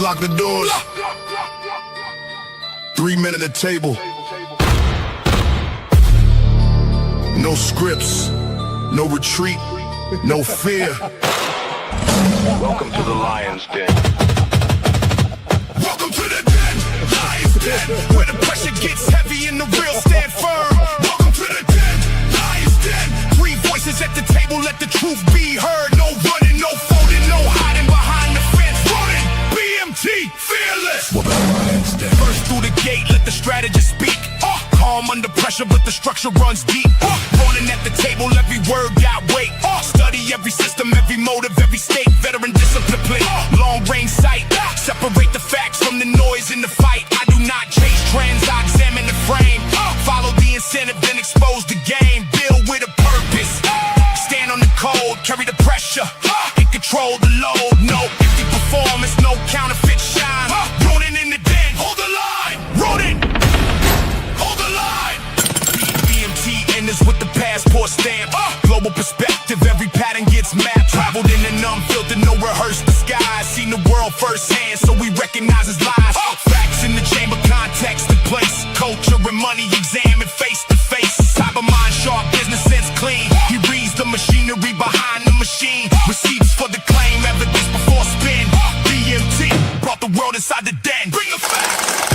lock the doors. 3 men at the table. No scripts, no retreat, no fear. Welcome to the Lion's Den. Welcome to the den, Lion's Den, where the pressure gets heavy and the real stand firm. Welcome to the den, Lion's Den. 3 voices at the table, let the truth be heard. No running, no folding, no hiding behind the fence. Ronin, BMT, fearless. Welcome to the Lion's Den. First through the gate, let the strategist speak. Calm under pressure, but the structure runs deep. Ronin at the table, every word got weight. Study every system, every motive, every state. Veteran discipline play, long range sight. Separate the facts from the noise in the fight. I do not chase trends, I examine the frame. Follow the incentive, then expose the game. Build with a purpose. Stand on the code, carry the pressure. And control the load. No empty performance, no counterfeit shine. Ronin in the den, hold the line. Ronin! Enters with the passport stamp. Global perspective, every pattern gets mapped. Traveled in an unfiltered, no rehearsed disguise. Seen the world firsthand, so we recognize his lies. Facts in the chamber, context and place. Culture and money examined face to face. Cyber mind sharp, business sense clean. He reads the machinery behind the machine. Receipts for the claim, evidence before spin. BMT brought the world inside the den. Bring the facts.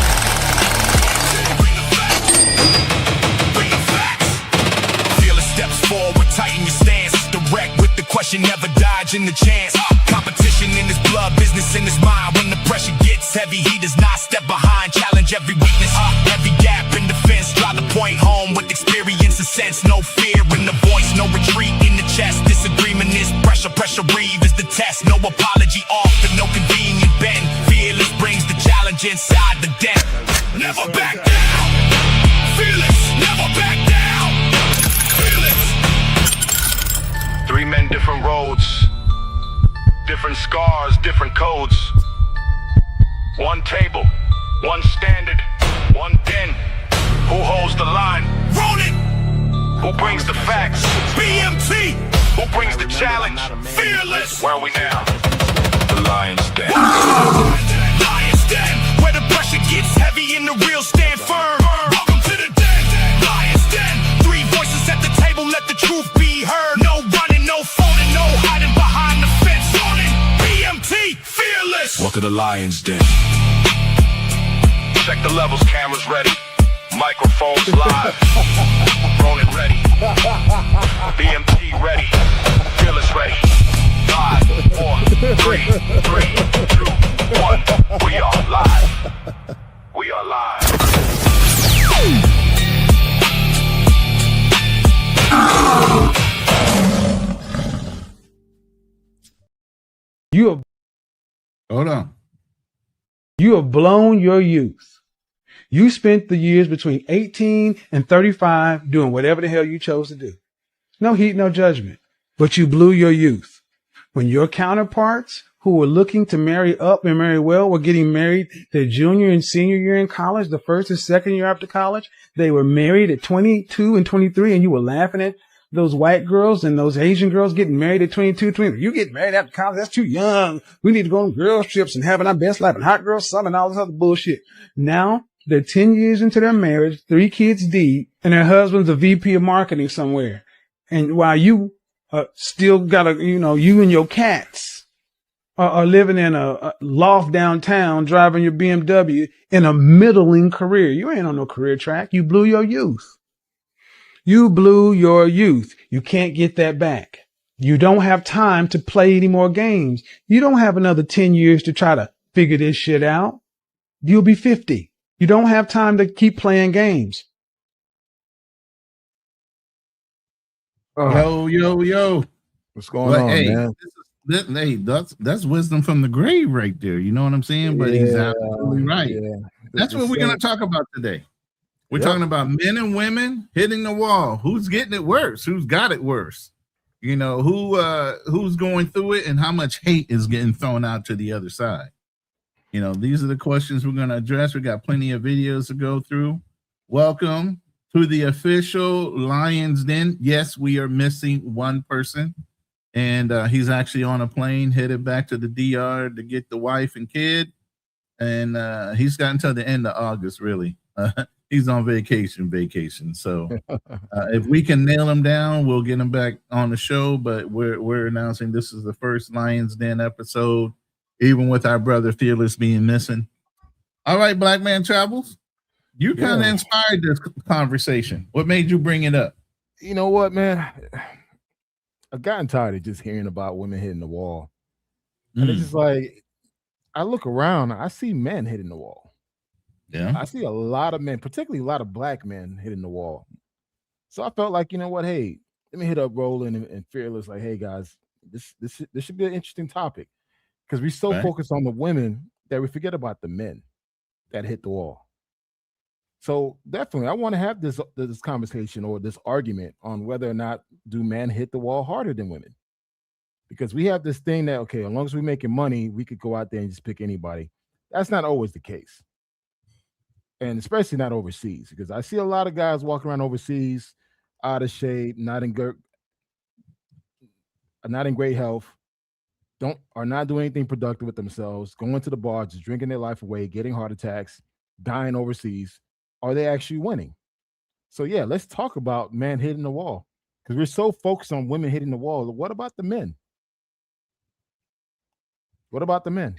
Steps forward, tighten your stance. Direct with the question, never dodging the chance. Competition in his blood, business in his mind. When the pressure gets heavy, he does not step behind. Challenge every weakness, every gap in defense. Drive the point home with experience and sense. No fear in the voice, no retreat in the chest. Disagreement is pressure, pressure breathe is the test. No apology offered, no convenient bend. Fearless brings the challenge inside the den. Never back down. Fearless, never back down. 3 men, different roads, different scars, different codes. 1 table, 1 standard, 1 den. Who holds the line? Ronin! Who brings the facts? BMT! Who brings the challenge? Fearless! Where are we now? The Lion's Den. Lion's Den, where the pressure gets heavy and the real stand firm. Welcome to the den, Lion's Den. 3 voices at the table, let the truth be heard. No running, no folding, no hiding behind the fence. Ronin, BMT, fearless. Welcome to the Lion's Den. Check the levels, cameras ready. Microphones live. Ronin ready. BMT ready. Fearless ready. 5, 4, 3, 2, 1. We are live. We are live. Hold on. You have blown your youth. You spent the years between 18 and 35 doing whatever the hell you chose to do. No heat, no judgment. But you blew your youth. When your counterparts who were looking to marry up and marry well were getting married their junior and senior year in college, the first and second year after college, they were married at 22 and 23, and you were laughing at those white girls and those Asian girls getting married at 22, 23. You get married after college, that's too young. We need to go on girls trips and having our best life and hot girl summer and all this other bullshit. Now they're 10 years into their marriage, 3 kids deep, and their husband's a VP of marketing somewhere. And while you still got you and your cats are living in a loft downtown, driving your BMW in a middling career. You ain't on no career track. You blew your youth. You blew your youth. You can't get that back. You don't have time to play any more games. You don't have another 10 years to try to figure this shit out. You'll be 50. You don't have time to keep playing games. Yo. What's going on, hey, man? That's wisdom from the grave right there. You know what I'm saying? But he's absolutely right. Yeah. That's what we're going to talk about today. We're talking about men and women hitting the wall. Who's getting it worse? Who's got it worse? You know, who's going through it and how much hate is getting thrown out to the other side. You know, these are the questions we're going to address. We got plenty of videos to go through. Welcome to the official Lion's Den. Yes, we are missing one person, and he's actually on a plane headed back to the DR to get the wife and kid. and he's got until the end of August. Really, he's on vacation. So if we can nail him down, we'll get him back on the show. But we're announcing this is the first Lions Den episode, even with our brother Fearless being missing. All right, Black Man Travels, you kind of inspired this conversation. What made you bring it up? You know what, man? I've gotten tired of just hearing about women hitting the wall. And it's just like, I look around, I see men hitting the wall. Yeah. I see a lot of men, particularly a lot of black men hitting the wall. So I felt like, you know what? Hey, let me hit up Roland and Fearless. Like, hey guys, this should be an interesting topic, because we so focused on the women that we forget about the men that hit the wall. So definitely, I want to have this conversation or this argument on whether or not do men hit the wall harder than women. Because we have this thing that, okay, as long as we're making money, we could go out there and just pick anybody. That's not always the case. And especially not overseas, because I see a lot of guys walking around overseas, out of shape, not in great health, are not doing anything productive with themselves, going to the bar, just drinking their life away, getting heart attacks, dying overseas. Are they actually winning? So yeah, let's talk about men hitting the wall, because we're so focused on women hitting the wall. What about the men? What about the men?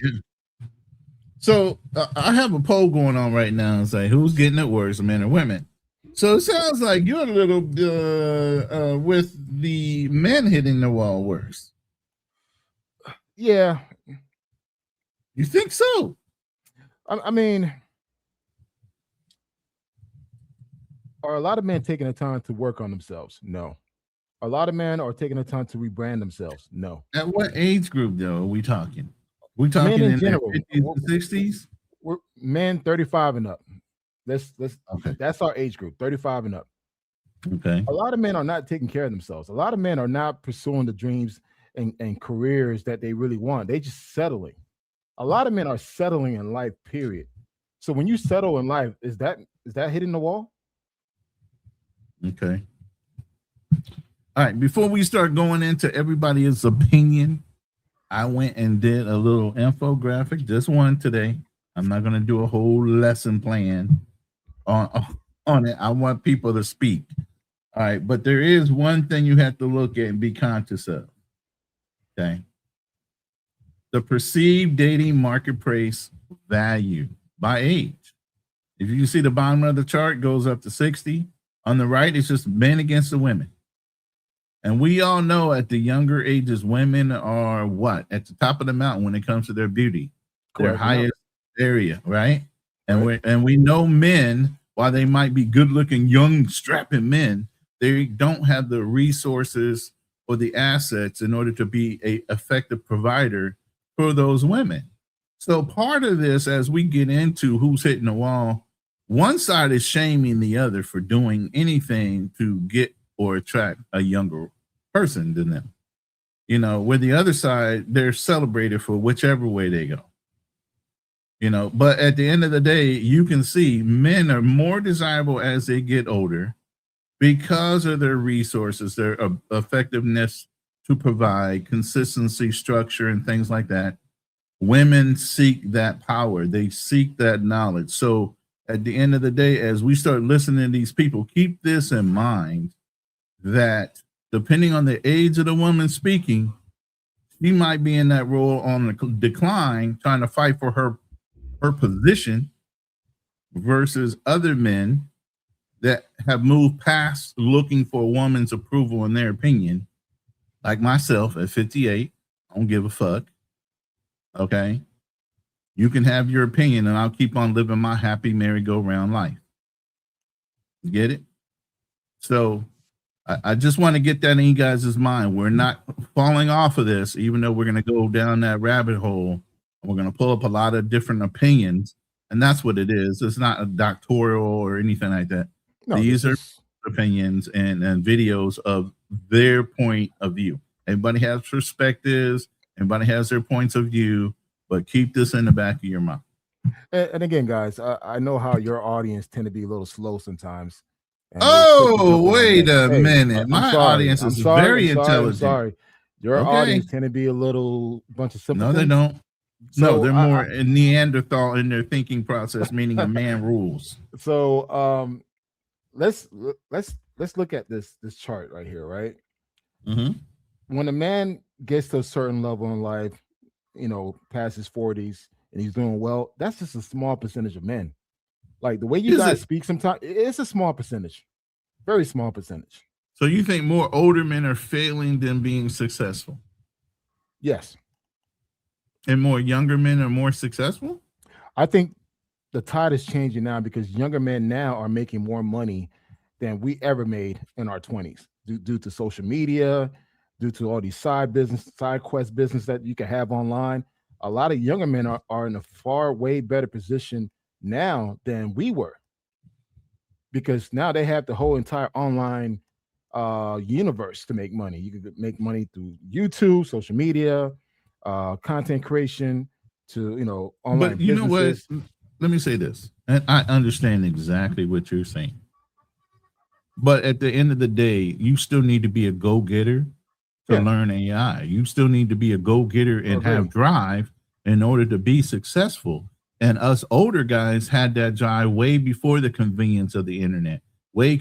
So I have a poll going on right now and say who's getting it worse, men or women. So it sounds like you're a little with the men hitting the wall worse. Yeah. You think so? I mean, are a lot of men taking the time to work on themselves? No. A lot of men are taking the time to rebrand themselves? No. At what age group, though, are we talking? We talking in general, 50s and 60s? We're men 35 and up. Let's okay. That's our age group, 35 and up. Okay. A lot of men are not taking care of themselves. A lot of men are not pursuing the dreams and careers that they really want. They just settling. A lot of men are settling in life, period. So when you settle in life, is that hitting the wall? Okay. All right. Before we start going into everybody's opinion, I went and did a little infographic, just one today. I'm not going to do a whole lesson plan on it. I want people to speak. All right. But there is one thing you have to look at and be conscious of. Okay. The perceived dating marketplace value by age. If you see the bottom of the chart goes up to 60. On the right, it's just men against the women. And we all know at the younger ages, women are what? At the top of the mountain when it comes to their beauty, their highest area, right? And we know men, while they might be good-looking, young, strapping men, they don't have the resources or the assets in order to be an effective provider for those women. So part of this, as we get into who's hitting the wall, one side is shaming the other for doing anything to get or attract a younger person than them. You know, with the other side, they're celebrated for whichever way they go. You know, but at the end of the day, you can see men are more desirable as they get older because of their resources, their effectiveness to provide consistency, structure, and things like that. Women seek that power. They seek that knowledge. So at the end of the day, as we start listening to these people, keep this in mind, that depending on the age of the woman speaking, she might be in that role on the decline, trying to fight for her position versus other men that have moved past looking for a woman's approval in their opinion, like myself at 58. I don't give a fuck. Okay. You can have your opinion and I'll keep on living my happy merry-go-round life. You get it? So I just want to get that in you guys' mind. We're not falling off of this, even though we're going to go down that rabbit hole. We're going to pull up a lot of different opinions, and that's what it is. It's not a doctoral or anything like that. No, these are opinions and videos of their point of view. Everybody has perspectives. Everybody has their points of view, but keep this in the back of your mind. And again, guys, I know how your audience tend to be a little slow sometimes. Oh, wait a minute. My audience is very intelligent. I'm sorry. Your audience tend to be a little bunch of simple. No, they don't. No, So they're more a Neanderthal in their thinking process, meaning a man rules. so let's look at this chart right here, right? Mm-hmm. When a man gets to a certain level in life, past his 40s and he's doing well, that's just a small percentage of men. Like the way you Is guys it? speak sometimes, it's a small percentage, very small percentage. So you think more older men are failing than being successful, Yes. and more younger men are more successful? I think the tide is changing now because younger men now are making more money than we ever made in our 20s due to social media, due to all these side quest business that you can have online. A lot of younger men are in a far way better position now than we were because now they have the whole entire online universe to make money. You can make money through YouTube, social media, content creation, to online But you know what? businesses. Let me say this, and I understand exactly what you're saying. But at the end of the day, you still need to be a go-getter to Yeah. learn AI. You still need to be a go-getter and Agree. have drive in order to be successful. And us older guys had that drive way before the convenience of the internet, way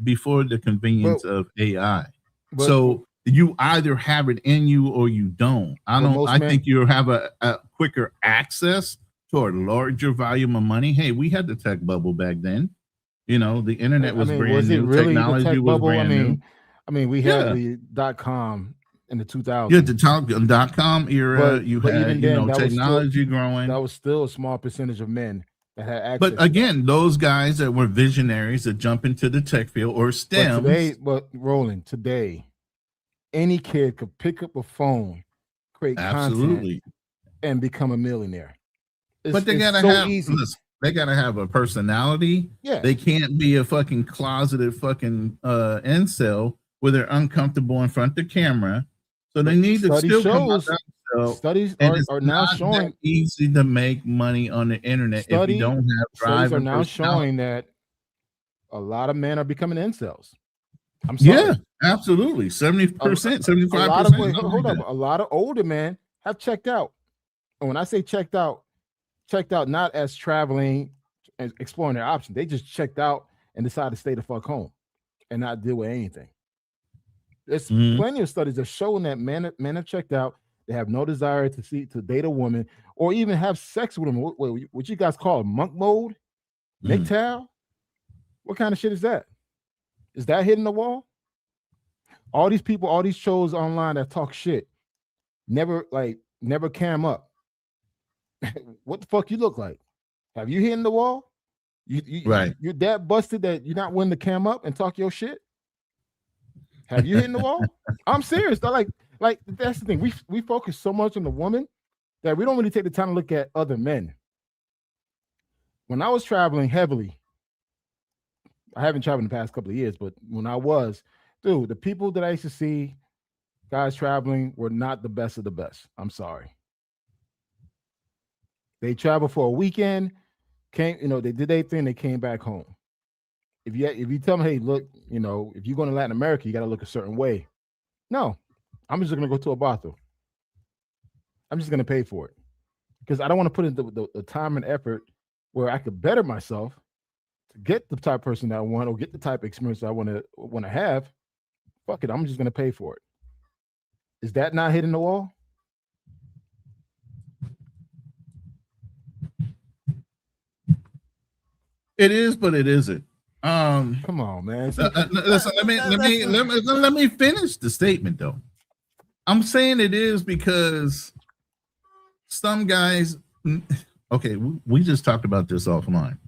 before the convenience of AI. But So you either have it in you or you don't. I think you have a quicker access to a larger volume of money. Hey, we had the tech bubble back then. The internet was brand was it new. really the Technology tech was bubble? brand new. We Yeah. had the .com in the 2000s. Yeah, the .com era, But you even had, then, that was technology growing. that was still a small percentage of men that had access. But to that. again, those guys that were visionaries that jump into the tech field or STEM. Roland, today, any kid could pick up a phone, create Absolutely. content, and become a millionaire. But they gotta they gotta have a personality. Yeah. They can't be a fucking closeted fucking incel where they're uncomfortable in front of the camera. So they need to still come out themselves. Studies And are now showing that easy to make money on the internet if you don't have drive. Studies are and now personality. showing that a lot of men are becoming incels. I'm sorry. Yeah, absolutely. 70%, 75%. Hold up. A lot of older men have checked out. And when I say checked out not as traveling and exploring their options. They just checked out and decided to stay the fuck home and not deal with anything. There's plenty of studies that showing that men have checked out. They have no desire to date a woman or even have sex with them. What you guys call monk mode? MGTOW? What kind of shit is that? Is that hitting the wall? All these people, all these shows online that talk shit, never cam up. What the fuck you look like? Have you hit the wall? Right. You're that busted that you're not willing to cam up and talk your shit? Have you hit the wall? I'm serious. Like that's the thing. We focus so much on the woman that we don't really take the time to look at other men. When I was traveling heavily, I haven't traveled in the past couple of years, but when I was, dude, the people that I used to see, guys traveling, were not the best of the best. I'm sorry. They traveled for a weekend, they did their thing, they came back home. If you tell them, hey, look, if you go to Latin America, you got to look a certain way. No, I'm just going to go to a brothel. I'm just going to pay for it because I don't want to put in the time and effort where I could better myself to get the type of person that I want or get the type of experience that I want to have. Fuck it, I'm just going to pay for it. Is that not hitting the wall? It is, but it isn't. Come on, man. Listen, let me finish the statement though. I'm saying it is because some guys. Okay, we just talked about this offline.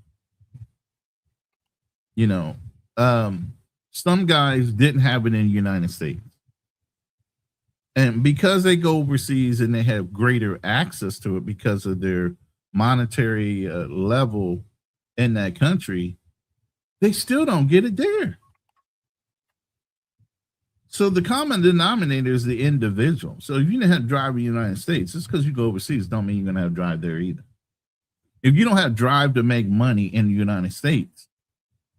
Some guys didn't have it in the United States, and because they go overseas and they have greater access to it because of their monetary level in that country, they still don't get it there. So the common denominator is the individual. So if you didn't have drive in the United States, just because you go overseas don't mean you're going to have drive there either. If you don't have drive to make money in the United States,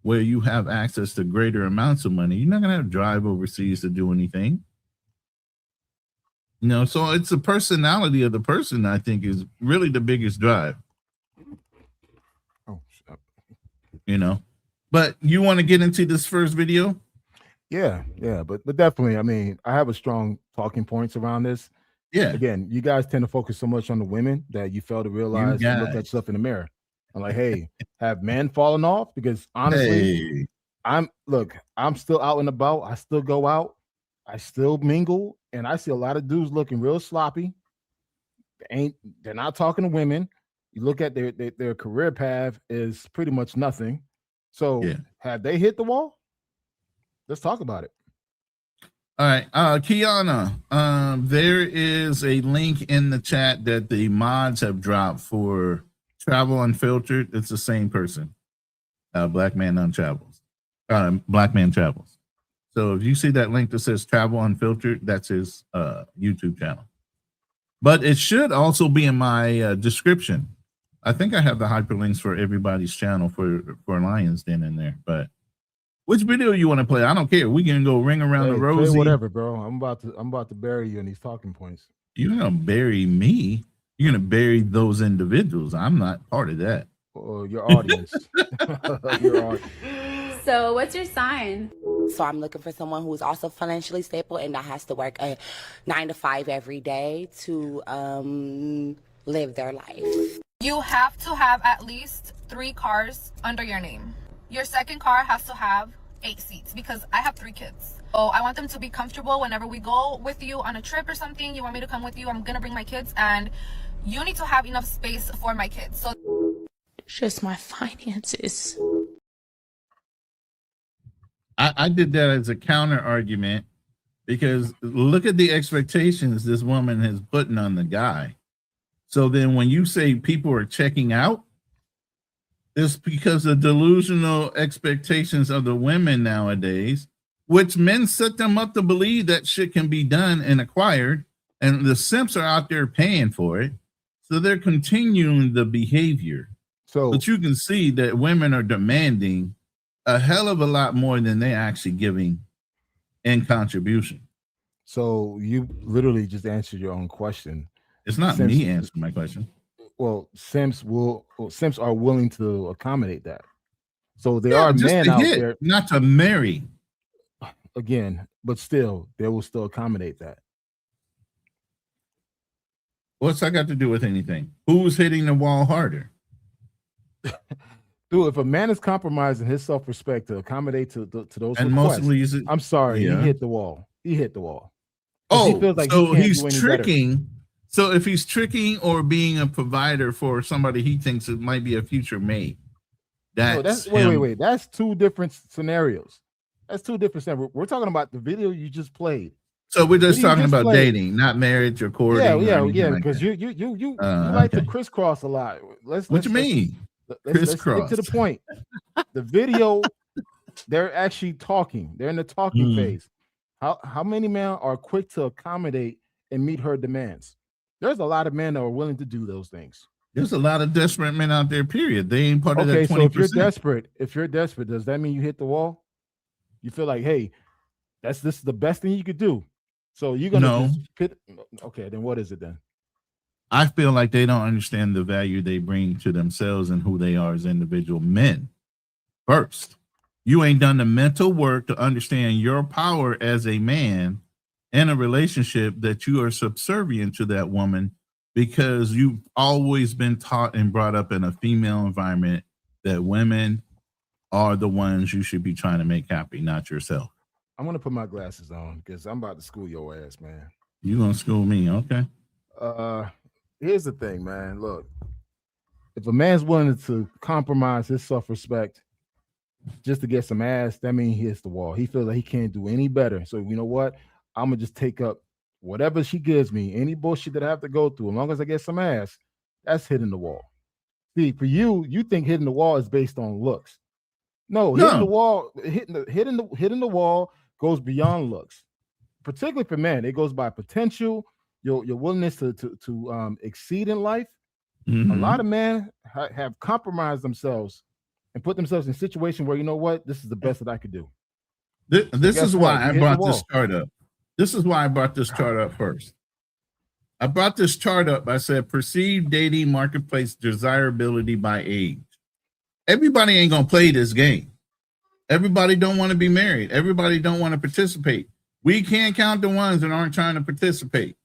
where you have access to greater amounts of money, you're not going to have drive overseas to do anything. You know, so it's the personality of the person, I think, is really the biggest drive. Oh, shut up. You know, but you want to get into this first video? Yeah, but definitely, I mean, I have a strong talking points around this. Yeah. Again, you guys tend to focus so much on the women that you fail to realize and look at yourself in the mirror. I'm like, hey, have men fallen off? Because honestly, I'm still out and about. I still go out. I still mingle, and I see a lot of dudes looking real sloppy. They're not talking to women. You look at their career path is pretty much nothing. So have they hit the wall? Let's talk about it. All right, Kiana, there is a link in the chat that the mods have dropped for Travel Unfiltered. It's the same person, Black Man Untravels, Black Man Travels. So if you see that link that says Travel Unfiltered, that's his YouTube channel. But it should also be in my description. I think I have the hyperlinks for everybody's channel for Lions Den in there. But which video you want to play? I don't care. We can go ring around the rosy. Whatever, bro. I'm about to bury you in these talking points. You're gonna bury me. You're gonna bury those individuals. I'm not part of that. Your audience. Your audience. So what's your sign? So I'm looking for someone who is also financially stable and that has to work a 9 to 5 every day to live their life. You have to have at least 3 cars under your name. Your second car has to have 8 seats because I have 3 kids. So I want them to be comfortable whenever we go with you on a trip or something. You want me to come with you? I'm gonna bring my kids, and you need to have enough space for my kids. So It's just my finances. I did that as a counter argument because look at the expectations this woman has putting on the guy. So then when you say people are checking out, it's because of delusional expectations of the women nowadays, which men set them up to believe that shit can be done and acquired, and the simps are out there paying for it. So they're continuing the behavior. But you can see that women are demanding a hell of a lot more than they're actually giving in contribution. So you literally just answered your own question. It's not me answering my question. Well, simps are willing to accommodate that. So there are men out there, not to marry. Again, but still, they will still accommodate that. What's that got to do with anything? Who's hitting the wall harder? Dude, if a man is compromising his self-respect to accommodate to those and requests, mostly I'm sorry, he hit the wall. He hit the wall. Oh, he feels like so he's tricking. Better. So if he's tricking or being a provider for somebody he thinks it might be a future mate, wait. That's 2 different scenarios. That's 2 different scenarios. We're talking about the video you just played. So we're just talking about dating, not marriage or courting. Yeah. Because you like to crisscross a lot. What you mean? Let's get to the point. The video, they're actually talking. They're in the talking phase. How many men are quick to accommodate and meet her demands? There's a lot of men that are willing to do those things. There's a lot of desperate men out there, period. They ain't part of that 20%. So if you're desperate, does that mean you hit the wall? You feel like, hey, this is the best thing you could do. So you're gonna okay, then what is it then? I feel like they don't understand the value they bring to themselves and who they are as individual men. First, you ain't done the mental work to understand your power as a man in a relationship, that you are subservient to that woman because you've always been taught and brought up in a female environment that women are the ones you should be trying to make happy, not yourself. I'm going to put my glasses on because I'm about to school your ass, man. You going to school me? Okay. Here's the thing, man. Look, if a man's willing to compromise his self-respect just to get some ass, that means he hits the wall. He feels like he can't do any better. So you know what? I'm going to just take up whatever she gives me, any bullshit that I have to go through. As long as I get some ass, that's hitting the wall. See, for you think hitting the wall is based on looks. No. Hitting the wall, hitting the wall goes beyond looks. Particularly for men, it goes by potential, your willingness to exceed in life. A lot of men have compromised themselves and put themselves in a situation where, you know what, this is the best that I could do. This is why I brought this chart up. This is why I brought this chart up first. I brought this chart up. I said perceived dating marketplace desirability by age. Everybody ain't gonna play this game. Everybody don't want to be married. Everybody don't want to participate. We can't count the ones that aren't trying to participate.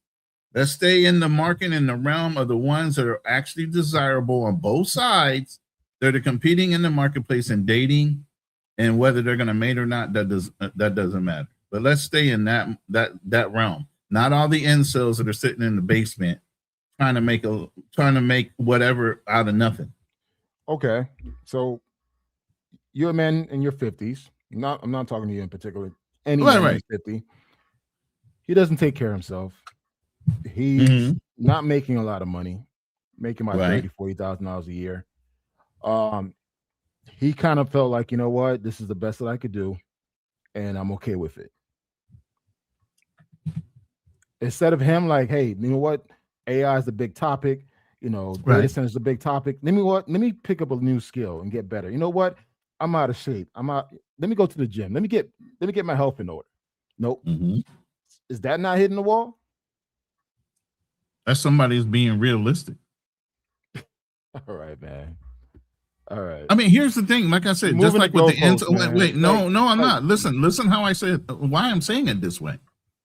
Let's stay in the market in the realm of the ones that are actually desirable on both sides. That are competing in the marketplace and dating, and whether they're going to mate or not, that doesn't matter. But let's stay in that realm. Not all the incels that are sitting in the basement trying to make whatever out of nothing. Okay, so you're a man in your 50s. I'm not talking to you in particular. Any man in his 50. He doesn't take care of himself. He's not making a lot of money, making about $30,000-$40,000 a year. He kind of felt like, you know what, this is the best that I could do, and I'm okay with it. Instead of him like, hey, you know what, AI is the big topic, data center is the big topic. Let me pick up a new skill and get better. You know what, I'm out of shape. Let me go to the gym. Let me get my health in order. Nope. Is that not hitting the wall? That's somebody who's being realistic. All right, man. All right. I mean, here's the thing. Like I said, just like with the incels. Wait, no, I'm not. Listen how I said why I'm saying it this way.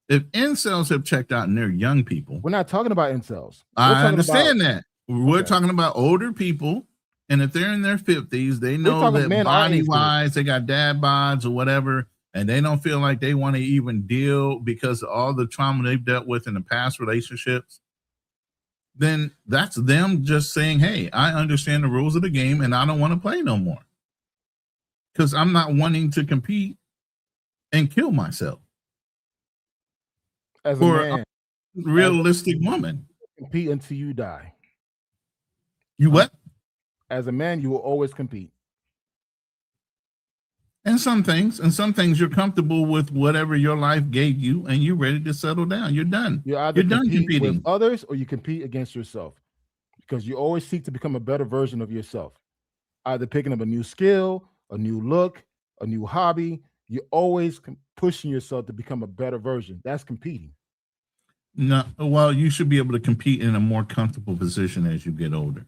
If incels have checked out and they're young people, we're not talking about incels. I understand that. We're talking about older people, and if they're in their 50s, they know that body-wise, they got dad bods or whatever, and they don't feel like they want to even deal because of all the trauma they've dealt with in the past relationships. Then that's them just saying, hey, I understand the rules of the game and I don't want to play no more. Because I'm not wanting to compete and kill myself. As a realistic woman. Compete until you die. You what? As a man, you will always compete. And some things you're comfortable with whatever your life gave you and you're ready to settle down. You're done. You're done competing with others or you compete against yourself because you always seek to become a better version of yourself. Either picking up a new skill, a new look, a new hobby. You're always pushing yourself to become a better version. That's competing. No, well, you should be able to compete in a more comfortable position as you get older.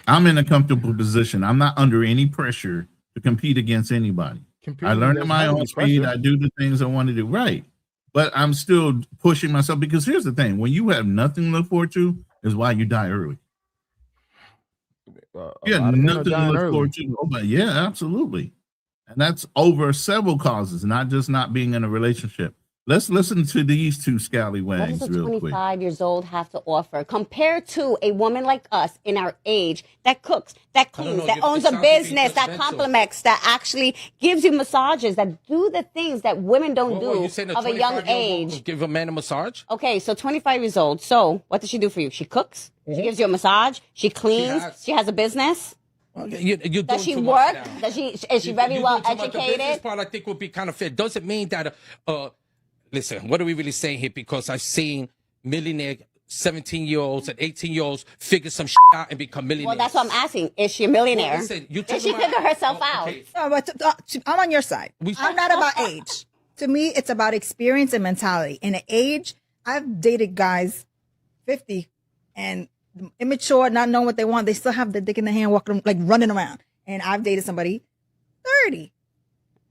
I'm in a comfortable position. I'm not under any pressure to compete against anybody. I learned at my own speed. I do the things I want to do. Right. But I'm still pushing myself because here's the thing. When you have nothing to look forward to is why you die early. Yeah, nothing to look forward to. Oh, but yeah, absolutely. And that's over several causes, not just not being in a relationship. Let's listen to these two scallywags real quick. What does a 25 years old have to offer compared to a woman like us in our age that cooks, that cleans, that owns a business, that compliments, that actually gives you massages, that do the things that women don't do of a young age? Give a man a massage? Okay, so 25 years old. So what does she do for you? She cooks. She gives you a massage. She cleans. She has a business. Okay, does she work? Is she very well educated? The business part I think would be kind of fit. Doesn't mean that listen, what are we really saying here? Because I've seen millionaire 17-year-olds and 18-year-olds figure some shit out and become millionaires. Well, that's what I'm asking. Is she a millionaire? Well, listen, did she figure herself out? Okay. No, but I'm on your side. I'm not about age. To me, it's about experience and mentality. In an age, I've dated guys 50 and immature, not knowing what they want. They still have the dick in the hand, walking like running around. And I've dated somebody 30.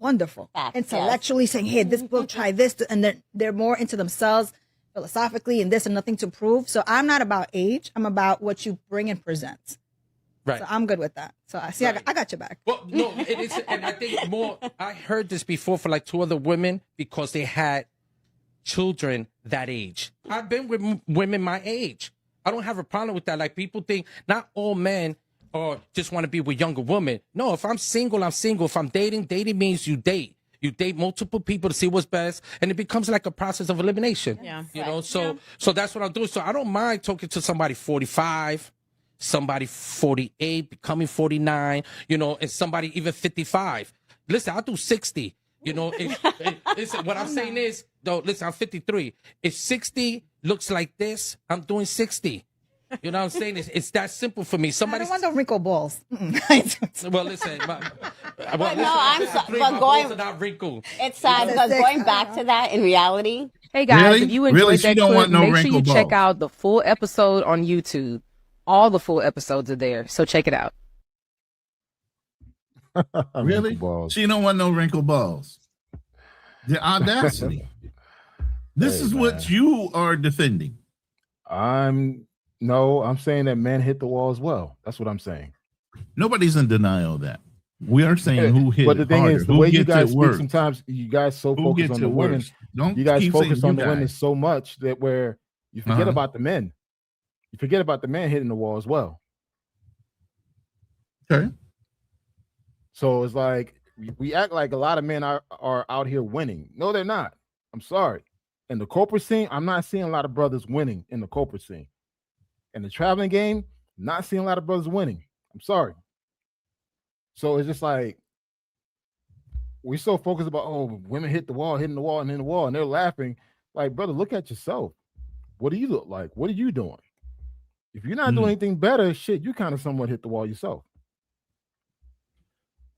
Wonderful. Intellectually saying, hey, this will try this. And they're more into themselves philosophically and this and nothing to prove. So I'm not about age. I'm about what you bring and present. Right. So I'm good with that. So I see, I got your back. Well, no, it is. And I think more, I heard this before for like 2 other women because they had children that age. I've been with women my age. I don't have a problem with that. Like people think not all men or just want to be with younger women. No, if I'm single, I'm single. If I'm dating means you date. You date multiple people to see what's best, and it becomes like a process of elimination. Yeah. You know, so that's what I'm doing. So I don't mind talking to somebody 45, somebody 48, becoming 49, you know, and somebody even 55. Listen, I'll do 60. You know, listen, what I'm saying is, though, listen, I'm 53. If 60 looks like this, I'm doing 60. You know what I'm saying? It's that simple for me. Somebody. I don't want no wrinkle balls. Well, listen. But going not wrinkled. It's sad because going back to that in reality, Hey guys, Really? if you Really? enjoyed She that don't clip, want no make sure you wrinkle check balls. out the full episode on YouTube. All the full episodes are there, so check it out. Really? Wrinkle balls. She don't want no wrinkle balls. The audacity. This Hey, is man. what you are defending. I'm saying that men hit the wall as well. That's what I'm saying. Nobody's in denial of that. We are saying who hit But the it thing harder, is, the who way you gets guys it speak, worse. sometimes you guys so Who focus gets on it the women. worse? Don't You guys keep saying focus you on the women guys. so much that where you forget about the men. You forget about the men hitting the wall as well. Okay. So it's like we act like a lot of men are out here winning. No, they're not. I'm sorry. In the corporate scene, I'm not seeing a lot of brothers winning in the corporate scene. In the traveling game, not seeing a lot of brothers winning. I'm sorry. So it's just like we're so focused about, oh, women hit the wall, hitting the wall, and hitting the wall, and they're laughing. Like, brother, look at yourself. What do you look like? What are you doing? If you're not doing anything better, shit, you kind of somewhat hit the wall yourself.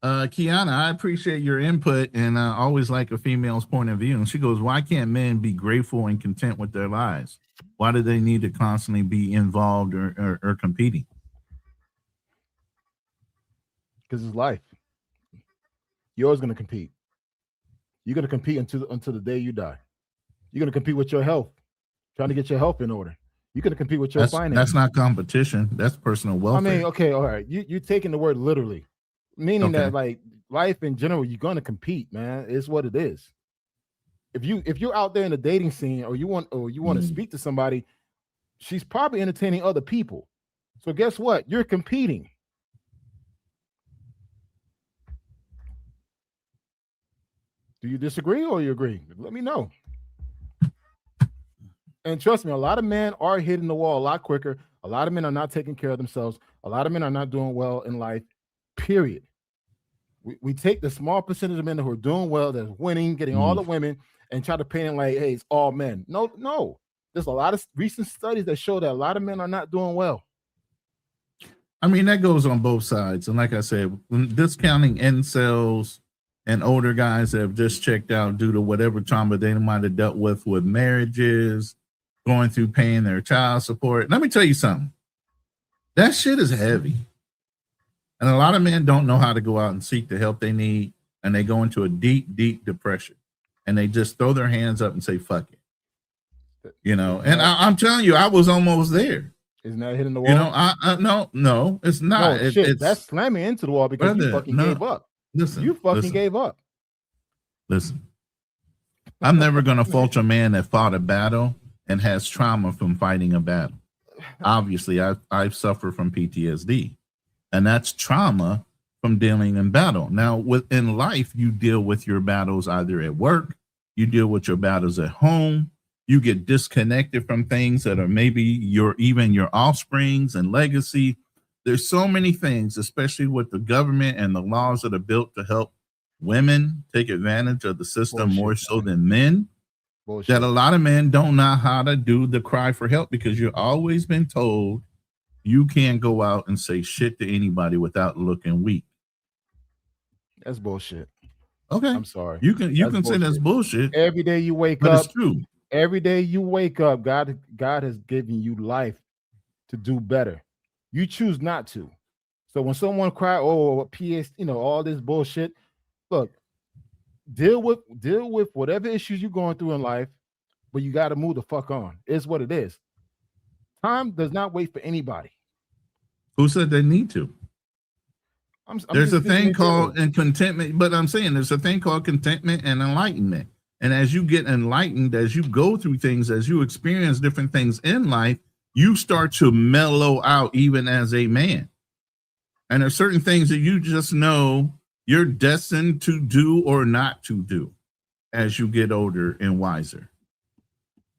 Kiana, I appreciate your input, and I always like a female's point of view. And she goes, why can't men be grateful and content with their lives? Why do they need to constantly be involved or competing? Because it's life. You're always going to compete. You're going to compete until the day you die. You're going to compete with your health, trying to get your health in order. You're going to compete with your finances. That's not competition. That's personal welfare. I mean, okay, all right. You're taking the word literally, meaning that like life in general, you're going to compete, man. It's what it is. If you're out there in the dating scene, or you want to speak to somebody, she's probably entertaining other people. So guess what? You're competing. Do you disagree or you agree? Let me know. And trust me, a lot of men are hitting the wall a lot quicker. A lot of men are not taking care of themselves. A lot of men are not doing well in life, period. We take the small percentage of men who are doing well, that's winning, getting all the women, and try to paint it like, hey, it's all men. No. There's a lot of recent studies that show that a lot of men are not doing well. I mean, that goes on both sides. And like I said, discounting incels and older guys that have just checked out due to whatever trauma they might have dealt with marriages, going through paying their child support. Let me tell you something. That shit is heavy. And a lot of men don't know how to go out and seek the help they need. And they go into a deep, deep depression. And they just throw their hands up and say, fuck it. You know, and I'm telling you, I was almost there. Isn't that hitting the wall? You know, no, it's not. No, it's that's slamming into the wall because you fucking gave up. Listen, you fucking gave up. Listen, I'm never going to fault a man that fought a battle and has trauma from fighting a battle. Obviously, I've suffered from PTSD, and that's trauma from dealing in battle. Now, within life, you deal with your battles either at work, you deal with your battles at home, you get disconnected from things that are maybe your offsprings and legacy. There's so many things, especially with the government and the laws that are built to help women take advantage of the system more so than men. That a lot of men don't know how to do the cry for help because you've always been told you can't go out and say shit to anybody without looking weak. That's bullshit. Okay, I'm sorry. You can say that's bullshit. Every day you wake but up, it's true. Every day you wake up, God has given you life to do better. You choose not to. So when someone cry, oh, PS, all this bullshit. Look, deal with whatever issues you're going through in life, but you got to move the fuck on. It's what it is. Time does not wait for anybody. Who said they need to? There's a thing called contentment, but I'm saying there's a thing called contentment and enlightenment. And as you get enlightened, as you go through things, as you experience different things in life, you start to mellow out even as a man. And there's certain things that you just know you're destined to do or not to do as you get older and wiser.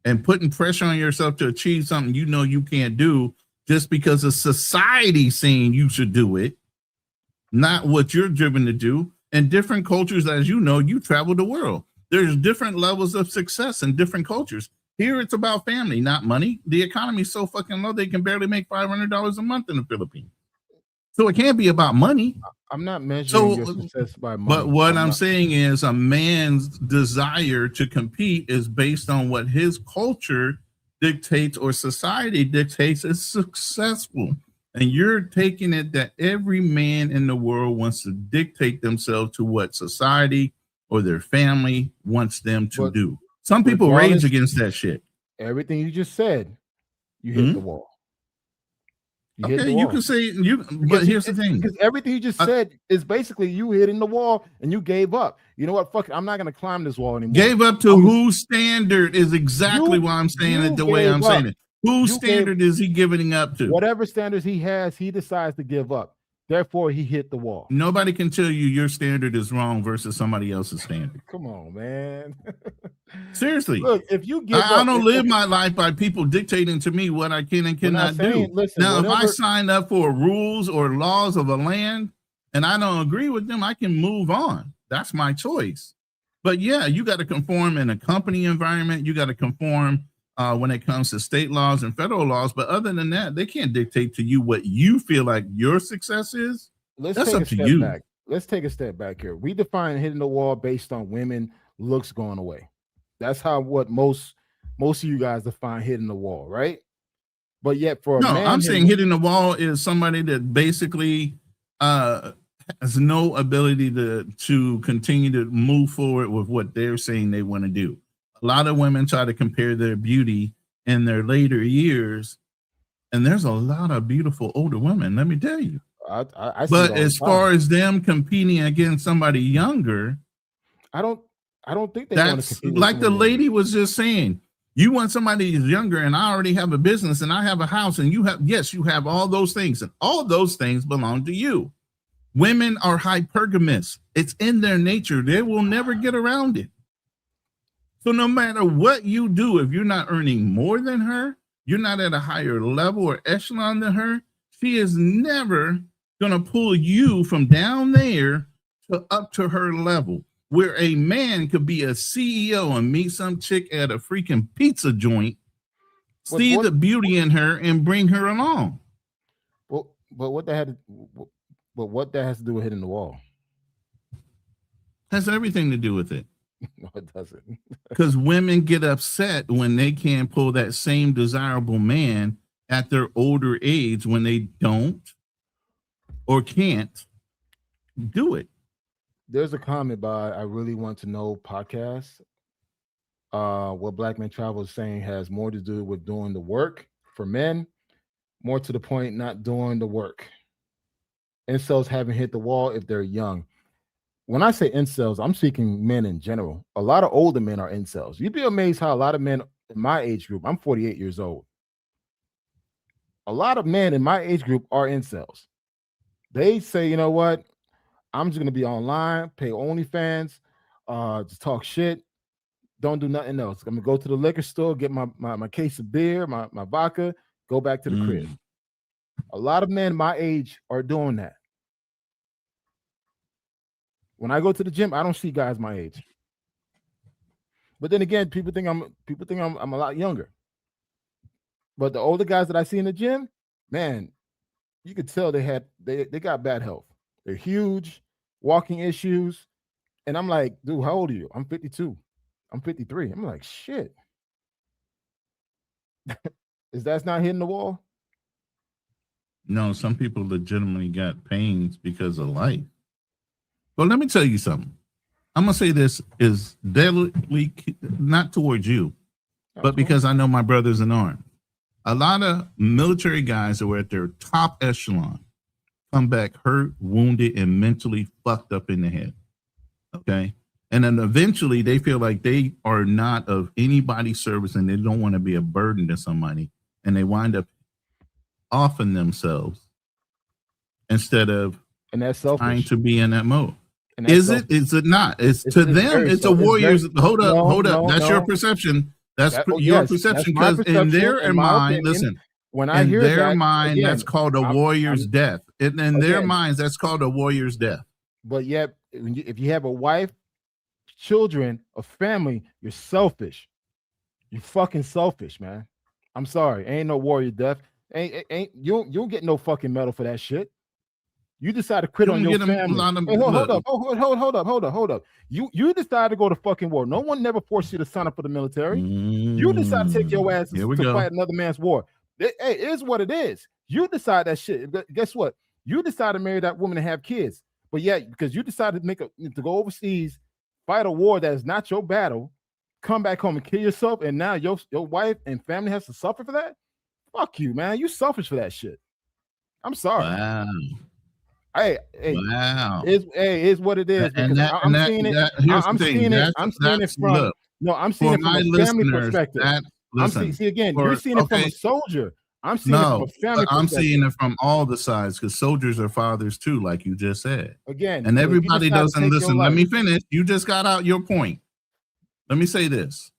And putting pressure on yourself to achieve something you know you can't do just because of society saying you should do it, not what you're driven to do. And different cultures, as you know, you travel the world. There's different levels of success in different cultures. Here, it's about family, not money. The economy is so fucking low, they can barely make $500 a month in the Philippines. So it can't be about money. I'm not measuring your success by money. But what I'm saying is a man's desire to compete is based on what his culture dictates or society dictates is successful. And you're taking it that every man in the world wants to dictate themselves to what society or their family wants them to do. Some people rage against that shit. Everything you just said, you hit the wall. You can say but here's the thing. Because everything you just said is basically you hitting the wall and you gave up. You know what? Fuck it. I'm not gonna climb this wall anymore. Gave up to whose standard is exactly why I'm saying it the way I'm saying it. Whose standard is he giving up to? Whatever standards he has, he decides to give up. Therefore, he hit the wall. Nobody can tell you your standard is wrong versus somebody else's standard. Come on, man. Seriously. Look, if you give I don't live my life by people dictating to me what I can and cannot do. Listen, now, if I sign up for rules or laws of a land and I don't agree with them, I can move on. That's my choice. But yeah, you got to conform in a company environment. You got to conform when it comes to state laws and federal laws. But other than that, they can't dictate to you what you feel like your success is. That's up to you. Back. Let's take a step back here. We define hitting the wall based on women looks going away. That's how what most of you guys define hitting the wall, right? But yet for a man, I'm saying hitting the wall is somebody that basically has no ability to continue to move forward with what they're saying they want to do. A lot of women try to compare their beauty in their later years, and there's a lot of beautiful older women, let me tell you. But as far as them competing against somebody younger, I don't think that's like the lady was just saying. You want somebody who's younger, and I already have a business, and I have a house, and you have all those things, and all those things belong to you. Women are hypergamous. It's in their nature. They will never get around it. So no matter what you do, if you're not earning more than her, you're not at a higher level or echelon than her, she is never going to pull you from down there to up to her level. Where a man could be a CEO and meet some chick at a freaking pizza joint, see the beauty in her and bring her along. But what that has to do with hitting the wall? Has everything to do with it. No, it doesn't. Because women get upset when they can't pull that same desirable man at their older age when they don't or can't do it. There's a comment by I Really Want to Know podcast. What Black Men Travel is saying has more to do with doing the work for men, more to the point, not doing the work. Incels haven't hit the wall if they're young. When I say incels, I'm speaking men in general. A lot of older men are incels. You'd be amazed how a lot of men in my age group, I'm 48 years old. A lot of men in my age group are incels. They say, you know what? I'm just going to be online, pay OnlyFans, just talk shit, don't do nothing else. I'm going to go to the liquor store, get my case of beer, my vodka, go back to the crib. A lot of men my age are doing that. When I go to the gym, I don't see guys my age. But then again, people think I'm a lot younger. But the older guys that I see in the gym, man, you could tell they got bad health. They're huge, walking issues. And I'm like, dude, how old are you? I'm 52. I'm 53. I'm like, shit. Is that not hitting the wall? No, some people legitimately got pains because of life. Well, let me tell you something. I'm going to say this is deadly, not towards you, but because I know my brothers in arms. A lot of military guys that were at their top echelon come back hurt, wounded, and mentally fucked up in the head. Okay? And then eventually they feel like they are not of anybody's service and they don't want to be a burden to somebody. And they wind up offing themselves instead of trying to be in that mode. Is it? Is it not? It's to them. It's a warrior's. Hold up. That's your perception. That's your perception. Because in their mind, listen. When I hear their mind, that's called a warrior's death. In their minds, that's called a warrior's death. But yet, if you have a wife, children, a family, you're selfish. You're fucking selfish, man. I'm sorry. Ain't no warrior death. Ain't you don't get no fucking medal for that shit. You decide to quit You on don't your get a family. lot of- Hey, hold look. up, hold up. You decide to go to fucking war. No one never forced you to sign up for the military. You decide to take your ass Here we to go. fight another man's war. Hey, it is what it is. You decide that shit. Guess what? You decide to marry that woman and have kids. But yet, because you decided to go overseas, fight a war that is not your battle, come back home and kill yourself, and now your wife and family has to suffer for that? Fuck you, man. You selfish for that shit. I'm sorry. Wow. Hey, wow. Is what it is. And Because that, I'm and that, seeing it. that, here's I'm the thing. seeing it. That's, I'm seeing it that's, from look, no. I'm seeing for it from my a family listeners, perspective. listen, see again. for- You're seeing it from okay. a soldier. I'm seeing it from No, a family but I'm perspective. seeing it from all the sides because soldiers are fathers too, like you just said. Again, And but if you everybody decide to doesn't take your listen. Let life- me finish. You just got out your point. Let me say this.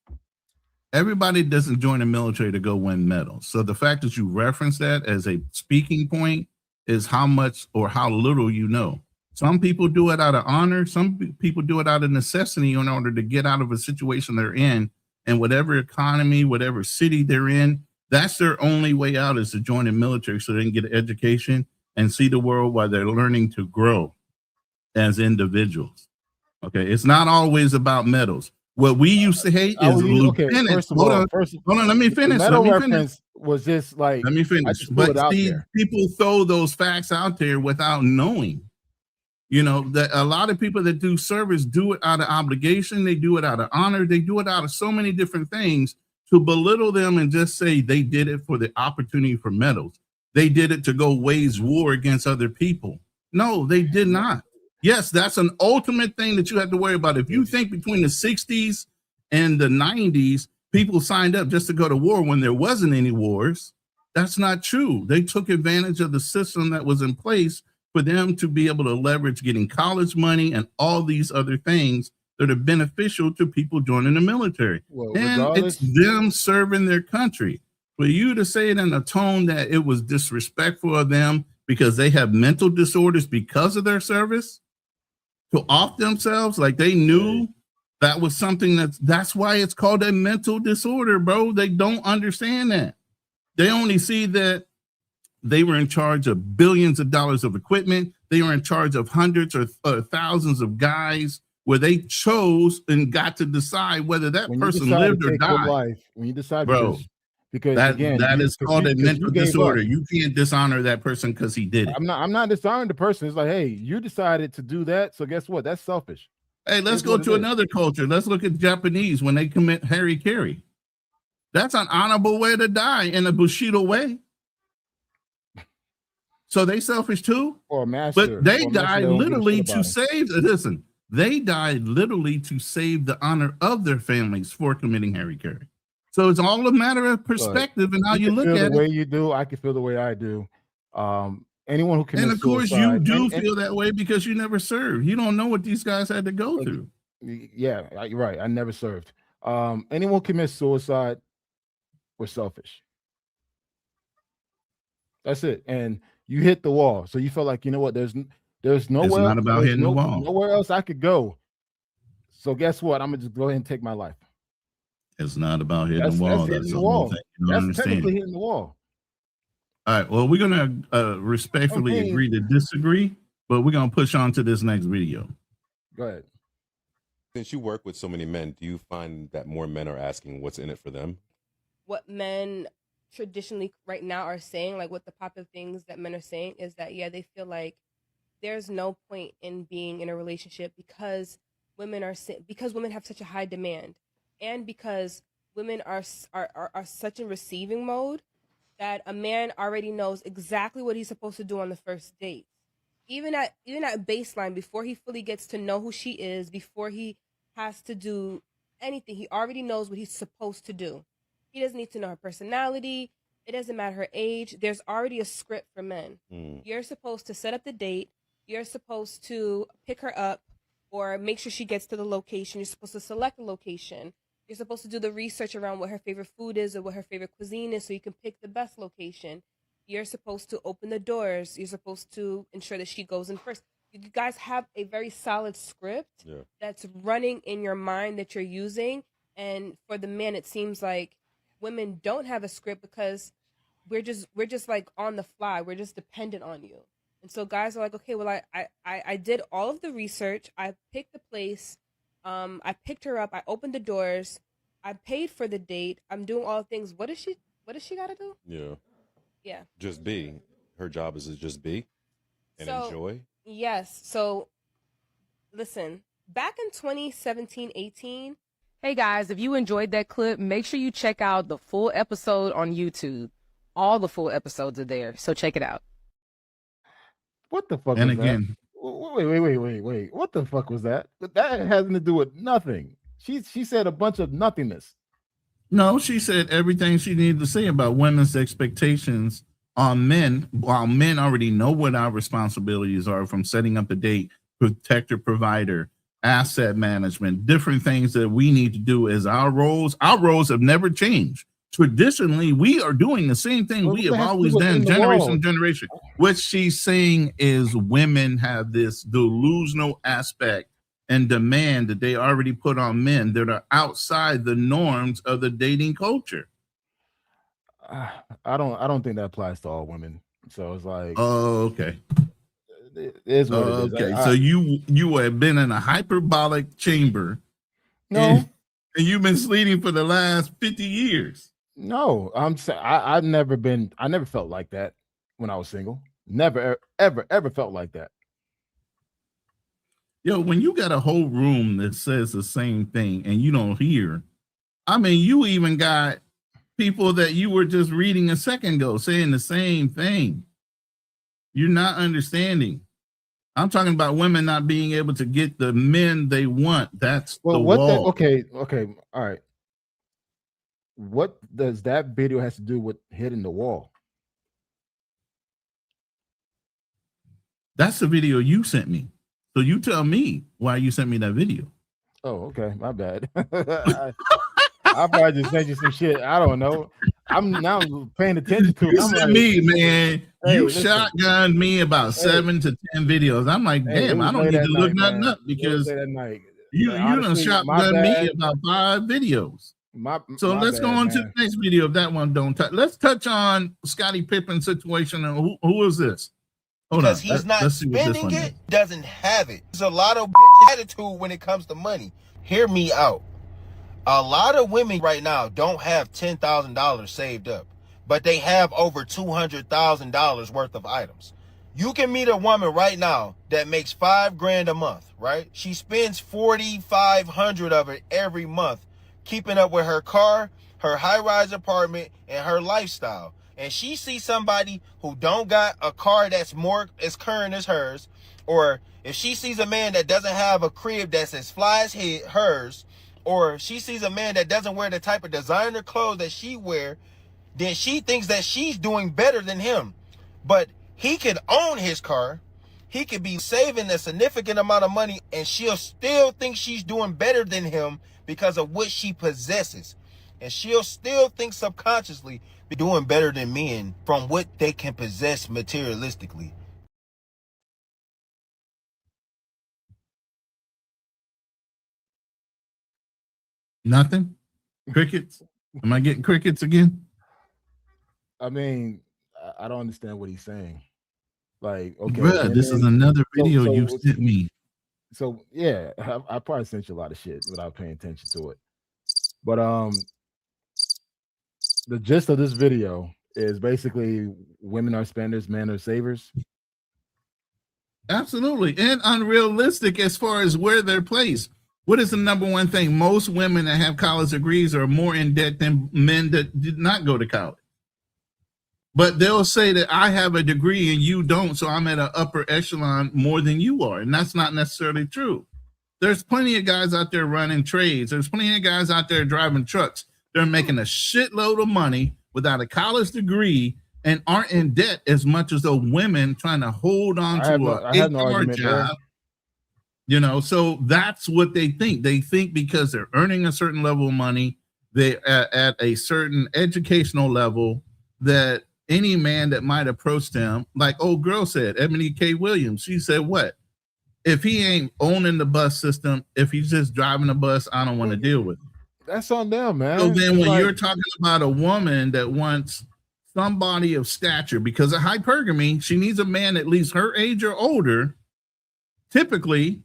Everybody doesn't join the military to go win medals. So the fact that you reference that as a speaking point is how much or how little you know. Some people do it out of honor. Some people do it out of necessity in order to get out of a situation they're in. And whatever economy, whatever city they're in, that's their only way out is to join the military so they can get an education and see the world while they're learning to grow as individuals. Okay, it's not always about medals. What we used to hate is lieutenants. First of Hold all, on, let me finish. The medal Let me finish. reference was just like Let me I finish. just threw But it out see, there. people throw those facts out there without knowing. You know, that a lot of people that do service do it out of obligation, they do it out of honor, they do it out of so many different things to belittle them and just say they did it for the opportunity for medals. They did it to go wage war against other people. No, they did not. Yes, that's an ultimate thing that you have to worry about. If you think between the 60s and the 90s, people signed up just to go to war when there wasn't any wars, that's not true. They took advantage of the system that was in place for them to be able to leverage getting college money and all these other things that are beneficial to people joining the military. Well, And regardless- it's them serving their country. For you to say it in a tone that it was disrespectful of them because they have mental disorders because of their service, to off themselves like they knew that was something that's why it's called a mental disorder, bro. They don't understand that. They only see that they were in charge of billions of dollars of equipment. They were in charge of hundreds or thousands of guys where they chose and got to decide whether that When you person decide to lived or take your died. life, when you decide, Bro, because that again, is called a mental gave disorder. up. You can't dishonor that person because he did it. I'm not dishonoring the person. It's like, hey, you decided to do that, so guess what? That's selfish. Hey, let's It's go what it to is. another culture. Let's look at the Japanese when they commit harikiri. That's an honorable way to die in a Bushido way. So they selfish too? Or a master. But they or a master died that don't give a literally shit to about 'em. save, listen, they died literally to save the honor of their families for committing harikiri. So it's all a matter of perspective and how you can look feel at the way it. you do. I can feel the way I do. Anyone who commits And of course, you suicide, do and- feel that way because you never served. You don't know what these guys had to go through. Yeah, you're right. I never served. Anyone who commits suicide was selfish. That's it. And you hit the wall. So you felt like, you know what? There's nowhere. not about there's hitting the wall. Nowhere else I could go. So guess what? I'm gonna just go ahead and take my life. It's not about hitting the wall. That's hitting That's the the wall. whole thing. You don't That's understand. technically hitting the wall. All right. Well, we're gonna respectfully Okay. agree to disagree, but we're gonna push on to this next video. Go ahead. Since you work with so many men, do you find that more men are asking what's in it for them? What men traditionally right now are saying, like what the popular things that men are saying is that, yeah, they feel like there's no point in being in a relationship because women have such a high demand, and because women are such in receiving mode that a man already knows exactly what he's supposed to do on the first date. Even at baseline, before he fully gets to know who she is, before he has to do anything, he already knows what he's supposed to do. He doesn't need to know her personality. It doesn't matter her age. There's already a script for men. You're supposed to set up the date. You're supposed to pick her up or make sure she gets to the location. You're supposed to select the location. You're supposed to do the research around what her favorite food is or what her favorite cuisine is so you can pick the best location. You're supposed to open the doors. You're supposed to ensure that she goes in first. You guys have a very solid script that's running in your mind that you're using. And for the men, it seems like women don't have a script because we're just like on the fly. We're just dependent on you. And so guys are like, okay, well, I did all of the research. I picked the place. I picked her up. I opened the doors. I paid for the date. I'm doing all the things. What does she got to do? Yeah. Yeah. Just be. Her job is to just be and enjoy. Yes. So listen, back in 2017-18. Hey guys, if you enjoyed that clip, make sure you check out the full episode on YouTube. All the full episodes are there, so check it out. What the fuck? And was again, that? Wait. What the fuck was that? That has nothing to do with nothing. She said a bunch of nothingness. no, she said everything she needed to say about women's expectations on men, while men already know what our responsibilities are, from setting up the date, protector, provider, asset management, different things that we need to do as our roles. Our roles have never changed. Traditionally, we are doing the same thing we have always done, generation to generation. What she's saying is women have this delusional aspect and demand that they already put on men that are outside the norms of the dating culture. I don't think that applies to all women. So it's like, oh, okay. It is what it is. Okay, so you have been in a hyperbolic chamber. No. And you've been sleeping for the last 50 years. No, I never felt like that when I was single. Never, ever felt like that. Yo, when you got a whole room that says the same thing and you don't hear, I mean, you even got people that you were just reading a second ago saying the same thing. You're not understanding. I'm talking about women not being able to get the men they want. That's the wall. Okay, all right. What does that video has to do with hitting the wall? That's the video you sent me. So you tell me why you sent me that video. Oh, okay. My bad. I probably just sent you some shit. I don't know. I'm now paying attention to it. You sent me, man. Hey, you shotgunned me about 7 to 10 videos. I'm like, damn, I don't need to look nothing up because you done shotgunned me about 5 videos. So let's go on to the next video. If that one don't touch, let's touch on Scottie Pippen's situation. And who is this? Hold because on. He's not spending it, doesn't have it. There's a lot of attitude when it comes to money. Hear me out. A lot of women right now don't have $10,000 saved up, but they have over $200,000 worth of items. You can meet a woman right now that makes $5,000 a month, right? She spends $4,500 of it every month, keeping up with her car, her high-rise apartment, and her lifestyle. And she sees somebody who don't got a car that's more as current as hers, or if she sees a man that doesn't have a crib that's as fly as hers, or she sees a man that doesn't wear the type of designer clothes that she wear, then she thinks that she's doing better than him. But he could own his car, he could be saving a significant amount of money, and she'll still think she's doing better than him because of what she possesses. And she'll still think subconsciously be doing better than men from what they can possess materialistically. Nothing? Crickets? Am I getting crickets again? I mean, I don't understand what he's saying. Like, okay, bruh, this is another video you sent me. So yeah, I probably sent you a lot of shit without paying attention to it. But the gist of this video is basically women are spenders, men are savers. Absolutely, and unrealistic as far as where they're placed. What is the number one thing? Most women that have college degrees are more in debt than men that did not go to college. But they'll say that I have a degree and you don't, so I'm at an upper echelon more than you are. And that's not necessarily true. There's plenty of guys out there running trades. There's plenty of guys out there driving trucks. They're making a shitload of money without a college degree and aren't in debt as much as the women trying to hold on to a job. There. You know, so that's what they think. They think because they're earning a certain level of money, they're at a certain educational level, that any man that might approach them, like old girl said, Ebony K. Williams, she said, what? If he ain't owning the bus system, if he's just driving a bus, I don't want to deal with it. That's on them, man. So then when you're talking about a woman that wants somebody of stature, because of hypergamy, she needs a man at least her age or older, typically,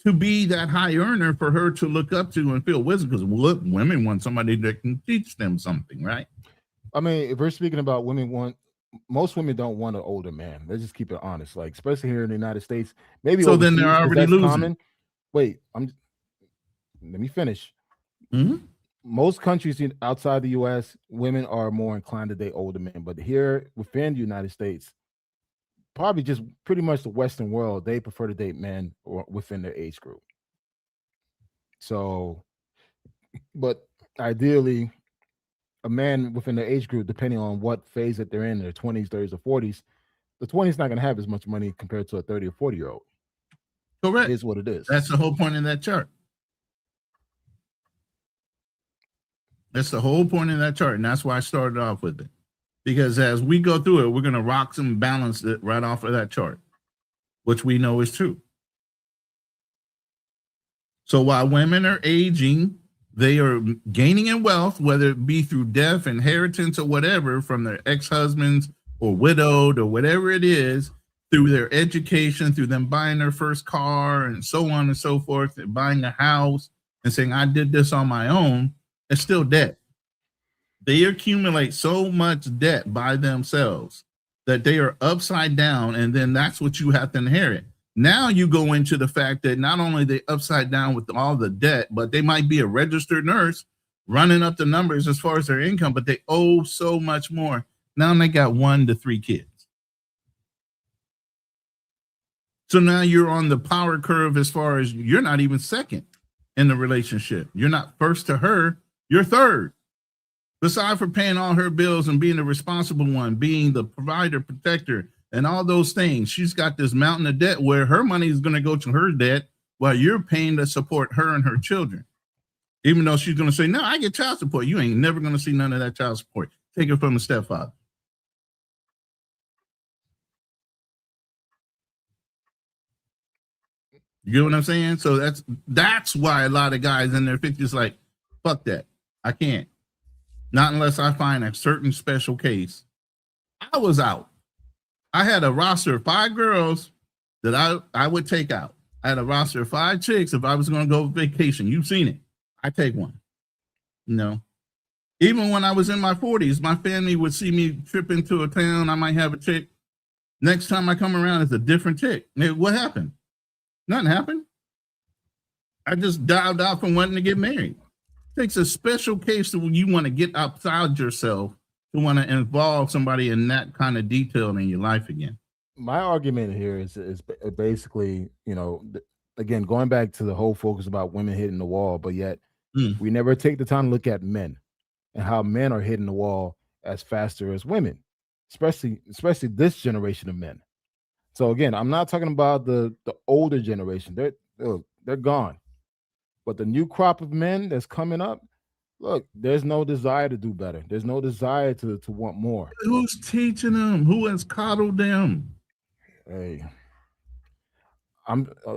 to be that high earner for her to look up to and feel wisdom. Because women want somebody that can teach them something, right? I mean, if we're speaking about most women don't want an older man. Let's just keep it honest. Like, especially here in the United States, maybe so overseas, then they're already that's losing. common. Wait, let me finish. Mm-hmm. Most countries outside the U.S., women are more inclined to date older men, but here within the United States, probably just pretty much the Western world, they prefer to date men or within their age group. So, but ideally, a man within their age group, depending on what phase that they're in, their 20s, 30s, or 40s, the 20s not going to have as much money compared to a 30 or 40-year-old. Correct. It is what it is. That's the whole point in that chart. That's the whole point in that chart, and that's why I started off with it. Because as we go through it, we're going to rock some balance it right off of that chart, which we know is true. So while women are aging, they are gaining in wealth, whether it be through death, inheritance, or whatever, from their ex-husbands or widowed or whatever it is, through their education, through them buying their first car and so on and so forth, and buying a house and saying, I did this on my own. It's still debt. They accumulate so much debt by themselves that they are upside down, and then that's what you have to inherit. Now you go into the fact that not only are they upside down with all the debt, but they might be a registered nurse running up the numbers as far as their income, but they owe so much more. Now they got 1 to 3 kids. So now you're on the power curve as far as you're not even second in the relationship. You're not first to her, you're third. Besides for paying all her bills and being the responsible one, being the provider, protector, and all those things, she's got this mountain of debt where her money is going to go to her debt while you're paying to support her and her children. Even though she's going to say, no, I get child support. You ain't never going to see none of that child support. Take it from the stepfather. You get what I'm saying? So that's why a lot of guys in their 50s like, fuck that. I can't. Not unless I find a certain special case. I was out. I had a roster of 5 girls that I would take out. I had a roster of 5 chicks if I was going to go vacation. You've seen it. I take one. You know, even when I was in my 40s, my family would see me trip into a town. I might have a chick. Next time I come around, it's a different chick. What happened? Nothing happened. I just dialed out from wanting to get married. It takes a special case when you want to get outside yourself to want to involve somebody in that kind of detail in your life again. My argument here is basically, you know, again, going back to the whole focus about women hitting the wall, but yet we never take the time to look at men and how men are hitting the wall as faster as women, especially this generation of men. So again, I'm not talking about the older generation. They're gone. But the new crop of men that's coming up, look, there's no desire to do better. There's no desire to want more. Who's teaching them? Who has coddled them? Hey,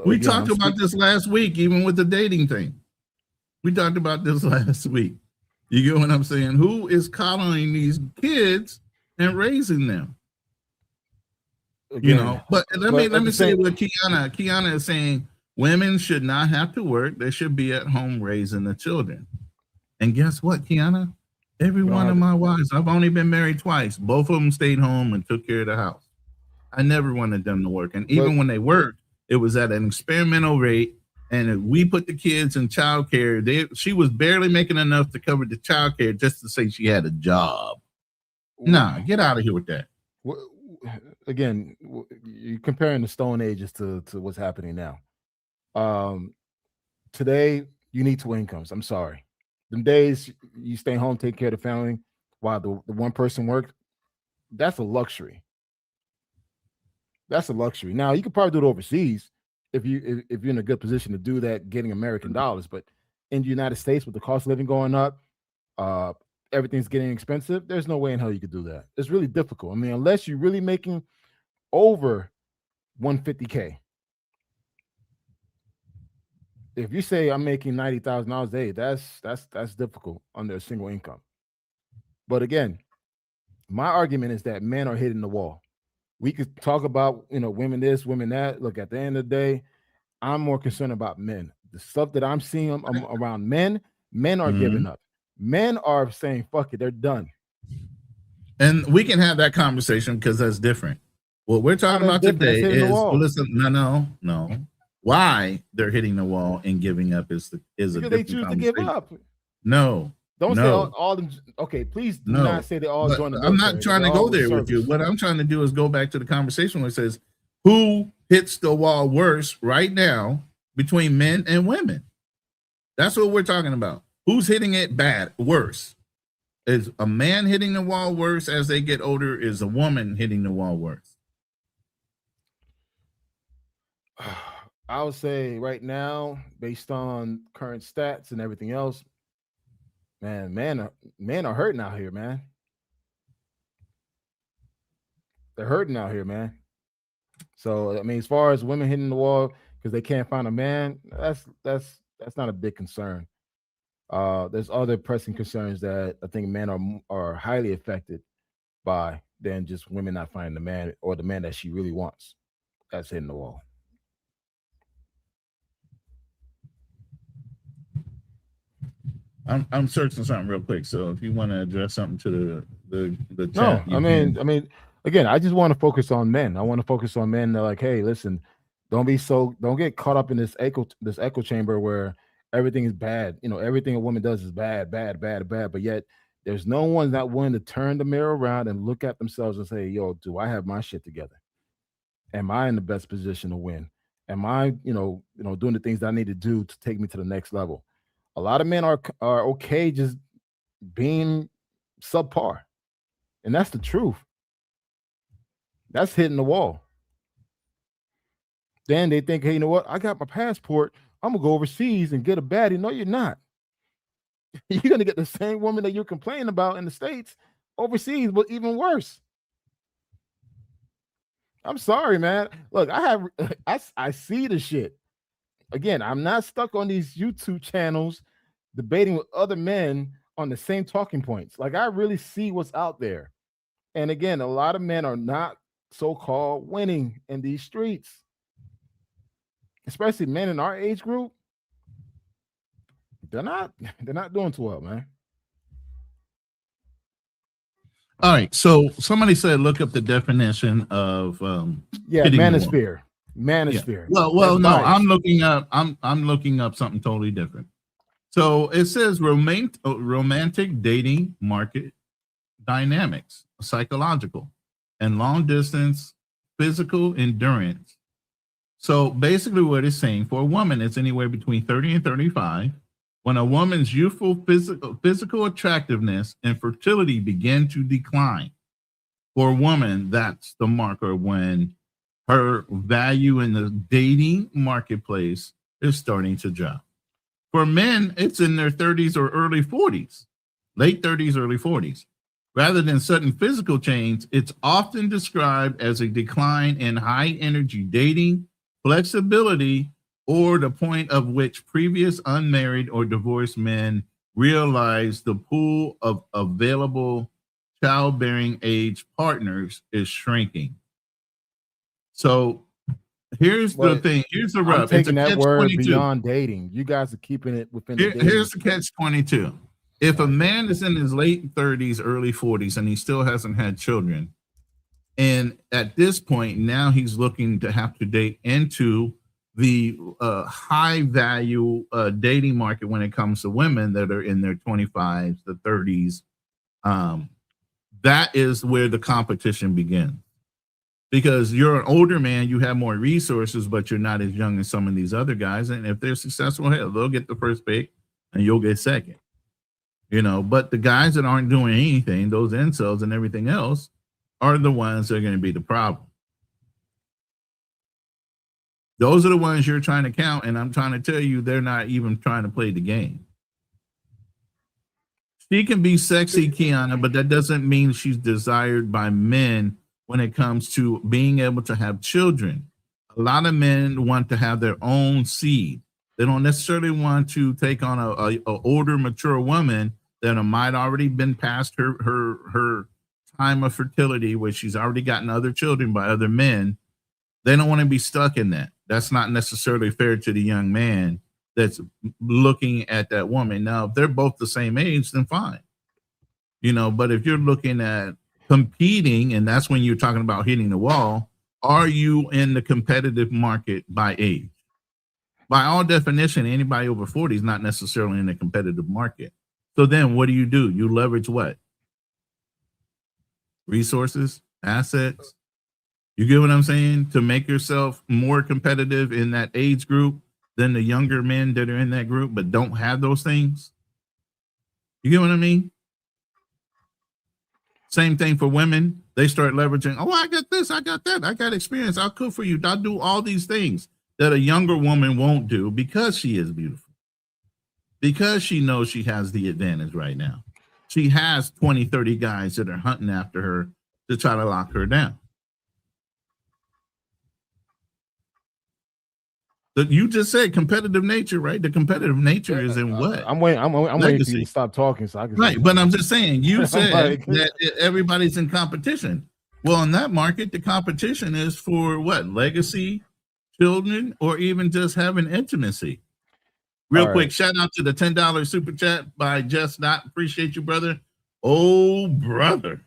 we talked about this last week, even with the dating thing. We talked about this last week. You get what I'm saying? Who is coddling these kids and raising them? Again, you know, but let me say what Kiana is saying. Women should not have to work. They should be at home raising the children. And guess what, Kiana? Every one of my wives, I've only been married twice. Both of them stayed home and took care of the house. I never wanted them to work. And even when they worked, it was at an experimental rate. And if we put the kids in childcare, she was barely making enough to cover the childcare just to say she had a job. Nah, get out of here with that. Again, you're comparing the Stone Ages to what's happening now. Today, you need 2 incomes. I'm sorry. Them days you stay home, take care of the family while the one person worked, that's a luxury. That's a luxury. Now, you could probably do it overseas if you're in a good position to do that, getting American dollars. But in the United States, with the cost of living going up, everything's getting expensive. There's no way in hell you could do that. It's really difficult. I mean, unless you're really making over $150K. If you say I'm making $90,000 a day, that's difficult under a single income. But again, My argument is that men are hitting the wall. We could talk about, women this, women that. Look, at the end of the day, I'm more concerned about men. The stuff that I'm seeing around men are giving up. Men are saying, fuck it, they're done. And we can have that conversation because that's different. What we're talking about today is, listen, no. Why they're hitting the wall and giving up is a different they choose to give up. No. Don't say all them. Okay, please do not say they all join the military. I'm not trying to go there with you. What I'm trying to do is go back to the conversation where it says, who hits the wall worse right now between men and women? That's what we're talking about. Who's hitting it worse? Is a man hitting the wall worse as they get older? Is a woman hitting the wall worse? I would say right now, based on current stats and everything else, men are hurting out here, man. They're hurting out here, man. So I mean, as far as women hitting the wall because they can't find a man, that's not a big concern. There's other pressing concerns that I think men are highly affected by than just women not finding the man or the man that she really wants. That's hitting the wall. I'm searching something real quick. So if you want to address something to the chat, no, I mean, again, I just want to focus on men. I want to focus on men. They're like, hey, listen, don't get caught up in this echo chamber where everything is bad. Everything a woman does is bad. But yet there's no one that willing to turn the mirror around and look at themselves and say, yo, do I have my shit together? Am I in the best position to win? Am I, doing the things that I need to do to take me to the next level? A lot of men are okay just being subpar. And that's the truth. That's hitting the wall. Then they think, hey, you know what? I got my passport. I'm going to go overseas and get a baddie. No, you're not. You're going to get the same woman that you're complaining about in the States overseas, but even worse. I'm sorry, man. Look, I see the shit. Again, I'm not stuck on these YouTube channels debating with other men on the same talking points. Like, I really see what's out there. And again, a lot of men are not so-called winning in these streets, especially men in our age group. They're not doing too well, man. All right. So somebody said, look up the definition of manosphere. Manosphere. Yeah. Well, no, I'm looking up something totally different. So it says romantic dating market dynamics, psychological, and long distance physical endurance. So basically what it's saying, for a woman, it's anywhere between 30 and 35. When a woman's youthful physical attractiveness and fertility begin to decline. For a woman, that's the marker when her value in the dating marketplace is starting to drop. For men, it's in their 30s or early 40s, late 30s, early 40s. Rather than sudden physical change, it's often described as a decline in high energy dating, flexibility, or the point of which previous unmarried or divorced men realize the pool of available childbearing age partners is shrinking. So here's the thing. Here's the rub. I'm taking that word beyond dating. You guys are keeping it within the dating. Here's the catch-22. If a man is in his late 30s, early 40s, and he still hasn't had children, and at this point, now he's looking to have to date into the high value dating market when it comes to women that are in their 25s, the 30s. That is where the competition begins. Because you're an older man, you have more resources, but you're not as young as some of these other guys. And if they're successful, hell, they'll get the first pick and you'll get second. But the guys that aren't doing anything, those incels and everything else, are the ones that are going to be the problem. Those are the ones you're trying to count, and I'm trying to tell you they're not even trying to play the game. She can be sexy, Kiana, but that doesn't mean she's desired by men when it comes to being able to have children. A lot of men want to have their own seed. They don't necessarily want to take on a older, mature woman that might already been past her time of fertility where she's already gotten other children by other men, they don't want to be stuck in that. That's not necessarily fair to the young man that's looking at that woman. Now, if they're both the same age, then fine. But if you're looking at competing, and that's when you're talking about hitting the wall, are you in the competitive market by age? By all definition, anybody over 40 is not necessarily in the competitive market. So then what do? You leverage what? Resources, assets. You get what I'm saying? To make yourself more competitive in that age group than the younger men that are in that group but don't have those things. You get what I mean? Same thing for women. They start leveraging, oh, I got this, I got that, I got experience, I'll cook for you, I'll do all these things that a younger woman won't do because she is beautiful. Because she knows she has the advantage right now. She has 20, 30 guys that are hunting after her to try to lock her down. You just said competitive nature, right? The competitive nature is in what? I'm waiting for you to stop talking so I can. Right, but I'm just saying, you said that everybody's in competition. Well, in that market, the competition is for what? Legacy, children, or even just having intimacy. Real quick, shout out to the $10 super chat by Just Not. Appreciate you, brother. Oh, brother.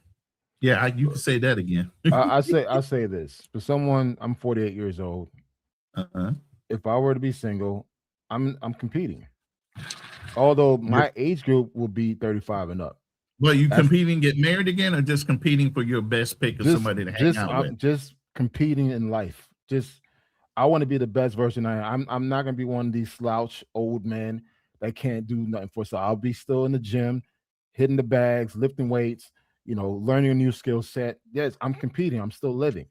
Yeah, you can say that again. I say this for someone. I'm 48 years old. If I were to be single, I'm competing. Although my age group will be 35 and up. Well, you competing, get married again, or just competing for your best pick of somebody to hang out with? Just competing in life. I want to be the best version I am. I'm not gonna be one of these slouch old men that can't do nothing for. So I'll be still in the gym, hitting the bags, lifting weights, learning a new skill set. Yes, I'm competing. I'm still living.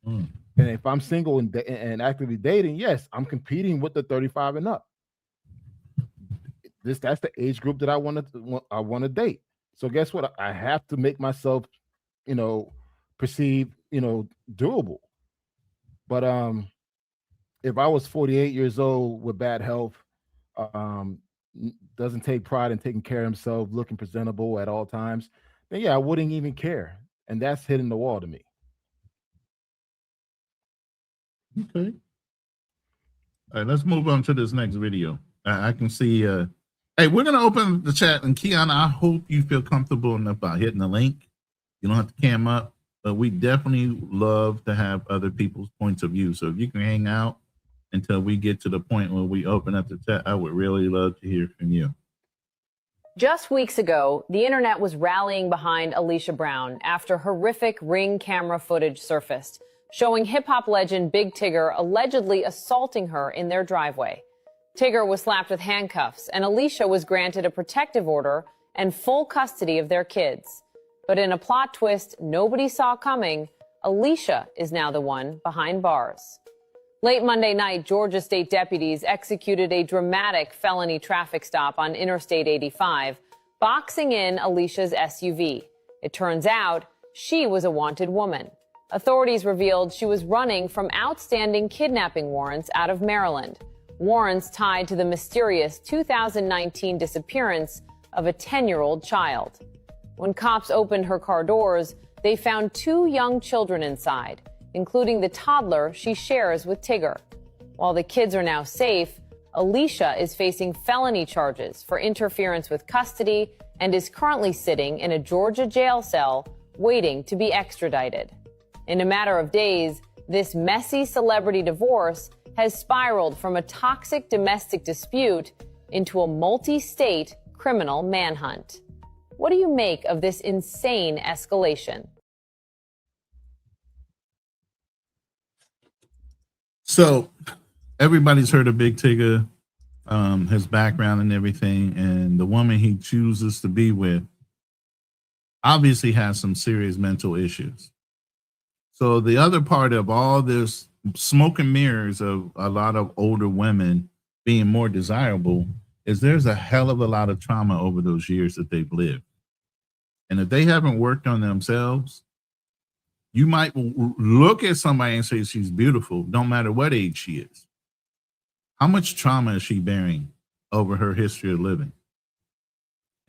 And if I'm single and actively dating, yes, I'm competing with the 35 and up. That's the age group that I want to date. So guess what? I have to make myself, perceive, doable. But if I was 48 years old with bad health, doesn't take pride in taking care of himself, looking presentable at all times, then yeah, I wouldn't even care. And that's hitting the wall to me. Okay. All right, let's move on to this next video. I can see, hey, we're going to open the chat. And Kiana, I hope you feel comfortable enough about hitting the link. You don't have to cam up, but we definitely love to have other people's points of view. So if you can hang out until we get to the point where we open up the chat, I would really love to hear from you. Just weeks ago, the internet was rallying behind Alicia Brown after horrific Ring camera footage surfaced, showing hip-hop legend Big Tigger allegedly assaulting her in their driveway. Tigger was slapped with handcuffs, and Alicia was granted a protective order and full custody of their kids. But in a plot twist nobody saw coming, Alicia is now the one behind bars. Late Monday night, Georgia state deputies executed a dramatic felony traffic stop on Interstate 85, boxing in Alicia's SUV. It turns out she was a wanted woman. Authorities revealed she was running from outstanding kidnapping warrants out of Maryland, warrants tied to the mysterious 2019 disappearance of a 10-year-old child. When cops opened her car doors, they found 2 young children inside, including the toddler she shares with Tigger. While the kids are now safe, Alicia is facing felony charges for interference with custody and is currently sitting in a Georgia jail cell waiting to be extradited. In a matter of days, this messy celebrity divorce has spiraled from a toxic domestic dispute into a multi-state criminal manhunt. What do you make of this insane escalation? So everybody's heard of Big Tigger, his background and everything, and the woman he chooses to be with obviously has some serious mental issues. So the other part of all this smoke and mirrors of a lot of older women being more desirable is there's a hell of a lot of trauma over those years that they've lived. And if they haven't worked on themselves, you might look at somebody and say she's beautiful, don't matter what age she is. How much trauma is she bearing over her history of living?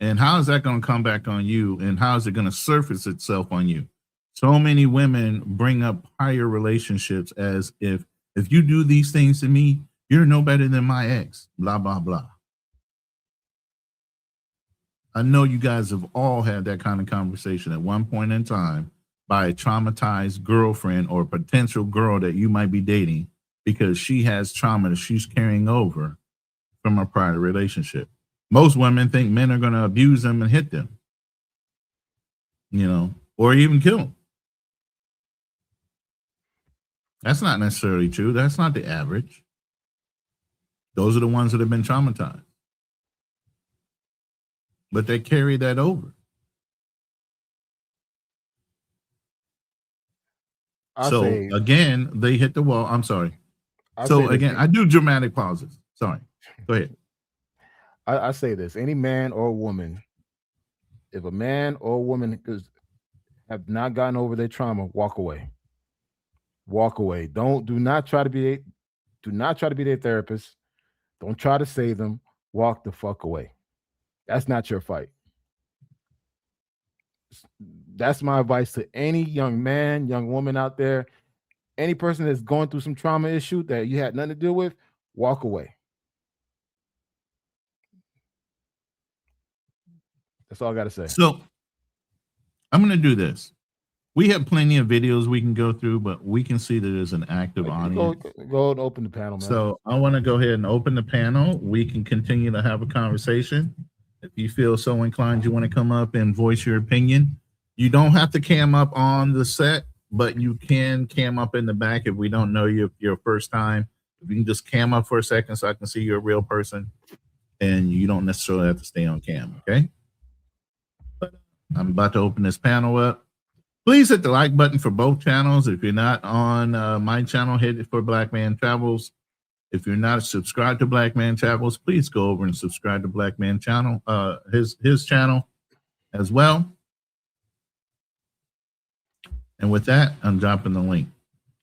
And how is that going to come back on you? And how is it going to surface itself on you? So many women bring up prior relationships as if you do these things to me, you're no better than my ex, blah, blah, blah. I know you guys have all had that kind of conversation at one point in time by a traumatized girlfriend or potential girl that you might be dating because she has trauma that she's carrying over from a prior relationship. Most women think men are going to abuse them and hit them, or even kill them. That's not necessarily true. That's not the average. Those are the ones that have been traumatized. But they carry that over. Again, they hit the wall. I'm sorry. I do dramatic pauses. Sorry. Go ahead. I say this: any man or woman, if a man or woman have not gotten over their trauma, walk away. Walk away. Do not try to be their therapist. Don't try to save them. Walk the fuck away. That's not your fight. That's my advice to any young man, young woman out there. Any person that's going through some trauma issue that you had nothing to deal with, walk away. That's all I got to say. So I'm going to do this. We have plenty of videos we can go through, but we can see that there's an active audience. Go and open the panel, man. So I want to go ahead and open the panel. We can continue to have a conversation. If you feel so inclined, you want to come up and voice your opinion. You don't have to cam up on the set, but you can cam up in the back if we don't know you your first time. If you can just cam up for a second so I can see you're a real person, and you don't necessarily have to stay on cam, okay? But I'm about to open this panel up. Please hit the like button for both channels. If you're not on my channel, hit it for Black Man Travels. If you're not subscribed to Black Man Travels, please go over and subscribe to Black Man channel, his channel as well. And with that, I'm dropping the link.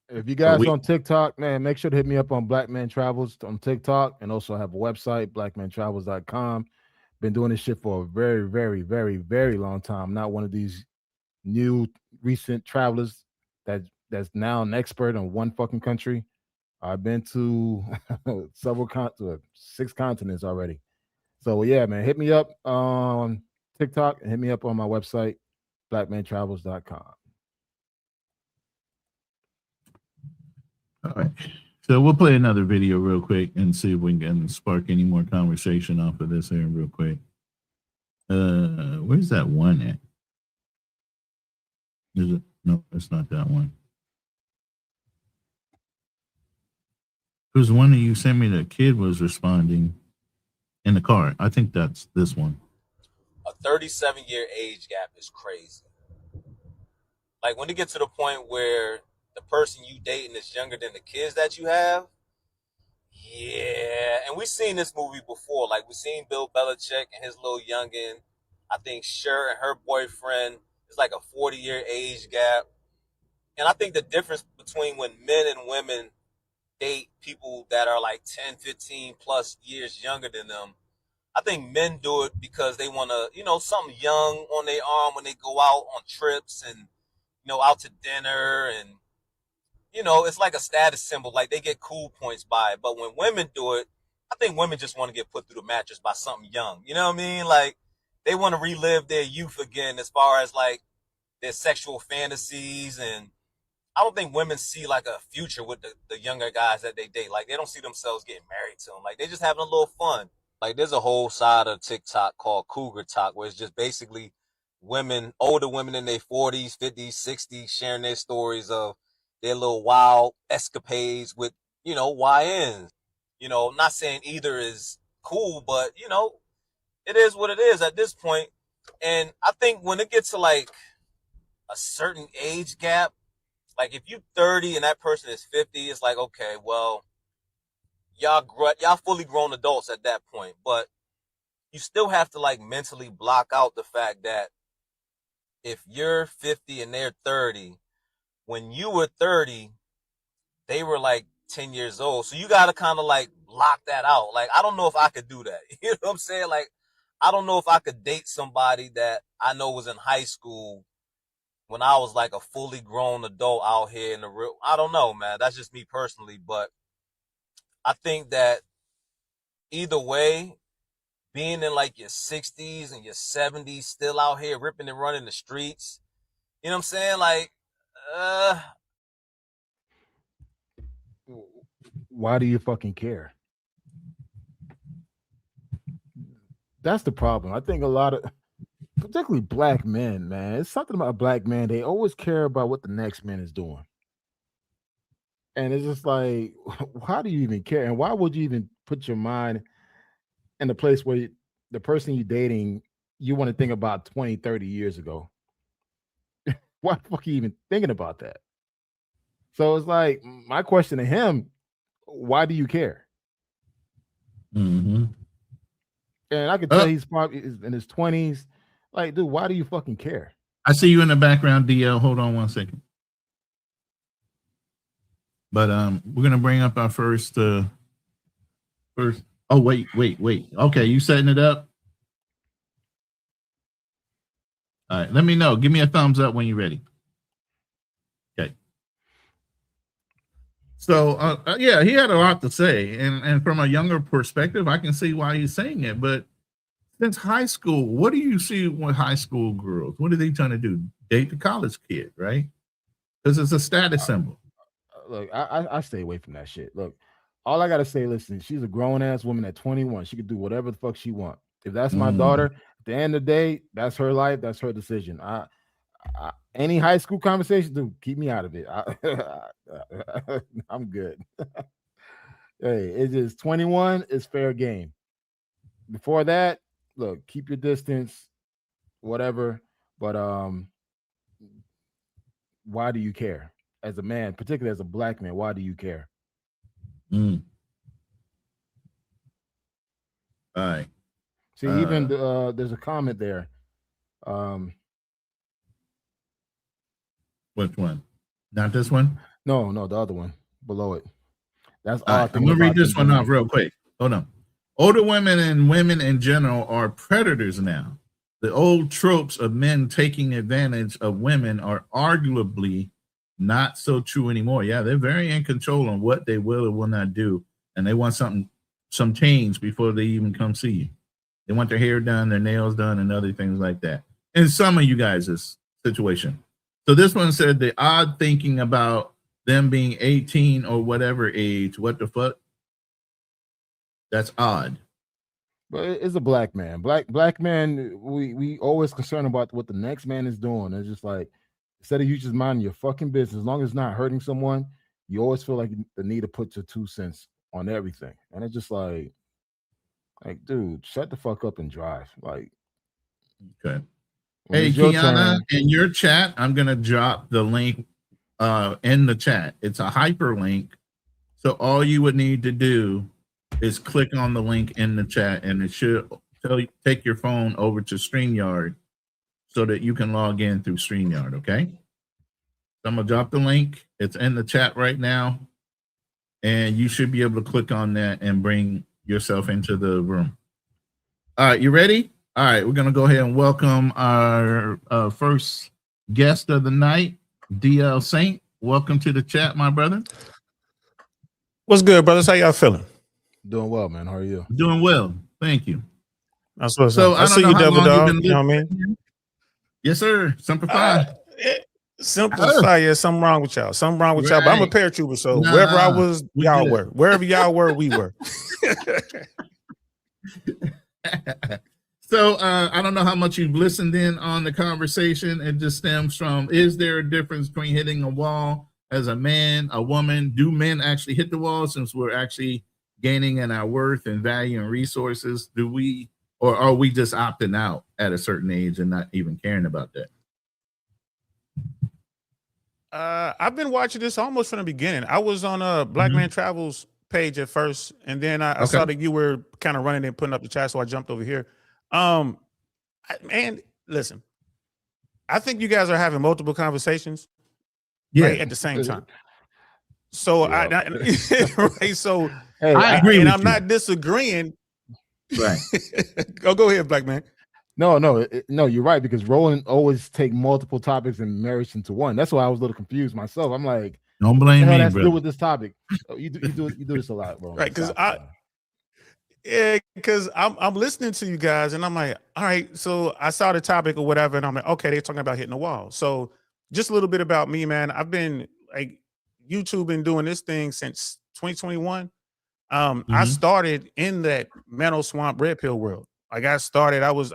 If you guys on TikTok, man, make sure to hit me up on Black Man Travels on TikTok, and also have a website, blackmantravels.com. Been doing this shit for a very, very, very, very long time. I'm not one of these new recent travelers that's now an expert on one fucking country. I've been to 6 continents already. So yeah, man, hit me up on TikTok and hit me up on my website, blackmantravels.com. All right. So we'll play another video real quick and see if we can spark any more conversation off of this here real quick. Where's that one at? Is it? No, it's not that one. There's one that you sent me. The kid was responding in the car. I think that's this one. A 37-year age gap is crazy. Like when it gets to the point where the person you dating is younger than the kids that you have. Yeah, and we've seen this movie before. Like we've seen Bill Belichick and his little youngin. I think Cher and her boyfriend is like a 40-year age gap. And I think the difference between when men and women date people that are like 10, 15 plus years younger than them, I think men do it because they want to, something young on their arm when they go out on trips and, out to dinner. And, it's like a status symbol. Like they get cool points by it. But when women do it, I think women just want to get put through the mattress by something young. You know what I mean? Like they want to relive their youth again as far as like their sexual fantasies. And I don't think women see like a future with the younger guys that they date. Like they don't see themselves getting married to them. Like they just having a little fun. Like there's a whole side of TikTok called Cougar Talk where it's just basically women, older women in their 40s, 50s, 60s, sharing their stories of their little wild escapades with, YNs. I'm not saying either is cool, but, it is what it is at this point. And I think when it gets to like a certain age gap, like if you 30 and that person is 50, it's like, okay, well, y'all fully grown adults at that point. But you still have to like mentally block out the fact that if you're 50 and they're 30, when you were 30, they were like 10 years old. So you got to kind of like block that out. Like, I don't know if I could do that. You know what I'm saying? Like, I don't know if I could date somebody that I know was in high school when I was like a fully grown adult out here in the real. I don't know, man. That's just me personally, but I think that either way, being in like your 60s and your 70s, still out here ripping and running the streets, you know what I'm saying? Like, why do you fucking care? That's the problem. I think a lot of, particularly black men, man, it's something about black men. They always care about what the next man is doing. And it's just like, why do you even care? And why would you even put your mind in the place where the person you're dating, you want to think about 20, 30 years ago? Why the fuck are you even thinking about that? So it's like, my question to him, why do you care? Mm-hmm. And I can tell he's probably in his 20s. Like, dude, why do you fucking care? I see you in the background, DL. Hold on one second. But we're gonna bring up our first. Oh, wait. Okay, you setting it up? All right, let me know. Give me a thumbs up when you're ready. Okay. So yeah, he had a lot to say, and from a younger perspective, I can see why he's saying it. But since high school, what do you see with high school girls? What are they trying to do? Date the college kid, right? Because it's a status symbol. Look, I stay away from that shit. Look, all I gotta say, listen, she's a grown ass woman at 21. She could do whatever the fuck she wants. If that's my daughter, at the end of the day, that's her life, that's her decision. Any high school conversation, dude, keep me out of it. I'm good. Hey, it is 21 is fair game. Before that, look, keep your distance, whatever. But why do you care? As a man, particularly as a black man, why do you care? All right. See, even there's a comment there. Which one? Not this one? No, the other one below it. That's all right. I'm gonna read this one off real quick. Hold on. Older women and women in general are predators now. The old tropes of men taking advantage of women are arguably not so true anymore. Yeah, they're very in control on what they will or will not do, and they want some change before they even come see you. They want their hair done, their nails done, and other things like that. In some of you guys' situation. So this one said the odd thinking about them being 18 or whatever age. What the fuck? That's odd. But it's a black man. Black man, we always concerned about what the next man is doing. It's just like, instead of you just minding your fucking business, as long as it's not hurting someone, you always feel like the need to put your 2 cents on everything. And it's just like, dude, shut the fuck up and drive. Like, okay. Hey, Kiana, in your chat, I'm gonna drop the link in the chat. It's a hyperlink. So all you would need to do is click on the link in the chat, and it should take your phone over to StreamYard so that you can log in through StreamYard, okay? So I'm gonna drop the link. It's in the chat right now, and you should be able to click on that and bring yourself into the room. All right, you ready? All right, we're gonna go ahead and welcome our first guest of the night, DL Saint. Welcome to the chat, my brother. What's good, brothers? How y'all feeling? Doing well, man. How are you? Doing well, thank you. That's what's so up. I see you, Devil Dog. You know what I mean? Yes, sir. Simplify. Simplify. Yeah, something wrong with y'all. Something wrong with y'all. But I'm a paratrooper, so wherever I was, y'all were. Wherever y'all were, we were. So I don't know how much you've listened in on the conversation. It just stems from, is there a difference between hitting a wall as a man, a woman? Do men actually hit the wall since we're actually gaining in our worth and value and resources? Do we, or are we just opting out at a certain age and not even caring about that? I've been watching this almost from the beginning. I was on a Black Man Travels page at first, and then I saw that you were kind of running and putting up the chat, so I jumped over here. Man, listen, I think you guys are having multiple conversations right, at the same time. So right, so hey, I agree with I'm you. not disagreeing. Right. Go ahead, black man. No, you're right, because Roland always take multiple topics and marries into one. That's why I was a little confused myself. I'm like, don't what blame the hell me, has to bro. do with this topic? Oh, you do this a lot, Roland. Right, because Stop. because I'm listening to you guys and I'm like, all right, so I saw the topic or whatever, and I'm like, okay, they're talking about hitting the wall. So just a little bit about me, man. I've been like YouTube been doing this thing since 2021. I started in that Mental Swamp Red Pill world. Like I was,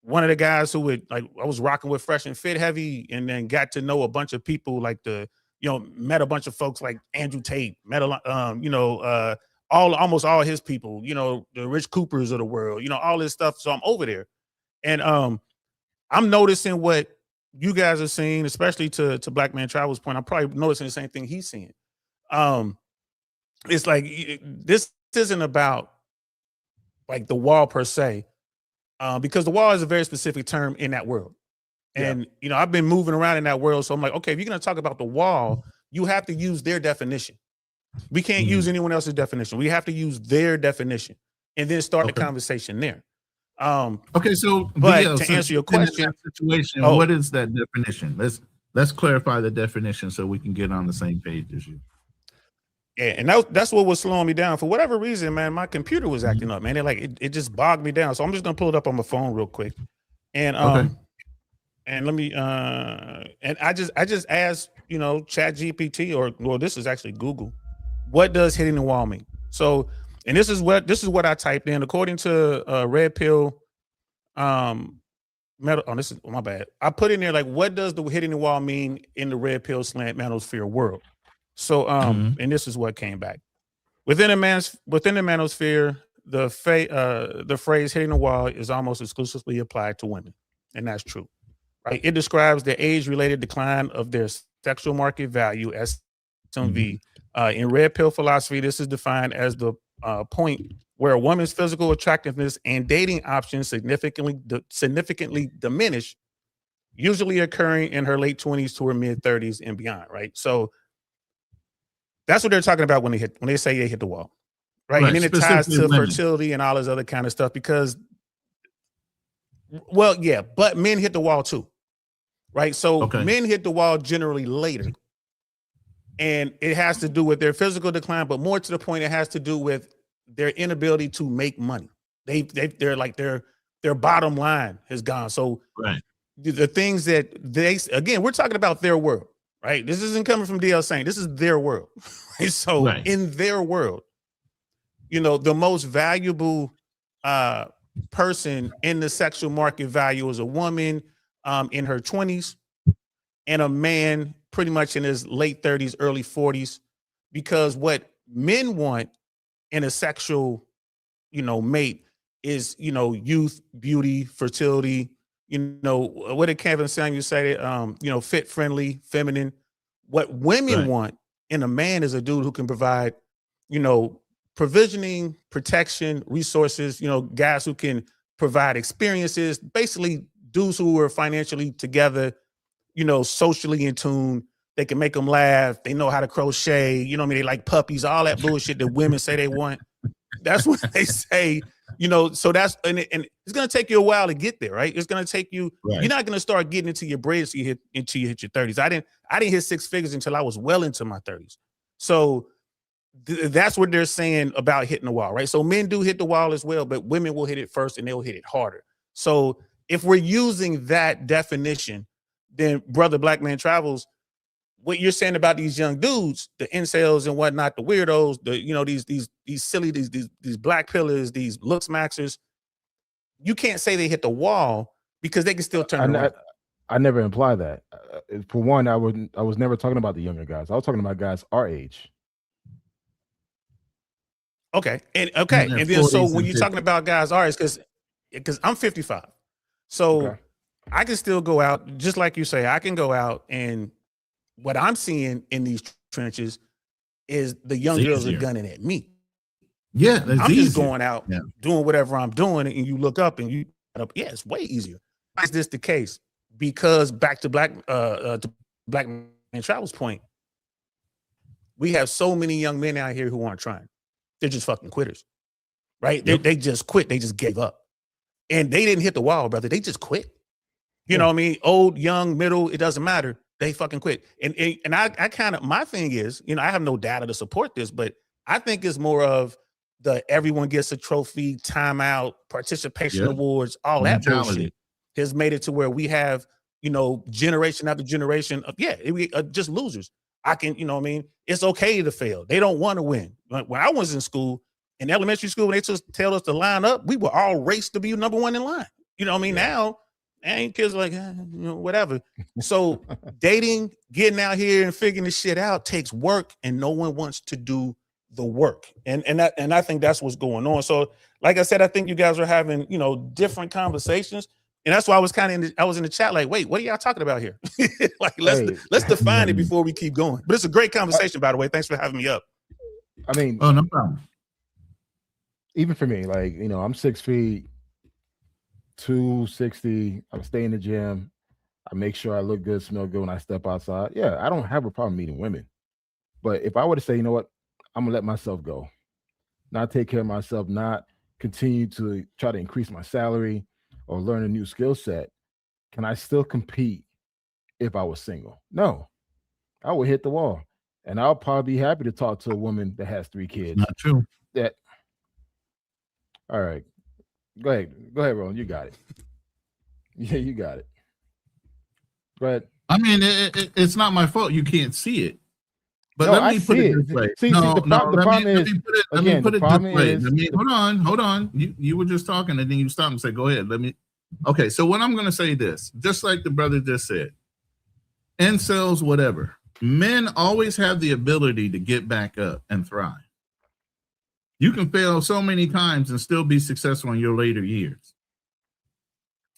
one of the guys who would I was rocking with Fresh and Fit Heavy, and then got to know a bunch of people like met a bunch of folks like Andrew Tate, almost all his people, the Rich Coopers of the world, all this stuff. So I'm over there. And I'm noticing what you guys are seeing, especially to Black Man Travels' point. I'm probably noticing the same thing he's seeing. It's like this isn't about like the wall per se, because the wall is a very specific term in that world. And I've been moving around in that world, so I'm like, okay, if you're going to talk about the wall, you have to use their definition. We can't use anyone else's definition. We have to use their definition and then start the conversation there. Okay, so but to answer your question, situation, what is that definition? Let's clarify the definition so we can get on the same page as you. Yeah, and that's what was slowing me down. For whatever reason, man, my computer was acting up, man. It just bogged me down. So I'm just gonna pull it up on my phone real quick. And and let me and I just asked, Chat GPT, or this is actually Google, what does hitting the wall mean? So, and this is what I typed in according to Red Pill metal. Oh, this is my bad. I put in there like, what does the hitting the wall mean in the Red Pill slant manosphere world? So and this is what came back. Within the manosphere, the phrase hitting the wall is almost exclusively applied to women. And that's true. Right? It describes the age-related decline of their sexual market value, SMV. In Red Pill philosophy, this is defined as the point where a woman's physical attractiveness and dating options significantly diminish, usually occurring in her late 20s to her mid 30s and beyond. Right. So that's what they're talking about when they say they hit the wall. Right. And then it ties to fertility and all this other kind of stuff because, well, yeah, but men hit the wall too. Right. So men hit the wall generally later. And it has to do with their physical decline, but more to the point, it has to do with their inability to make money. They're like their bottom line has gone. So the things that again, we're talking about their world, right? This isn't coming from DL saying this is their world. So in their world, the most valuable person in the sexual market value is a woman in her 20s and a man pretty much in his late 30s, early 40s, because what men want in a sexual, mate is, youth, beauty, fertility, what did Kevin Samuel say? Fit, friendly, feminine. What women want in a man is a dude who can provide, provisioning, protection, resources, guys who can provide experiences, basically dudes who are financially together, socially in tune. They can make them laugh. They know how to crochet. They like puppies, all that bullshit that women say they want. That's what they say, so that's, and it's going to take you a while to get there, right? It's going to take you, you're not going to start getting into your bread until you hit your 30s. I didn't hit six figures until I was well into my 30s. So that's what they're saying about hitting the wall, right? So men do hit the wall as well, but women will hit it first and they'll hit it harder. So if we're using that definition, then Brother Black Man Travels, what you're saying about these young dudes, the incels and whatnot, the weirdos, these silly, these black pillars, these looks maxers, you can't say they hit the wall because they can still turn around. I never imply that. For one, I was never talking about the younger guys. I was talking about guys our age. Okay. And then so when you're talking about guys our age, because I'm 55. So I can still go out, just like you say, I can go out, and what I'm seeing in these trenches is the young girls are gunning at me. Yeah, I'm just going out doing whatever I'm doing, and you look up and you it's way easier. Why is this the case? Because back to Black Man Travels' point, we have so many young men out here who aren't trying. They're just fucking quitters. right? They just quit. They just gave up. And they didn't hit the wall, brother. They just quit. You know what I mean? Old, young, middle, it doesn't matter. They fucking quit. And I kind of, my thing is, I have no data to support this, but I think it's more of the everyone gets a trophy, timeout, participation awards, all that bullshit has made it to where we have, generation after generation of, just losers. I can, it's okay to fail. They don't want to win. When I was in school, in elementary school, when they just tell us to line up, we were all raced to be number one in line. You know what I mean? Now, ain't kids like, whatever. So dating, getting out here and figuring this shit out takes work, and no one wants to do the work. And I think that's what's going on. So like I said, I think you guys are having, different conversations. And that's why I was I was in the chat like, wait, what are y'all talking about here? Like, let's define it before we keep going. But it's a great conversation, by the way. Thanks for having me up. I mean, oh, no problem. Even for me, like, I'm 6 feet, 260. I stay in the gym. I make sure I look good, smell good when I step outside. Yeah, I don't have a problem meeting women. But if I were to say, you know what, I'm gonna let myself go, not take care of myself, not continue to try to increase my salary or learn a new skill set, can I still compete if I was single? No, I would hit the wall. And I'll probably be happy to talk to a woman that has 3 kids. Not true. All right. Go ahead, Roland. You got it. Yeah, you got it. Go ahead. I mean, it's not my fault you can't see it. But let me put it this way. The problem is, let me put it this way. Hold on. You were just talking and then you stopped and said, go ahead. Okay, so what I'm going to say this, just like the brother just said, incels, whatever. Men always have the ability to get back up and thrive. You can fail so many times and still be successful in your later years.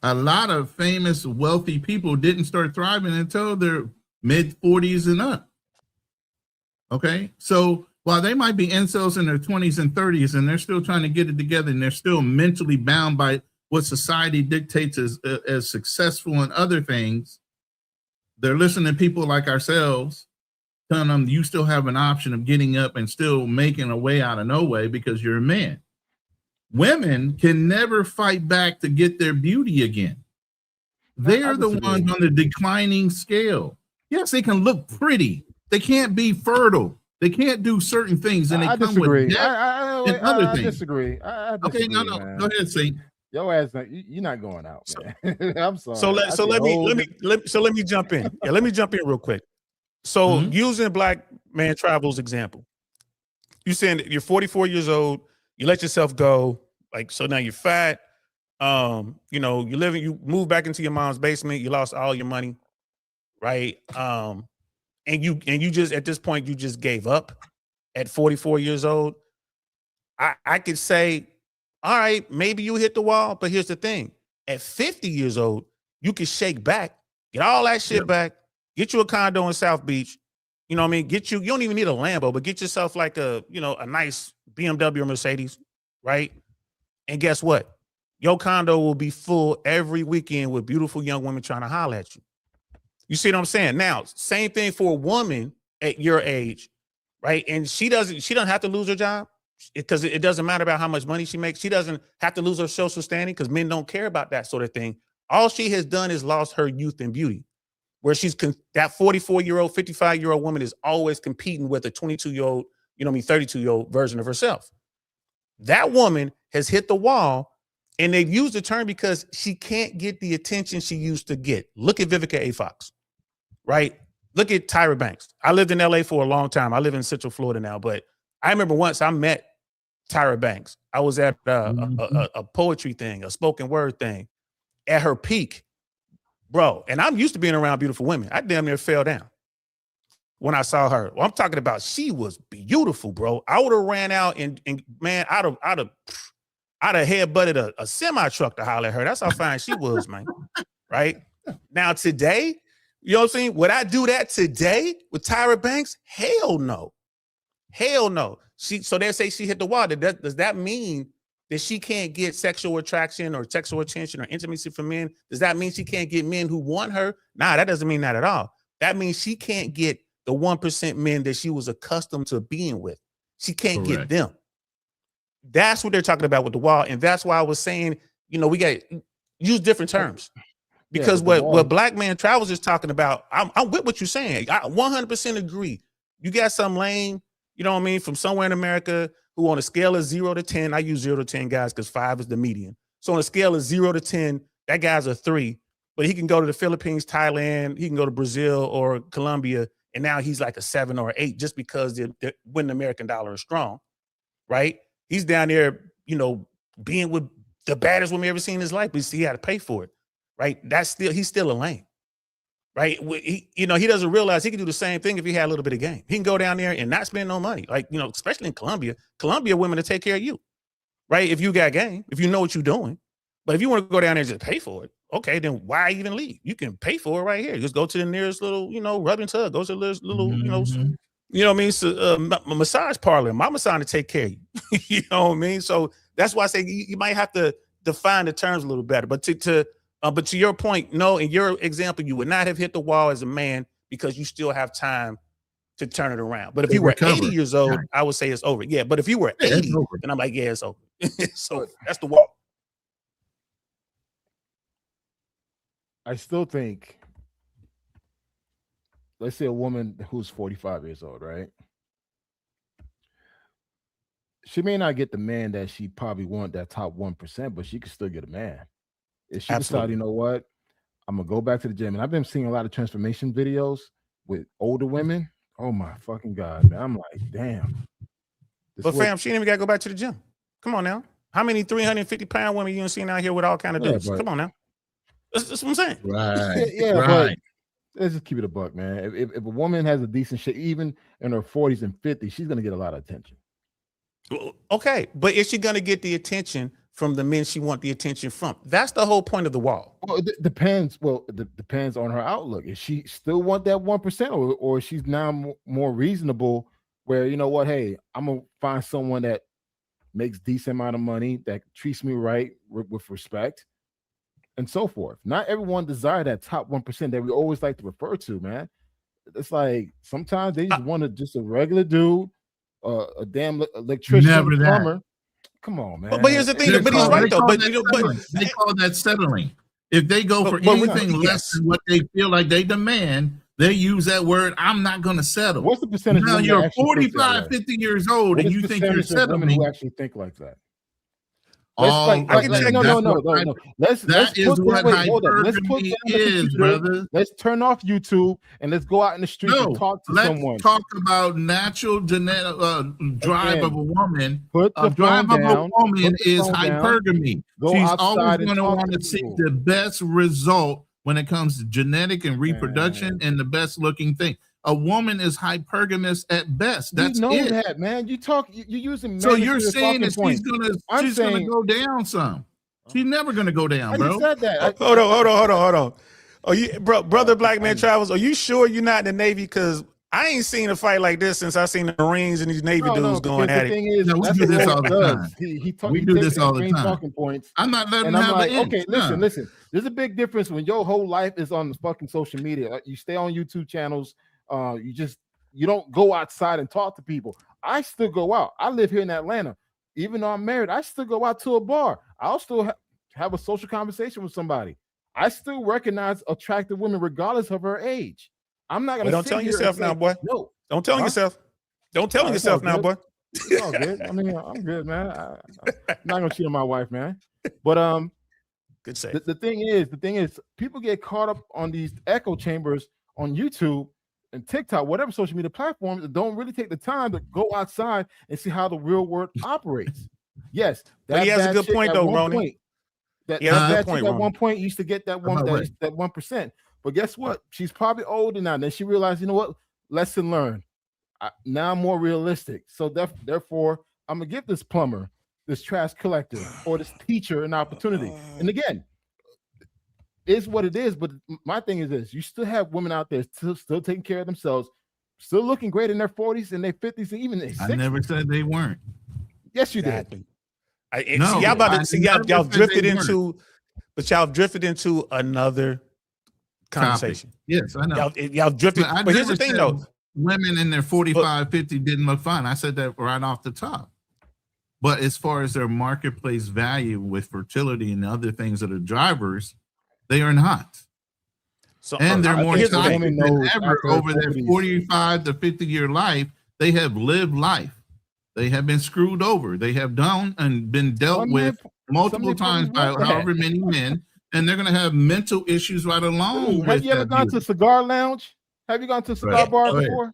A lot of famous, wealthy people didn't start thriving until their mid 40s and up. Okay, so while they might be incels in their 20s and 30s and they're still trying to get it together and they're still mentally bound by what society dictates as successful and other things, they're listening to people like ourselves telling them you still have an option of getting up and still making a way out of no way because you're a man. Women can never fight back to get their beauty again. They're the ones on the declining scale. Yes, they can look pretty. They can't be fertile. They can't do certain things, and they come disagree. with death and other things. I disagree. Okay, no. Man. Go ahead, Saint. Your ass, you're not going out, man. I'm sorry. So let me jump in. Yeah, let me jump in real quick. So using Black Man Travels example, you saying that you're 44 years old, you let yourself go, like, so now you're fat, you move back into your mom's basement, you lost all your money, right? And you just, at this point, you just gave up at 44 years old. I could say, all right, maybe you hit the wall, but here's the thing. At 50 years old, you can shake back, get all that shit back, get you a condo in South Beach. You know what I mean? You don't even need a Lambo, but get yourself like a nice BMW or Mercedes, right? And guess what? Your condo will be full every weekend with beautiful young women trying to holler at you. You see what I'm saying? Now, same thing for a woman at your age, right? And she doesn't have to lose her job because it doesn't matter about how much money she makes. She doesn't have to lose her social standing because men don't care about that sort of thing. All she has done is lost her youth and beauty. Where that 44-year-old, 55-year-old woman is always competing with a 22-year-old, 32-year-old version of herself. That woman has hit the wall, and they've used the term because she can't get the attention she used to get. Look at Vivica A. Fox, right? Look at Tyra Banks. I lived in LA for a long time. I live in Central Florida now, but I remember once I met Tyra Banks. I was at a poetry thing, a spoken word thing, at her peak. Bro, and I'm used to being around beautiful women. I damn near fell down when I saw her. Well, I'm talking about she was beautiful, bro. I would have ran out and man, I'd have headbutted a semi truck to holler at her. That's how fine she was, man. Right now, today, you know what I'm saying? Would I do that today with Tyra Banks? Hell no, hell no. So they say she hit the wall. Does that mean that she can't get sexual attraction or sexual attention or intimacy from men? Does that mean she can't get men who want her? Nah, that doesn't mean that at all. That means she can't get the 1% men that she was accustomed to being with. She can't get them. That's what they're talking about with the wall, and that's why I was saying, we got to use different terms. Because what Black Man Travels is talking about, I'm with what you're saying. I 100% agree. You got some lame, you know what I mean, from somewhere in America who on a scale of 0 to 10, I use 0 to 10 guys because 5 is the median. So on a scale of 0 to 10, that guy's a 3, but he can go to the Philippines, Thailand, he can go to Brazil or Colombia, and now he's like a 7 or 8 just because when the American dollar is strong, right? He's down there, being with the baddest woman ever seen in his life, but he had to pay for it. Right, he's still a lame, right? He doesn't realize he can do the same thing if he had a little bit of game. He can go down there and not spend no money, like especially in Colombia women to take care of you, right? If you got game, if you know what you're doing. But if you want to go down there and just pay for it, okay, then why even leave? You can pay for it right here. Just go to the nearest little, rubbing tub. Go to the little, what I mean? So, massage parlor. My massage to take care of you. You know what I mean? So that's why I say you might have to define the terms a little better. But but to your point, no, in your example, you would not have hit the wall as a man because you still have time to turn it around. But if you were 80 years old, I would say it's over. Yeah, but if you were 80, then I'm like, yeah, it's over. So that's the wall. I still think, let's say a woman who's 45 years old, right? She may not get the man that she probably want, that top 1%, but she could still get a man. If she decide, you know what, I'm gonna go back to the gym, and I've been seeing a lot of transformation videos with older women. Oh my fucking God, man! I'm like, damn. But fam, she ain't even gotta go back to the gym. Come on now. How many 350-pound women you seen out here with all kind of dudes? Come on now. That's what I'm saying. Right. Yeah, right. But let's just keep it a buck, man. If a woman has a decent shape, even in her 40s and 50s, she's gonna get a lot of attention. Okay, but is she gonna get the attention from the men she want the attention from? That's the whole point of the wall. Well, it depends. Well, it depends on her outlook. If she still want that 1%, or she's now more reasonable, where you know what, hey, I'm gonna find someone that makes decent amount of money, that treats me right with respect, and so forth. Not everyone desire that top 1% that we always like to refer to, man. It's like sometimes they just want just a regular dude, a damn electrician, plumber. Come on, man. But here's the thing. But he's right though. But they call that settling. If they go for anything less than what they feel like they demand, they use that word. I'm not going to settle. What's the percentage? Now you're 45, 50 years old, and you think you're settling. Who actually think like that? No. Let's is what hypergamy is, brother. Let's turn off YouTube and let's go out in the street and talk to someone. Let's talk about natural genetic drive of a woman. A drive of a woman is hypergamy. She's always going to want to seek the best result when it comes to genetic and reproduction and the best looking thing. A woman is hypergamous at best. That's it. That, man. You're using. So you're saying that she's gonna go down some. She's never gonna go down, bro. I said that. Hold on. Are you, brother Black Man Travels? Are you sure you're not in the Navy? Because I ain't seen a fight like this since I seen the Marines and these Navy dudes going at it. We do this all the time. We do this all the time. Talking points. I'm not letting them have like, okay, listen. There's a big difference when your whole life is on the fucking social media. Like, you stay on YouTube channels. You don't go outside and talk to people. I still go out. I live here in Atlanta. Even though I'm married, I still go out to a bar. I'll still have a social conversation with somebody. I still recognize attractive women regardless of her age. I'm not gonna. Don't tell yourself now, boy. No, don't tell yourself. Don't tell yourself now, boy. It's all good. I mean, I'm good, man. I'm not gonna cheat on my wife, man. But good say. The thing is, people get caught up on these echo chambers on YouTube and TikTok, whatever social media platforms, that don't really take the time to go outside and see how the real world operates. Yes, but he has a good point though, Ronin. At one point used to get that 1%. But guess what? She's probably older now. Then she realized, you know what? Lesson learned. Now I'm more realistic. So therefore, I'm gonna give this plumber, this trash collector, or this teacher an opportunity. And again, is what it is. But my thing is this: you still have women out there still taking care of themselves, still looking great in their 40s and their 50s, and even their 60s. I never said they weren't. Yes, you did. Y'all drifted into, but y'all drifted into another conversation. Yes, I know. Y'all drifted. But here's the thing, though: women in their 45, 50 didn't look fine. I said that right off the top. But as far as their marketplace value with fertility and other things that are drivers, they are not. So, and they're more here's the toxic thing. than ever after over their 40s. 45 to 50-year life. They have lived life. They have been screwed over. They have done and been dealt with multiple times by however many men, and they're going to have mental issues right along with Have you ever that gone to a cigar lounge? Have you gone to cigar bars before?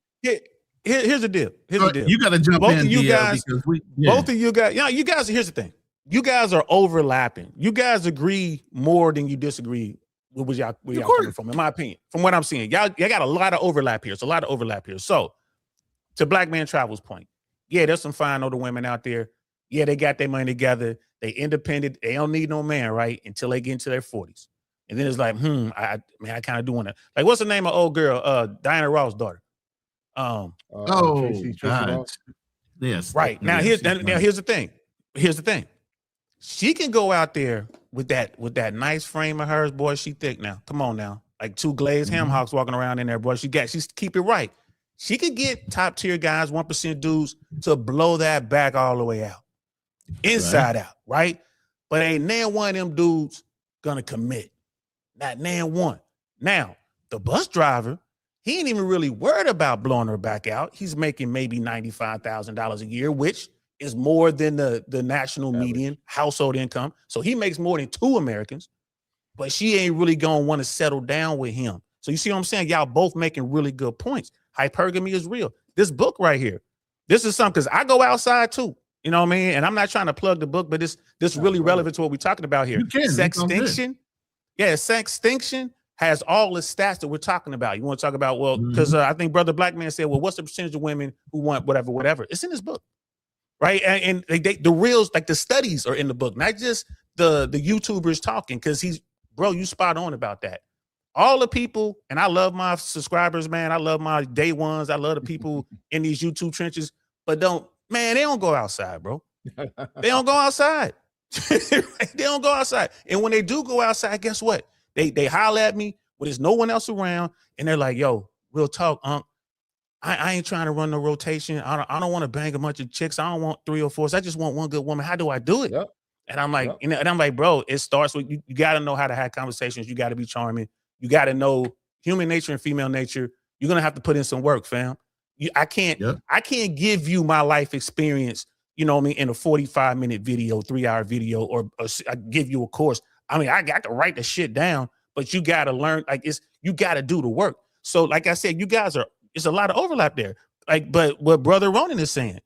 Here's the deal. Here's the deal. You got to jump both in, of you DL, guys, because both of you guys, you guys. Here's the thing. You guys are overlapping. You guys agree more than you disagree with where y'all coming from, in my opinion. From what I'm seeing, y'all got a lot of overlap here. It's a lot of overlap here. So, to Black Man Travels' point, yeah, there's some fine older women out there. Yeah, they got their money together. They independent. They don't need no man, right? Until they get into their 40s. And then it's like, I kind of do want to. Like, what's the name of old girl? Diana Ross' daughter. Tracy Ross. Yes. Right. Now, yes, here's the thing. Here's the thing. She can go out there with that nice frame of hers, boy. She thick now. Come on now. Like two glazed ham hocks walking around in there, boy. She's keep it right. She could get top tier guys, 1% dudes to blow that back all the way out. Inside out, right? But ain't nan one of them dudes gonna commit. Not nan one. Now, the bus driver, he ain't even really worried about blowing her back out. He's making maybe $95,000 a year, which is more than the national median household income. So he makes more than 2 Americans, but she ain't really gonna want to settle down with him. So you see what I'm saying? Y'all both making really good points. Hypergamy is real. This book right here, this is something, because I go outside too. You know what I mean? And I'm not trying to plug the book, but this really relevant to what we're talking about here. Sextinction. Yeah, Sextinction has all the stats that we're talking about. You want to talk about, well, because I think Brother Black Man said, well, what's the percentage of women who want whatever? It's in this book, right? And the reals, like the studies are in the book, not just the YouTubers talking, because you spot on about that. All the people, and I love my subscribers, man. I love my day ones. I love the people in these YouTube trenches, but they don't go outside, bro. They don't go outside. They don't go outside. And when they do go outside, guess what? They holler at me when there's no one else around, and they're like, yo, real talk, I ain't trying to run no rotation. I don't want to bang a bunch of chicks. I don't want 3 or 4. I just want one good woman. How do I do it? Yep. And I'm like, and I'm like, bro, it starts with you got to know how to have conversations. You got to be charming. You got to know human nature and female nature. You're gonna have to put in some work, fam. I can't give you my life experience, you know what I mean, in a 45-minute video, 3-hour video, or I give you a course. I mean, I got to write the shit down, but you got to learn, you got to do the work. So like I said, you guys it's a lot of overlap there. But what Brother Ronin is saying,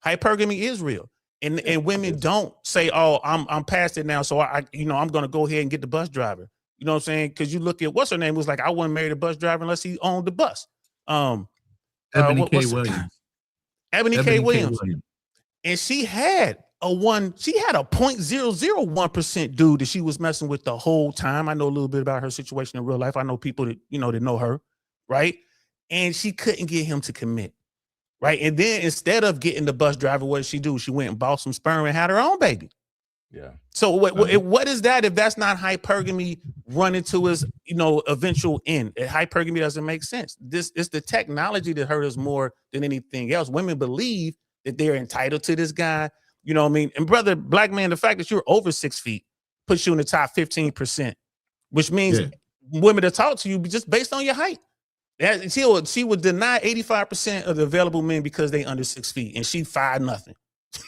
hypergamy is real. And women don't say, oh, I'm past it now, so I'm going to go ahead and get the bus driver. You know what I'm saying? Because you look at, what's her name, was like, I wouldn't marry the bus driver unless he owned the bus. Ebony K. Williams. Ebony K. Williams. And she had a 0.001% dude that she was messing with the whole time. I know a little bit about her situation in real life. I know people that, that know her, right? And she couldn't get him to commit, right? And then instead of getting the bus driver, what did she do? She went and bought some sperm and had her own baby. Yeah. So what is that if that's not hypergamy running to its eventual end? Hypergamy doesn't make sense. It's the technology that hurt us more than anything else. Women believe that they're entitled to this guy. You know what I mean? And Brother Black Man, the fact that you're over 6 feet puts you in the top 15%, which means women to talk to you just based on your height. She would deny 85% of the available men because they under 6 feet, and she 5'0".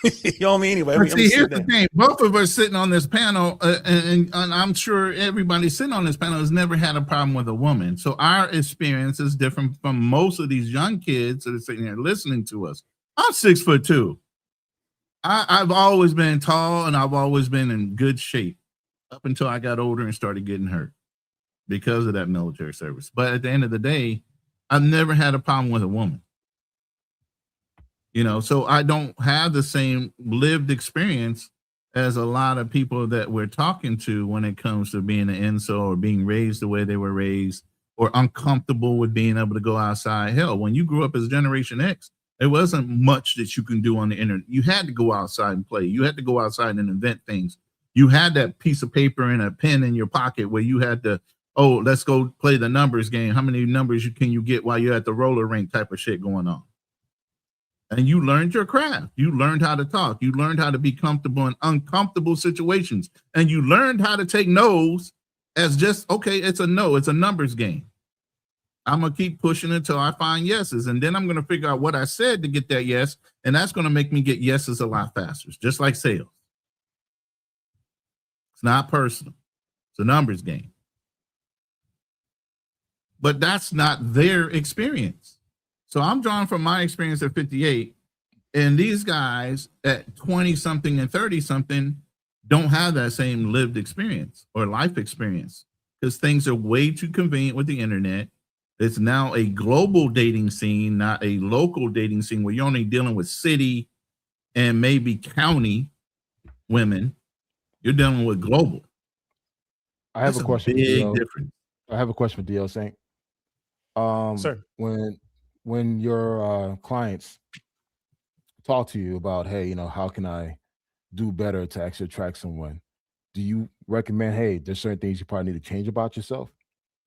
You know what I mean? Anyway, here's the thing. Both of us sitting on this panel, and I'm sure everybody sitting on this panel has never had a problem with a woman. So our experience is different from most of these young kids that are sitting here listening to us. I'm 6'2". I've always been tall, and I've always been in good shape up until I got older and started getting hurt because of that military service. But at the end of the day, I've never had a problem with a woman. So I don't have the same lived experience as a lot of people that we're talking to when it comes to being an incel or being raised the way they were raised or uncomfortable with being able to go outside. Hell, when you grew up as Generation X, there wasn't much that you can do on the internet. You had to go outside and play. You had to go outside and invent things. You had that piece of paper and a pen in your pocket where you had to, let's go play the numbers game. How many numbers can you get while you're at the roller rink type of shit going on? and you learned your craft. You learned how to talk. You learned how to be comfortable in uncomfortable situations, and you learned how to take no's as just, okay, it's a no, it's a numbers game. I'm going to keep pushing until I find yeses, and then I'm going to figure out what I said to get that yes, and that's going to make me get yeses a lot faster, just like sales. It's not personal. It's a numbers game. But that's not their experience. So I'm drawing from my experience at 58, and these guys at 20-something and 30-something don't have that same lived experience or life experience because things are way too convenient with the internet. It's now a global dating scene, not a local dating scene where you're only dealing with city and maybe county women. You're dealing with global. I have That's a question. big DL. difference. I have a question for DL Saint. Sir. When your clients talk to you about, hey, how can I do better to actually attract someone? Do you recommend, hey, there's certain things you probably need to change about yourself?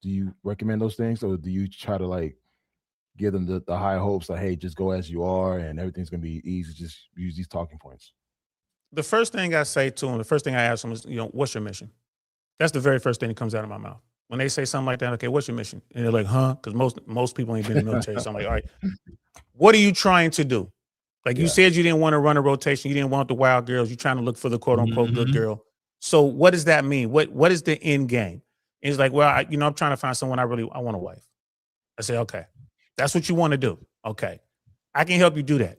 Do you recommend those things, or do you try to like give them the high hopes that, hey, just go as you are and everything's gonna be easy? Just use these talking points. The first thing I say to them, the first thing I ask them is, what's your mission? That's the very first thing that comes out of my mouth. When they say something like that, okay, what's your mission? And they're like, huh? Because most people ain't been in the military. So I'm like, all right, what are you trying to do? Like you said, you didn't want to run a rotation. You didn't want the wild girls. You're trying to look for the quote unquote good girl. So what does that mean? What is the end game? And he's like, well, I'm trying to find someone I want a wife. I say, okay, that's what you want to do. Okay, I can help you do that.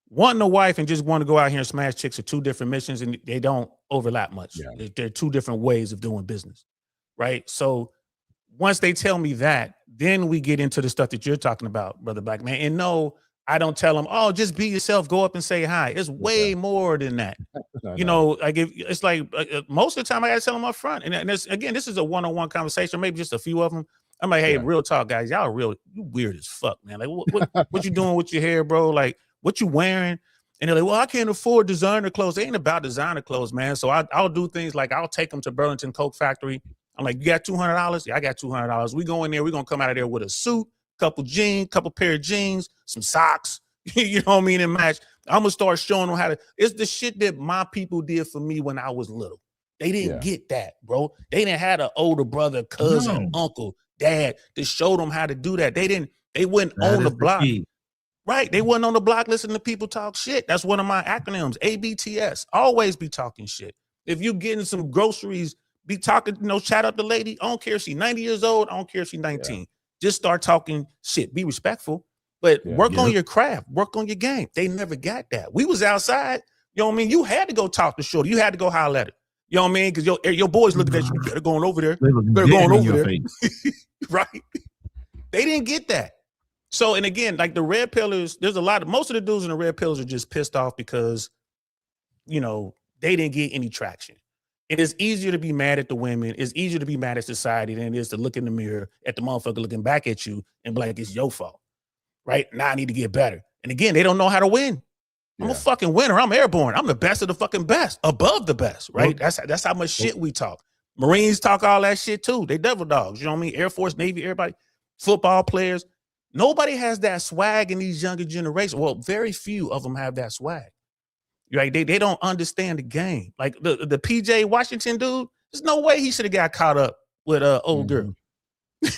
Wanting a wife and just want to go out here and smash chicks are two different missions, and they don't overlap much. Yeah. They're two different ways of doing business, right? So once they tell me that, then we get into the stuff that you're talking about, Brother Black Man. And no, I don't tell them, oh, just be yourself, go up and say hi. It's way more than that. Like it's like most of the time I gotta tell them up front. And this is a one-on-one conversation, maybe just a few of them. I'm like, hey, real talk, guys, y'all you weird as fuck, man. Like what you doing with your hair, bro? Like what you wearing? And they're like, well, I can't afford designer clothes. It ain't about designer clothes, man. So I'll do things like I'll take them to Burlington Coke Factory. I'm like, you got $200? Yeah, I got $200. We go in there, we're gonna come out of there with a suit, couple pair of jeans, some socks, you know what I mean, and match. I'm gonna start showing them how to. It's the shit that my people did for me when I was little. They didn't get that, bro. They didn't have an older brother, cousin, uncle, dad to show them how to do that. They wouldn't on the block. Right. They wasn't on the block listening to people talk shit. That's one of my acronyms, ABTS. Always be talking shit. If you getting some groceries, be talking, chat up the lady. I don't care if she's 90 years old. I don't care if she's 19. Just start talking shit. Be respectful, but work on your craft. Work on your game. They never got that. We was outside. You know what I mean? You had to go talk to shorty. You had to go holler at her. You know what I mean? Because your boys looking at you. They're going over there. They're going over there. Right? They didn't get that. So, and again, like the red pillars, most of the dudes in the red pillars are just pissed off because, they didn't get any traction. It is easier to be mad at the women. It's easier to be mad at society than it is to look in the mirror at the motherfucker looking back at you and be like, it's your fault. Right? Now I need to get better. And again, they don't know how to win. I'm a fucking winner. I'm airborne. I'm the best of the fucking best, above the best, right? That's how much shit we talk. Marines talk all that shit too. They devil dogs. You know what I mean? Air Force, Navy, everybody, football players. Nobody has that swag in these younger generations. Well, very few of them have that swag. Right? They don't understand the game. Like the PJ Washington dude, there's no way he should have got caught up with an old girl.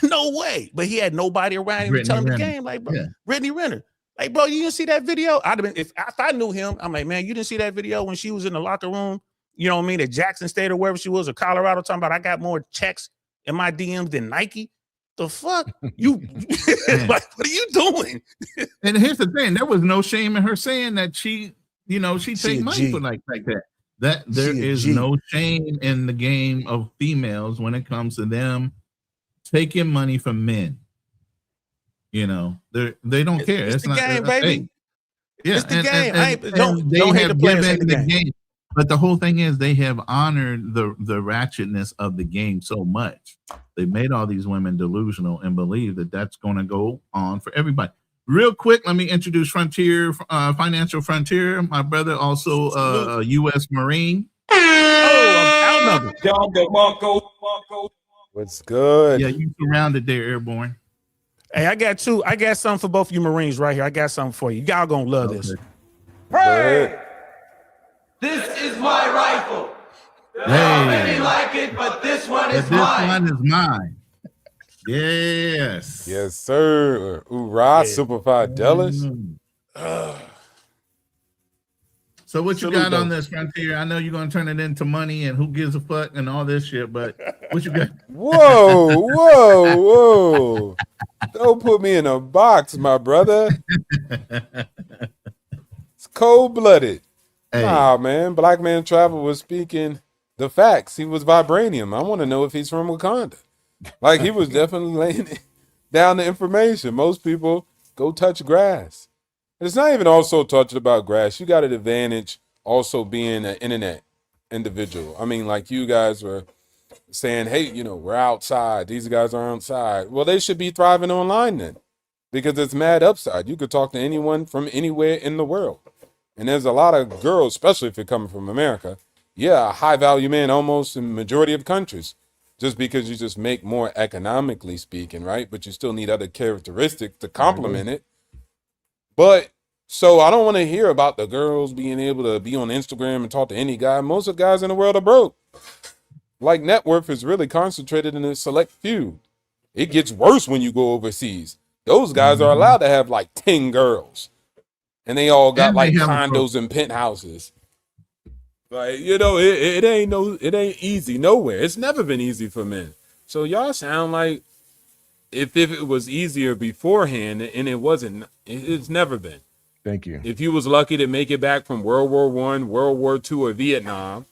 No way. But he had nobody around him to tell him the game. Like, bro, Brittany Renner. Like, bro, you didn't see that video? I'd have been, if I knew him, I'm like, man, you didn't see that video when she was in the locker room, you know what I mean, at Jackson State or wherever she was, or Colorado, talking about I got more checks in my DMs than Nike. The fuck? You like, what are you doing? And here's the thing, there was no shame in her saying that she take money for like that. That there is no shame in the game of females when it comes to them taking money from men. They don't care. It's the not, game, baby. It's the game. Don't hate the players. Hate the game. But the whole thing is they have honored the ratchetness of the game so much. They made all these women delusional and believe that that's going to go on for everybody. Real quick, let me introduce Frontier, Financial Frontier. My brother, also a U.S. Marine. Oh, I'm outnumbered. What's good? Yeah, you surrounded there, Airborne. Hey, I got something for both you Marines right here. I got something for you. Y'all gonna love this. Hey! This is my rifle. Many like it, but this one is mine. Yes. Yes, sir. Hoorah, Super Fidelis. So what you got on this Frontier? I know you're gonna turn it into money and who gives a fuck and all this shit, but what you got? Whoa. Don't put me in a box, my brother. It's cold-blooded. Hey. Nah, man. Black Man Travel was speaking the facts. He was vibranium. I want to know if he's from Wakanda. Like, he was definitely laying down the information. Most people go touch grass. It's not even also talking about grass. You got an advantage also being an internet individual. I mean, like you guys were saying, hey, we're outside. These guys are outside. Well, they should be thriving online then, because it's mad upside. You could talk to anyone from anywhere in the world. And there's a lot of girls, especially if you're coming from America. Yeah, a high value man almost in majority of countries, just because you just make more economically speaking, right? But you still need other characteristics to complement it. But so I don't want to hear about the girls being able to be on Instagram and talk to any guy. Most of the guys in the world are broke. Like, net worth is really concentrated in a select few. It gets worse when you go overseas. Those guys are allowed to have like 10 girls. And they all got like condos and penthouses. Like, it ain't easy nowhere. It's never been easy for men. So y'all sound like if it was easier beforehand, and it wasn't, it's never been. Thank you. If you was lucky to make it back from World War I, World War II, or Vietnam,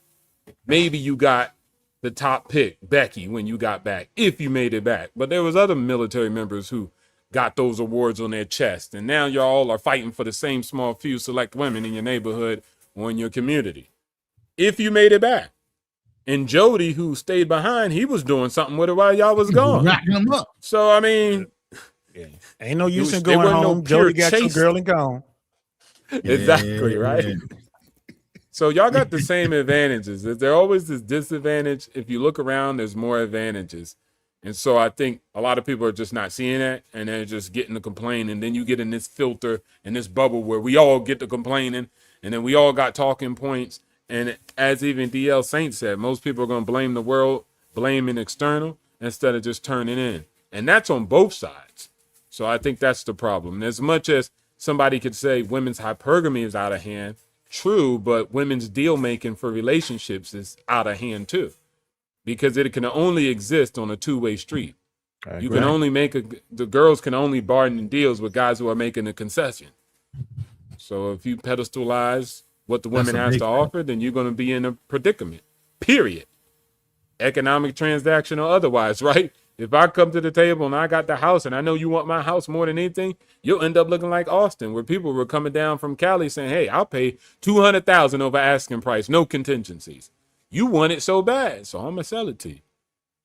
maybe you got the top pick, Becky, when you got back, if you made it back. But there was other military members who got those awards on their chest. And now y'all are fighting for the same small few select women in your neighborhood or in your community. If you made it back. And Jody, who stayed behind, he was doing something with it while y'all was gone. Racking them up. So, I mean, ain't no use in going home. Jody got your girl and gone. Exactly, right? So y'all got the same advantages. There's always this disadvantage. If you look around, there's more advantages. And so I think a lot of people are just not seeing that, and they're just getting to complain. And then you get in this filter and this bubble where we all get to complaining, and then we all got talking points. And as even DL Saint said, most people are going to blame the world, blaming external, instead of just turning in. And that's on both sides. So I think that's the problem. And as much as somebody could say women's hypergamy is out of hand, true, but women's deal making for relationships is out of hand too, because it can only exist on a two-way street. You can only the girls can only bargain deals with guys who are making a concession. So if you pedestalize what the woman has to offer, then you're going to be in a predicament, period. Economic transaction or otherwise, right? If I come to the table and I got the house and I know you want my house more than anything, you'll end up looking like Austin, where people were coming down from Cali saying, hey, I'll pay $200,000 over asking price, no contingencies. You want it so bad, so I'm going to sell it to you.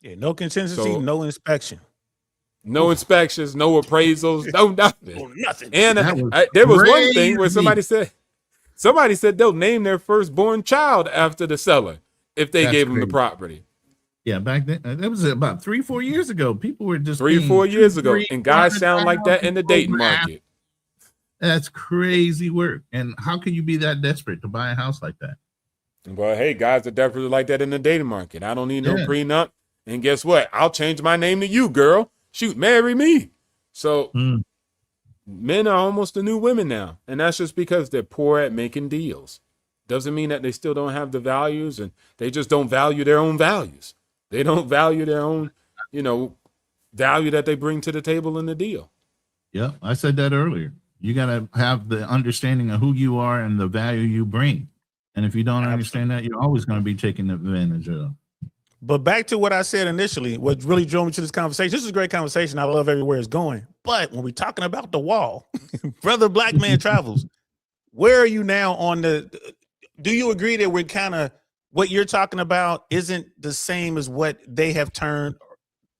Yeah, no contingency, no inspection. No inspections, no appraisals, no nothing. Oh, nothing. And there was one thing where somebody said they'll name their firstborn child after the seller if they gave them the property. Yeah, back then, that was about 3-4 years ago. People were just 3-4 years ago, and guys sound like that in the dating market. That's crazy work. And how can you be that desperate to buy a house like that? Well, hey, guys are desperate like that in the dating market. I don't need no prenup. And guess what? I'll change my name to you, girl. Shoot, marry me. So men are almost the new women now. And that's just because they're poor at making deals. Doesn't mean that they still don't have the values, and they just don't value their own values. They don't value their own, value that they bring to the table in the deal. Yeah, I said that earlier. You got to have the understanding of who you are and the value you bring. And if you don't understand that, you're always going to be taken advantage of. But back to what I said initially, what really drove me to this conversation. This is a great conversation. I love everywhere it's going. But when we're talking about the wall, brother Black Man Travels, where are you now on do you agree that we're kind of, what you're talking about isn't the same as what they have termed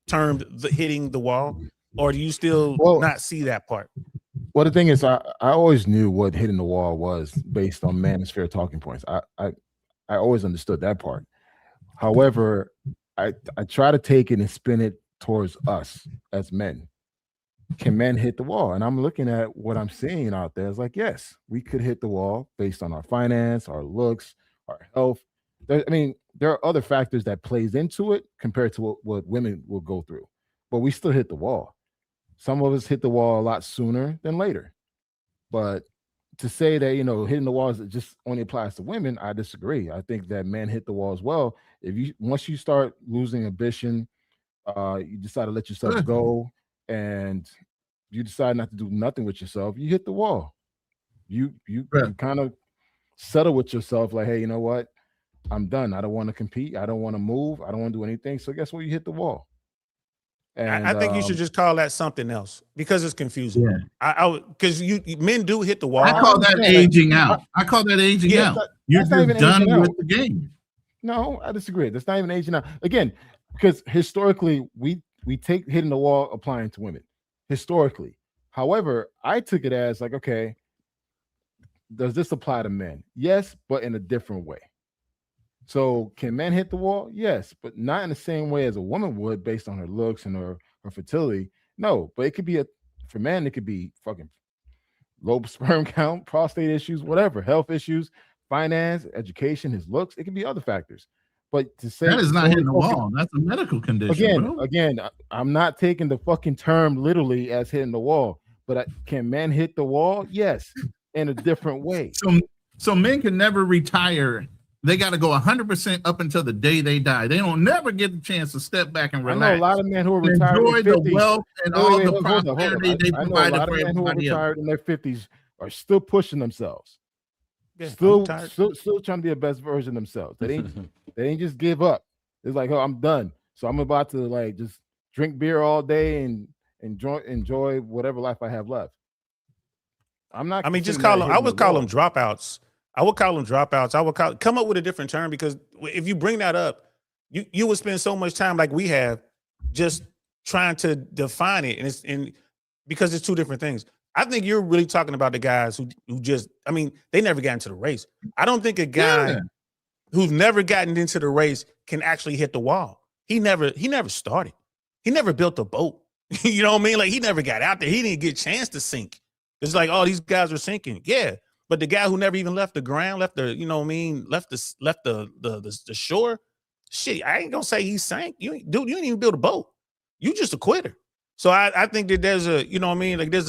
the hitting the wall? Or do you still not see that part? Well, the thing is, I always knew what hitting the wall was based on manosphere talking points. I always understood that part. However, I try to take it and spin it towards us as men. can men hit the wall? And I'm looking at what I'm seeing out there. It's like, yes, we could hit the wall based on our finance, our looks, our health. There are other factors that plays into it compared to what women will go through, but we still hit the wall. Some of us hit the wall a lot sooner than later. But to say that, hitting the walls just only applies to women, I disagree. I think that men hit the wall as well. Once you start losing ambition, you decide to let yourself go, and you decide not to do nothing with yourself, you hit the wall. You kind of settle with yourself, like, hey, you know what? I'm done. I don't want to compete. I don't want to move. I don't want to do anything. So guess what? You hit the wall. And I think you should just call that something else because it's confusing. Yeah. Because men do hit the wall. I call that aging out. I call that aging out. You're just done with the game. No, I disagree. That's not even aging out. Again, because historically we take hitting the wall applying to women. Historically. However, I took it as like, okay, does this apply to men? Yes, but in a different way. So can men hit the wall? Yes, but not in the same way as a woman would based on her looks and her fertility. No, but it could be for men, it could be fucking low sperm count, prostate issues, whatever, health issues, finance, education, his looks. It could be other factors. But to say that is not hitting the wall, that's a medical condition. Again, I'm not taking the fucking term literally as hitting the wall, but can men hit the wall? Yes, in a different way. So men can never retire. They got to go 100% up until the day they die. They don't never get the chance to step back and relax. I know a lot of men who are retired enjoy in their 50s, the wealth and all the prosperity they provided for men who are everybody else. retired in their 50s are still pushing themselves. Yeah, still trying to be a best version of themselves. They ain't just give up. It's like, oh, I'm done. So I'm about to like just drink beer all day and enjoy whatever life I have left. I'm not. I mean, just call them. I would call them dropouts. I would call them dropouts. I would come up with a different term, because if you bring that up, you would spend so much time like we have just trying to define it, and because it's two different things. I think you're really talking about the guys who just, I mean, they never got into the race. I don't think a guy who's never gotten into the race can actually hit the wall. He never started. He never built a boat. You know what I mean? Like, he never got out there. He didn't get a chance to sink. It's like, oh, these guys are sinking. Yeah. But the guy who never even left the ground, left the shore, shit, I ain't gonna say he sank. You didn't even build a boat. You just a quitter. So I think that there's a, you know what I mean? Like there's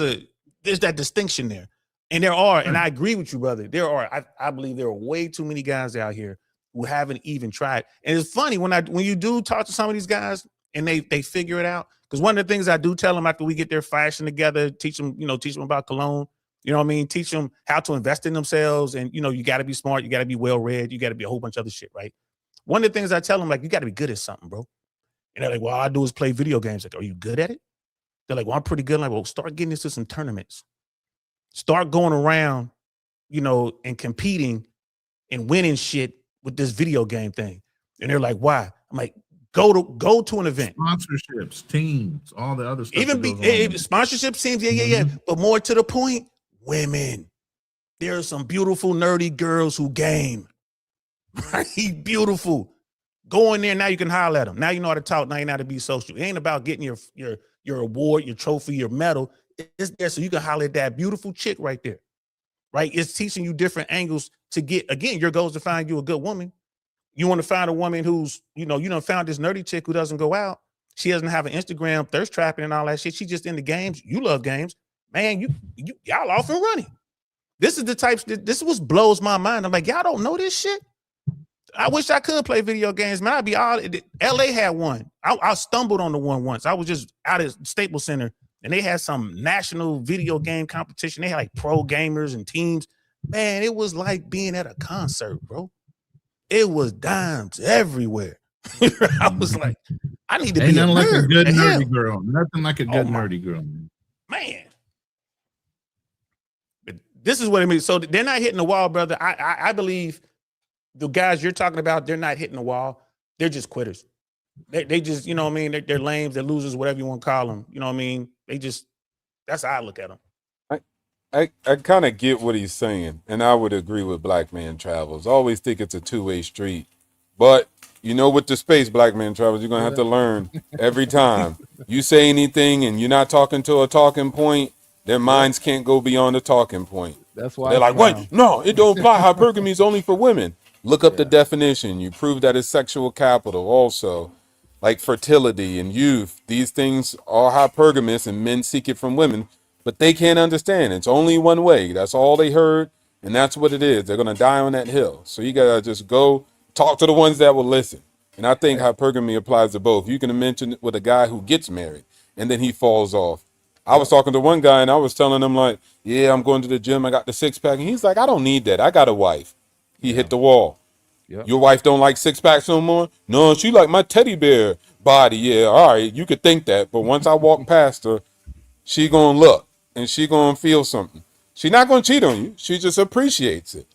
that distinction there. And there are, and I agree with you, brother. There are, I believe there are way too many guys out here who haven't even tried. And it's funny when you do talk to some of these guys and they figure it out. Because one of the things I do tell them after we get their fashion together, teach them about cologne. You know what I mean? Teach them how to invest in themselves. And, you got to be smart. You got to be well-read. You got to be a whole bunch of other shit, right? One of the things I tell them, like, you got to be good at something, bro. And they're like, well, all I do is play video games. Like, are you good at it? They're like, well, I'm pretty good. I'm like, well, start getting into some tournaments. Start going around, and competing and winning shit with this video game thing. And they're like, why? I'm like, go to an event. Sponsorships, teams, all the other stuff. Even sponsorship teams, yeah. But more to the point, women. There are some beautiful, nerdy girls who game. Right? Beautiful. Go in there, now you can holler at them. Now you know how to talk, now you know how to be social. It ain't about getting your award, your trophy, your medal. It's there so you can holler at that beautiful chick right there. Right? It's teaching you different angles to get, again, your goal is to find you a good woman. You want to find a woman who's, you done found this nerdy chick who doesn't go out. She doesn't have an Instagram, thirst trapping and all that shit. She just into games. You love games. Man, y'all off and running. This is the types, this is what blows my mind. I'm like, y'all don't know this shit? I wish I could play video games, man. I'd be all, LA had one. I stumbled on the one once. I was just out at Staples Center and they had some national video game competition. They had like pro gamers and teams. Man, it was like being at a concert, bro. It was dimes everywhere. I was like, I need to be nothing like a good nerdy girl. Nothing like a good nerdy girl. Man. But this is what it means. So they're not hitting the wall, brother. I believe the guys you're talking about, they're not hitting the wall. They're just quitters. They just, you know what I mean? They're lames, they're losers, whatever you want to call them. You know what I mean? That's how I look at them. I kind of get what he's saying, and I would agree with Black Man Travels. I always think it's a two-way street, but You know, with the space, Black Man Travels, you're gonna have to learn every time you say anything and you're not talking to a talking point. Their minds can't go beyond the talking point. That's So why they're I like, smile. "Wait, no, it don't apply. Hypergamy is only for women." Look up the definition. You prove that it's sexual capital. Also, like fertility and youth, these things are hypergamous, and men seek it from women, but they can't understand. It's only one way. That's all they heard, and that's what it is. They're gonna die on that hill. So you gotta just go talk to the ones that will listen. And I think hypergamy applies to both. You can mention it with a guy who gets married and then he falls off. I was talking to one guy and I was telling him like, yeah, I'm going to the gym. I got the 6-pack. And he's like, I don't need that. I got a wife. He hit the wall. Yep. Your wife don't like 6-packs no more? No, she like my teddy bear body. Yeah, all right, you could think that. But once I walk past her, she gonna look and she gonna feel something. She not gonna cheat on you. She just appreciates it.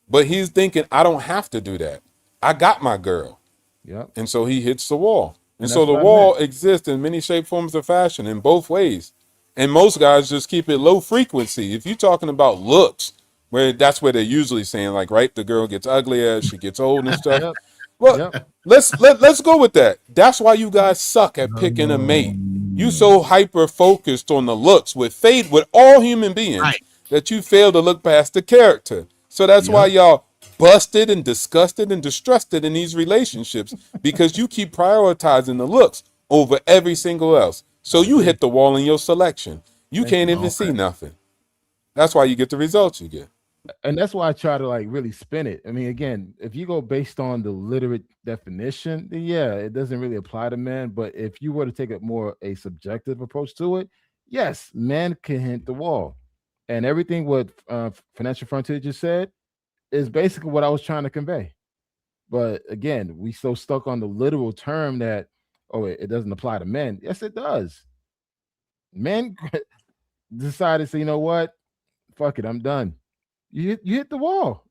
But he's thinking, I don't have to do that. I got my girl. Yep. And so he hits the wall. And And so that's the what I wall meant. exists in many shape, forms, or fashion in both ways. And most guys just keep it low frequency. If you're talking about looks, where that's where they're usually saying, like, right, the girl gets ugly as she gets old and stuff. Yep. Well, Yep. let's go with that. That's why you guys suck at picking a mate. You so hyper focused on the looks with all human beings that you fail to look past the character. So that's why y'all busted and disgusted and distrusted in these relationships, because you keep prioritizing the looks over every single else. So you hit the wall in your selection. You can't even see nothing. That's why you get the results you get. And that's why I try to like really spin it. I mean, again, if you go based on the literate definition, then yeah, it doesn't really apply to men. But if you were to take a subjective approach to it, yes, men can hit the wall. And everything what Financial Frontier just said is basically what I was trying to convey. But again, we so stuck on the literal term that, oh, it doesn't apply to men. Yes, it does. Men decided to say, you know what? Fuck it, I'm done. You hit the wall.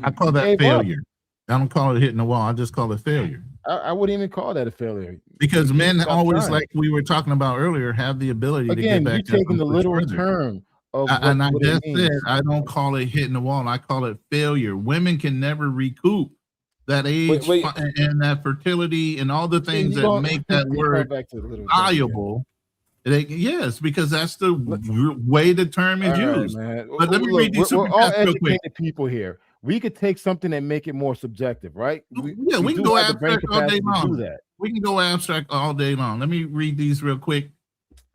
I call that gave up. failure. I don't call it hitting the wall. I just call it failure. I wouldn't even call that a failure. Because You men stop always, trying. like we were talking about earlier, have the ability Again, to you get back. taking the literal term of And I what it just means. said I don't call it hitting the wall. I call it failure. Women can never recoup that age Wait. and that fertility and all the things you that don't- make that you go word back to the literal valuable. Yes, because that's the way the term is All right, used. man. But let me Look, read these we're super all chats real quick. educated people here. We could take something and make it more subjective, right? We can do go have the brain abstract all day capacity to do long. that. We can go abstract all day long. Let me read these real quick.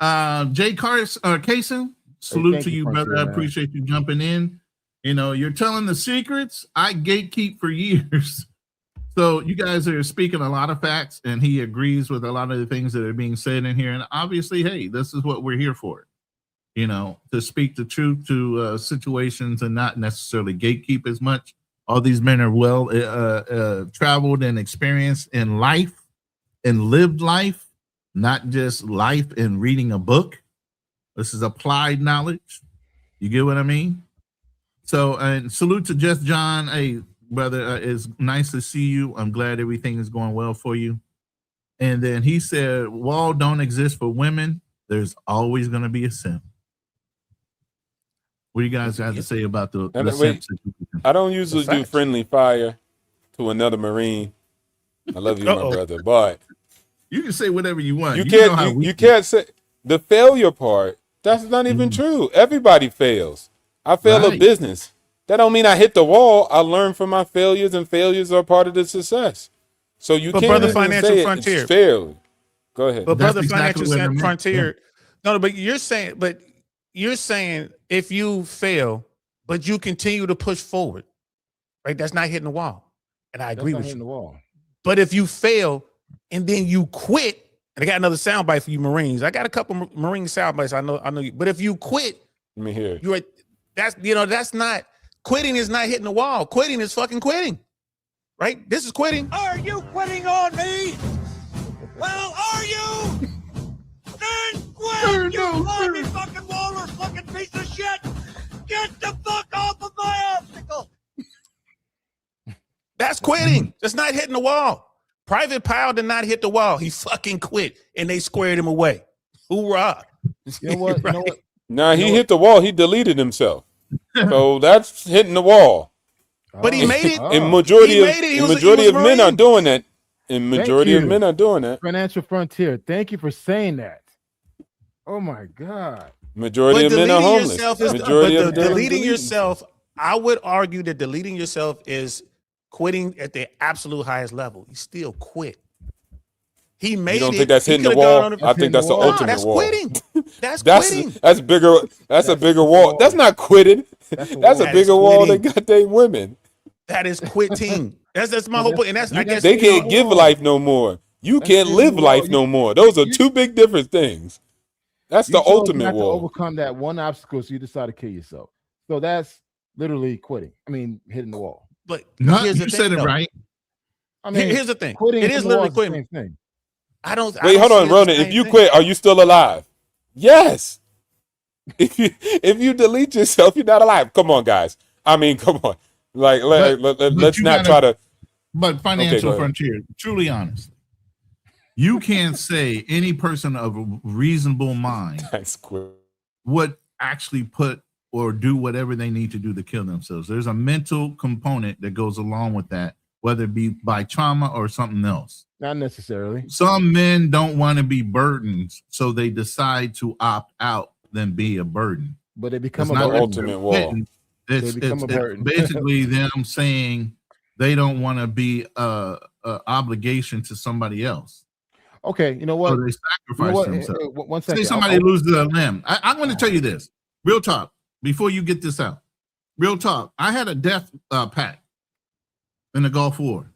Jay Kaysen, salute thank to you, you, Frontier, brother. I man. appreciate you jumping in. You know, you're telling the secrets. I gatekeep for years. So you guys are speaking a lot of facts, and he agrees with a lot of the things that are being said in here. And obviously, hey, this is what we're here for. You know, to speak the truth to situations and not necessarily gatekeep as much. All these men are well traveled and experienced in life and lived life, not just life and reading a book. This is applied knowledge. You get what I mean? So, and salute to Just John. Hey, brother, it's nice to see you. I'm glad everything is going well for you. And then he said, wall don't exist for women. There's always going to be a simp. What do you guys have to say about the simp situation? I don't usually do friendly fire to another Marine. I love you, my brother, but you can say whatever you want. You can't say the failure part. That's not even true. Everybody fails. I fail a business. That don't mean I hit the wall. I learn from my failures, and failures are part of the success. So you can't Brother even Financial say Frontier. it's fairly. Go ahead. But That's Brother exactly what I Financial meant. Frontier. No, but you're saying if you fail, but you continue to push forward, right? That's not hitting the wall. And I agree with you. The wall. But if you fail and then you quit, and I got another soundbite for you Marines. I got a couple Marine soundbites. I know you. But if you quit, let me hear. That's not quitting. Is not hitting the wall. Quitting is fucking quitting, right? This is quitting. Are you quitting on me? Well, are you? Then quit, you climbing fucking walrus fucking piece of shit! Get the fuck off of my obstacle! That's quitting. That's not hitting the wall. Private Powell did not hit the wall. He fucking quit, and they squared him away. Hoorah! You know what? You know what? Nah, he hit the wall. He deleted himself. So that's hitting the wall. But he made it. And majority He of made it. He the was a majority of men are Marine. doing that. And majority of men are doing that. Financial Frontier. Thank you for saying that. Oh my God. Majority of men are homeless. Deleting yourself, I would argue that deleting yourself is quitting at the absolute highest level. You still quit. He made it. You don't think that's hitting the wall? I think that's the ultimate that's wall. Quitting. That's quitting. That's bigger. That's a bigger wall. That's not quitting. That's a bigger wall than goddamn women. That is quitting. That's my whole point. And that's I guess they can't give life no more. You can't live life no more. Those are two big different things. That's the ultimate wall. To overcome that one obstacle, so you decide to kill yourself. So that's literally quitting. I mean, hitting the wall. But you said it right. I mean, here's the thing. Quitting It is literally quitting. Same thing. Wait, hold on, Ronin. If you quit, are you still alive? Yes. If you delete yourself, you're not alive. Come on, guys. I mean, come on. Like, let's not try to. But Financial Frontier, truly honest, you can't say any person of a reasonable mind would actually put or do whatever they need to do to kill themselves. There's a mental component that goes along with that, whether it be by trauma or something else. Not necessarily. Some men don't want to be burdens, so they decide to opt out than be a burden. But they become the ultimate wall. It's basically them saying they don't want to be a obligation to somebody else. Okay, you know what? So they sacrifice themselves. One second. Say somebody loses a limb. I'm going to tell you this. Real talk. Before you get this out. Real talk. I had a death pact in the Gulf War.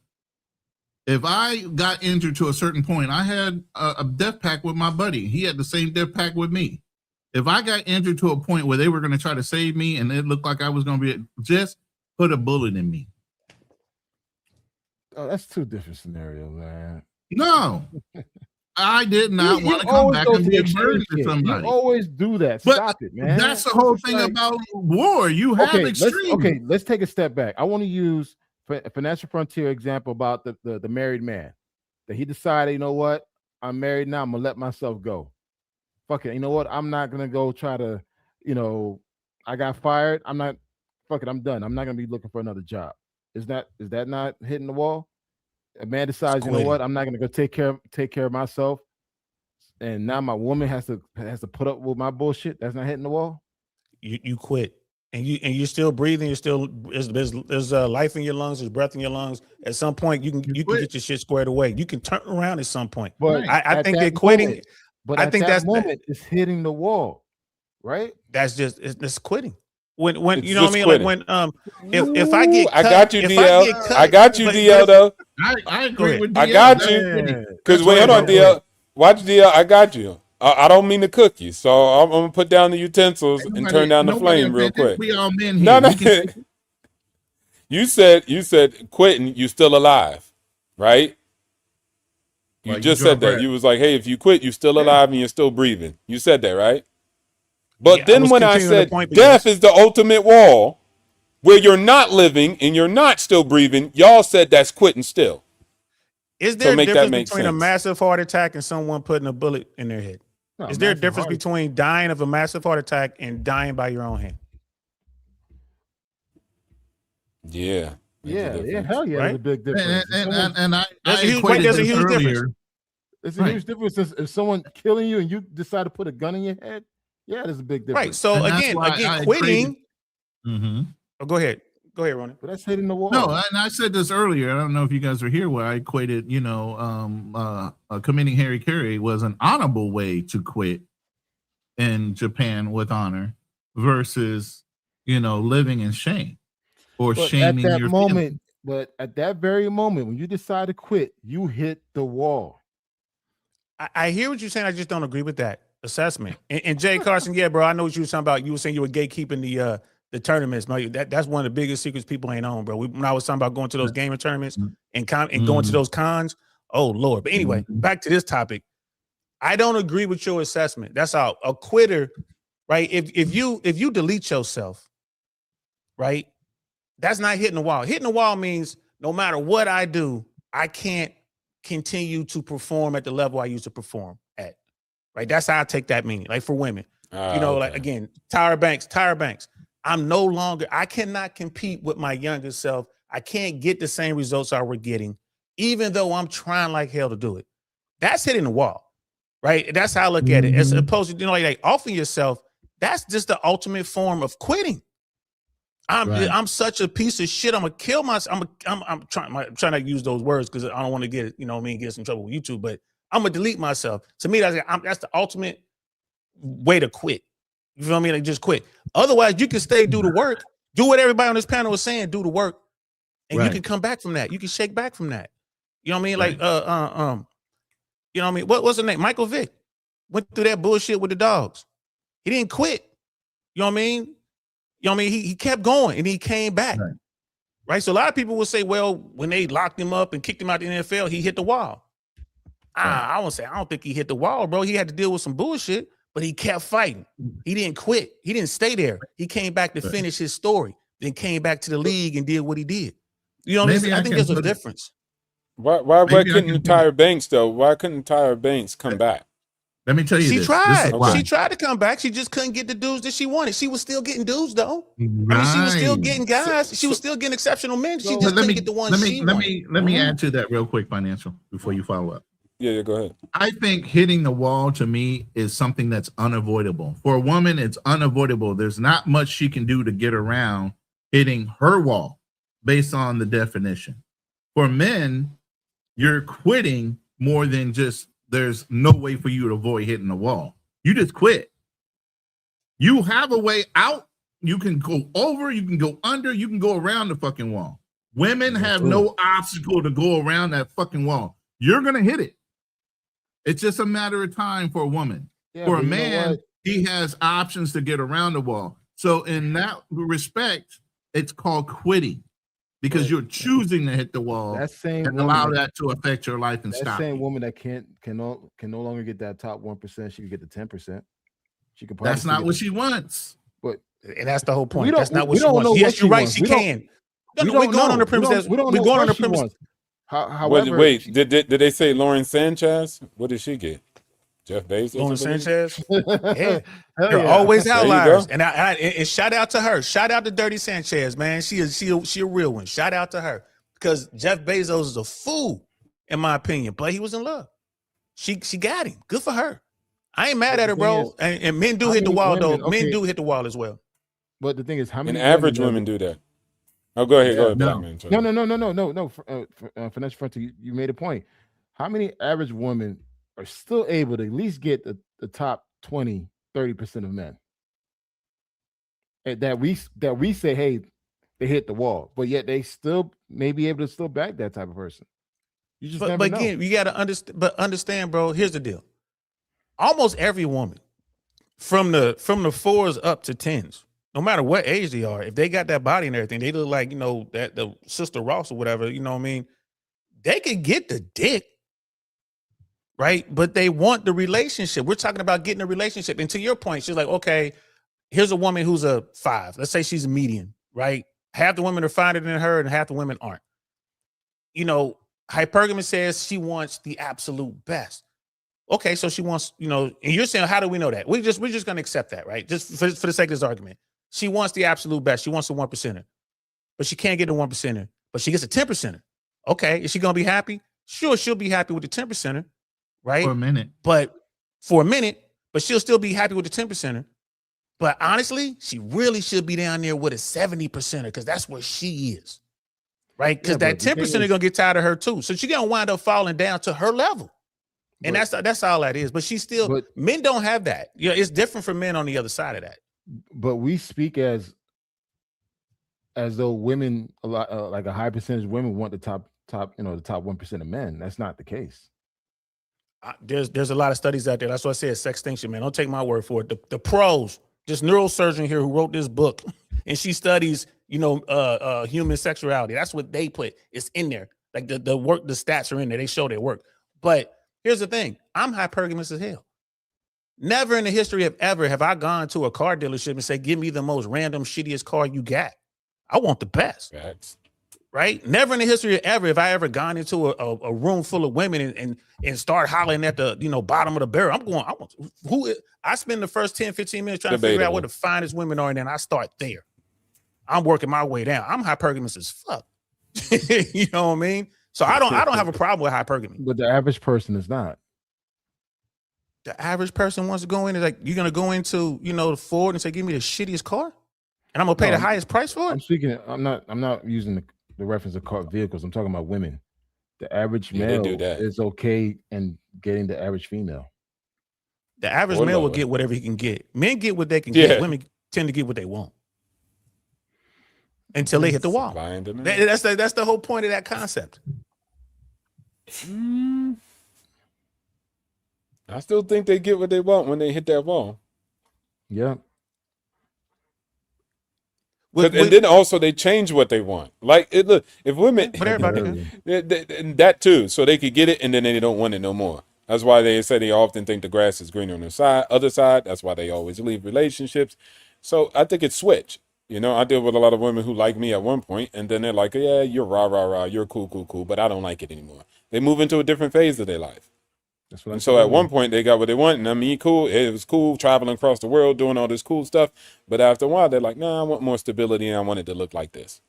If I got injured to a certain point, I had a death pact with my buddy. He had the same death pact with me. If I got injured to a point where they were going to try to save me and it looked like I was going to be, just put a bullet in me. Oh, that's two different scenarios, man. No, I did not want to come back and be a burden to somebody. You always do that. Stop it, man. That's the whole thing about war. You have extreme. Let's take a step back. I want to use a Financial Frontier example about the married man that he decided, you know what, I'm married now. I'm gonna let myself go. Fuck it. You know what? I'm not gonna go try to, I got fired. I'm not. Fuck it. I'm done. I'm not gonna be looking for another job. Is that not hitting the wall? A man decides, you know what? I'm not gonna go take care of myself, and now my woman has to put up with my bullshit. That's not hitting the wall. You quit, and you're still breathing. You're still there's life in your lungs. There's breath in your lungs. At some point, you can get your shit squared away. You can turn around at some point. But I think they're quitting. But I think that moment is hitting the wall, right? That's just it's quitting. When it's you know what I mean? Quitting. Like when if I get cut, I got you, DL. I got you, DL though. I agree with DL. I got you. Because wait, hold on, DL. Watch DL. I got you. I don't mean to cook you, so I'm gonna put down the utensils and turn down the flame real quick. We all men here. No. You said quitting. You still alive, right? You just said that. You was like, hey, if you quit, you still alive and you're still breathing. You said that, right? But then when I said death is the ultimate wall where you're not living and you're not still breathing, y'all said that's quitting still. Is there a difference between a massive heart attack and someone putting a bullet in their head? Is there a difference between dying of a massive heart attack and dying by your own hand? Yeah. Hell yeah, there's a big difference. And I there's a huge difference. There's a huge difference if someone killing you and you decide to put a gun in your head. Yeah, there's a big difference. Right. So again, quitting. Oh, go ahead, Ronin. But that's hitting the wall. No, and I said this earlier. I don't know if you guys were here where I equated, committing harikiri was an honorable way to quit in Japan with honor versus, living in shame or shaming your moment. feelings. But at that very moment, when you decide to quit, you hit the wall. I hear what you're saying. I just don't agree with that assessment. And Jay Carson, yeah, bro, I know what you were talking about. You were saying you were gatekeeping the tournaments. No, that's one of the biggest secrets people ain't on, bro. When I was talking about going to those gaming tournaments and going to those cons, oh Lord. But anyway, back to this topic. I don't agree with your assessment. That's all. A quitter, right? If you delete yourself, right? That's not hitting the wall. Hitting the wall means no matter what I do, I can't continue to perform at the level I used to perform at. Right? That's how I take that meaning. Like for women, like again, Tyra Banks. I cannot compete with my younger self. I can't get the same results I were getting even though I'm trying like hell to do it. That's hitting the wall, right? That's how I look at it. As opposed to, like offering yourself, that's just the ultimate form of quitting. I'm such a piece of shit. I'm gonna kill myself. I'm trying not to use those words because I don't want to get get in trouble with YouTube. But I'm gonna delete myself. To me, that's the ultimate way to quit. You feel me? Like just quit. Otherwise, you can stay, do the work, do what everybody on this panel is saying, do the work, and you can come back from that. You can shake back from that. You know what I mean? Like you know what I mean? What's the name? Michael Vick went through that bullshit with the dogs. He didn't quit. You know what I mean? You know what I mean? He kept going and he came back. Right. So a lot of people will say, well, when they locked him up and kicked him out the NFL, he hit the wall. I won't say I don't think he hit the wall, bro. He had to deal with some bullshit, but he kept fighting. He didn't quit. He didn't stay there. He came back to finish his story, then came back to the league and did what he did. You know what I mean? I think there's a difference. Why couldn't Tyra Banks though? Why couldn't Tyra Banks come back? Let me tell you, she this. tried. This she tried to come back. She just couldn't get the dudes that she wanted. She was still getting dudes though. Right. I mean, she was still getting guys. She was still getting exceptional men. She just couldn't get the ones she wanted. Let me add to that real quick, financial, before you follow up. Yeah, go ahead. I think hitting the wall to me is something that's unavoidable. For a woman, it's unavoidable. There's not much she can do to get around hitting her wall based on the definition. For men, you're quitting more than just there's no way for you to avoid hitting the wall. You just quit. You have a way out. You can go over, you can go under, you can go around the fucking wall. Women have no obstacle to go around that fucking wall. You're going to hit it. It's just a matter of time for a woman. For a man, he has options to get around the wall. So in that respect, it's called quitting because you're choosing to hit the wall and allow that to affect your life and stop. That same woman that can no longer get that top 1%, she can get the 10%. She can. That's not what she wants. But and that's the whole point. That's not what she wants. Yes, you're right. She can. No, we're going on the premise. We're going on the premise. However, wait, did they say Lauren Sanchez? What did she get? Jeff Bezos? Lauren Sanchez? Yeah. They're always outliers. And and shout out to her. Shout out to Dirty Sanchez, man. She a real one. Shout out to her. Because Jeff Bezos is a fool, in my opinion. But he was in love. She got him. Good for her. I ain't mad at her, bro. And men do hit the wall, though. Men do hit the wall as well. But the thing is, how many average women do that? Oh, go ahead. Go ahead. No. Financial Frontier, you made a point. How many average women are still able to at least get the top 20, 30% of men? And that we say, hey, they hit the wall, but yet they still may be able to still back that type of person. You just never know. Again, you got to understand, bro. Here's the deal. Almost every woman, from the 4s up to 10s, no matter what age they are, if they got that body and everything, they look like, that the Sister Ross or whatever, you know what I mean? They could get the dick, right? But they want the relationship. We're talking about getting a relationship. And to your point, she's like, okay, here's a woman who's a 5. Let's say she's a median, right? Half the women are finer than her and half the women aren't. Hypergamy says she wants the absolute best. Okay, so she wants, and you're saying, how do we know that? We're just going to accept that, right? Just for the sake of this argument. She wants the absolute best. She wants the 1%er, but she can't get the 1%er, but she gets a 10%er. Okay, is she going to be happy? Sure, she'll be happy with the 10%er, right? For a minute. But she'll still be happy with the 10%er. But honestly, she really should be down there with a 70%er because that's where she is, right? Because that 10% is going to get tired of her too. So she's going to wind up falling down to her level. And that's all that is. But men don't have that. It's different for men on the other side of that. But we speak as though women, a lot like a high percentage of women want the top, the top 1% of men. That's not the case. There's a lot of studies out there. That's why I said sextinction, man. Don't take my word for it. The pros, this neurosurgeon here who wrote this book, and she studies, human sexuality. That's what they put. It's in there. Like the work, the stats are in there. They show their work. But here's the thing. I'm hypergamous as hell. Never in the history of ever have I gone to a car dealership and say, give me the most random, shittiest car you got. I want the best. Facts. Right? Never in the history of ever have I ever gone into a room full of women and start hollering at the bottom of the barrel. I spend the first 10, 15 minutes trying to figure out where the finest women are, and then I start there. I'm working my way down. I'm hypergamous as fuck. You know what I mean? So I don't have a problem with hypergamy. But the average person is not. The average person wants to go in, like, you're gonna go into, the Ford and say, give me the shittiest car, and I'm gonna pay the highest price for it. I'm speaking. I'm not using the reference of car vehicles. I'm talking about women. The average male do that. is okay in getting the average female. The average Or male will lower. get whatever he can get. Men get what they can Yeah. get. Women tend to get what they want until they hit the wall. That's the whole point of that concept. I still think they get what they want when they hit that wall. Yeah. And then also they change what they want. Like, look, if women, but everybody and that too, so they could get it and then they don't want it no more. That's why they say they often think the grass is greener on the other side. That's why they always leave relationships. So I think it's switch. I deal with a lot of women who like me at one point, and then they're like, yeah, you're rah, rah, rah, you're cool, but I don't like it anymore. They move into a different phase of their life. That's what And so at one point they got what they want, and I mean, cool. It was cool traveling across the world, doing all this cool stuff. But after a while, they're like, nah, I want more stability, and I want it to look like this,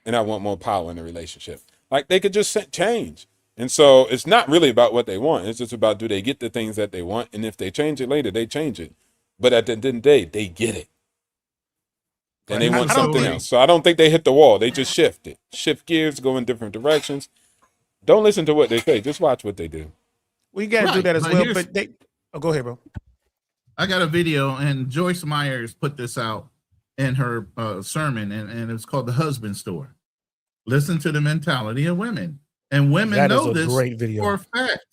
and I want more power in the relationship. Like, they could just change. And so it's not really about what they want. It's just about, do they get the things that they want, and if they change it later, they change it. But at the end of the day, they get it, and they want something else. So I don't think they hit the wall. They just shift gears, go in different directions. Don't listen to what they say. Just watch what they do. We got to do that as well. But go ahead, bro. I got a video, and Joyce Myers put this out in her sermon, and it's called The Husband Store. Listen to the mentality of women. And women know this great video. for a fact.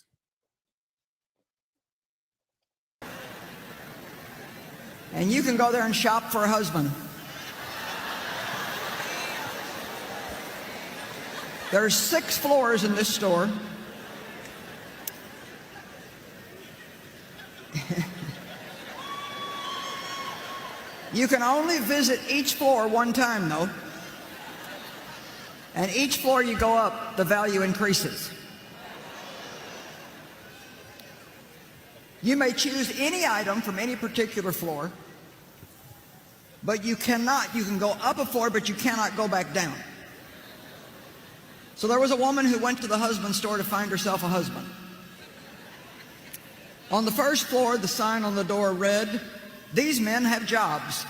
And you can go there and shop for a husband. There's 6 floors in this store. You can only visit each floor one time, though. And each floor you go up, the value increases. You may choose any item from any particular floor, but you can go up a floor, but you cannot go back down. So there was a woman who went to the husband store to find herself a husband. On the first floor, the sign on the door read, "These men have jobs."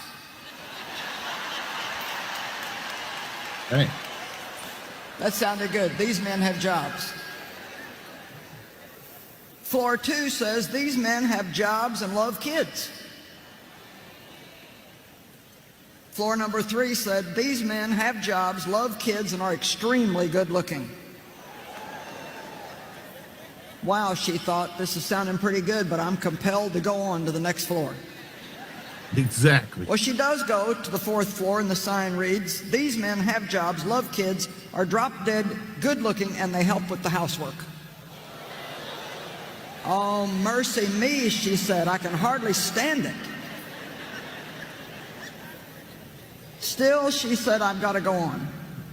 Hey. That sounded good. These men have jobs. Floor 2 says, "These men have jobs and love kids." Floor number 3 said, "These men have jobs, love kids, and are extremely good looking." Wow, she thought, this is sounding pretty good, but I'm compelled to go on to the next floor. Exactly. Well, she does go to the 4th floor, and the sign reads, "These men have jobs, love kids, are drop-dead good looking, and they help with the housework." Oh, mercy me, she said, I can hardly stand it. Still, she said, I've got to go on.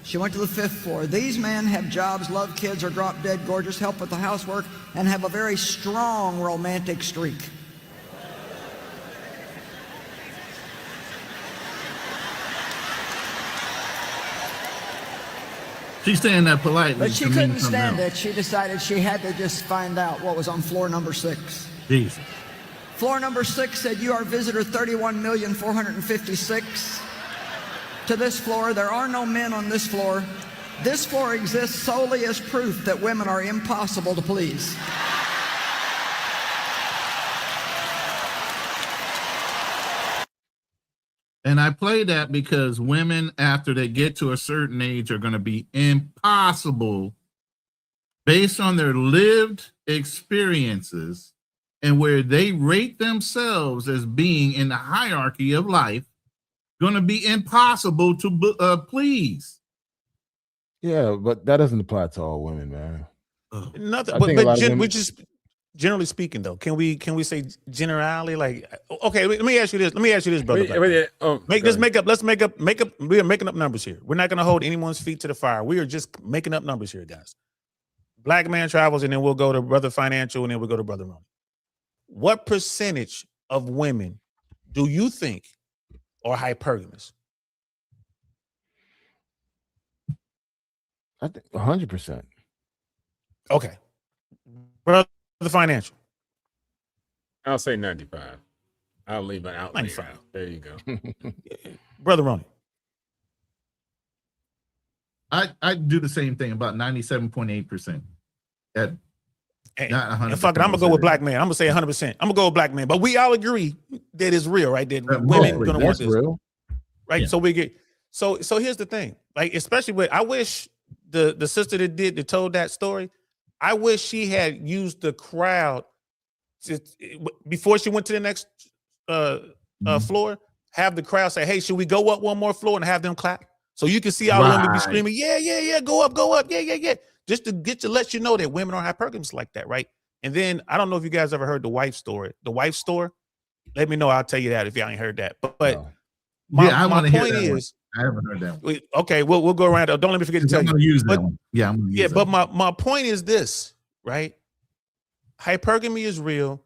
She went to the 5th floor. "These men have jobs, love kids, are drop-dead gorgeous, help with the housework, and have a very strong romantic streak." She's saying that politely. But she couldn't stand it. She decided she had to just find out what was on floor number 6. Jesus. Floor number 6 said, "You are visitor 31,456. To this floor, there are no men on this floor. This floor exists solely as proof that women are impossible to please." And I play that because women, after they get to a certain age, are going to be impossible based on their lived experiences and where they rate themselves as being in the hierarchy of life, going to be impossible to please. Yeah, but that doesn't apply to all women, man. Nothing, I think a lot of women- we just generally speaking, though, can we say generally, like, okay, let me ask you this, brother. Let's make up. We are making up numbers here. We're not going to hold anyone's feet to the fire. We are just making up numbers here, guys. Black Man Travels, and then we'll go to Brother Financial, and then we'll go to Brother Ronin. What percentage of women do you think are hypergamous? I think 100%. Okay. Brother Financial. I'll say 95. I'll leave an out. 95. There you go. Brother Ronin. I do the same thing, about 97.8%. Not 100%. And fuck it, I'm gonna go with black man. I'm gonna say 100%. I'm gonna go with black man. But we all agree that it's real, right? That women gonna want this, real. right? Yeah. So we get. So here's the thing. Like, especially with, I wish the sister that told that story, I wish she had used the crowd before she went to the next floor. Have the crowd say, "Hey, should we go up one more floor?" and have them clap, so you can see all the women be screaming, "Yeah, go up, yeah," just to let you know that women are hypergamous like that, right? And then I don't know if you guys ever heard the wife story. The wife store. Let me know. I'll tell you that if y'all ain't heard that. But I want to hear point that is, one. I haven't heard that one. Okay, we'll go around. Don't let me forget to tell I'm you. gonna use that But, one. Yeah, I'm gonna use that but one. my point is this, right? Hypergamy is real,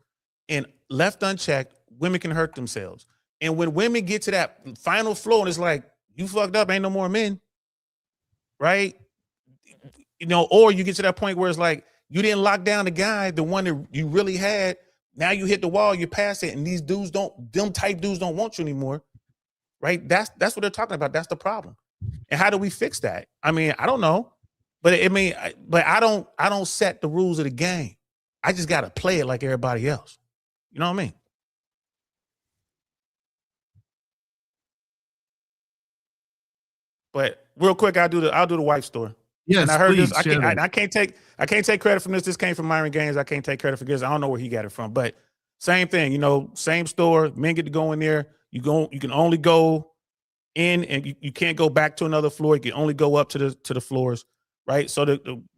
and left unchecked, women can hurt themselves. And when women get to that final floor, and it's like, you fucked up, ain't no more men, right? You know, or you get to that point where it's like, you didn't lock down the guy, the one that you really had. Now you hit the wall, you pass it, and these dudes them type dudes don't want you anymore, right? That's what they're talking about. That's the problem. And how do we fix that? I mean, I don't know, but I don't set the rules of the game. I just got to play it like everybody else. You know what I mean? But real quick, I'll do the wife story. Yes, and I heard please, this. share that. I can't take credit from this. This came from Myron Gaines. I can't take credit for this. I don't know where he got it from, but same thing. You know, same store. Men get to go in there. You can only go in, and you can't go back to another floor. You can only go up to the floors, right? So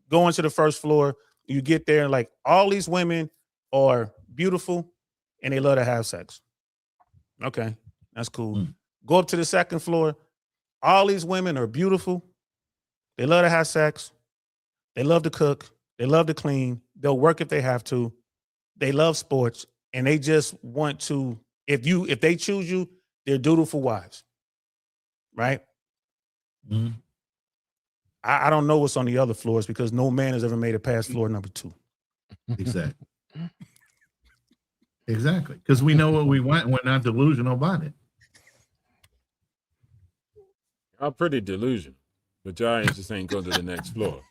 going to the first floor, you get there, and like all these women are beautiful, and they love to have sex. Okay, that's cool. Go up to the second floor. All these women are beautiful. They love to have sex. They love to cook. They love to clean. They'll work if they have to. They love sports, and they just want to. If they choose you, they're dutiful wives, right? Mm-hmm. I don't know what's on the other floors because no man has ever made it past floor number 2. Exactly. Exactly. Because we know what we want. We're not delusional about it. I'm pretty delusional, but y'all ain't just ain't going to the next floor.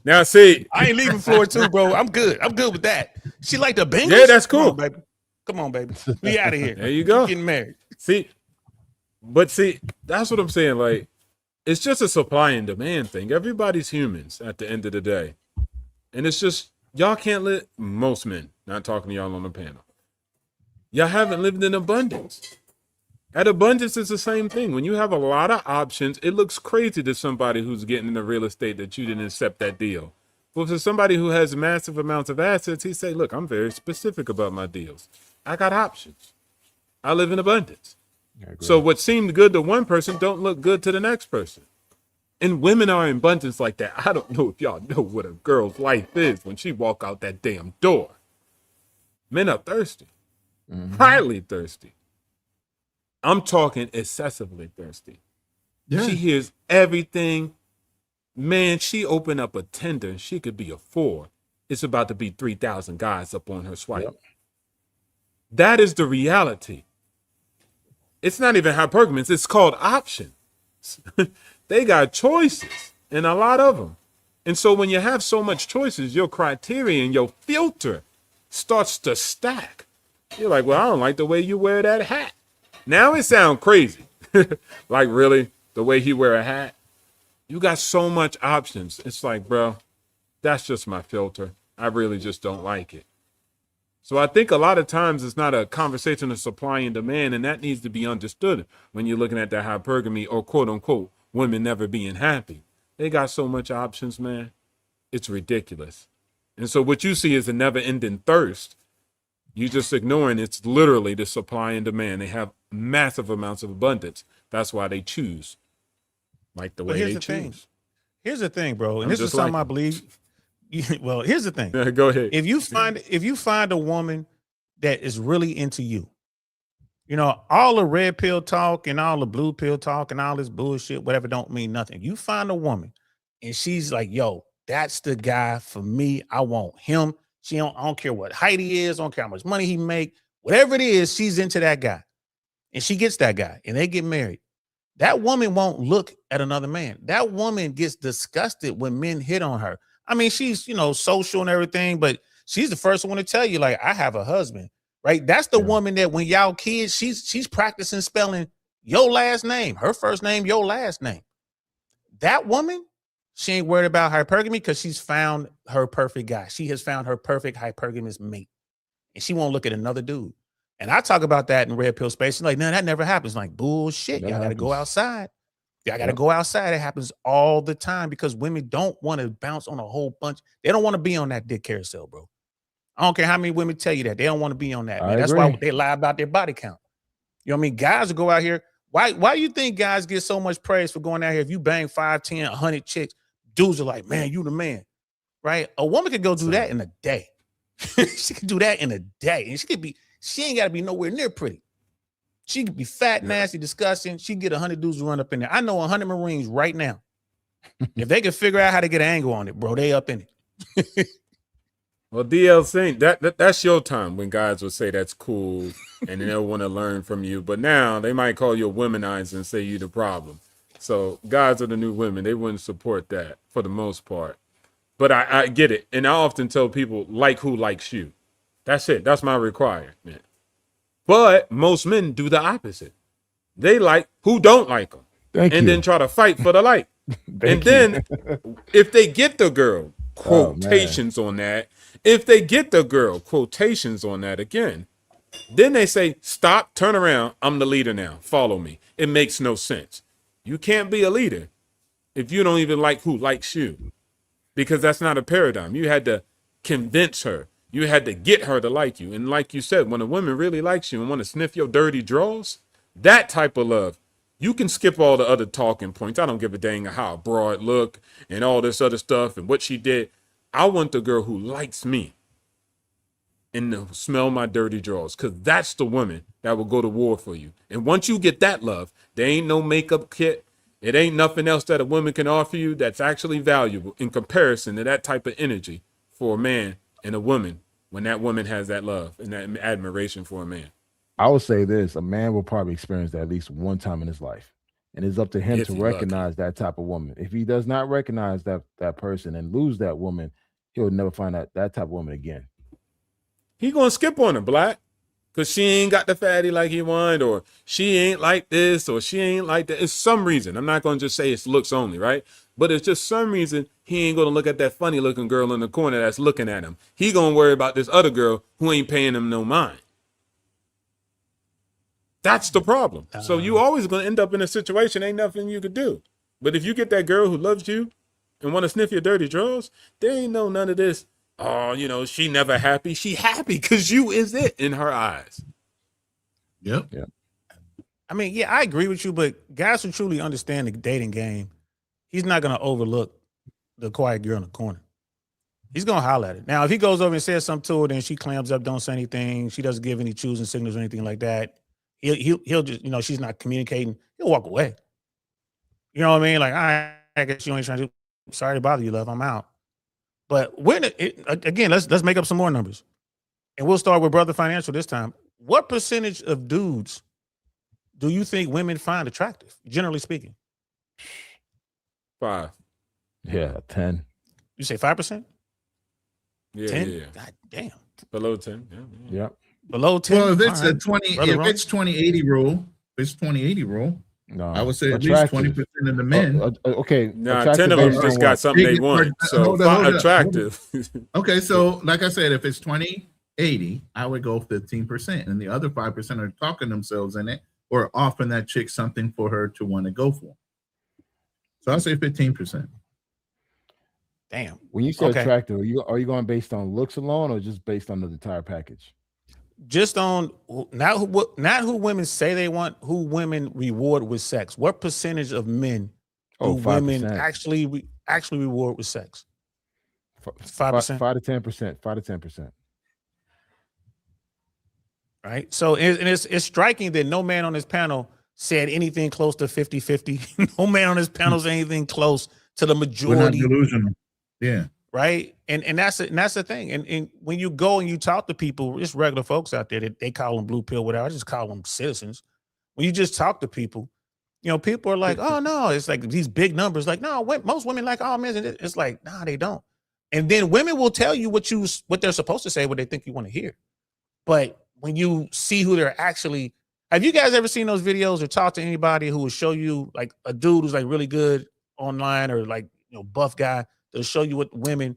Now, see, I ain't leaving floor 2, bro. I'm good. I'm good with that. She like the Bengals? Yeah, that's cool. Come on, baby. We out of here. There you go. We're getting married. See, that's what I'm saying. Like, it's just a supply and demand thing. Everybody's humans at the end of the day. And it's just, y'all can't live, most men, not talking to y'all on the panel. Y'all haven't lived in abundance. At abundance, it's the same thing. When you have a lot of options, it looks crazy to somebody who's getting into real estate that you didn't accept that deal. But for somebody who has massive amounts of assets, he say, look, I'm very specific about my deals. I got options. I live in abundance. So what seemed good to one person don't look good to the next person. And women are in abundance like that. I don't know if y'all know what a girl's life is when she walk out that damn door. Men are thirsty. Highly thirsty. I'm talking excessively thirsty. Yeah. She hears everything. Man, she opened up a Tinder. She could be a 4. It's about to be 3,000 guys up on her swipe. Yep. That is the reality. It's not even hypergamous. It's called options. They got choices, and a lot of them. And so when you have so much choices, your criterion, your filter starts to stack. You're like, well, I don't like the way you wear that hat. Now it sounds crazy. Like, really? The way he wear a hat? You got so much options. It's like, bro, that's just my filter. I really just don't like it. So I think a lot of times it's not a conversation of supply and demand, and that needs to be understood when you're looking at that hypergamy or quote unquote women never being happy. They got so much options, man. It's ridiculous. And so what you see is a never ending thirst. You just ignoring it's literally the supply and demand. They have massive amounts of abundance. That's why they choose like the way they choose. Here's the thing, bro. And this is something I believe. Well, here's the thing. Go ahead. If you find a woman that is really into you, you know, all the red pill talk and all the blue pill talk and all this bullshit, whatever, don't mean nothing. You find a woman and she's like, yo, that's the guy for me. I want him. I don't care what height he is. I don't care how much money he make. Whatever it is, she's into that guy. And she gets that guy and they get married. That woman won't look at another man. That woman gets disgusted when men hit on her. I mean, she's, social and everything, but she's the first one to tell you, like, I have a husband, right? That's the woman that when y'all kids, she's practicing spelling your last name, her first name, your last name. That woman, she ain't worried about hypergamy because she's found her perfect guy. She has found her perfect hypergamous mate. And she won't look at another dude. And I talk about that in Red Pill Space. Like, no, that never happens. Like, bullshit. Y'all got to go outside. Y'all got to go outside. It happens all the time because women don't want to bounce on a whole bunch. They don't want to be on that dick carousel, bro. I don't care how many women tell you that. They don't want to be on that, man. That's why they lie about their body count. You know what I mean? Guys will go out here. Why do you think guys get so much praise for going out here? If you bang 5, 10, 100 chicks, dudes are like, man, you the man, right? A woman could go do that in a day. She could do that in a day. And she ain't got to be nowhere near pretty. She could be fat, nasty, disgusting. She get 100 dudes to run up in there. I know 100 Marines right now. If they could figure out how to get an angle on it, bro, they up in it. Well, DL saying that's your time when guys would say that's cool and they'll want to learn from you. But now they might call you a womanizer and say you the problem. So guys are the new women. They wouldn't support that for the most part. But I get it. And I often tell people, like who likes you. That's it. That's my requirement. But most men do the opposite. They like who don't like them. Then try to fight for the like. Then if they get the girl, quotations on that. If they get the girl, quotations on that again. Then they say, stop, turn around. I'm the leader now. Follow me. It makes no sense. You can't be a leader if you don't even like who likes you. Because that's not a paradigm. You had to convince her. You had to get her to like you. And like you said, when a woman really likes you and want to sniff your dirty drawers, that type of love, you can skip all the other talking points. I don't give a dang how broad look and all this other stuff and what she did. I want the girl who likes me and to smell my dirty drawers, because that's the woman that will go to war for you. And once you get that love, there ain't no makeup kit. It ain't nothing else that a woman can offer you that's actually valuable in comparison to that type of energy for a man and a woman when that woman has that love and that admiration for a man. I would say this: a man will probably experience that at least one time in his life, and it's up to him to recognize that type of woman. If he does not recognize that person and lose that woman, he'll never find that type of woman again. He gonna skip on her, Black, because she ain't got the fatty like he wanted, or she ain't like this, or she ain't like that. It's some reason. I'm not gonna just say it's looks only, right? But it's just some reason he ain't gonna look at that funny looking girl in the corner that's looking at him. He gonna worry about this other girl who ain't paying him no mind. That's the problem. So you always gonna end up in a situation, ain't nothing you could do. But if you get that girl who loves you and want to sniff your dirty drawers, there ain't none of this. Oh, she never happy. She happy because you is it in her eyes. Yep. I mean, yeah, I agree with you, but guys who truly understand the dating game, he's not gonna overlook the quiet girl in the corner. He's gonna holler at it. Now, if he goes over and says something to her, then she clams up, don't say anything, she doesn't give any choosing signals or anything like that. He'll just, she's not communicating. He'll walk away. You know what I mean? Like, I guess you ain't trying to. Sorry to bother you, love. I'm out. But again, let's make up some more numbers, and we'll start with Brother Financial this time. What percentage of dudes do you think women find attractive, generally speaking? 5. Yeah, 10. You say 5%? Yeah, 10? yeah. God damn. Below 10. Yeah. Yep. Below 10. Well, if it's All a right. 20, Brother if Ron? it's 20-80 rule, No, I would say at least 20% of the men. Okay. Nah, 10 of them just got something they want. So Hold on. attractive. Okay, so like I said, if it's 20-80, I would go 15%, and the other 5% are talking themselves in it or offering that chick something for her to want to go for. So I'll say 15%. Damn. When you say attractive, are you going based on looks alone or just based on the entire package? Just on not who women say they want, who women reward with sex. What percentage of men do women 5%. actually reward with sex? 5%. 5 to 10%. 5 to 10%. Right. So it's striking that no man on this panel said anything close to 50-50. No man on this panel said anything close to the majority. We're not delusional. Yeah. Right. And that's the thing. And when you go and you talk to people, just regular folks out there that they call them blue pill, whatever. I just call them citizens. When you just talk to people, people are like, oh no, it's like these big numbers. Like, no, most women like, oh man, it's like, nah, they don't. And then women will tell you what they're supposed to say, what they think you want to hear. But when you see who they're actually, have you guys ever seen those videos or talked to anybody who will show you like a dude who's like really good online or like, buff guy, they'll show you what women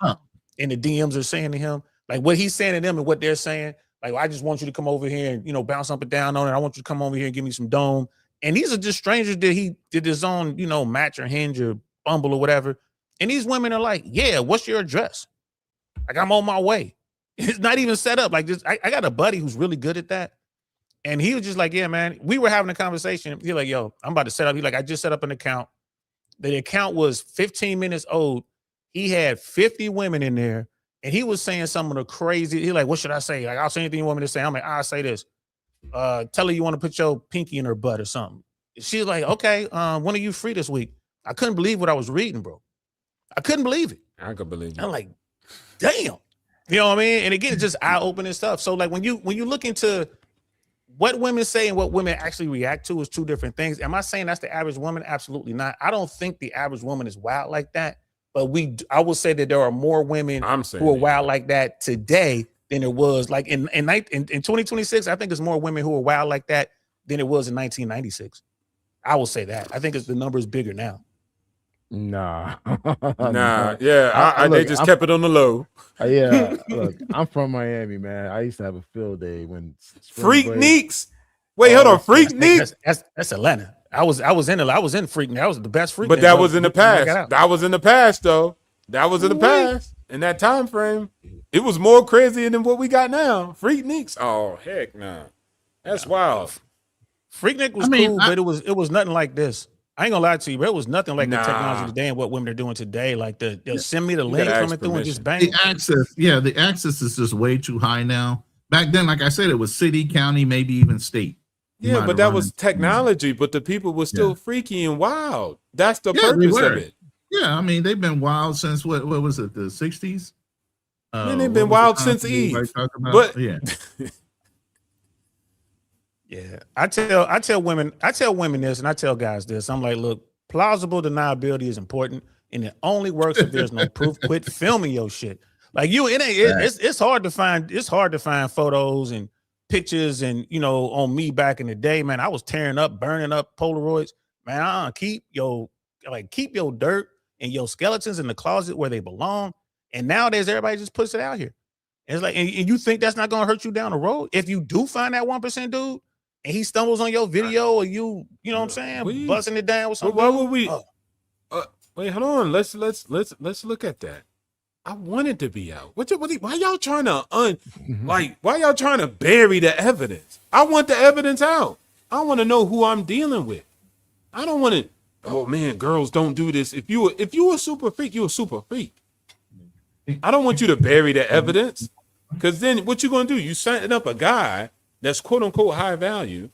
in the DMs are saying to him, like what he's saying to them and what they're saying. Like, I just want you to come over here and, bounce up and down on it. I want you to come over here and give me some dome. And these are just strangers that he did his own, Match or Hinge or Bumble or whatever. And these women are like, yeah, what's your address? Like, I'm on my way. It's not even set up. Like this. I got a buddy who's really good at that. And he was just like, yeah, man, we were having a conversation. He's like, yo, I'm about to set up. He's like, I just set up an account. The account was 15 minutes old. He had 50 women in there. And he was saying some of the crazy. He's like, what should I say? Like, I'll say anything you want me to say. I'm like, I'll say this. Tell her you want to put your pinky in her butt or something. She's like, okay, when are you free this week? I couldn't believe what I was reading, bro. I couldn't believe it. I could believe it. I'm like, damn. You know what I mean? And again, it's just eye-opening stuff. So like when you look into what women say and what women actually react to is two different things. Am I saying that's the average woman? Absolutely not. I don't think the average woman is wild like that. But I will say that there are more women who are wild like that today than there was like in 2026. I think there's more women who are wild like that than it was in 1996. I will say that. I think the number is bigger now. Nah. Yeah. They just kept it on the low. Yeah. Look, I'm from Miami, man. I used to have a field day when Freakniks. Wait, hold on. Freakniks. That's Atlanta. I was in Freaknik. That was the best Freaknik. But that was in the past. That was in the past, though. That was in the past. In that time frame, it was more crazy than what we got now. Freakniks. Oh heck, nah. That's wild. Freaknik was cool, but it was nothing like this. I ain't gonna lie to you, but it was nothing like the technology today and what women are doing today. Like they'll send me the link coming through and just bang. The access is just way too high now. Back then, like I said, it was city, county, maybe even state. Yeah, but that was technology, but the people were still freaky and wild. That's the purpose of it. Yeah, I mean, they've been wild since what was it, the 60s? Man, they've been wild since Eve. But yeah. Yeah. I tell women this and I tell guys this. I'm like, look, plausible deniability is important and it only works if there's no proof. Quit filming your shit. Like it's hard to find photos and pictures and on me back in the day, man. I was tearing up, burning up Polaroids. Man, keep your dirt and your skeletons in the closet where they belong. And nowadays everybody just puts it out here. And it's like, and you think that's not gonna hurt you down the road? If you do find that 1% dude and he stumbles on your video or you know what I'm saying, busting it down with something. Why would we wait, hold on. Let's look at that. I wanted to be out. Why y'all trying to why y'all trying to bury the evidence? I want the evidence out. I want to know who I'm dealing with. I don't want to. Oh man, girls don't do this. If you a super freak, you a super freak. I don't want you to bury the evidence, because then what you gonna do? You setting up a guy that's quote unquote high value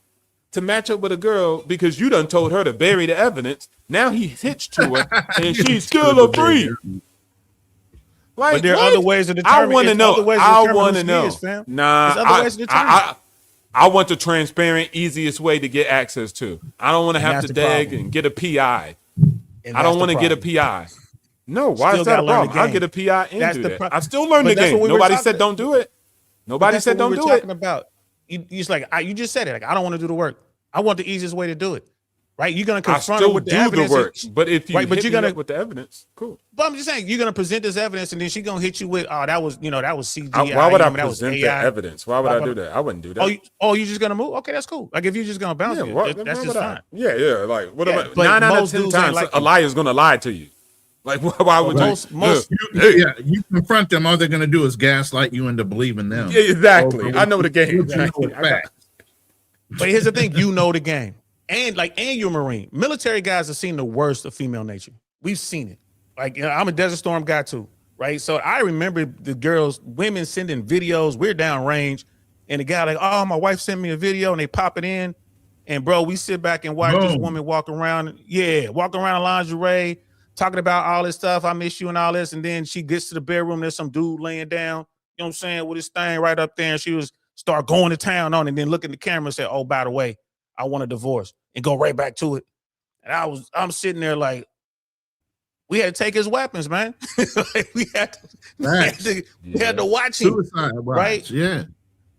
to match up with a girl because you done told her to bury the evidence. Now he hitched to her and she's still a freak. Like, but there are other ways to determine. I want to know. I want to know. I want the transparent, easiest way to get access to. I don't want to have to dig and get a PI. I don't want to get a PI. No, why is that a problem? I'll get a PI and do that. I still learn the game. Nobody said don't do it. Nobody said don't do it. About. You just said it. Like, I don't want to do the work. I want the easiest way to do it. Right? You're gonna confront her with the evidence. But if you hit me up with the evidence, cool. But I'm just saying, you're gonna present this evidence, and then she's gonna hit you with, that was CGI. Why would I present the evidence? Why would I do that? I wouldn't do that. You just gonna move? Okay, that's cool. Like if you're just gonna bounce, that's just fine. Yeah. Like what about 9 out of 10 times a liar's gonna lie to you? Like why would you confront them? All they're gonna do is gaslight you into believing them. Yeah, exactly. I know the game. But here's the thing: you know the game. And you're a Marine. Military guys have seen the worst of female nature. We've seen it. Like, I'm a Desert Storm guy too, right? So I remember the women sending videos. We're down range, and the guy like, oh, my wife sent me a video, and they pop it in, and bro, we sit back and watch this woman walk around in lingerie, talking about all this stuff. I miss you and all this. And then she gets to the bedroom. There's some dude laying down, you know what I'm saying, with his thing right up there. And she was start going to town on it, and then look at the camera and say, oh, by the way, I want a divorce, and go right back to it. And I'm sitting there like, we had to take his weapons, man. Like, we had to watch him. Suicide watch, right? Yeah.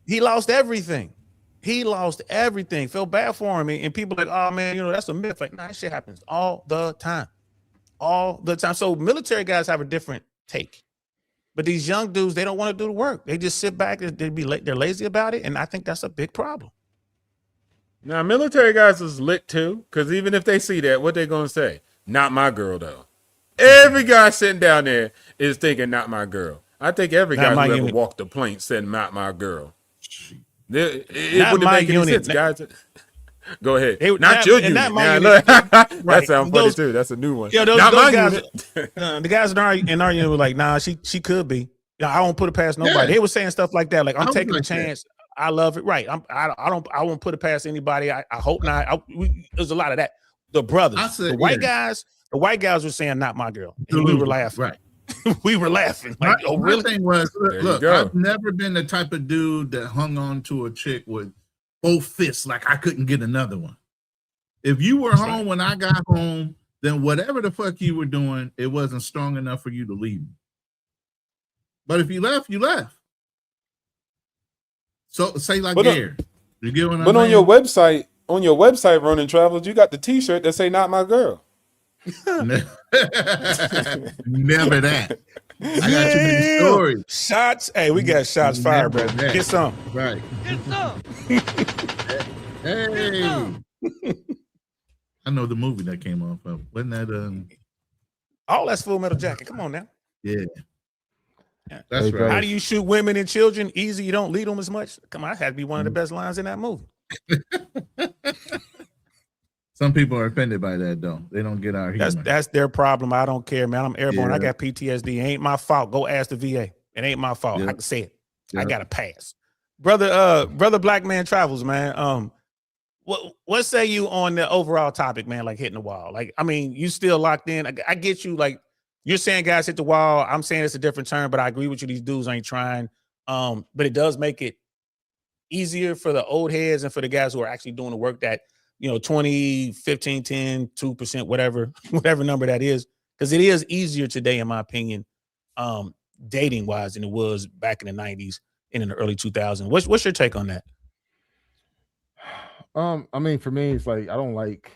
He lost everything. Feel bad for him. And people like, oh man, that's a myth. Like, nah, that shit happens all the time. All the time. So military guys have a different take. But these young dudes, they don't want to do the work. They just sit back and they're lazy about it. And I think that's a big problem. Now, military guys is lit too, because even if they see that, what they gonna say? Not my girl, though. Every guy sitting down there is thinking, not my girl. I think every guy who ever walked the plane said, not my girl. It wouldn't make any sense, guys. Go ahead. Not your unit. That sounds funny too. That's a new one. Yeah, not my guys, unit. The guys in our unit were like, nah, she could be. I won't put it past nobody. They were saying stuff like that. Like, I'm taking a chance. I love it. Right. I won't put it past anybody. I hope not. There's a lot of that. The brothers, the white guys were saying, not my girl. And we were laughing. Right. We were laughing. Like, oh, really? My thing was, look, I've never been the type of dude that hung on to a chick with both fists like I couldn't get another one. If you were home when I got home, then whatever the fuck you were doing, it wasn't strong enough for you to leave me. But if you left, you left. So say like Gary. You get what I'm saying? But on your website, Ronin Travelers, you got the T-shirt that say "Not my girl." Never that. I got too many stories. Shots. Hey, we got shots fired, bro. Get some. Right. Get some. Hey. I know the movie that came off of. Wasn't that all that's Full Metal Jacket. Come on now. Yeah. That's right. How do you shoot women and children? Easy, you don't lead them as much. Come on, that had to be one of the best lines in that movie. Some people are offended by that, though. They don't get our humor. That's their problem. I don't care, man. I'm airborne. I got PTSD. It ain't my fault. Go ask the VA. It ain't my fault. I can say it. I got to pass. Brother Black Man Travels, man. What say you on the overall topic, man, like hitting the wall? Like, I mean, you still locked in. I get you. Like, you're saying guys hit the wall. I'm saying it's a different term, but I agree with you. These dudes ain't trying. But it does make it easier for the old heads and for the guys who are actually doing the work that, 20, 15, 10, 2%, whatever number that is. Because it is easier today, in my opinion, dating wise than it was back in the 90s and in the early 2000s. What's your take on that? I mean, for me, it's like I don't like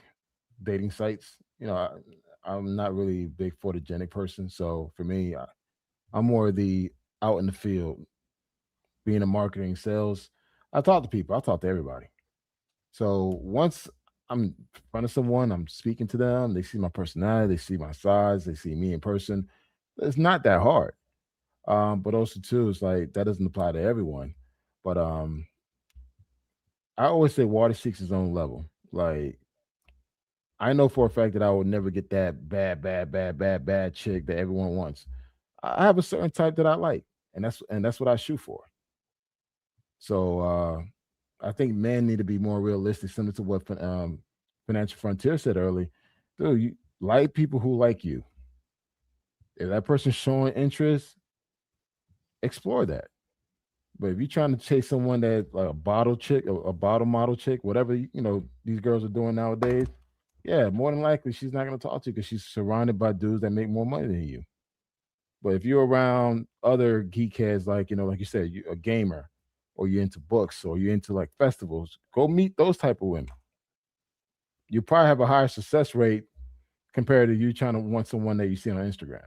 dating sites. I'm not really a big photogenic person. So for me, I'm more the out in the field, being in marketing, sales. I talk to people. I talk to everybody. So once I'm in front of someone, I'm speaking to them. They see my personality. They see my size. They see me in person. It's not that hard. But also too, it's like that doesn't apply to everyone. But I always say water seeks its own level. Like, I know for a fact that I will never get that bad chick that everyone wants. I have a certain type that I like, and that's what I shoot for. So I think men need to be more realistic, similar to what Financial Frontier said earlier. Dude, you like people who like you. If that person's showing interest, explore that. But if you're trying to chase someone that's like a bottle chick, a bottle model chick, whatever these girls are doing nowadays, yeah, more than likely she's not going to talk to you because she's surrounded by dudes that make more money than you. But if you're around other geek heads, like like you said, you're a gamer, or you're into books, or you're into like festivals, go meet those type of women. You probably have a higher success rate compared to you trying to want someone that you see on Instagram.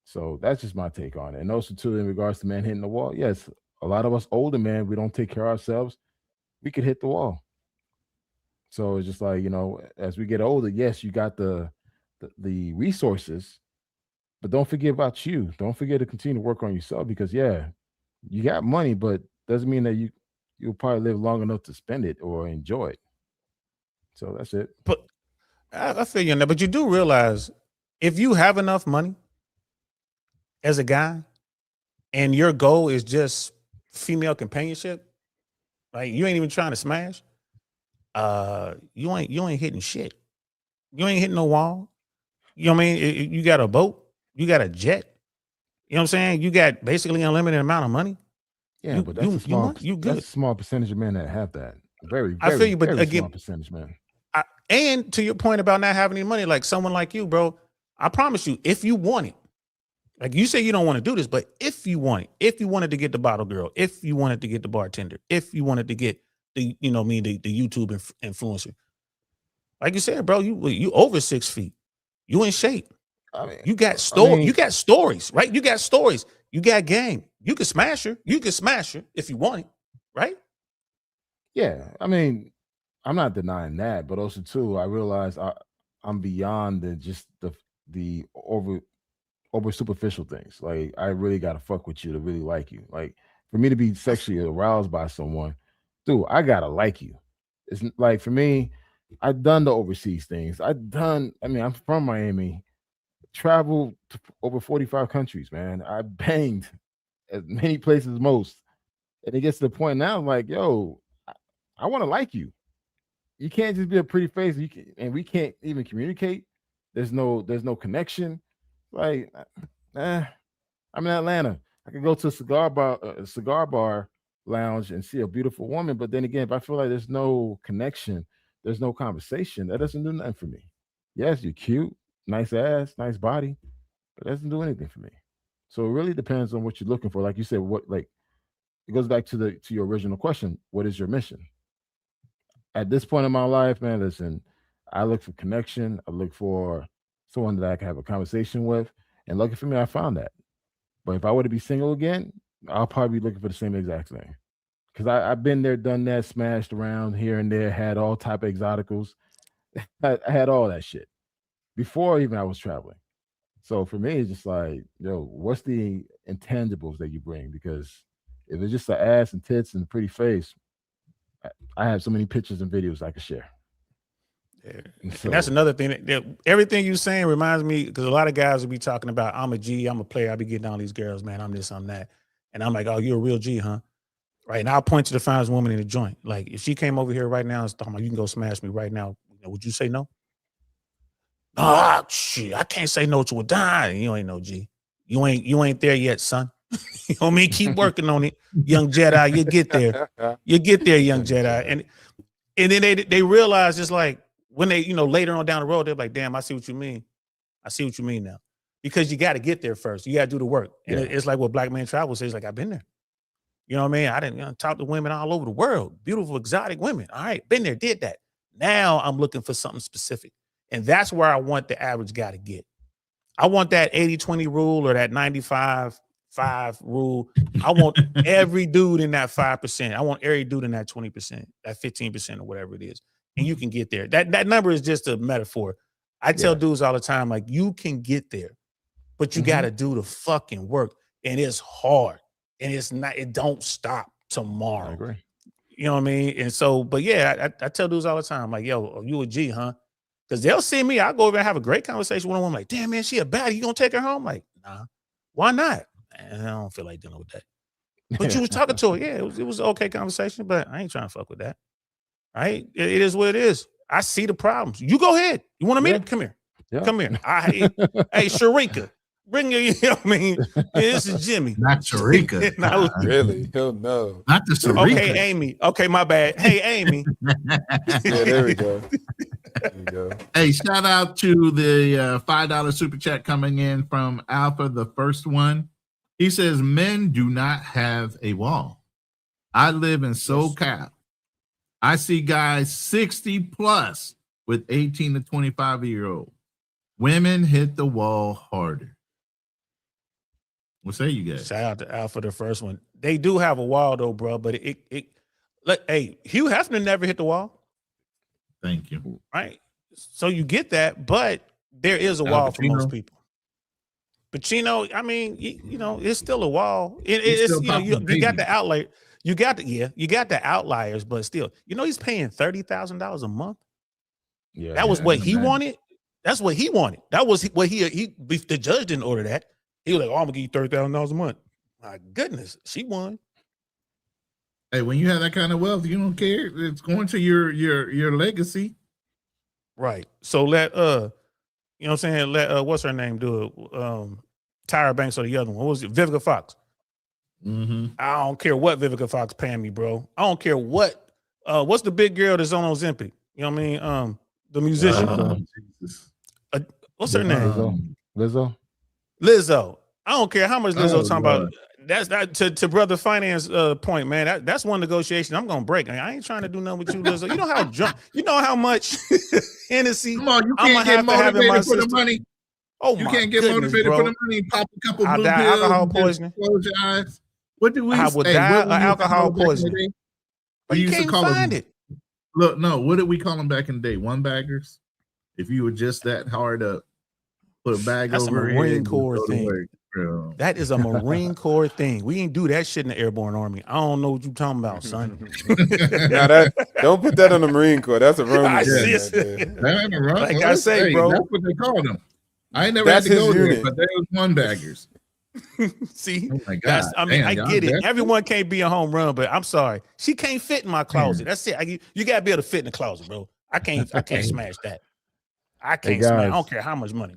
So that's just my take on it. And also too, in regards to men hitting the wall, yes, a lot of us older men, we don't take care of ourselves. We could hit the wall. So it's just like, as we get older, yes, you got the resources, but don't forget about you. Don't forget to continue to work on yourself because, yeah, you got money, but doesn't mean that you'll probably live long enough to spend it or enjoy it. So that's it. But I feel you on that. But you do realize if you have enough money as a guy and your goal is just female companionship, like you ain't even trying to smash, you ain't hitting shit. You ain't hitting no wall. You know what I mean? You got a boat, you got a jet. You know what I'm saying? You got basically unlimited amount of money. Yeah, but that's you that's good. a small percentage of men that have that. Very, I feel very, you, but very again, small percentage, man. And to your point about not having any money, like someone like you, bro, I promise you, if you want it, like you say you don't want to do this, but if you want it, if you wanted to get the bottle girl, if you wanted to get the bartender, if you wanted to get the, you know, the YouTube influencer, like you said, bro, you over 6 feet, you in shape. I mean, you got you got stories, right? You got stories, you got game. You can smash her. You can smash her if you want it, right? Yeah, I mean, I'm not denying that, but also too, I realize I'm beyond just the over superficial things. Like I really got to fuck with you to really like you. Like for me to be sexually aroused by someone, dude, I gotta like you. It's like for me, I've done the overseas things. I mean, I'm from Miami, traveled to over 45 countries, man. I banged as many places as most. And it gets to the point now, I'm like, yo, I want to like you. You can't just be a pretty face. And we can't even communicate. There's no connection. Like, I'm in Atlanta. I could go to a cigar bar lounge and see a beautiful woman. But then again, if I feel like there's no connection, there's no conversation, that doesn't do nothing for me. Yes, you're cute, nice ass, nice body, but that doesn't do anything for me. So it really depends on what you're looking for. Like you said, it goes back to your original question. What is your mission? At this point in my life, man, listen, I look for connection. I look for someone that I can have a conversation with. And lucky for me, I found that. But if I were to be single again, I'll probably be looking for the same exact thing. Because I've been there, done that, smashed around here and there, had all type of exoticals. I had all that shit before even I was traveling. So for me, it's just like, yo, what's the intangibles that you bring? Because if it's just an ass and tits and a pretty face, I have so many pictures and videos I could share. Yeah. And that's another thing that everything you're saying reminds me, because a lot of guys will be talking about, I'm a G, I'm a player, I be getting all these girls, man, I'm this, I'm that. And I'm like, oh, you're a real G, huh? Right. And I'll point to the finest woman in the joint. Like if she came over here right now and was talking about, you can go smash me right now, would you say no? Ah, shit, I can't say no to a dime. You ain't no G. You ain't there yet, son. You know what I mean? Keep working on it, young Jedi. You'll get there. You'll get there, young Jedi. And then they realize it's like when they, later on down the road, they're like, damn, I see what you mean. I see what you mean now. Because you got to get there first. You got to do the work. And it's like what Black Man Travel says, like, I've been there. You know what I mean? I didn't talk to women all over the world. Beautiful, exotic women. All right, been there, did that. Now I'm looking for something specific. And that's where I want the average guy to get. I want that 80-20 rule or that 95-5 rule. I want every dude in that 5%. I want every dude in that 20%, that 15% or whatever it is. And you can get there. That number is just a metaphor. I tell dudes all the time, like, you can get there, but you got to do the fucking work. And it's hard. And it don't stop tomorrow. I agree. You know what I mean? And so, but yeah, I tell dudes all the time, like, yo, are you a G, huh? Because they'll see me. I'll go over and have a great conversation with a woman. Like, damn, man, she a baddie. You gonna take her home? Like, nah. Why not? Man, I don't feel like dealing with that. But you was talking to her. Yeah, it was an okay conversation, but I ain't trying to fuck with that. Right? It is what it is. I see the problems. You go ahead. You want to meet her? Come here. Yeah. Come here. Hey, Sharika. Bring your, you know what I mean? Yeah, this is Jimmy. Not Sharika. Really? Hell no. Not the Sharika. Okay, Amy. Okay, my bad. Hey, Amy. Yeah, there we go. There you go. Hey, shout out to the $5 super chat coming in from Alpha, the first one. He says, men do not have a wall. I live in SoCal. I see guys 60 plus with 18 to 25-year-old. Women hit the wall harder. What say you guys? Shout out to Alpha, the first one. They do have a wall though, bro. But hey, Hugh Hefner never hit the wall. Thank you. Right. So you get that, but there is a wall for most people. Pacino, I mean, it's still a wall. It's you got the outlier. You got the outliers, but still, he's paying $30,000 a month. Yeah, that was what he wanted. That's what he wanted. That was what the judge didn't order that. He was like, oh, I'm gonna give you $30,000 a month. My goodness, she won. Hey, when you have that kind of wealth, you don't care. It's going to your legacy. Right. So let You know what I'm saying? Let what's her name do it? Tyra Banks or the other one? What was it? Vivica Fox. I don't care what Vivica Fox paying me, bro. I don't care what. What's the big girl that's on Ozempic? You know what I mean? The musician. What's her name? Lizzo. I don't care how much Lizzo talking about. That's that to brother finance point, man. That's one negotiation I'm gonna break. I ain't trying to do nothing with you, Lizzo. You know how drunk. You know how much Hennessy. Come on, you I'm can't gonna get have to have in my motivated for the system. money. Oh You my can't get goodness, motivated bro. for the money. Pop a couple I blue die pills. alcohol and just poisoning. Close your eyes. What do we? I would hey, die what of we used to alcohol call back in the poisoning. day? But We you used to can't call find them. it. Look, no. What did we call them back in the day? One baggers. If you were just that hard up, put a bag That's a over your Marine head, Corps go to thing. work, bro. That is a Marine Corps thing. We ain't do that shit in the Airborne Army. I don't know what you talking about, son. Now don't put that on the Marine Corps. That's a Ronin thing right there. That ain't wrong. Like I say, hey, bro. that's what they called them. I ain't never That's had to his go there, unit. but they was one baggers. See, Oh my God. I mean, Damn, I y'all get it. desperate. Everyone can't be a home run, but I'm sorry, she can't fit in my closet. That's it. You gotta be able to fit in the closet, bro. I can't smash that. I can't guys. smash. I don't care how much money.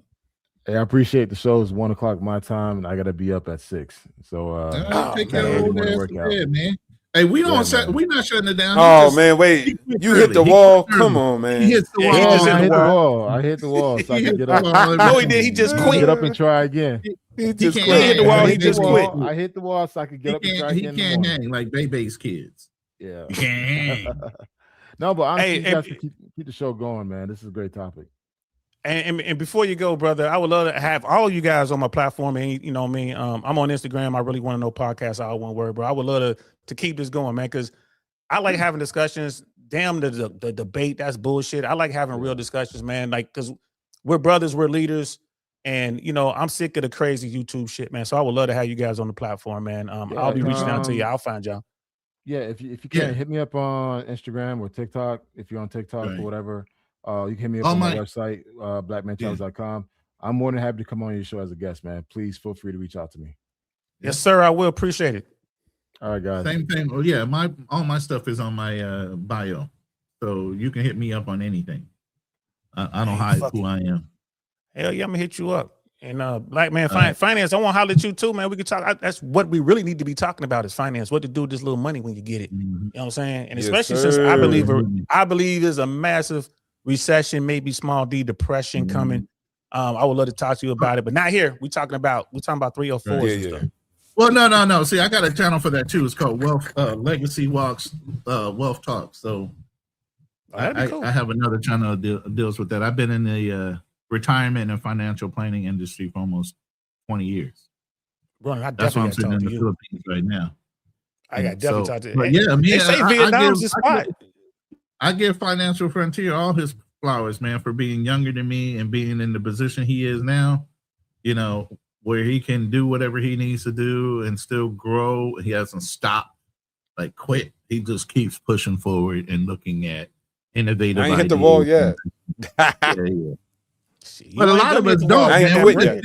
Hey, I appreciate the show. It's 1 o'clock my time, and I gotta be up at 6. So Take got your an early old morning ass workout. to bed, man. Hey, we don't Yeah, man. we not shutting it down. Oh man, wait. You hit the wall. Come on, man. He hits the Yeah, wall. he just hit I the hit the wall. wall. I hit the wall so I He can hit get the up. wall. No, he did. He just I can quit. get up and try again. He He just can't He hit quit. the wall. hang. He just quit. I hit the wall so I could get up and try He again in the can't morning. hang like Bebe's kids. Yeah. You can't hang. No, but honestly, Hey, you guys can keep the show going, man. This is a great topic. And before you go, brother, I would love to have all you guys on my platform. And you know what I mean? I'm on Instagram. I really want to know podcast, all one word, bro. I would love to keep this going, man, because I like having discussions. Damn the debate, that's bullshit. I like having real discussions, man. Like, because we're brothers, we're leaders, and you know, I'm sick of the crazy YouTube shit, man. So I would love to have you guys on the platform, man. I'll be reaching out to you. I'll find y'all. Yeah, if you can hit me up on Instagram or TikTok, if you're on TikTok Right. or whatever, you can hit me up Oh, on my my- website, blackmantravels.com. I'm more than happy to come on your show as a guest, man. Please feel free to reach out to me. Yes, sir. I will appreciate it. All right, guys. Same thing. Oh yeah, all my stuff is on my bio, so you can hit me up on anything. I don't hide who I am. Hell yeah, I'm gonna hit you up. And Black Man Finance, I want to holler at you too, man. We can talk. That's what we really need to be talking about is finance. What to do with this little money when you get it. You know what I'm saying? And Yes, especially since sir. I believe there's a massive recession, maybe small D depression coming. I would love to talk to you about it, but not here. We're talking about 304s and stuff. Well, no. See, I got a channel for that too. It's called Legacy Walks, Wealth Talk. So that'd be cool. I have another channel that deals with that. I've been in the retirement and financial planning industry for almost 20 years. Bro, I That's why I'm definitely sitting in got to the talk to you. Philippines right now. I got definitely talk to you. But yeah, They say Vietnam's the spot. I give Financial Frontier all his flowers, man, for being younger than me and being in the position he is now, you know, where he can do whatever he needs to do and still grow. He hasn't stopped, like quit. He just keeps pushing forward and looking at innovative I ain't hit the ideas. wall yet. But a lot of us don't. I ain't Man. quit yet.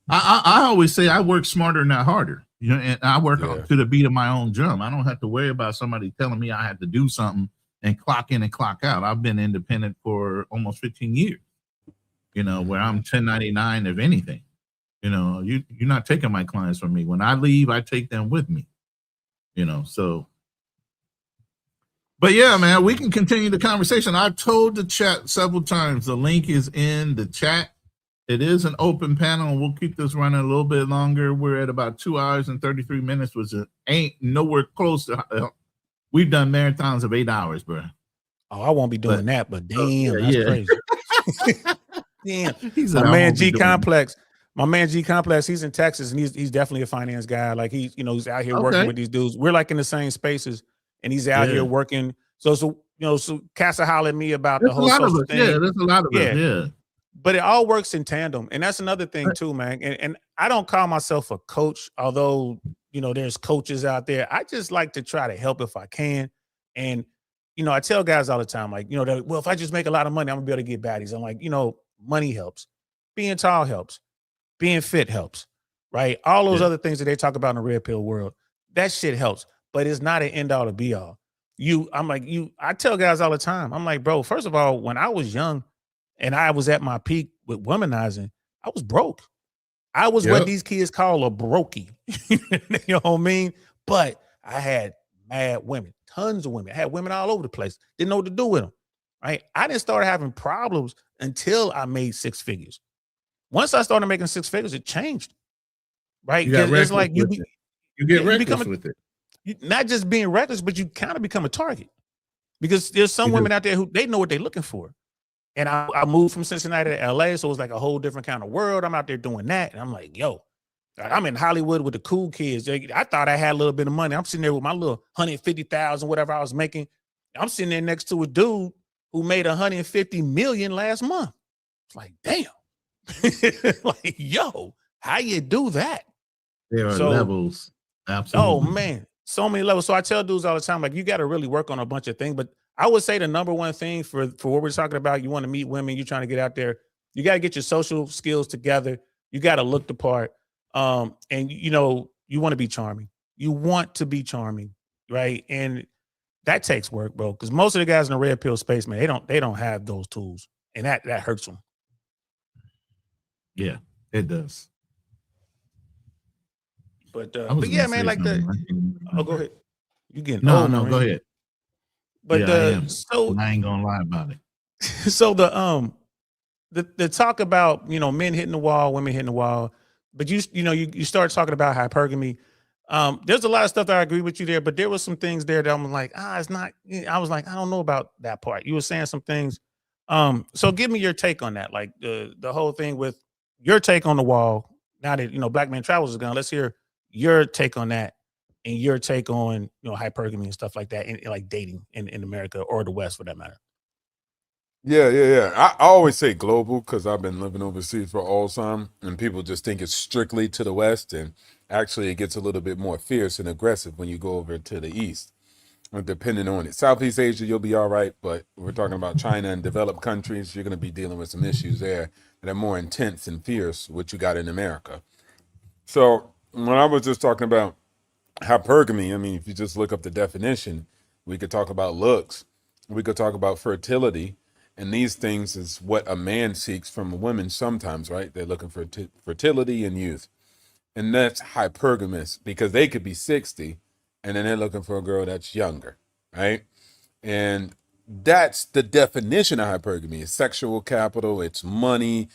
I always say I work smarter, not harder. You know, and I work to the beat of my own drum. I don't have to worry about somebody telling me I have to do something and clock in and clock out. I've been independent for almost 15 years. You know, where I'm 1099 if anything. You know, you're not taking my clients from me. When I leave, I take them with me. You know, so. But yeah, man, we can continue the conversation. I've told the chat several times. The link is in the chat. It is an open panel, and we'll keep this running a little bit longer. We're at about 2 hours and 33 minutes, which ain't nowhere close to. We've done marathons of 8 hours, bro. Oh, I won't be doing that, but damn, that's crazy. Damn, My man G Complex. My man G Complex, he's in Texas, and he's definitely a finance guy. Like he's out here working with these dudes. We're like in the same spaces, and he's out here working. So Casa hollered at me about the whole social thing. Yeah, there's a lot of us. Yeah. But it all works in tandem. And that's another thing too, man. And I don't call myself a coach, although, you know, there's coaches out there. I just like to try to help if I can. And, you know, I tell guys all the time, like, you know, well, if I just make a lot of money, I'm gonna be able to get baddies. I'm like, you know, money helps. Being tall helps. Being fit helps, right? All those other things that they talk about in the red pill world, that shit helps, but it's not an end all to be all. I tell guys all the time, I'm like, bro, first of all, when I was young and I was at my peak, with womanizing, I was broke. I was what these kids call a brokey. You know what I mean? But I had mad women, tons of women. I had women all over the place. Didn't know what to do with them. Right? I didn't start having problems until I made six figures. Once I started making six figures, it changed. Right? You got It's like you get reckless become with it. Not just being reckless, but you kind of become a target. Because there's some women out there who they know what they're looking for. And I moved from Cincinnati to LA, so it was like a whole different kind of world. I'm out there doing that. And I'm like, yo, I'm in Hollywood with the cool kids. I thought I had a little bit of money. I'm sitting there with my little 150,000, whatever I was making. I'm sitting there next to a dude who made 150 million last month. It's like, damn. Like, yo, how you do that? There are levels. Absolutely. Oh, man. So many levels. So I tell dudes all the time, like, you got to really work on a bunch of things. But I would say the number one thing for what we're talking about, you want to meet women, you're trying to get out there, you got to get your social skills together. You got to look the part. And, you know, you want to be charming. You want to be charming, right? And that takes work, bro, because most of the guys in the red pill space, man, they don't have those tools. And that hurts them. Yeah, it does. But yeah, man, like oh, go ahead. You getting no, old, no, man. go ahead. But yeah, I am. so I ain't gonna lie about it. So the talk about, you know, men hitting the wall, women hitting the wall, but you start talking about hypergamy. There's a lot of stuff that I agree with you there, but there was some things there that I'm like, it's not. I was like, I don't know about that part. You were saying some things. So give me your take on that, like the whole thing with your take on the wall. Now that, you know, Black Man Travels is gone, let's hear your take on that and your take on, you know, hypergamy and stuff like that, and like dating in America or the West for that matter. Yeah. I always say global because I've been living overseas for all time, and people just think it's strictly to the West, and actually it gets a little bit more fierce and aggressive when you go over to the East. Depending on it. Southeast Asia, you'll be all right, but we're talking about China and developed countries, you're going to be dealing with some issues there that are more intense and fierce, what you got in America. So when I was just talking about hypergamy, I mean, if you just look up the definition, we could talk about looks, we could talk about fertility, and these things is what a man seeks from a woman sometimes, right? They're looking for fertility and youth. And that's hypergamous because they could be 60 and then they're looking for a girl that's younger, right? And that's the definition of hypergamy. It's sexual capital, it's money,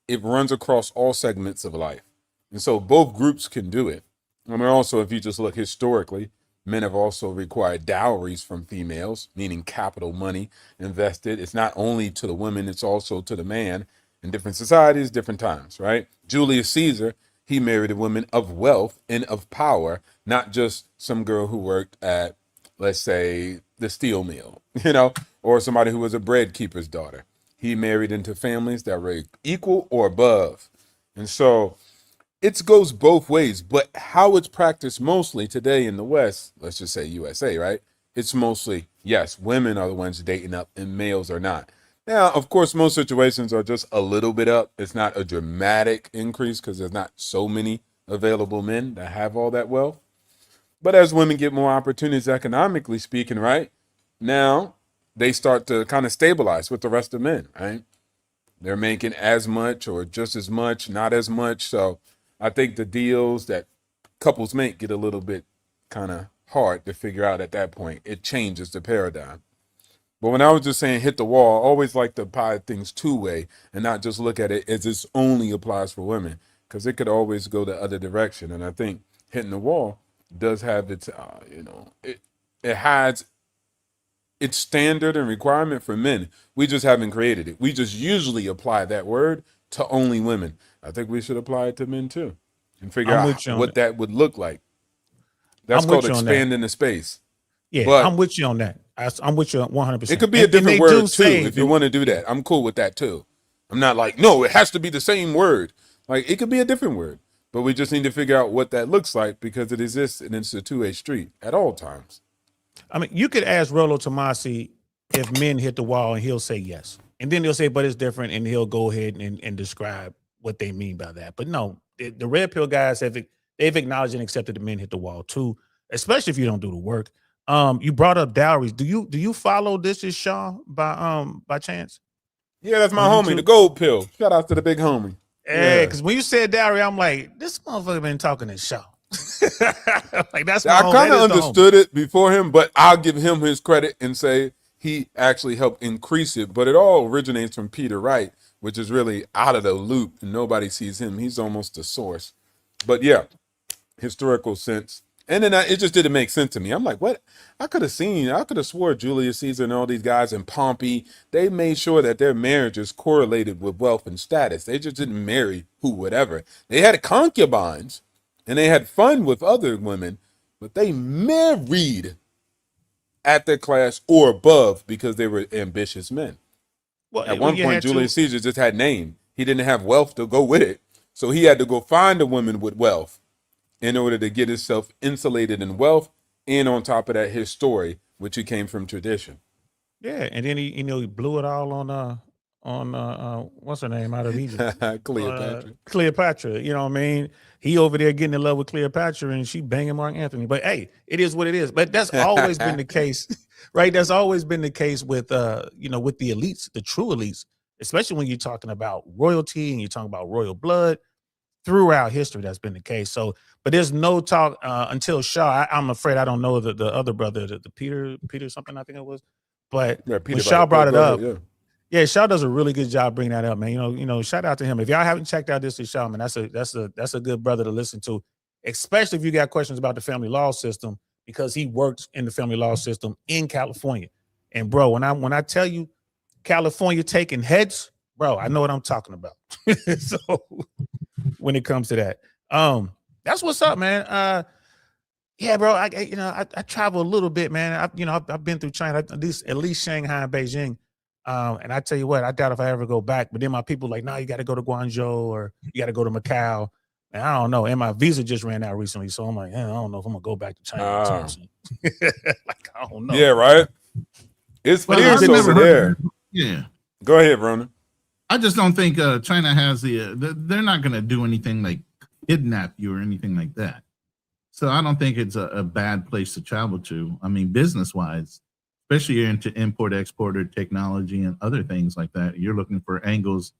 it runs across all segments of life. And so both groups can do it. I mean, also, if you just look historically, men have also required dowries from females, meaning capital money invested. It's not only to the women, it's also to the man in different societies, different times, right? Julius Caesar, he married a woman of wealth and of power, not just some girl who worked at, let's say, the steel mill, you know, or somebody who was a bread keeper's daughter. He married into families that were equal or above. And so it goes both ways, but how it's practiced mostly today in the West, let's just say USA, right? It's mostly, yes, women are the ones dating up and males are not. Now, of course, most situations are just a little bit up. It's not a dramatic increase because there's not so many available men that have all that wealth. But as women get more opportunities, economically speaking, right, now they start to kind of stabilize with the rest of men, right? They're making as much or just as much, not as much. So I think the deals that couples make get a little bit kind of hard to figure out at that point. It changes the paradigm. But when I was just saying hit the wall, I always like to apply things two-way and not just look at it as this only applies for women, because it could always go the other direction. And I think hitting the wall does have its, it has its standard and requirement for men. We just haven't created it. We just usually apply that word to only women. I think we should apply it to men too and figure out what that would look like. That's called expanding the space. Yeah, but I'm with you on that. I'm with you 100%. It could be a different word too if you want to do that. I'm cool with that too. I'm not like, no, it has to be the same word. Like, it could be a different word, but we just need to figure out what that looks like because it exists and it's a two-way street at all times. I mean, you could ask Rollo Tomasi if men hit the wall and he'll say yes. And then he'll say, but it's different. And he'll go ahead and describe what they mean by that. But no, the red pill guys they've acknowledged and accepted that men hit the wall too, especially if you don't do the work. You brought up dowries. Do you follow This Is Shaw by chance? Yeah, that's my homie, the gold pill. Shout out to the big homie. Hey, Yeah. because when you said dowry, I'm like, this motherfucker been talking this show. Like that's my I homie. kind That of is the homie. understood it before him, but I'll give him his credit and say he actually helped increase it. But it all originates from Peter Wright, which is really out of the loop and nobody sees him. He's almost the source. But yeah, historical sense. And then it just didn't make sense to me. I'm like, what? I could have swore Julius Caesar and all these guys in Pompey, they made sure that their marriages correlated with wealth and status. They just didn't marry who, whatever. They had concubines and they had fun with other women, but they married at their class or above because they were ambitious men. Well, at one point, Julius Caesar just had name. He didn't have wealth to go with it. So he had to go find a woman with wealth in order to get himself insulated in wealth, and on top of that, his story, which he came from tradition. Yeah, and then he blew it all on what's her name out of Egypt, Cleopatra. Cleopatra. You know what I mean? He over there getting in love with Cleopatra, and she banging Mark Anthony. But hey, it is what it is. But that's always been the case, right? That's always been the case with with the elites, the true elites, especially when you're talking about royalty and you're talking about royal blood. Throughout history, that's been the case. So, but there's no talk until Shaw. I'm afraid I don't know the other brother, the Peter something I think it was. But Yeah, Peter when Shaw brought it up, yeah, Shaw does a really good job bringing that up, man. You know, shout out to him. If y'all haven't checked out this Shaw, man, that's a good brother to listen to, especially if you got questions about the family law system, because he works in the family law system in California. And bro, when I tell you California taking heads, bro, I know what I'm talking about. So when it comes to that, that's what's up, man. Yeah, bro. I travel a little bit, man. I've been through China, at least Shanghai and Beijing. And I tell you what, I doubt if I ever go back. But then my people like, nah, you got to go to Guangzhou or you got to go to Macau. And I don't know. And my visa just ran out recently, so I'm like, I don't know if I'm gonna go back to China. Like, I don't know. Yeah, right. It's fierce over there. Yeah. Go ahead, Ronan. I just don't think China has they're not going to do anything like kidnap you or anything like that. So I don't think it's a bad place to travel to. I mean, business-wise, especially into import-export or technology and other things like that, you're looking for angles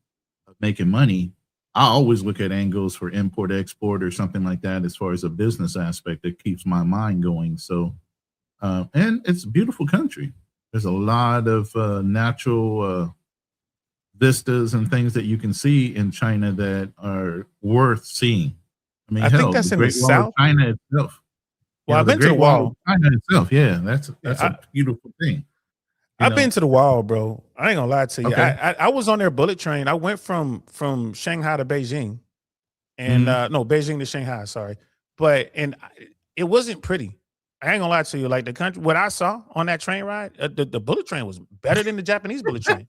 of making money. I always look at angles for import-export or something like that as far as a business aspect that keeps my mind going. So, and it's a beautiful country. There's a lot of natural vistas and things that you can see in China that are worth seeing. I mean, I think that's in the south. China itself. Well, I've been to the wall. China itself, yeah, that's a beautiful thing. I've been to the wall, bro. I ain't gonna lie to you. Okay. I was on their bullet train. I went from Shanghai to Beijing, and Beijing to Shanghai. Sorry, it wasn't pretty. I ain't gonna lie to you. Like the country, what I saw on that train ride, the bullet train was better than the Japanese bullet train.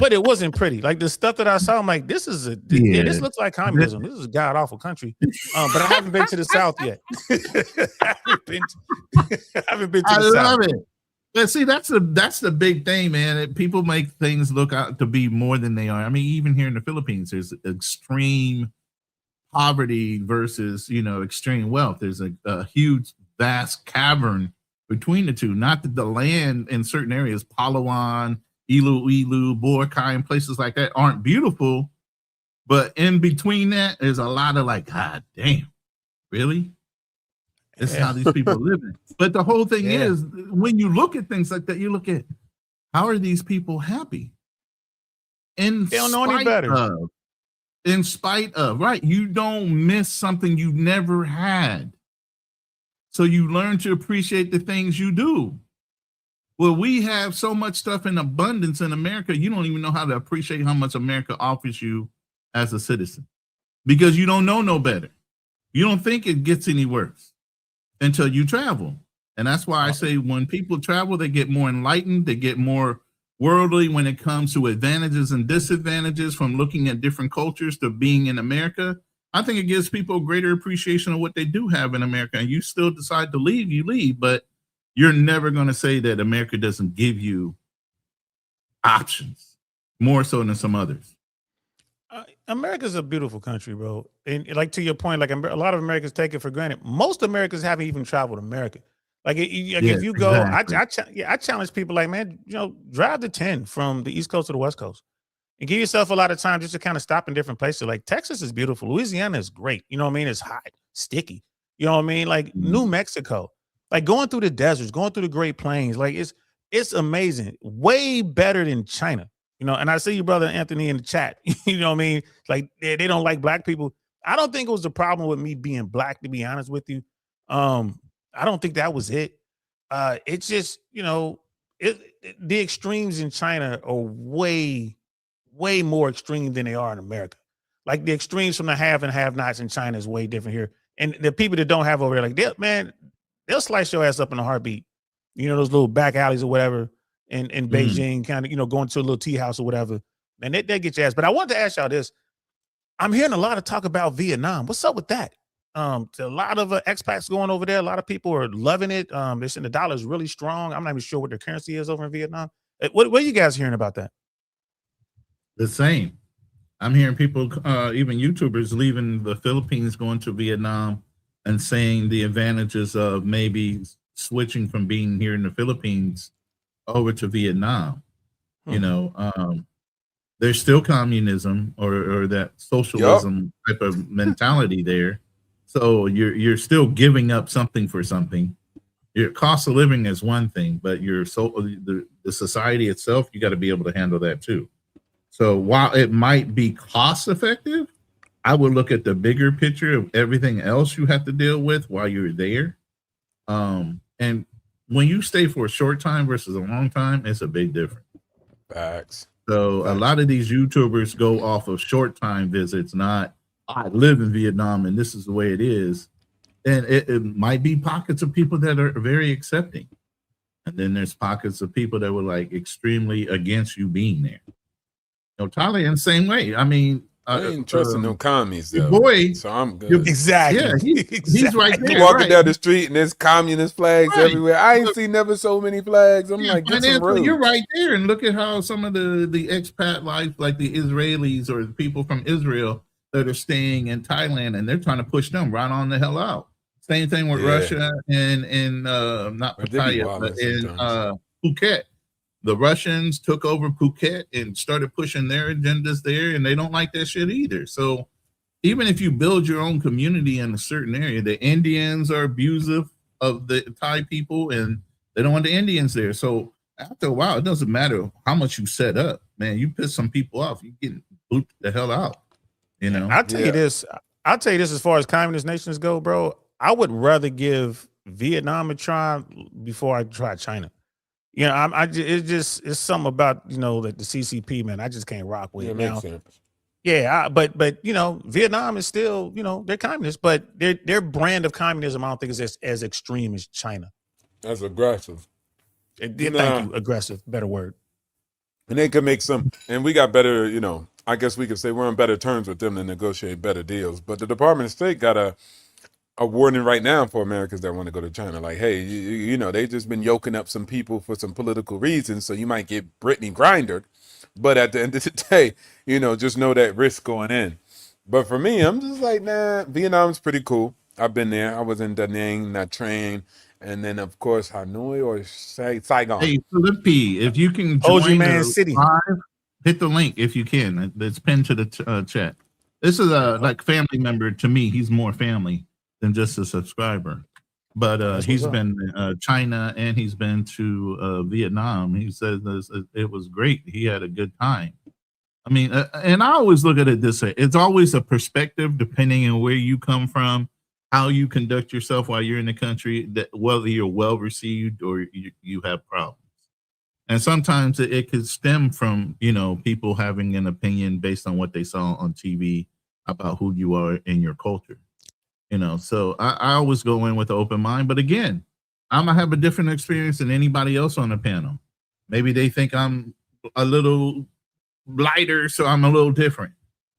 But it wasn't pretty. Like the stuff that I saw, I'm like, this looks like communism. This is a god awful country. But I haven't been to the South yet. I haven't been to the South. I love it. But see, that's the big thing, man. People make things look out to be more than they are. I mean, even here in the Philippines, there's extreme poverty versus extreme wealth. There's a huge, vast cavern between the two. Not that the land in certain areas, Palawan, Iloilo, Boracay, and places like that aren't beautiful, but in between that, there's a lot of like, God damn, really? This is how these people are living. But the whole thing is, when you look at things like that, you look at how are these people happy? They don't know any better. In spite of, right? You don't miss something you never had. So you learn to appreciate the things you do. Well, we have so much stuff in abundance in America, you don't even know how to appreciate how much America offers you as a citizen because you don't know no better. You don't think it gets any worse until you travel. And that's why I say when people travel, they get more enlightened, they get more worldly when it comes to advantages and disadvantages from looking at different cultures to being in America. I think it gives people a greater appreciation of what they do have in America. And you still decide to leave, you leave, but you're never going to say that America doesn't give you options more so than some others. America's a beautiful country, bro. And like to your point, like a lot of Americans take it for granted. Most Americans haven't even traveled America. Like, if you go, exactly. I challenge people like, man, drive the 10 from the East Coast to the West Coast. and give yourself a lot of time just to kind of stop in different places. Like Texas is beautiful. Louisiana is great. You know what I mean? It's hot, sticky. You know what I mean? Like New Mexico, like going through the deserts, going through the Great Plains. Like it's amazing. Way better than China. You know, and I see your brother Anthony in the chat. You know what I mean? Like they don't like black people. I don't think it was a problem with me being black, to be honest with you. I don't think that was it. It's just, you know, the extremes in China are way more extreme than they are in America. Like the extremes from the have and have nots in China is way different here. And the people that don't have over there, like they'll slice your ass up in a heartbeat. You know, those little back alleys or whatever in Beijing, kind of, you know, going to a little tea house or whatever. And they get your ass. But I wanted to ask y'all this. I'm hearing a lot of talk about Vietnam. What's up with that? A lot of expats going over there. A lot of people are loving it. They're saying the dollar is really strong. I'm not even sure what their currency is over in Vietnam. What are you guys hearing about that? The same. I'm hearing people, even YouTubers, leaving the Philippines, going to Vietnam, and saying the advantages of maybe switching from being here in the Philippines over to Vietnam. You know, there's still communism or that socialism type of mentality there. So you're still giving up something for something. Your cost of living is one thing, but the society itself, you got to be able to handle that too. So while it might be cost effective, I would look at the bigger picture of everything else you have to deal with while you're there. And when you stay for a short time versus a long time, it's a big difference. Facts. So a lot of these YouTubers go off of short time visits, not I live in Vietnam and this is the way it is. And it might be pockets of people that are very accepting. And then there's pockets of people that were like extremely against you being there. You know, Thailand, same way. I mean, I ain't trusting no commies though. Boy, so I'm good. Exactly. Yeah, he's right there. Walking down the street and there's communist flags everywhere. I ain't seen never so many flags. I'm like, get some roads. You're right there, and look at how some of the expat life, like the Israelis or the people from Israel that are staying in Thailand, and they're trying to push them right on the hell out. Same thing with Russia and not Pattaya, but in Phuket. The Russians took over Phuket and started pushing their agendas there, and they don't like that shit either. So even if you build your own community in a certain area, the Indians are abusive of the Thai people, and they don't want the Indians there. So after a while, it doesn't matter how much you set up, man. You piss some people off, you get booped the hell out. You know, I'll tell you this. I'll tell you this: as far as communist nations go, bro, I would rather give Vietnam a try before I try China. You know, it's something about, you know, that the CCP, man, I just can't rock with it now. Yeah, but you know, Vietnam is still, you know, they're communist, but their brand of communism, I don't think is as extreme as China. That's aggressive. Thank you, aggressive, better word. And they could make some, and we got better, you know, I guess we could say we're on better terms with them to negotiate better deals. But the Department of State got a warning right now for Americans that want to go to China. Like, hey, you know, they just been yoking up some people for some political reasons, so you might get Brittany Grindr. But at the end of the day, you know, just know that risk going in. But for me, I'm just like, nah, Vietnam's pretty cool. I've been there. I was in Da Nang, Nha Trang, and then, of course, Hanoi or Saigon. Hey, Philippi, if you can join the City live, hit the link if you can. It's pinned to the chat. This is a like family member to me. He's more family than just a subscriber, but he's been China and he's been to Vietnam. He says it was great. He had a good time. I mean, and I always look at it this way: it's always a perspective, depending on where you come from, how you conduct yourself while you're in the country, that whether you're well received or you have problems. And sometimes it could stem from, you know, people having an opinion based on what they saw on TV about who you are in your culture. You know, so I always go in with an open mind. But again, I'm going to have a different experience than anybody else on the panel. Maybe they think I'm a little lighter, so I'm a little different.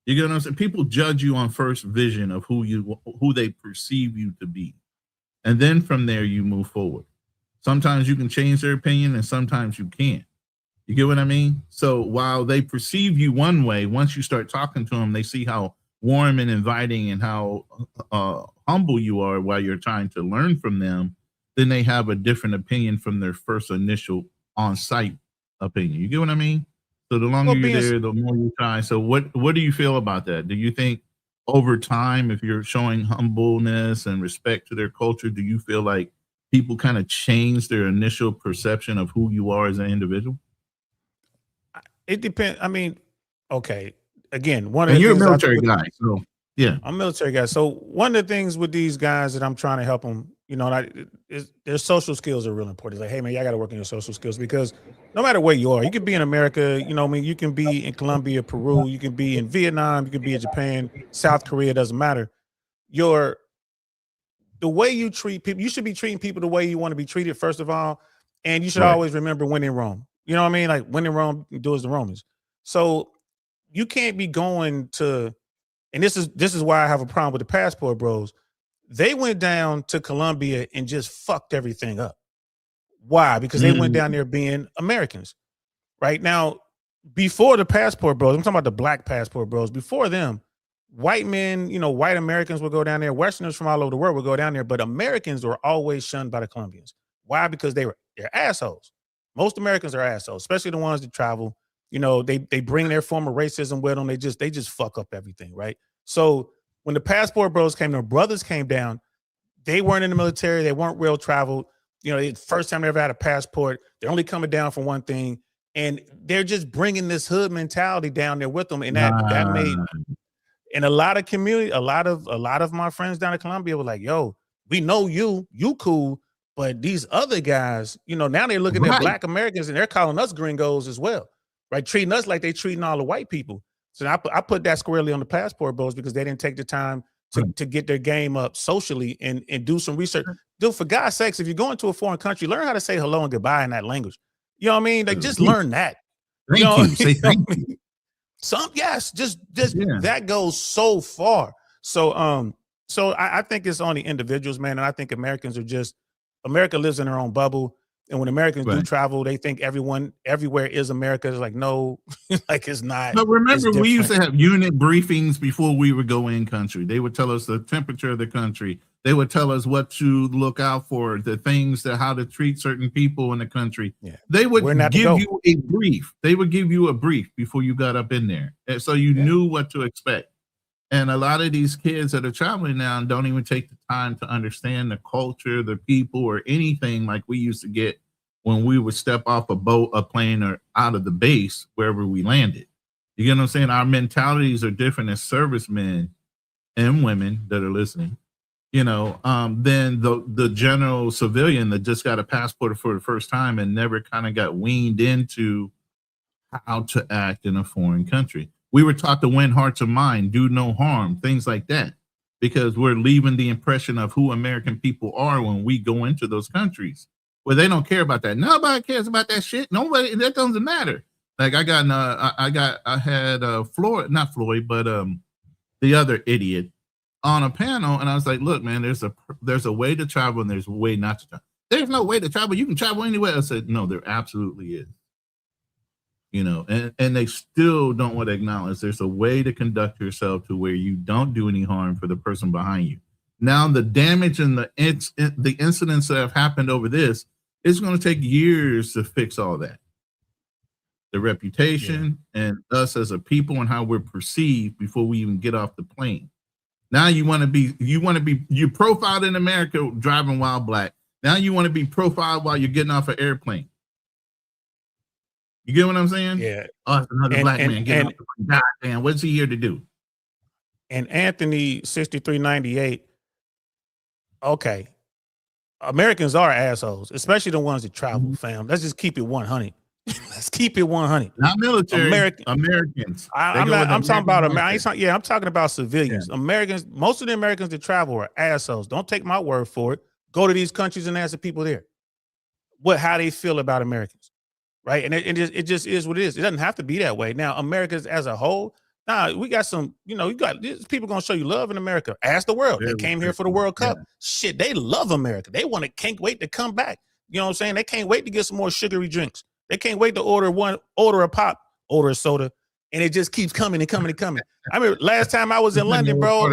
You get what I'm saying? People judge you on first vision of who they perceive you to be. And then from there, you move forward. Sometimes you can change their opinion and sometimes you can't. You get what I mean? So while they perceive you one way, once you start talking to them, they see how warm and inviting and how humble you are while you're trying to learn from them, then they have a different opinion from their first initial on-site opinion. You get what I mean? So the longer Well, you're being there, the more you try. So what do you feel about that? Do you think over time, if you're showing humbleness and respect to their culture, do you feel like people kind of change their initial perception of who you are as an individual? it depends. I mean, okay. Again, one of And the you're a things I think military with, guy, so yeah. I'm a military guy. So one of the things with these guys that I'm trying to help them, you know, is their social skills are real important. It's like, hey man, y'all got to work on your social skills because no matter where you are, you can be in America, you know, what I mean, you can be in Colombia, Peru, you can be in Vietnam, you can be in Japan, South Korea, doesn't matter. The way you treat people, you should be treating people the way you want to be treated, first of all. And you should Right. always remember when in Rome. You know what I mean? Like when in Rome, do as the Romans. So you can't be going to, and this is why I have a problem with the passport bros. They went down to Colombia and just fucked everything up. Why? Because they went down there being Americans. Right now, before the passport bros, I'm talking about the black passport bros, before them, white men, you know, white Americans would go down there, Westerners from all over the world would go down there, but Americans were always shunned by the Colombians. Why? Because they're assholes. Most Americans are assholes, especially the ones that travel. You know, they bring their form of racism with them. They just fuck up everything, right? So when the passport bros came, their brothers came down, they weren't in the military, they weren't well traveled. You know, it's the first time they ever had a passport. They're only coming down for one thing, and they're just bringing this hood mentality down there with them, and that made. In a lot of community, a lot of my friends down in Colombia were like, yo, we know you cool, but these other guys, you know, now they're looking at black Americans and they're calling us gringos as well, right? Treating us like they treating all the white people. So I put that squarely on the passport bros because they didn't take the time to get their game up socially and do some research. Dude, for God's sakes, if you go into a foreign country, learn how to say hello and goodbye in that language. You know what I mean? Like just learn that. Thank you. Say thank you. Just that goes so far. So I think it's on the individuals, man. And I think America lives in their own bubble. And when Americans do travel, they think everywhere is America. It's like, no, like it's not. But remember, we used to have unit briefings before we would go in country. They would tell us the temperature of the country. They would tell us what to look out for, the things that how to treat certain people in the country. Yeah. They would give you a brief. They would give you a brief before you got up in there. And so you knew what to expect. And a lot of these kids that are traveling now don't even take the time to understand the culture, the people, or anything like we used to get when we would step off a boat, a plane, or out of the base wherever we landed. You get what I'm saying? Our mentalities are different as servicemen and women that are listening, you know, than the general civilian that just got a passport for the first time and never kind of got weaned into how to act in a foreign country. We were taught to win hearts and mind, do no harm, things like that, because we're leaving the impression of who American people are when we go into those countries where they don't care about that. Nobody cares about that shit. Nobody, that doesn't matter. Like I had Floyd, not Floyd, but the other idiot on a panel, and I was like, look, man, there's a way to travel and there's a way not to travel. There's no way to travel. You can travel anywhere. I said, no, there absolutely is. You know, and they still don't want to acknowledge there's a way to conduct yourself to where you don't do any harm for the person behind you. Now, the damage and the incidents that have happened over this, it's going to take years to fix all that. The reputation and us as a people and how we're perceived before we even get off the plane. Now you're profiled in America driving while black. Now you want to be profiled while you're getting off an airplane. You get what I'm saying? Yeah. Oh, it's another black man getting off the plane. God damn, what's he here to do? And Anthony 6398. Okay. Americans are assholes, especially the ones that travel, fam. Let's just keep it 100. Let's keep it 100. Not military. Americans. I'm talking about civilians. Yeah. Americans, most of the Americans that travel are assholes. Don't take my word for it. Go to these countries and ask the people there how they feel about Americans. Right. And it just is what it is. It doesn't have to be that way. Now, Americans as a whole, we got some, you got people going to show you love in America. Ask the world. They came here for the World Cup. Shit, they love America. They can't wait to come back. You know what I'm saying? They can't wait to get some more sugary drinks. They can't wait to order a pop, order a soda, and it just keeps coming and coming and coming. I mean, last time I was in London, bro.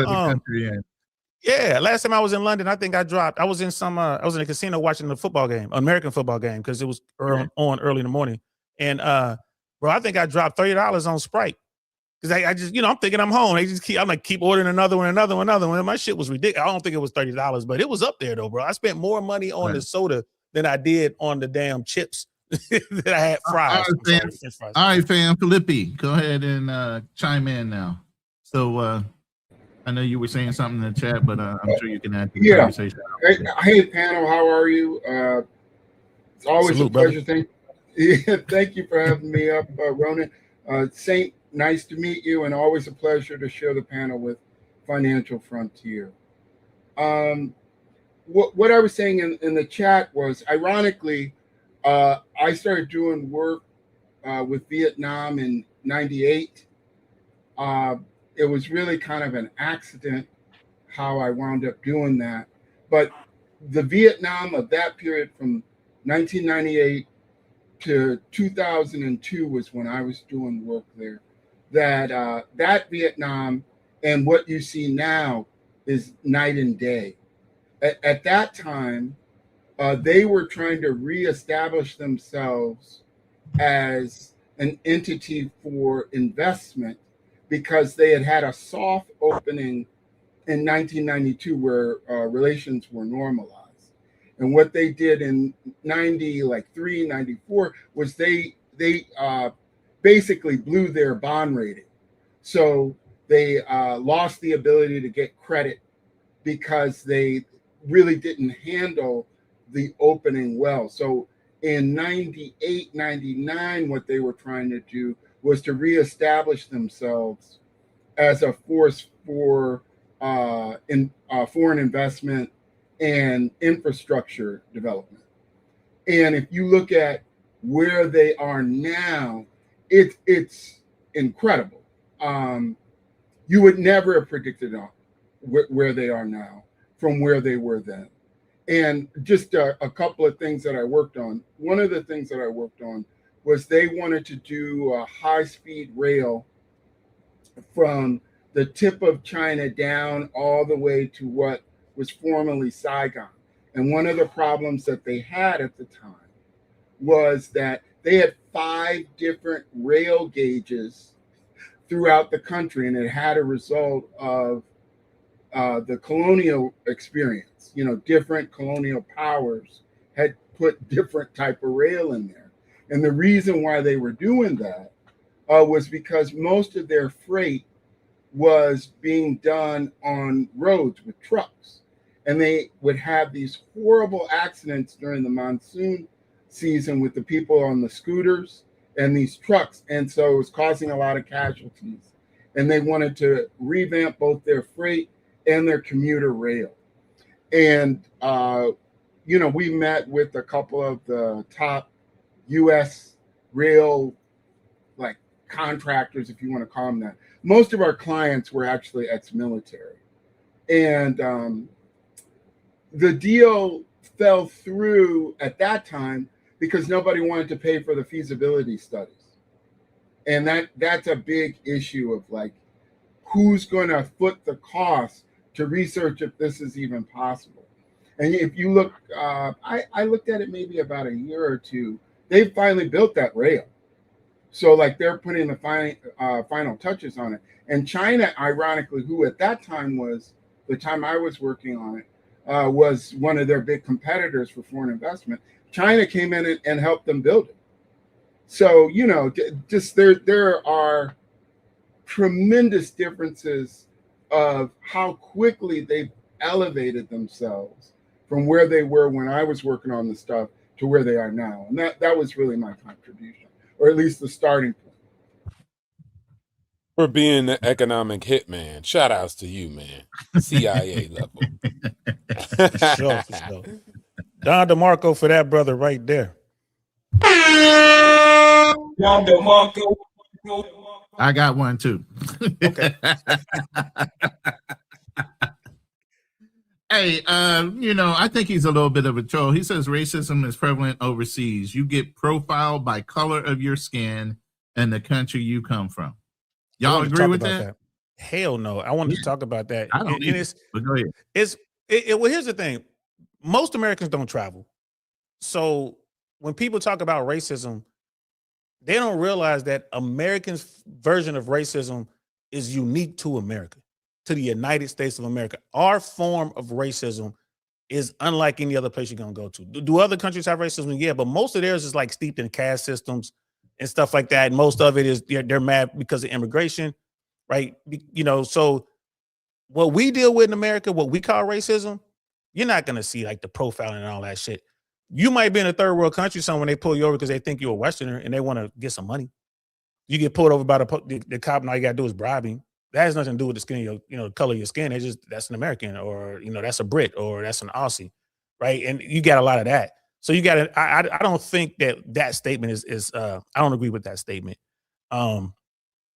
Last time I was in London, I think I was in a casino watching the football game, American football game, because it was on early in the morning. And bro. I think I dropped $30 on Sprite because I just, I'm thinking I'm home. I'm like keep ordering another one. And my shit was ridiculous. I don't think it was $30, but it was up there though, bro. I spent more money on the soda than I did on the damn chips that I had fries. French fries. All right, fam. Felipe, go ahead and chime in now. So I know you were saying something in the chat, but I'm sure you can add to the conversation. Hey, panel, how are you? It's always a pleasure. Thank you for having me up, Ronin. Saint, nice to meet you, and always a pleasure to share the panel with Financial Frontier. What I was saying in the chat was, ironically, I started doing work with Vietnam in '98. It was really kind of an accident how I wound up doing that. But the Vietnam of that period from 1998 to 2002 was when I was doing work there. That Vietnam and what you see now is night and day. At that time, they were trying to reestablish themselves as an entity for investment because they had a soft opening in 1992 where relations were normalized. And what they did in 93, 94 was they basically blew their bond rating. So they lost the ability to get credit because they really didn't handle the opening well. So in 98, 99, what they were trying to do was to reestablish themselves as a force for foreign investment and infrastructure development. And if you look at where they are now, it's incredible. You would never have predicted where they are now from where they were then. And just a couple of things that I worked on. One of the things that I worked on was they wanted to do a high-speed rail from the tip of China down all the way to what was formerly Saigon. And one of the problems that they had at the time was that they had 5 different rail gauges throughout the country, and it had a result of the colonial experience. Different colonial powers had put different type of rail in there. And the reason why they were doing that was because most of their freight was being done on roads with trucks. And they would have these horrible accidents during the monsoon season with the people on the scooters and these trucks. And so it was causing a lot of casualties. And they wanted to revamp both their freight and their commuter rail. And, we met with a couple of the top U.S. rail, contractors, if you want to call them that. Most of our clients were actually ex-military. And the deal fell through at that time because nobody wanted to pay for the feasibility studies. And that's a big issue of who's going to foot the cost to research if this is even possible. And if you look, I looked at it maybe about a year or two, they finally built that rail. So they're putting the final touches on it. And China, ironically, who at that time was, the time I was working on it, was one of their big competitors for foreign investment. China came in and helped them build it. So, just there are tremendous differences of how quickly they've elevated themselves from where they were when I was working on the stuff to where they are now. And that was really my contribution, or at least the starting point. For being the economic hitman. Shout outs to you, man. CIA level. For sure. Don DeMarco for that brother right there. Don DeMarco. I got one too. Okay. Hey, I think he's a little bit of a troll. He says racism is prevalent overseas. You get profiled by color of your skin and the country you come from. Y'all agree with that? Hell no. I wanted to talk about that. I don't either, but go ahead. Well, here's the thing. Most Americans don't travel. So when people talk about racism, they don't realize that Americans' version of racism is unique to America, to the United States of America. Our form of racism is unlike any other place you're gonna go to. Do other countries have racism? Yeah, but most of theirs is like steeped in caste systems and stuff like that. And most of it is they're mad because of immigration, right? You know, so what we deal with in America, what we call racism, you're not gonna see like the profiling and all that shit. You might be in a third world country somewhere when they pull you over because they think you're a Westerner and they want to get some money. You get pulled over by the cop, and all you gotta do is bribe him. That has nothing to do with the skin of your, the color of your skin. It's just that's an American, or that's a Brit, or that's an Aussie, right? And you got a lot of that. So you got to. I don't think that statement is. I don't agree with that statement. But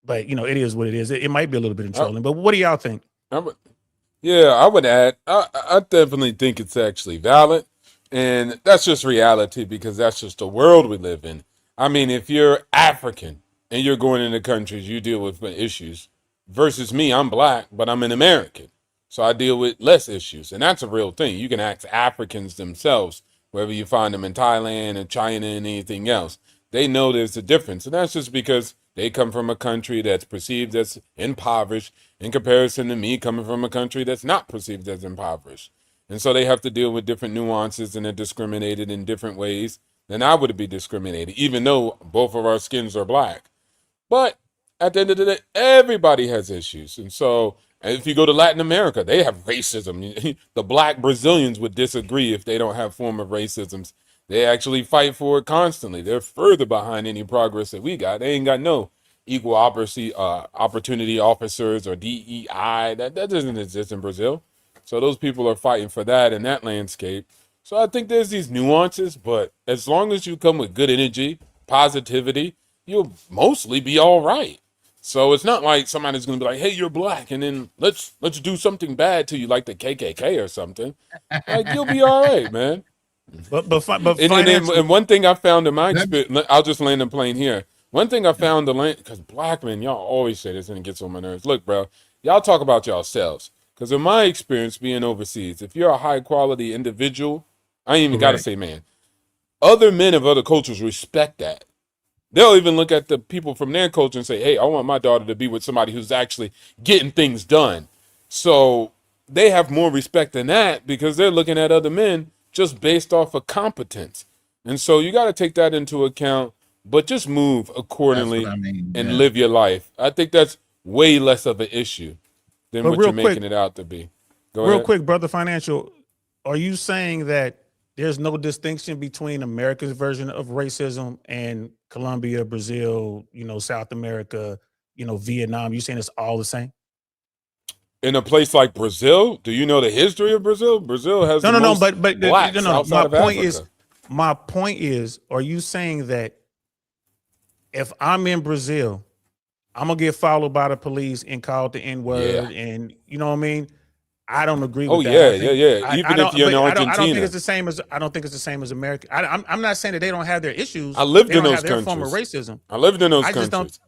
it is what it is. It might be a little bit of trolling. But what do y'all think? I would add. I definitely think it's actually valid, and that's just reality because that's just the world we live in. I mean, if you're African and you're going into countries, you deal with issues. Versus me, I'm black, but I'm an American. So I deal with less issues. And that's a real thing. You can ask Africans themselves, whether you find them in Thailand and China and anything else. They know there's a difference. And that's just because they come from a country that's perceived as impoverished in comparison to me coming from a country that's not perceived as impoverished. And so they have to deal with different nuances, and they're discriminated in different ways than I would be discriminated, even though both of our skins are black. But at the end of the day, everybody has issues. And so if you go to Latin America, they have racism. The black Brazilians would disagree if they don't have form of racisms. They actually fight for it constantly. They're further behind any progress that we got. They ain't got no equal opportunity officers or DEI. That doesn't exist in Brazil. So those people are fighting for that in that landscape. So I think there's these nuances, but as long as you come with good energy, positivity, you'll mostly be all right. So it's not like somebody's going to be like, hey, you're black, and then let's do something bad to you like the KKK or something. Like, you'll be all right, man. And one thing I found in my experience, I'll just land the plane here. One thing I found because black men, y'all always say this and it gets on my nerves. Look, bro, y'all talk about yourselves. Because in my experience being overseas, if you're a high quality individual, I ain't even got to say man, other men of other cultures respect that. They'll even look at the people from their culture and say, hey, I want my daughter to be with somebody who's actually getting things done. So they have more respect than that because they're looking at other men just based off of competence. And so you got to take that into account, but just move accordingly and live your life. I think that's way less of an issue than what you're making it out to be. Go ahead. Quick, Brother Financial, are you saying that there's no distinction between America's version of racism and Colombia, Brazil, South America, Vietnam? You saying it's all the same? In a place like Brazil, do you know the history of Brazil? Brazil has blacks outside of Africa. My point is, are you saying that if I'm in Brazil, I'm gonna get followed by the police and called the N-word, and you know what I mean? I don't agree with that. Yeah. Even if you're in Argentina, I don't think it's the same as. I don't think it's the same as America. I'm not saying that they don't have their issues. I lived in those countries. Form of racism. I lived in those countries.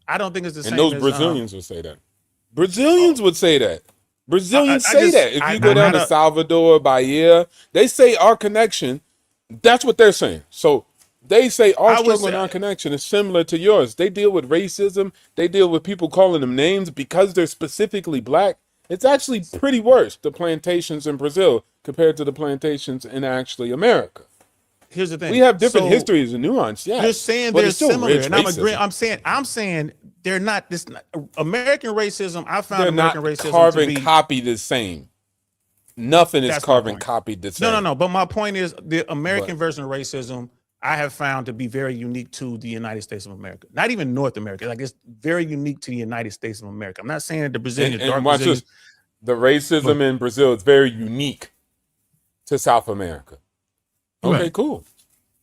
I don't think it's the same. And those Brazilians would say that. Brazilians would say that. Brazilians say that. If you go down to Salvador, Bahia, they say our connection. That's what they're saying. So they say our struggle and our connection is similar to yours. They deal with racism. They deal with people calling them names because they're specifically black. It's actually pretty worse, the plantations in Brazil compared to the plantations in actually America. Here's the thing. We have different histories and nuance. Yeah. You're saying they're similar, and I'm agreeing. I'm saying they're not. American racism. I found they're American not racism carbon to be copy the same. Nothing is carbon copied the same. No. But my point is the American version of racism I have found to be very unique to the United States of America. Not even North America. Like, it's very unique to the United States of America. I'm not saying that the Brazilians, and watch this. The racism in Brazil is very unique to South America. Okay, Right. cool.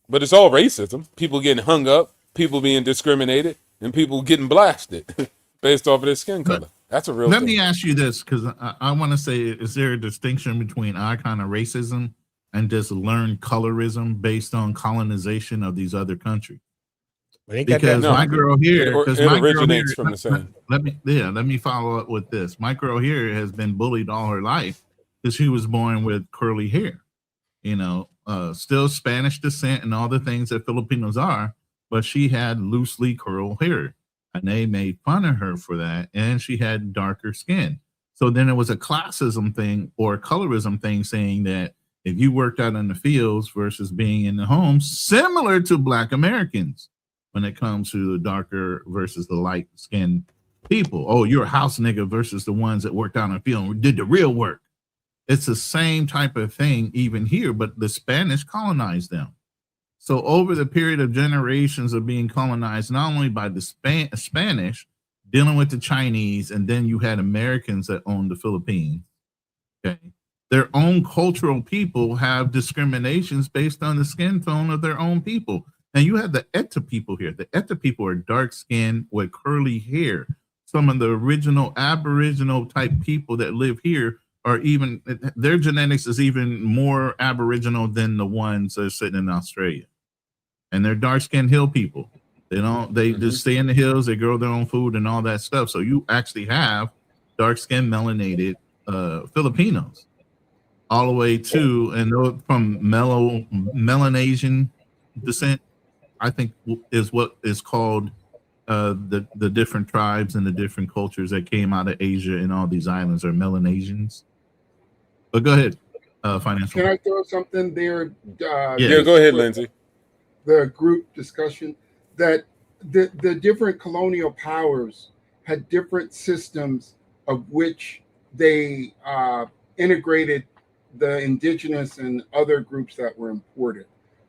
But it's all racism. People getting hung up, people being discriminated, and people getting blasted based off of their skin color. That's a real Let thing. me ask you this, because I want to say, is there a distinction between our kind of racism and just learned colorism based on colonization of these other countries? Because my girl here, it originates from the same. Let me follow up with this. My girl here has been bullied all her life because she was born with curly hair. Still Spanish descent and all the things that Filipinos are, but she had loosely curled hair. And they made fun of her for that. And she had darker skin. So then it was a classism thing or a colorism thing saying that if you worked out in the fields versus being in the homes, similar to Black Americans when it comes to the darker versus the light skinned people. Oh, you're a house nigga versus the ones that worked out in the field and did the real work. It's the same type of thing even here, but the Spanish colonized them. So over the period of generations of being colonized, not only by the Spanish, dealing with the Chinese, and then you had Americans that owned the Philippines. Okay, their own cultural people have discriminations based on the skin tone of their own people. And you have the Eta people here. The Eta people are dark skinned with curly hair. Some of the original Aboriginal type people that live here are even, their genetics is even more Aboriginal than the ones that are sitting in Australia. And they're dark skinned hill people. They just stay in the hills, they grow their own food and all that stuff. So you actually have dark skinned melanated Filipinos all the way to, and from Melanesian descent, I think is what is called the different tribes and the different cultures that came out of Asia and all these islands are Melanesians. But go ahead, financial. Can I throw something there? Yeah, go ahead, Lindsay. The group discussion that the different colonial powers had different systems of which they integrated the indigenous and other groups that were imported.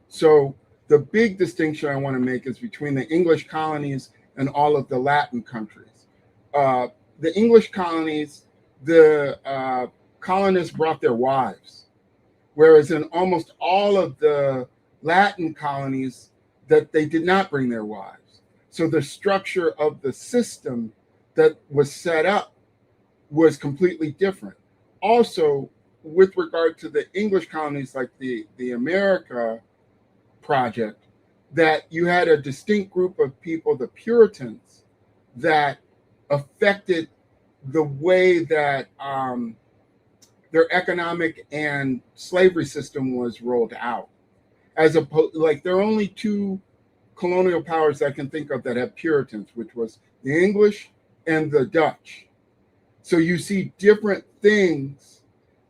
So the big distinction I want to make is between the English colonies and all of the Latin countries. The English colonies, the colonists brought their wives, whereas in almost all of the Latin colonies that they did not bring their wives. So the structure of the system that was set up was completely different. Also, with regard to the English colonies, like the America Project, that you had a distinct group of people, the Puritans, that affected the way that their economic and slavery system was rolled out. As opposed, like there are only two colonial powers I can think of that have Puritans, which was the English and the Dutch. So you see different things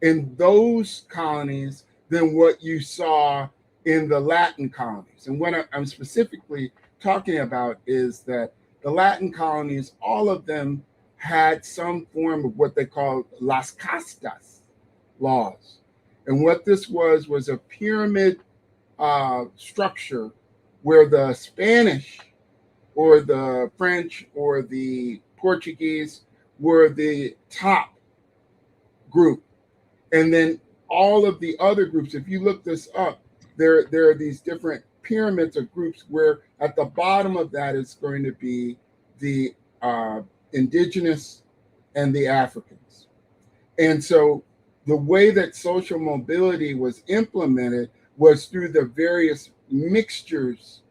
in those colonies than what you saw in the Latin colonies. And what I'm specifically talking about is that the Latin colonies, all of them had some form of what they call las castas laws. And what this was a pyramid structure where the Spanish or the French or the Portuguese were the top group. And then all of the other groups, if you look this up, there are these different pyramids of groups where at the bottom of that is going to be the indigenous and the Africans. And so the way that social mobility was implemented was through the various mixtures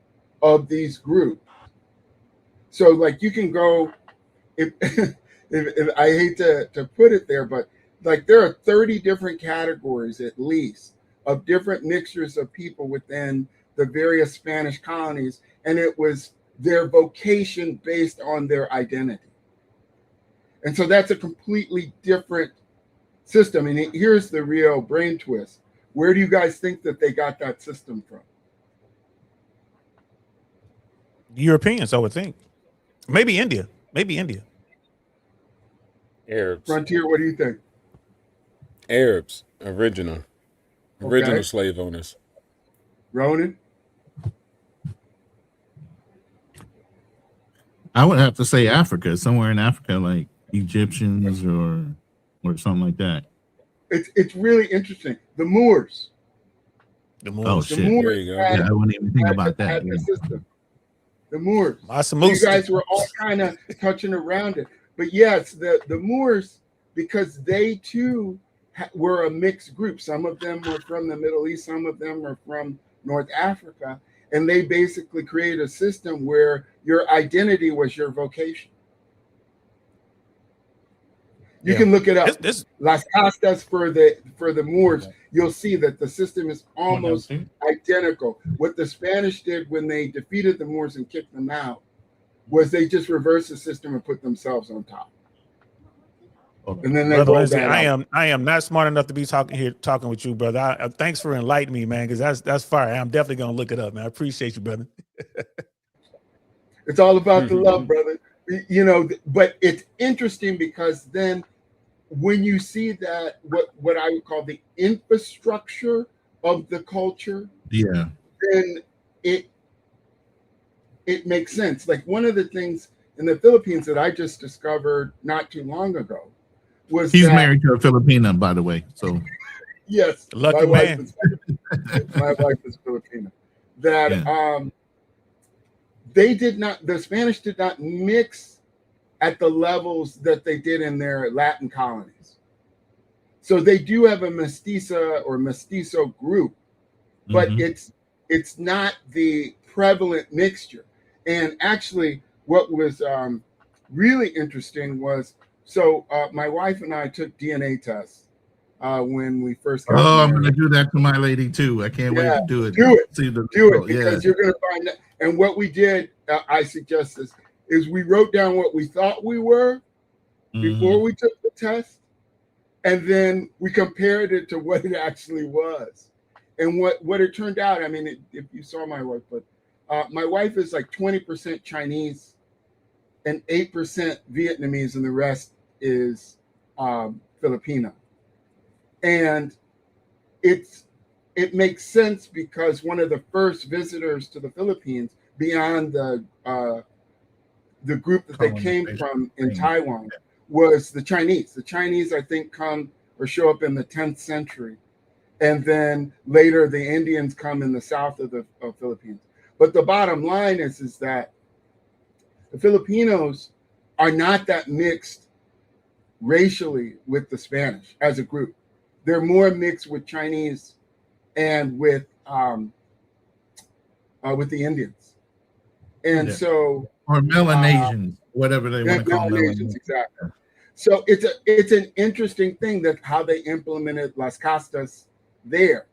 of these groups. So like you can go, if I hate to put it there, but like there are 30 different categories at least of different mixtures of people within the various Spanish colonies. And it was their vocation based on their identity. And so that's a completely different system. And here's the real brain twist. Where do you guys think that they got that system from? Europeans, I would think. Maybe India. Maybe India. Arabs. Frontier, what do you think? Arabs. Original slave owners. Ronin? I would have to say Africa, somewhere in Africa, like Egyptians or something like that. It's really interesting. The Moors. Oh shit! The Moors there you go. I wouldn't even think about that. The system. The Moors. Awesome. You guys were all kind of touching around it, but yes, the Moors, because they too were a mixed group. Some of them were from the Middle East, some of them were from North Africa, and they basically created a system where your identity was your vocation. You can look it up. Las Castas for the Moors. You'll see that the system is almost identical. What the Spanish did when they defeated the Moors and kicked them out was they just reversed the system and put themselves on top. And then they Brother rolled Lindsay, that out. I am not smart enough to be talking with you, brother. Thanks for enlightening me, man, because that's fire. I'm definitely gonna look it up, man. I appreciate you, brother. It's all about the love, brother. You know, but it's interesting because then when you see that what I would call the infrastructure of the culture, then it makes sense. Like one of the things in the Philippines that I just discovered not too long ago was he's that, married to a Filipina, by the way. So yes, lucky man. My wife is Filipina. That the Spanish did not mix at the levels that they did in their Latin colonies. So they do have a mestiza or mestizo group, but it's not the prevalent mixture. And actually, what was really interesting was, my wife and I took DNA tests when we first got married. I'm going to do that to my lady too. I can't wait to do it. Do it. See the Do result. it because you're going to find that. And what we did, I suggest this, is we wrote down what we thought we were before we took the test, and then we compared it to what it actually was. And what it turned out, I mean, if you saw my wife, but my wife is like 20% Chinese and 8% Vietnamese, and the rest is Filipino. And it makes sense because one of the first visitors to the Philippines beyond the group that they came from in Taiwan was the Chinese. The Chinese, I think, come or show up in the 10th century. And then later the Indians come in the south of the Philippines. But the bottom line is that the Filipinos are not that mixed racially with the Spanish as a group. They're more mixed with Chinese and with the Indians. And so, or Melanesians, whatever they want to call Melanesians, exactly. So it's an interesting thing that how they implemented Las Castas there.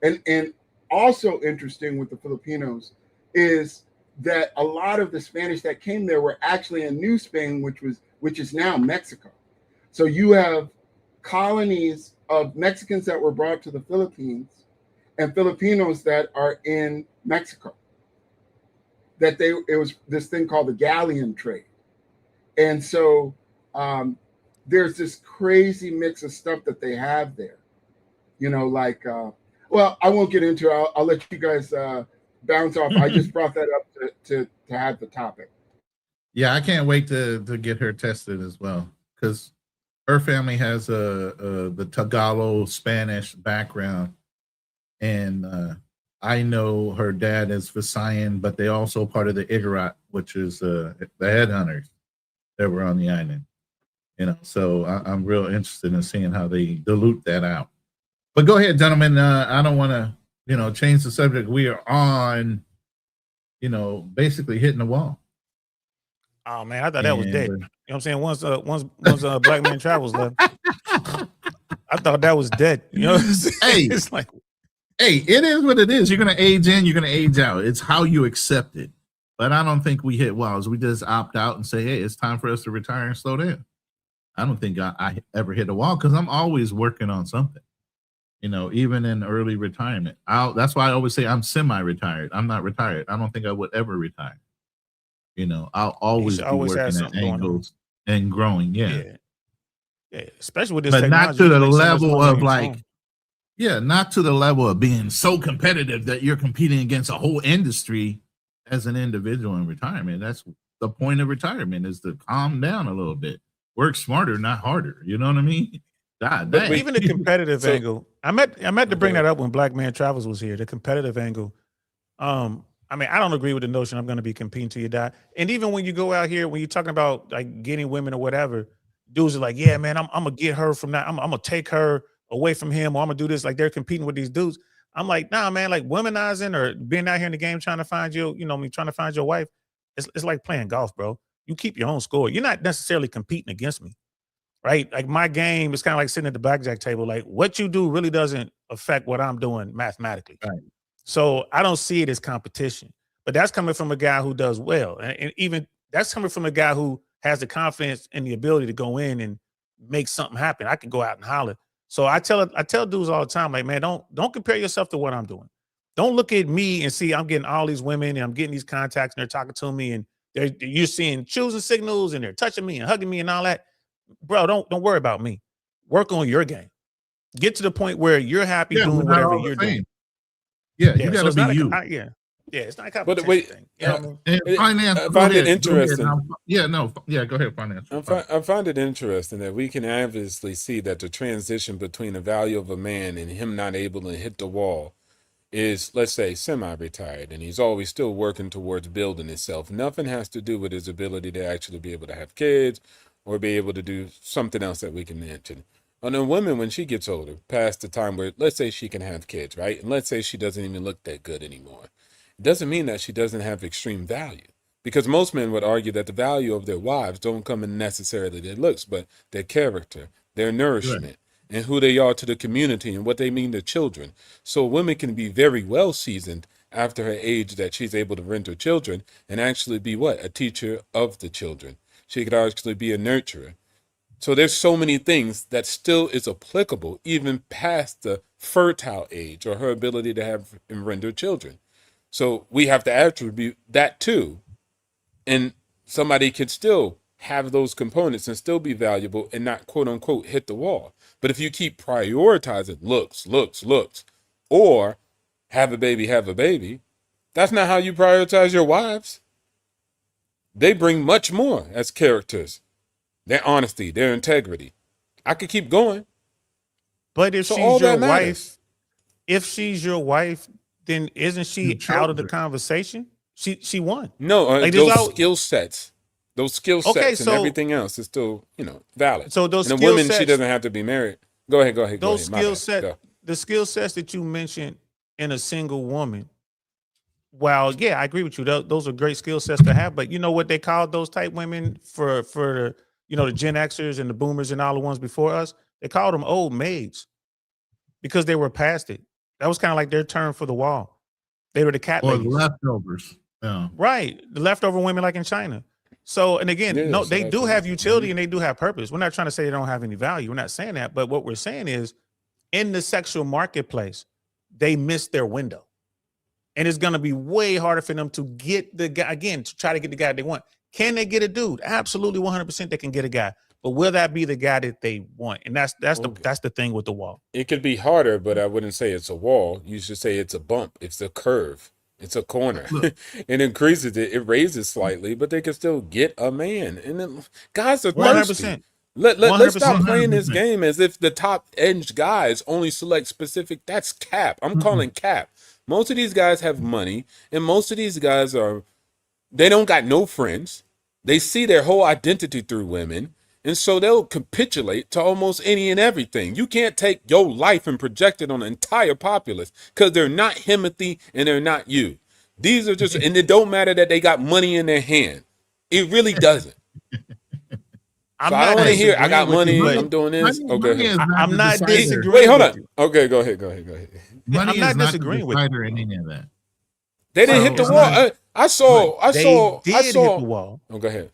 And also interesting with the Filipinos is that a lot of the Spanish that came there were actually in New Spain, which is now Mexico. So you have colonies of Mexicans that were brought to the Philippines and Filipinos that are in Mexico. It was this thing called the galleon trade. And so there's this crazy mix of stuff that they have there. You know, like, well, I won't get into it. I'll let you guys bounce off. I just brought that up to have the topic. Yeah, I can't wait to get her tested as well, because her family has the Tagalog Spanish background, and I know her dad is Visayan, but they also part of the Igorot, which is the headhunters that were on the island. You know, so I'm real interested in seeing how they dilute that out. But go ahead, gentlemen. I don't want to, change the subject. We are on, basically hitting the wall. Oh man, I thought that was dead. You know what I'm saying? Once Black Man Travels left, I thought that was dead. You know, hey, it's like, hey, it is what it is. You're gonna age in, you're gonna age out. It's how you accept it. But I don't think we hit walls. We just opt out and say, hey, it's time for us to retire and slow down. I don't think I ever hit a wall because I'm always working on something. Even in early retirement. That's why I always say I'm semi-retired. I'm not retired. I don't think I would ever retire. I'll always be working at angles and growing. Yeah. Especially with this but technology. Not to the level of not to the level of being so competitive that you're competing against a whole industry as an individual in retirement. That's the point of retirement, is to calm down a little bit. Work smarter, not harder. You know what I mean? God, but even the competitive angle, I meant to bring that up when Black Man Travels was here. The competitive angle. I mean, I don't agree with the notion I'm going to be competing till you die. And even when you go out here, when you're talking about like getting women or whatever, dudes are like, yeah, man, I'm gonna get her from that. I'm gonna take her away from him, or I'm gonna do this. Like they're competing with these dudes. I'm like, nah, man, like womanizing or being out here in the game trying to find you, trying to find your wife. It's like playing golf, bro. You keep your own score. You're not necessarily competing against me. right? Like my game is kind of like sitting at the blackjack table. Like what you do really doesn't affect what I'm doing mathematically. Right. So I don't see it as competition. But that's coming from a guy who does well. And even that's coming from a guy who has the confidence and the ability to go in and make something happen. I can go out and holler. So I tell dudes all the time, like, man, don't compare yourself to what I'm doing. Don't look at me and see I'm getting all these women and I'm getting these contacts and they're talking to me and you're seeing choosing signals and they're touching me and hugging me and all that. Bro, don't worry about me. Work on your game. Get to the point where you're happy doing whatever you're doing. Yeah, you got to be you. Yeah, it's not a competition But wait, thing. You know what I mean? And finance, I find it interesting. Go ahead, finance. I find it interesting that we can obviously see that the transition between the value of a man and him not able to hit the wall is, let's say, semi-retired, and he's always still working towards building himself. Nothing has to do with his ability to actually be able to have kids or be able to do something else that we can mention. And a woman, when she gets older, past the time where, let's say she can have kids, right? And let's say she doesn't even look that good anymore. It doesn't mean that she doesn't have extreme value. Because most men would argue that the value of their wives don't come in necessarily their looks, but their character, their nourishment, and who they are to the community and what they mean to children. So a woman can be very well seasoned after her age that she's able to rent her children and actually be what? A teacher of the children. She could actually be a nurturer. So there's so many things that still is applicable even past the fertile age or her ability to have and render children. So we have to attribute that too. And somebody could still have those components and still be valuable and not quote unquote hit the wall. But if you keep prioritizing looks, or have a baby, that's not how you prioritize your wives. They bring much more as characters. Their honesty, their integrity. I could keep going. But if she's your wife, then isn't she out of the conversation? She won. No, like those skill sets. Those skill sets and everything else is still, valid. So those and a skill woman, sets, she doesn't have to be married. Go ahead. Those skill sets, the skill sets that you mentioned in a single woman. Well, yeah, I agree with you. Those are great skill sets to have. But you know what they called those type women for the Gen Xers and the boomers and all the ones before us? They called them old maids because they were past it. That was kind of like their term for the wall. They were the cat ladies. Leftovers. Yeah. Right. The leftover women like in China. So, and again, they do have utility and they do have purpose. We're not trying to say they don't have any value. We're not saying that. But what we're saying is in the sexual marketplace, they missed their window. And it's going to be way harder for them to get the guy, again, to try to get the guy they want. Can they get a dude? Absolutely 100% they can get a guy. But will that be the guy that they want? And that's the thing with the wall. It could be harder, but I wouldn't say it's a wall. You should say it's a bump. It's a curve. It's a corner. It increases it. It raises slightly, but they can still get a man. And then guys are thirsty. 100%. Let's stop playing this game as if the top edge guys only select specific. That's cap. I'm calling cap. Most of these guys have money, and most of these guys they don't got no friends. They see their whole identity through women, and so they'll capitulate to almost any and everything. You can't take your life and project it on the entire populace because they're not Himothy and they're not you. These are just, and it don't matter that they got money in their hand. It really doesn't. I don't want to hear, I got money, I'm doing this. Okay. I'm not disagreeing. Wait, hold on. Okay, go ahead. Money I'm not is not disagreeing with you in any of that. They didn't hit the wall. I saw. Hit the wall. Oh, go ahead.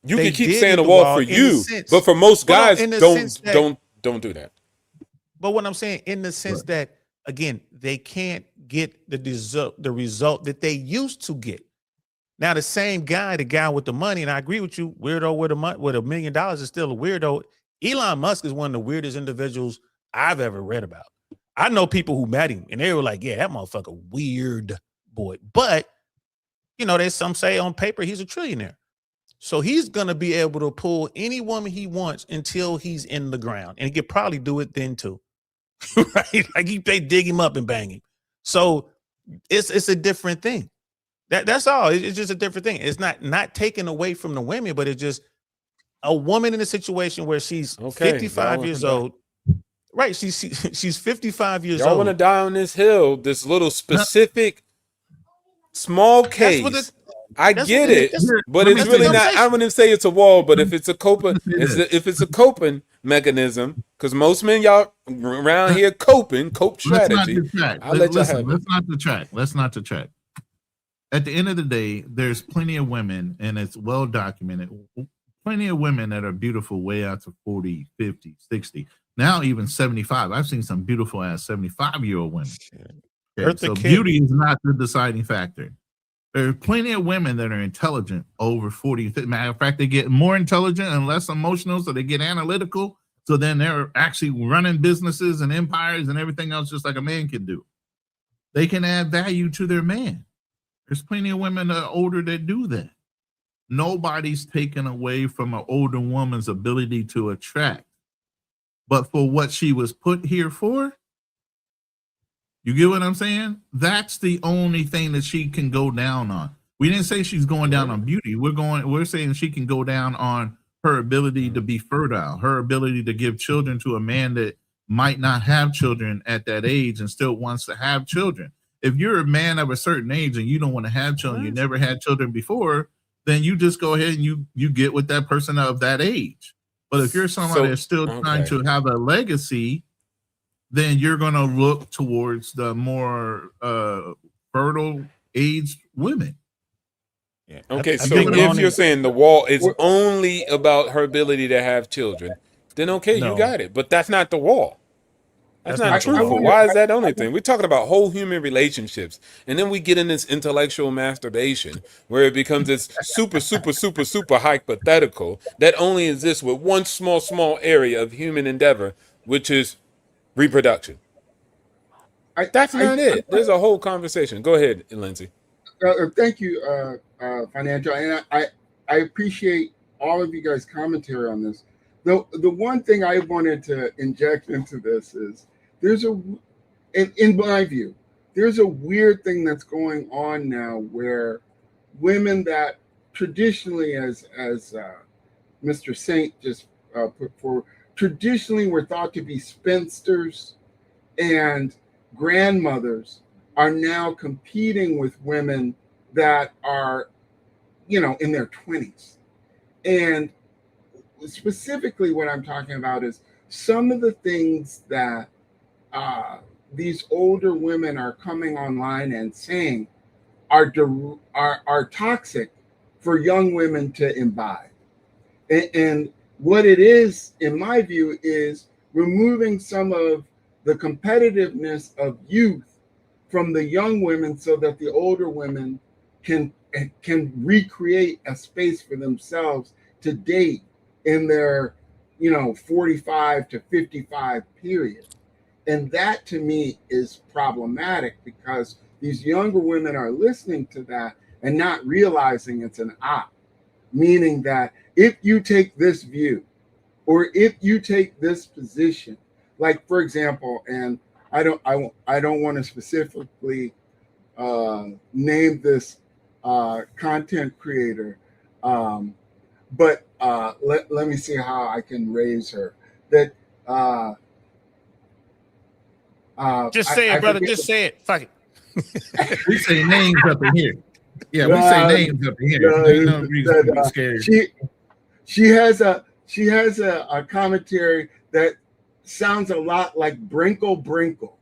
You can keep saying the wall for you, but for most guys, don't do that. But what I'm saying, in the sense that, again, they can't get the result that they used to get. Now, the same guy, the guy with the money, and I agree with you, weirdo with $1 million is still a weirdo. Elon Musk is one of the weirdest individuals I've ever read about. I know people who met him, and they were like, yeah, that motherfucker weird boy. But, there's some say on paper he's a trillionaire. So he's going to be able to pull any woman he wants until he's in the ground. And he could probably do it then too. Right? Like they dig him up and bang him. So it's a different thing. That's all. It's just a different thing. It's not taken away from the women, but it's just a woman in a situation where she's 55 years old. Right. She's 55 years old. Y'all want to die on this hill, this little specific small case. I get it, but it's really not. I wouldn't say it's a wall, but if it's a coping mechanism, because most men y'all around here cope strategy. I'll let you have it. Let's not detract. At the end of the day, there's plenty of women, and it's well documented. Plenty of women that are beautiful way out to 40, 50, 60, now even 75. I've seen some beautiful ass 75-year-old women. Okay, so beauty is not the deciding factor. There are plenty of women that are intelligent over 40. Matter of fact, they get more intelligent and less emotional, so they get analytical. So then they're actually running businesses and empires and everything else just like a man can do. They can add value to their man. There's plenty of women that are older that do that. Nobody's taken away from an older woman's ability to attract. But for what she was put here for, you get what I'm saying? That's the only thing that she can go down on. We didn't say she's going down on beauty. We're saying she can go down on her ability to be fertile, her ability to give children to a man that might not have children at that age and still wants to have children. If you're a man of a certain age and you don't want to have children, you never had children before, then you just go ahead and you get with that person of that age. But if you're somebody that's still trying to have a legacy, then you're going to look towards the more fertile aged women. Yeah. Okay, so if you're saying the wall is only about her ability to have children, then okay, you got it. But that's not the wall. That's not truthful. Why is that the only thing? We're talking about whole human relationships. And then we get in this intellectual masturbation where it becomes this super hypothetical that only exists with one small area of human endeavor, which is reproduction. That's not it. There's a whole conversation. Go ahead, Lindsay. Thank you, Financial. And I appreciate all of you guys' commentary on this. The one thing I wanted to inject into this is in my view, there's a weird thing that's going on now where women that traditionally, as Mr. Saint just put forward, traditionally were thought to be spinsters and grandmothers are now competing with women that are, in their 20s. And specifically what I'm talking about is some of the things that these older women are coming online and saying are toxic for young women to imbibe. And what it is, in my view, is removing some of the competitiveness of youth from the young women so that the older women can recreate a space for themselves to date in their 45 to 55 period. And that to me is problematic because these younger women are listening to that and not realizing it's an op, meaning that if you take this view or if you take this position, like for example, and I don't want to specifically name this content creator, but let me see how I can raise her. That just say it, brother. Just say it. Fuck it. We say names up in here. Yeah, we say names up in here. There's no reason to be scared. She has a commentary that sounds a lot like Brinkle.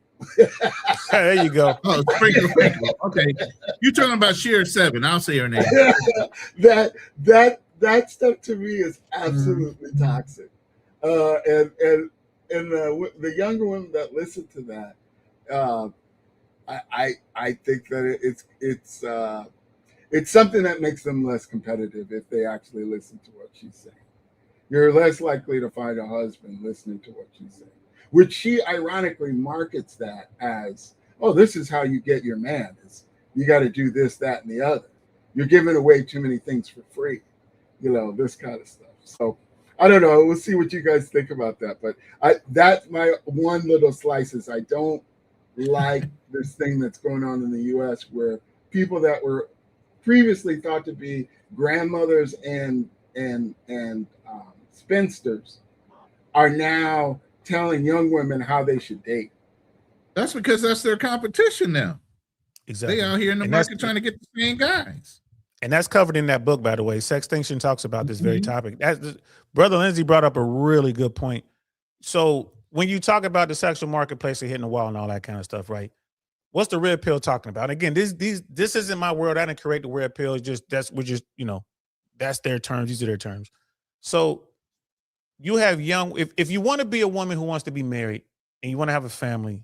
There you go. Oh, Sprinkle. Okay, you're talking about Sheer 7. I'll say her name. That stuff to me is absolutely toxic. And the younger women that listen to that, I think that it's something that makes them less competitive if they actually listen to what she's saying. You're less likely to find a husband listening to what she's saying, which she ironically markets that as, oh, this is how you get your man. Is you got to do this, that, and the other. You're giving away too many things for free, this kind of stuff. So I don't know. We'll see what you guys think about that. But that's my one little slice. Is I don't like this thing that's going on in the U.S. where people that were previously thought to be grandmothers and spinsters are now telling young women how they should date. That's because that's their competition now. Exactly. They out here in the market trying to get the same guys. And that's covered in that book, by the way. Sextinction talks about this very topic. Brother Lindsay brought up a really good point. So when you talk about the sexual marketplace and hitting the wall and all that kind of stuff, right? What's the red pill talking about? Again, this isn't my world. I didn't create the red pill. It's just that's their terms. These are their terms. So you have if you want to be a woman who wants to be married and you want to have a family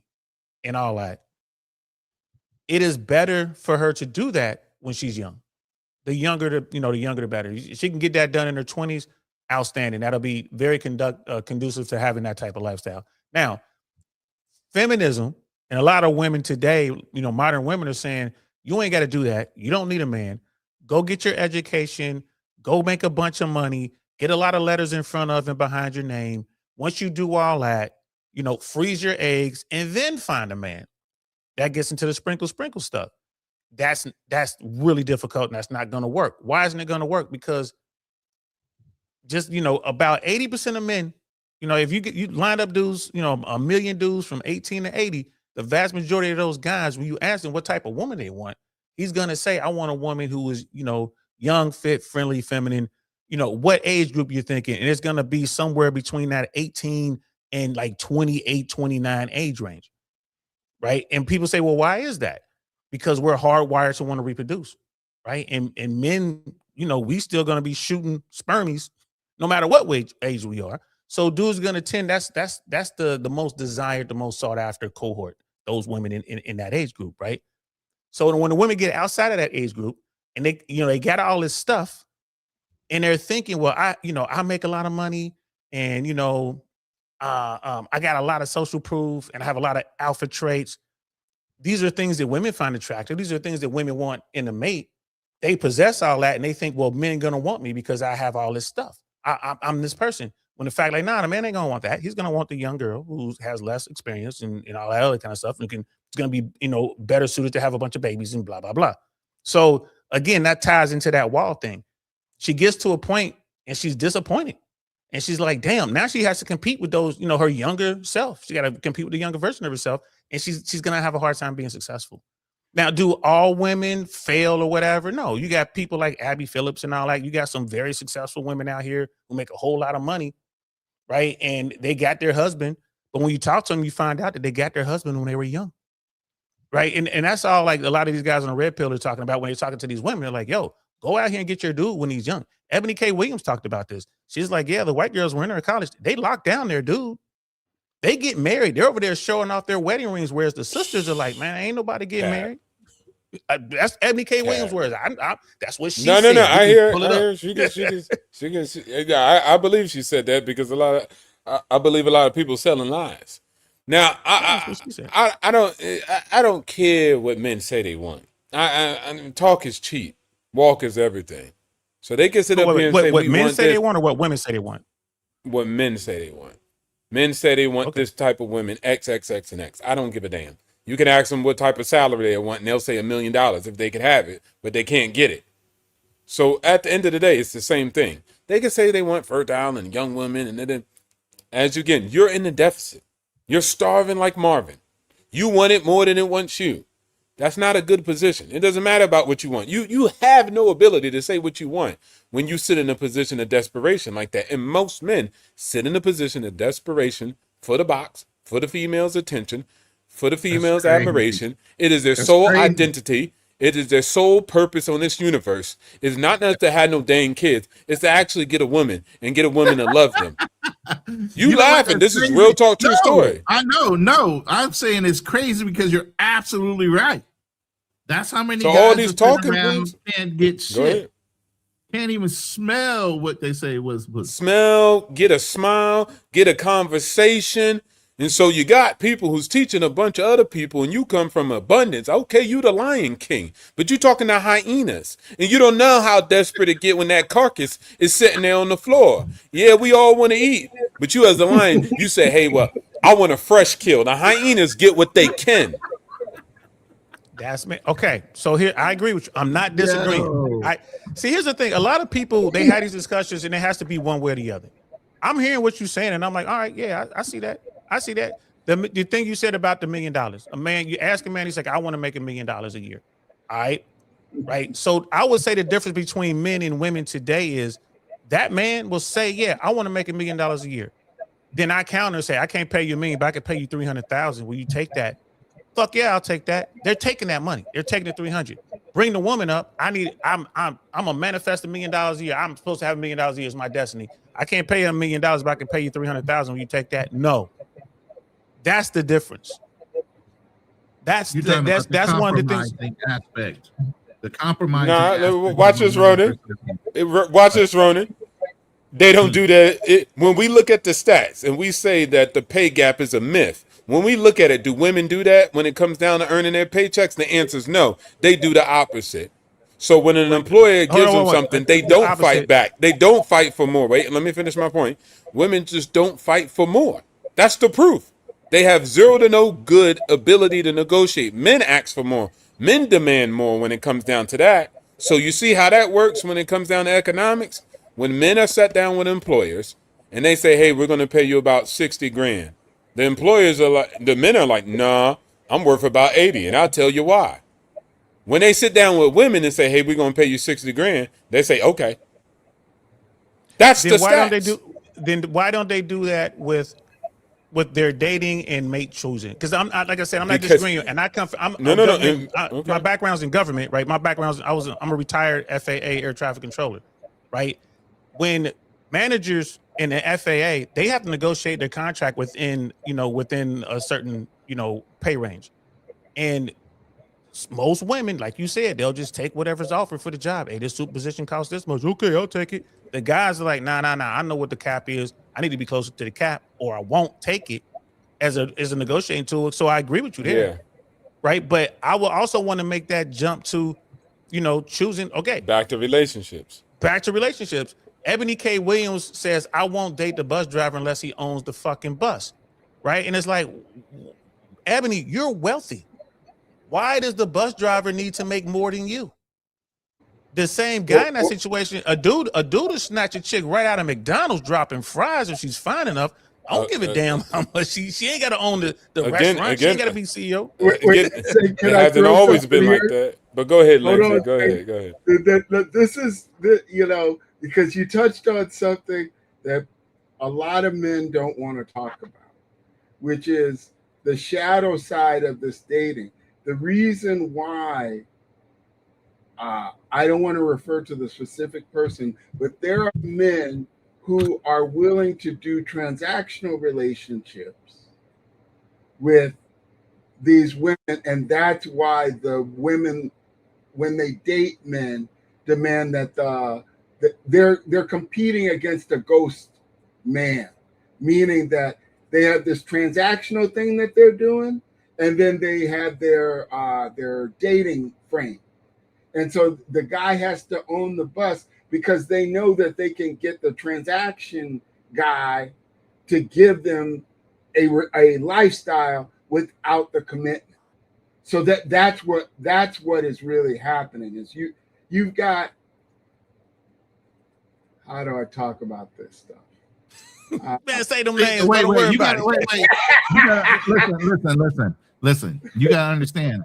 and all that, it is better for her to do that when she's young. The younger the better. She can get that done in her 20s. Outstanding. That'll be very conducive to having that type of lifestyle. Now, feminism and a lot of women today, modern women are saying, you ain't got to do that. You don't need a man. Go get your education. Go make a bunch of money. Get a lot of letters in front of and behind your name. Once you do all that, freeze your eggs and then find a man. That gets into the sprinkle stuff. That's really difficult and that's not going to work. Why isn't it going to work? Because just, about 80% of men, if you line up dudes, a million dudes from 18 to 80, the vast majority of those guys, when you ask them what type of woman they want, he's going to say, I want a woman who is, young, fit, friendly, feminine, what age group you're thinking. And it's going to be somewhere between that 18 and like 28, 29 age range. Right. And people say, well, why is that? Because we're hardwired to want to reproduce. Right. And men, we still going to be shooting spermies no matter what age we are. So dudes going to tend, that's the most desired, the most sought after cohort, those women in that age group. Right. So when the women get outside of that age group and they got all this stuff and they're thinking, well, I make a lot of money and, I got a lot of social proof and I have a lot of alpha traits. These are things that women find attractive. These are things that women want in a mate. They possess all that and they think, well, men going to want me because I have all this stuff. I'm this person. When the fact, like, nah, the man ain't gonna want that. He's gonna want the young girl who has less experience and all that other kind of stuff, and it's gonna be, better suited to have a bunch of babies and blah blah blah. So again, that ties into that wall thing. She gets to a point and she's disappointed, and she's like, damn, now she has to compete with those, her younger self. She got to compete with the younger version of herself, and she's gonna have a hard time being successful. Now, do all women fail or whatever? No, you got people like Abby Phillips and all that. You got some very successful women out here who make a whole lot of money, right? And they got their husband. But when you talk to them, you find out that they got their husband when they were young, right? And that's all like a lot of these guys on the red pill are talking about when they're talking to these women. They're like, yo, go out here and get your dude when he's young. Ebony K. Williams talked about this. She's like, yeah, the white girls were in her college. They locked down their dude. They get married. They're over there showing off their wedding rings, whereas the sisters are like, man, ain't nobody getting married. That's Ebony K. Williams' words. That's what she said. No. I hear. She can. I believe she said that because I believe a lot of people selling lies. Now, I don't care what men say they want. I talk is cheap, walk is everything. So they can sit up here and say what men say they want, or what women say they want. What men say they want. Men say they want this type of women, X, X, X, and X. I don't give a damn. You can ask them what type of salary they want, and they'll say $1 million if they could have it, but they can't get it. So at the end of the day, it's the same thing. They can say they want fertile and young women, and then you're in the deficit. You're starving like Marvin. You want it more than it wants you. That's not a good position. It doesn't matter about what you want. You have no ability to say what you want when you sit in a position of desperation like that. And most men sit in a position of desperation for the box, for the female's attention, for the female's admiration. It is their sole identity. It is their sole purpose on this universe. It's not to have no dang kids. It's to actually get a woman and get a woman to love them. You laughing. This is real talk, true story. I know. No, I'm saying it's crazy because you're absolutely right. That's how many guys all these talking can't get shit. Can't even smell what they say was. Smell, get a smile, get a conversation. And so you got people who's teaching a bunch of other people, and you come from abundance. Okay, you the Lion King, but you talking to hyenas, and you don't know how desperate it get when that carcass is sitting there on the floor. Yeah, we all want to eat, but you as the lion, you say, hey, well, I want a fresh kill. The hyenas get what they can. That's me. Okay, so here I agree with you. I'm not disagreeing. See, here's the thing. A lot of people, they had these discussions, and it has to be one way or the other. I'm hearing what you're saying, and I'm like, all right, yeah, I see that. I see that. The thing you said about the $1 million. A man, you ask a man, he's like, I want to make $1 million a year. All right. right? So I would say the difference between men and women today is that man will say, yeah, I want to make $1 million a year. Then I counter and say, I can't pay you $1 million, but I can pay you 300,000. Will you take that? Fuck yeah, I'll take that. They're taking that money. They're taking the 300. Bring the woman up. I'm gonna manifest $1 million a year. I'm supposed to have $1 million a year. It's my destiny. I can't pay you $1 million, but I can pay you 300,000. Will you take that? No. That's the difference. That's one of the things. Aspect. The compromise. Watch this, Ronin. Watch this, Ronin. They don't do that. When we look at the stats and we say that the pay gap is a myth, when we look at it, do women do that when it comes down to earning their paychecks? The answer is no. They do the opposite. So when an employer gives them something, they don't fight back. They don't fight for more. Wait, let me finish my point. Women just don't fight for more. That's the proof. They have zero to no good ability to negotiate. Men ask for more. Men demand more when it comes down to that. So you see how that works when it comes down to economics? When men are sat down with employers and they say, hey, we're going to pay you about 60 grand. The employers are like, the men are like, nah, I'm worth about 80. And I'll tell you why. When they sit down with women and say, hey, we're going to pay you 60 grand, they say, okay. That's the stats. Why don't they do that with their dating and mate choosing? Because like I said, I'm not Because- disagreeing. And I come from Okay. my background's in government, right? My background's I'm a retired FAA air traffic controller, right? When managers in the FAA, they have to negotiate their contract within a certain, pay range. And most women, like you said, they'll just take whatever's offered for the job. Hey, this super position costs this much. Okay, I'll take it. The guys are like, nah. I know what the cap is. I need to be closer to the cap, or I won't take it as a negotiating tool. So I agree with you there. Yeah. Right. But I will also want to make that jump to, choosing, okay. Back to relationships. Ebony K. Williams says, I won't date the bus driver unless he owns the fucking bus. Right. And it's like, Ebony, you're wealthy. Why does the bus driver need to make more than you? The same guy in that situation, a dude will snatch a chick right out of McDonald's dropping fries if she's fine enough. I don't give a damn how much she ain't got to own the restaurant. She ain't got to be CEO. It hasn't always been like that. But go ahead, Lindsay. Go ahead. This is because you touched on something that a lot of men don't want to talk about, which is the shadow side of this dating. The reason why I don't want to refer to the specific person, but there are men who are willing to do transactional relationships with these women, and that's why the women, when they date men, demand that they're competing against a ghost man, meaning that they have this transactional thing that they're doing, and then they have their dating frame. And so the guy has to own the bus because they know that they can get the transaction guy to give them a lifestyle without the commitment. So that's what is really happening is you've got, how do I talk about this stuff? Man, say them names. Wait, Don't worry you about gotta, wait. Listen. You gotta understand.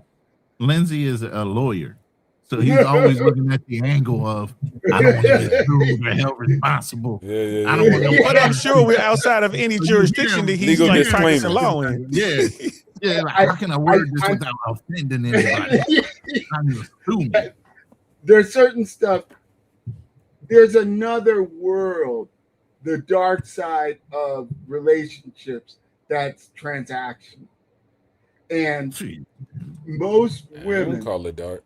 Lindsay is a lawyer, so he's always looking at the angle of I don't want to get sued or held responsible. I don't want to. But I'm sure we're outside of any jurisdiction that he's like practicing law in. Yeah. Like, how can I word this without offending anybody? I'm assuming. There's certain stuff. There's another world, the dark side of relationships that's transactional. And most women don't call it dark.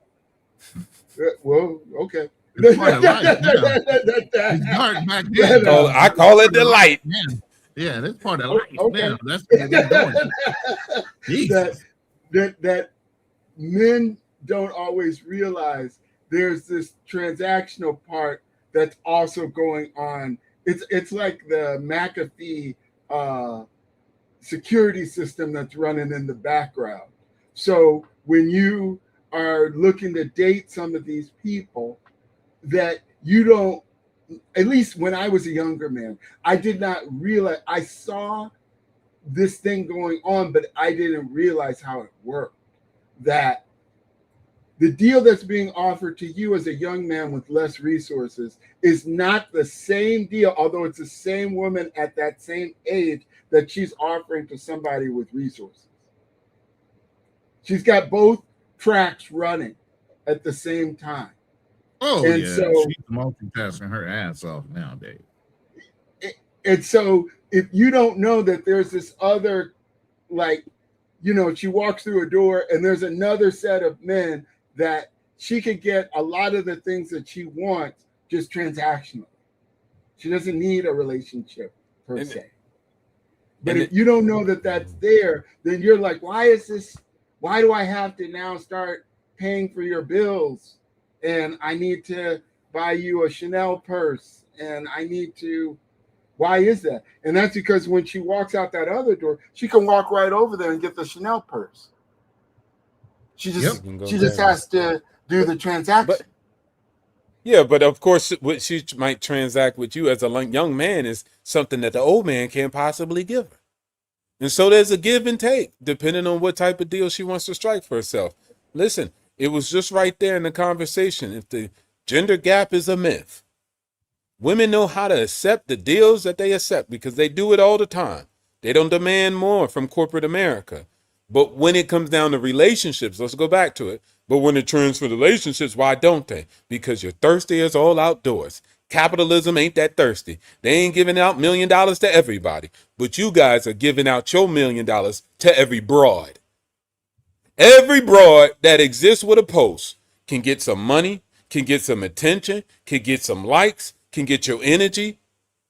Well, okay. It's part of life. It's dark back then. I call it the light. Yeah, that's part of life. Okay. Now. That's what they're doing. that men don't always realize there's this transactional part that's also going on. It's like the McAfee security system that's running in the background. So when you are looking to date some of these people that you don't, at least when I was a younger man, I did not realize, I saw this thing going on, but I didn't realize how it worked. That The deal that's being offered to you as a young man with less resources is not the same deal, although it's the same woman at that same age that she's offering to somebody with resources. She's got both tracks running at the same time. Oh, and yeah. so She's multitasking her ass off nowadays. and so if you don't know that there's this other, like, you know, she walks through a door and there's another set of men that she could get a lot of the things that she wants just transactionally. She doesn't need a relationship per se. But if you don't know that that's there, then you're like, why do I have to now start paying for your bills? And I need to buy you a Chanel purse. And I need to, why is that? And that's because when she walks out that other door, she can walk right over there and get the Chanel purse. She just has to do the transaction. But of course, what she might transact with you as a young man is something that the old man can't possibly give her. And so there's a give and take, depending on what type of deal she wants to strike for herself. Listen, it was just right there in the conversation. If the gender gap is a myth, women know how to accept the deals that they accept because they do it all the time. They don't demand more from corporate America. But when it comes down to relationships, let's go back to it. But when it turns for relationships, why don't they? Because you're thirsty as all outdoors. Capitalism ain't that thirsty. They ain't giving out $1 million to everybody. But you guys are giving out your $1 million to every broad. Every broad that exists with a post can get some money, can get some attention, can get some likes, can get your energy,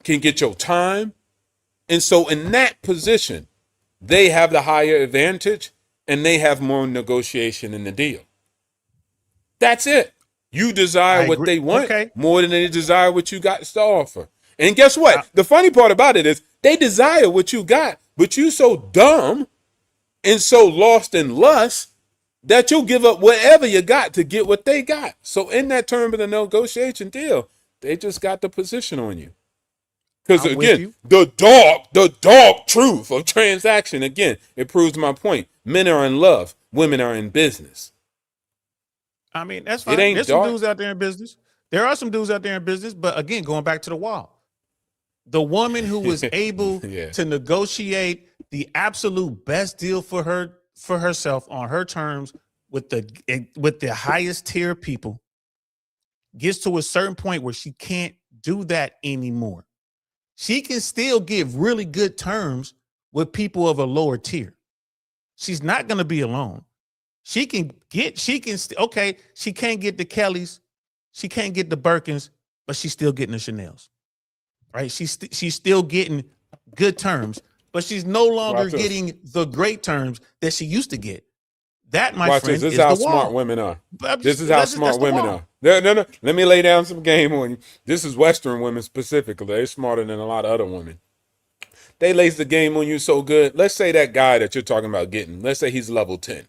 can get your time. And so in that position, they have the higher advantage and they have more negotiation in the deal. That's it. You desire what they want more than they desire what you got to offer. And guess what? The funny part about it is they desire what you got, but you so dumb and so lost in lust that you'll give up whatever you got to get what they got. So in that term of the negotiation deal, they just got the position on you. Because again, the dark truth of transaction, again, it proves my point. Men are in love, women are in business. I mean, that's fine. There's some dudes out there in business. There are some dudes out there in business, but again, going back to the wall, the woman who was able to negotiate the absolute best deal for herself on her terms with the highest tier people gets to a certain point where she can't do that anymore. She can still give really good terms with people of a lower tier. She's not going to be alone. She can't get the Kellys, she can't get the Birkins, but she's still getting the Chanels, right? She's still getting good terms, but she's no longer getting the great terms that she used to get. That, my friend, this is how the wall. smart women are. This is how smart women are. No. Let me lay down some game on you. This is Western women specifically. They're smarter than a lot of other women. They lays the game on you so good. Let's say that guy that you're talking about getting, let's say he's level 10.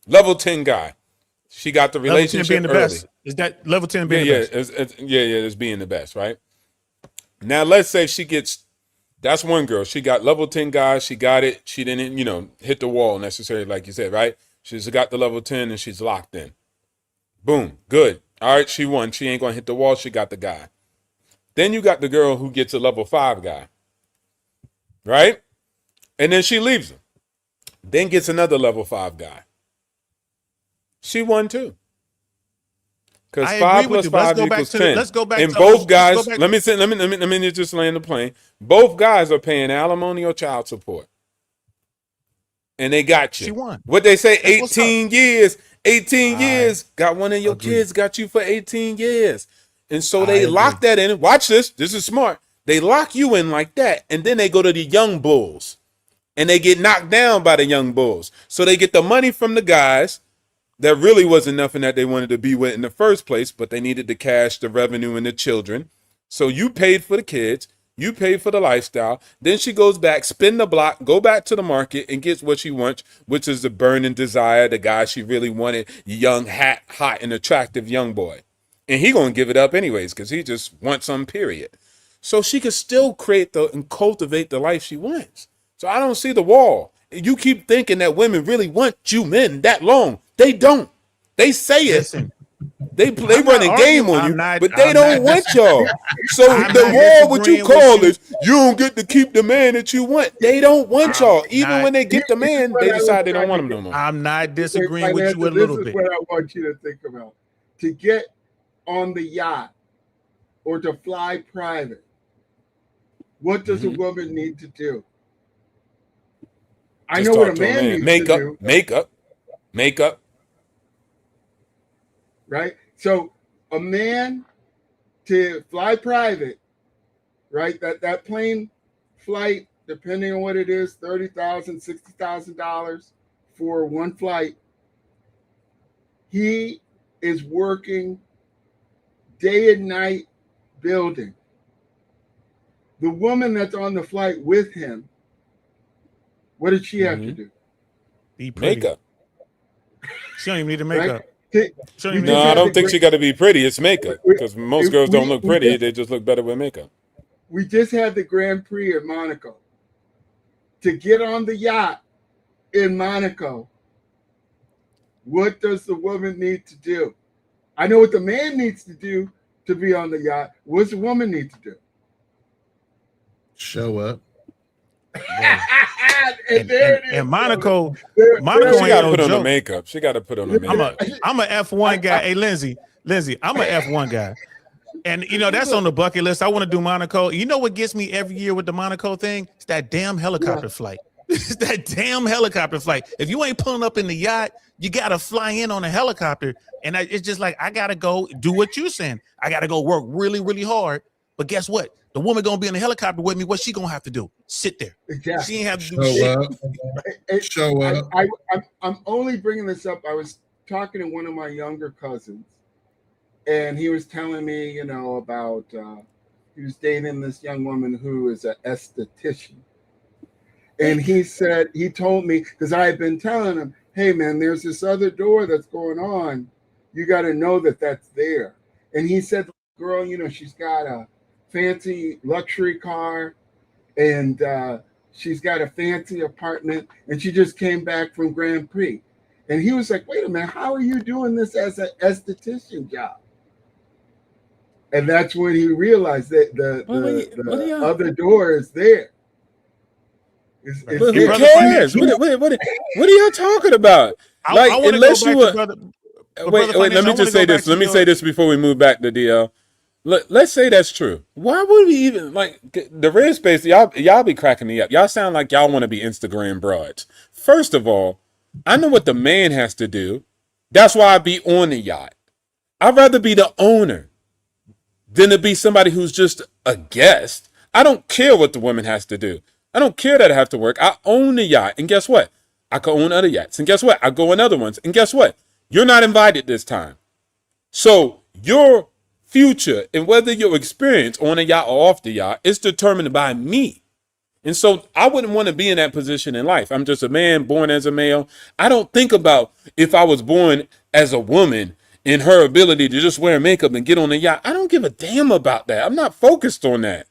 Level 10 guy. She got the relationship being the early. best. Is that level 10 being the best? It's being the best, right? Now, let's say she gets, that's one girl. She got level 10 guy. She got it. She didn't, hit the wall necessarily, like you said, right? She's got the level 10 and she's locked in. Boom. Good. All right, she won. She ain't going to hit the wall. She got the guy. Then you got the girl who gets a level 5 guy. Right? And then she leaves him. Then gets another level 5 guy. She won too. Because 5 plus 5 equals 10. Let's go back and to both guys, let me just land the plane. Both guys are paying alimony or child support. And they got you. She won. What they say, 18 years. 18 years. Got one of your kids, got you for 18 years. And so they lock that in. Watch this. This is smart. They lock you in like that. And then they go to the young bulls. And they get knocked down by the young bulls. So they get the money from the guys that really wasn't nothing that they wanted to be with in the first place, but they needed the cash, the revenue, and the children. So you paid for the kids. You paid for the lifestyle. Then she goes back, spin the block, go back to the market and gets what she wants, which is the burning desire, the guy she really wanted, young, hot, and attractive young boy. And he going to give it up anyways because he just wants some period. So she can still create and cultivate the life she wants. So I don't see the wall. You keep thinking that women really want you men that long. They don't. They say it. Listen, They run a game on you, but they I'm don't not want y'all. So I'm the not war, what you disagreeing with call you. is, you don't get to keep the man that you want. They don't want y'all. Even not- when they get the man, what they I decide was they don't trying want to him no get- more. I'm not disagreeing with you a Financial, little this bit. is what I want you to think about. To get on the yacht or to fly private, what does a woman need to do? I Just know what talk a to a man man. needs to do. Makeup. Right? So a man to fly private, right? That plane flight, depending on what it is, $30,000, $60,000 for one flight. He is working day and night building. The woman that's on the flight with him, what did she have to do? Be pretty. Makeup. She don't even need the Right? makeup. No, I don't think she got to be pretty. It's makeup. Because most girls don't look pretty. They just look better with makeup. We just had the Grand Prix at Monaco. To get on the yacht in Monaco, what does the woman need to do? I know what the man needs to do to be on the yacht. What's the woman need to do? Show up. And there it is. And Monaco She ain't got to no put on the joke. makeup. She got to put on the makeup. I'm a F1 guy. Hey, Lindsay, I'm a F1 guy. And you know, that's on the bucket list. I want to do Monaco. You know what gets me every year with the Monaco thing? It's that damn helicopter flight. It's that damn helicopter flight. If you ain't pulling up in the yacht, you gotta fly in on a helicopter. And it's just like, I gotta go do what you're saying. I gotta go work really, really hard. But guess what? The woman gonna be in the helicopter with me. What she gonna have to do? Sit there. Exactly. She ain't have to do shit. Show up. I'm only bringing this up. I was talking to one of my younger cousins, and he was telling me, you know, about he was dating this young woman who is an esthetician. And he said, he told me, because I had been telling him, hey, man, there's this other door that's going on. You got to know that that's there. And he said, girl, you know, she's got a fancy luxury car and she's got a fancy apartment and she just came back from Grand Prix. And he was like, wait a minute, how are you doing this as an esthetician job? And that's when he realized that the other door is there. But who cares? What are y'all talking about? Like, unless you were. Wait. Let me just say this. Let me say this before we move back to DL. Let's say that's true. Why would we even like the red space? Y'all be cracking me up. Y'all sound like y'all want to be Instagram broads. First of all, I know what the man has to do. That's why I be on the yacht. I'd rather be the owner than to be somebody who's just a guest. I don't care what the woman has to do. I don't care that I have to work. I own the yacht. And guess what? I can own other yachts. And guess what? I go on other ones. And guess what? You're not invited this time. So your future and whether your experience on a yacht or off the yacht is determined by me. And so I wouldn't want to be in that position in life. I'm just a man born as a male. I don't think about if I was born as a woman and her ability to just wear makeup and get on a yacht. I don't give a damn about that. I'm not focused on that.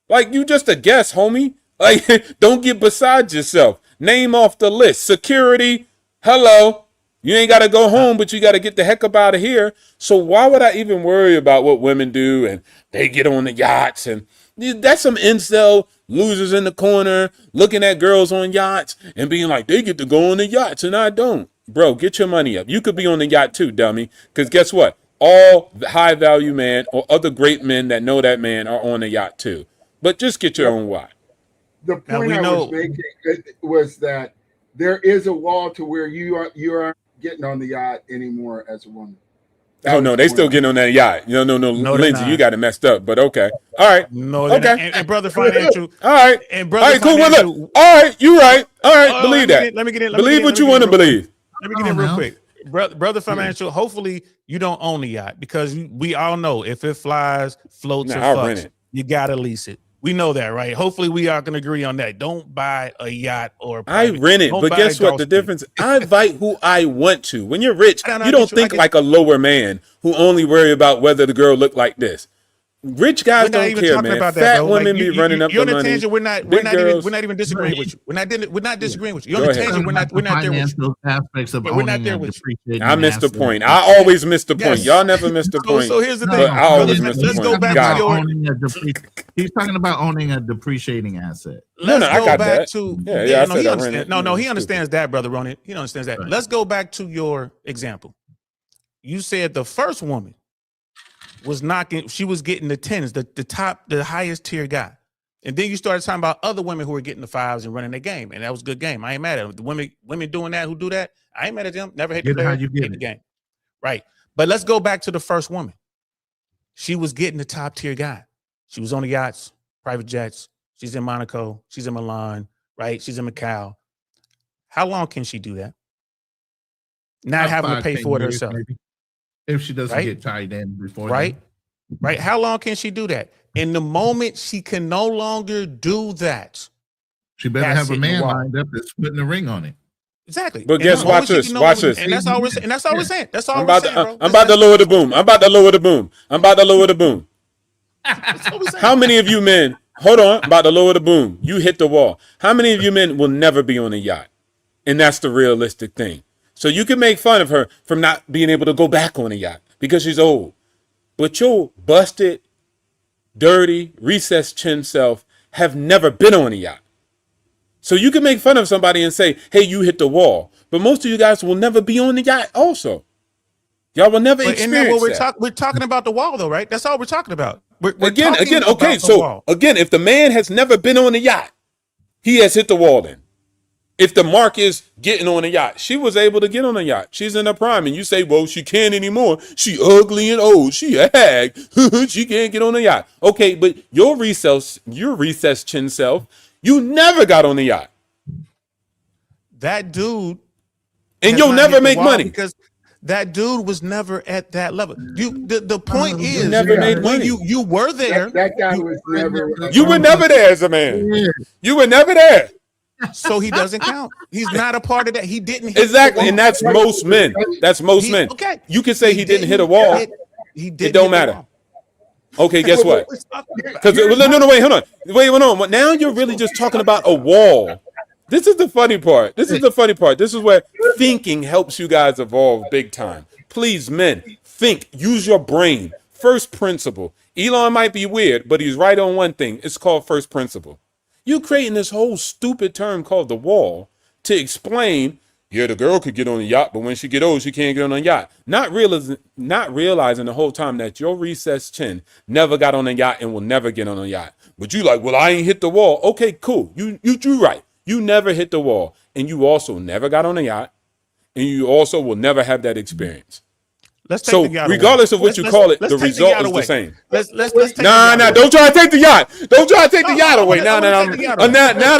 Like, you just a guest, homie. Like, don't get beside yourself. Name off the list. Security, hello. You ain't got to go home, but you got to get the heck up out of here. So why would I even worry about what women do and they get on the yachts? And that's some incel losers in the corner looking at girls on yachts and being like, they get to go on the yachts and I don't. Bro, get your money up. You could be on the yacht too, dummy. Because guess what? All high value men or other great men that know that man are on the yacht too. But just get your own yacht. The point I was making was that there is a wall to where you aren't getting on the yacht anymore as a woman. Oh no, they still getting on that yacht. No, Lindsay, you got it messed up. But okay, all right, no, okay. And brother financial, all right, and brother all right, cool. financial, Well, all right, you right. All right, believe that. Let me get in. Believe what you want to believe. Let me get in real quick, brother financial. Hopefully, you don't own the yacht because we all know if it flies, floats, or fucks, you gotta lease it. We know that, right? Hopefully, we all can agree on that. Don't buy a yacht or I rent it, but guess what? The difference, I invite who I want to. When you're rich, you don't think like a lower man who only worry about whether the girl look like this. Rich guys We're not don't even care, talking man. about that, Fat bro. women Like, be running up you're the on a money. tangent. We're not even disagreeing with you. We're not disagreeing with you. You're on a tangent. We're not there with you. Financial aspects of Yeah, we're not owning there a with you. depreciating I missed the asset. point. I always miss the point. Yes. Y'all never miss the point. So here's the No, thing, but I always brothers. miss the Let's point. go back Got to it. your. He's talking about owning a depreciating asset. Let's I go got back that. to Yeah, I no, said he I ran understands. it. No, he Stupid. understands that, brother Ronin. He understands that. Right. Let's go back to your example. You said the first woman was knocking. She was getting the 10s, the highest tier guy, and then you started talking about other women who were getting the 5s and running their game, and that was a good game. I ain't mad at them. The women doing that who do that. I ain't mad at them. Never hate the Get it how player, you get hate the it. game. Right. But let's go back to the first woman. She was getting the top tier guy. She was on the yachts, private jets. She's in Monaco. She's in Milan. Right. She's in Macau. How long can she do that? Not About having to 5, pay 10 for it years, herself. maybe. If she doesn't Right? get tied in before Right? then. Right? How long can she do that? In the moment she can no longer do that. She better that's have a hitting the man wall. lined up that's putting the ring on it. Exactly. But And guess the watch moment she this. can no Watch longer- this. And that's all we're saying. And that's all we're saying. That's all I'm we're about saying, to, bro. I'm about to lower the boom. I'm about to lower the boom. I'm about to lower the boom. How many of you men, hold on, I'm about to lower the boom. You hit the wall. How many of you men will never be on a yacht? And that's the realistic thing. So you can make fun of her from not being able to go back on a yacht because she's old. But your busted, dirty, recessed chin self have never been on a yacht. So you can make fun of somebody and say, hey, you hit the wall. But most of you guys will never be on the yacht also. Y'all will never But isn't that experience what that. we're talking about the wall, though, right? That's all we're talking about. We're Again, talking okay. about the So wall. again, if the man has never been on a yacht, he has hit the wall then. If the mark is getting on a yacht, she was able to get on a yacht. She's in her prime. And you say, well, she can't anymore. She ugly and old. She a hag. She can't get on a yacht. Okay, but your recessed chin self, you never got on a yacht. That dude. And you'll never make money. Because that dude was never at that level. The point is, you never made when money. you were there. That guy was never. You were never there as a man. You were never there. So he doesn't count. He's not a part of that. He didn't hit Exactly, the and wall. that's most men. That's most men. Okay. You can say he didn't hit a wall. He didn't. It don't matter. Okay, guess what? Because no, wait, hold on. Wait, hold on. Now you're really just talking about a wall. This is the funny part. This is where thinking helps you guys evolve big time. Please, men, think. Use your brain. First principle. Elon might be weird, but he's right on one thing. It's called first principle. You creating this whole stupid term called the wall to explain, yeah, the girl could get on a yacht, but when she get old, she can't get on a yacht. Not realizing the whole time that your recessed chin never got on a yacht and will never get on a yacht. But you like, well, I ain't hit the wall. Okay, cool. You right. You never hit the wall. And you also never got on a yacht. And you also will never have that experience. Let's take So the yacht regardless away. of what you call it, the result is the same. Let's take Nah, don't try to take the yacht. Don't try to take the yacht away. Now that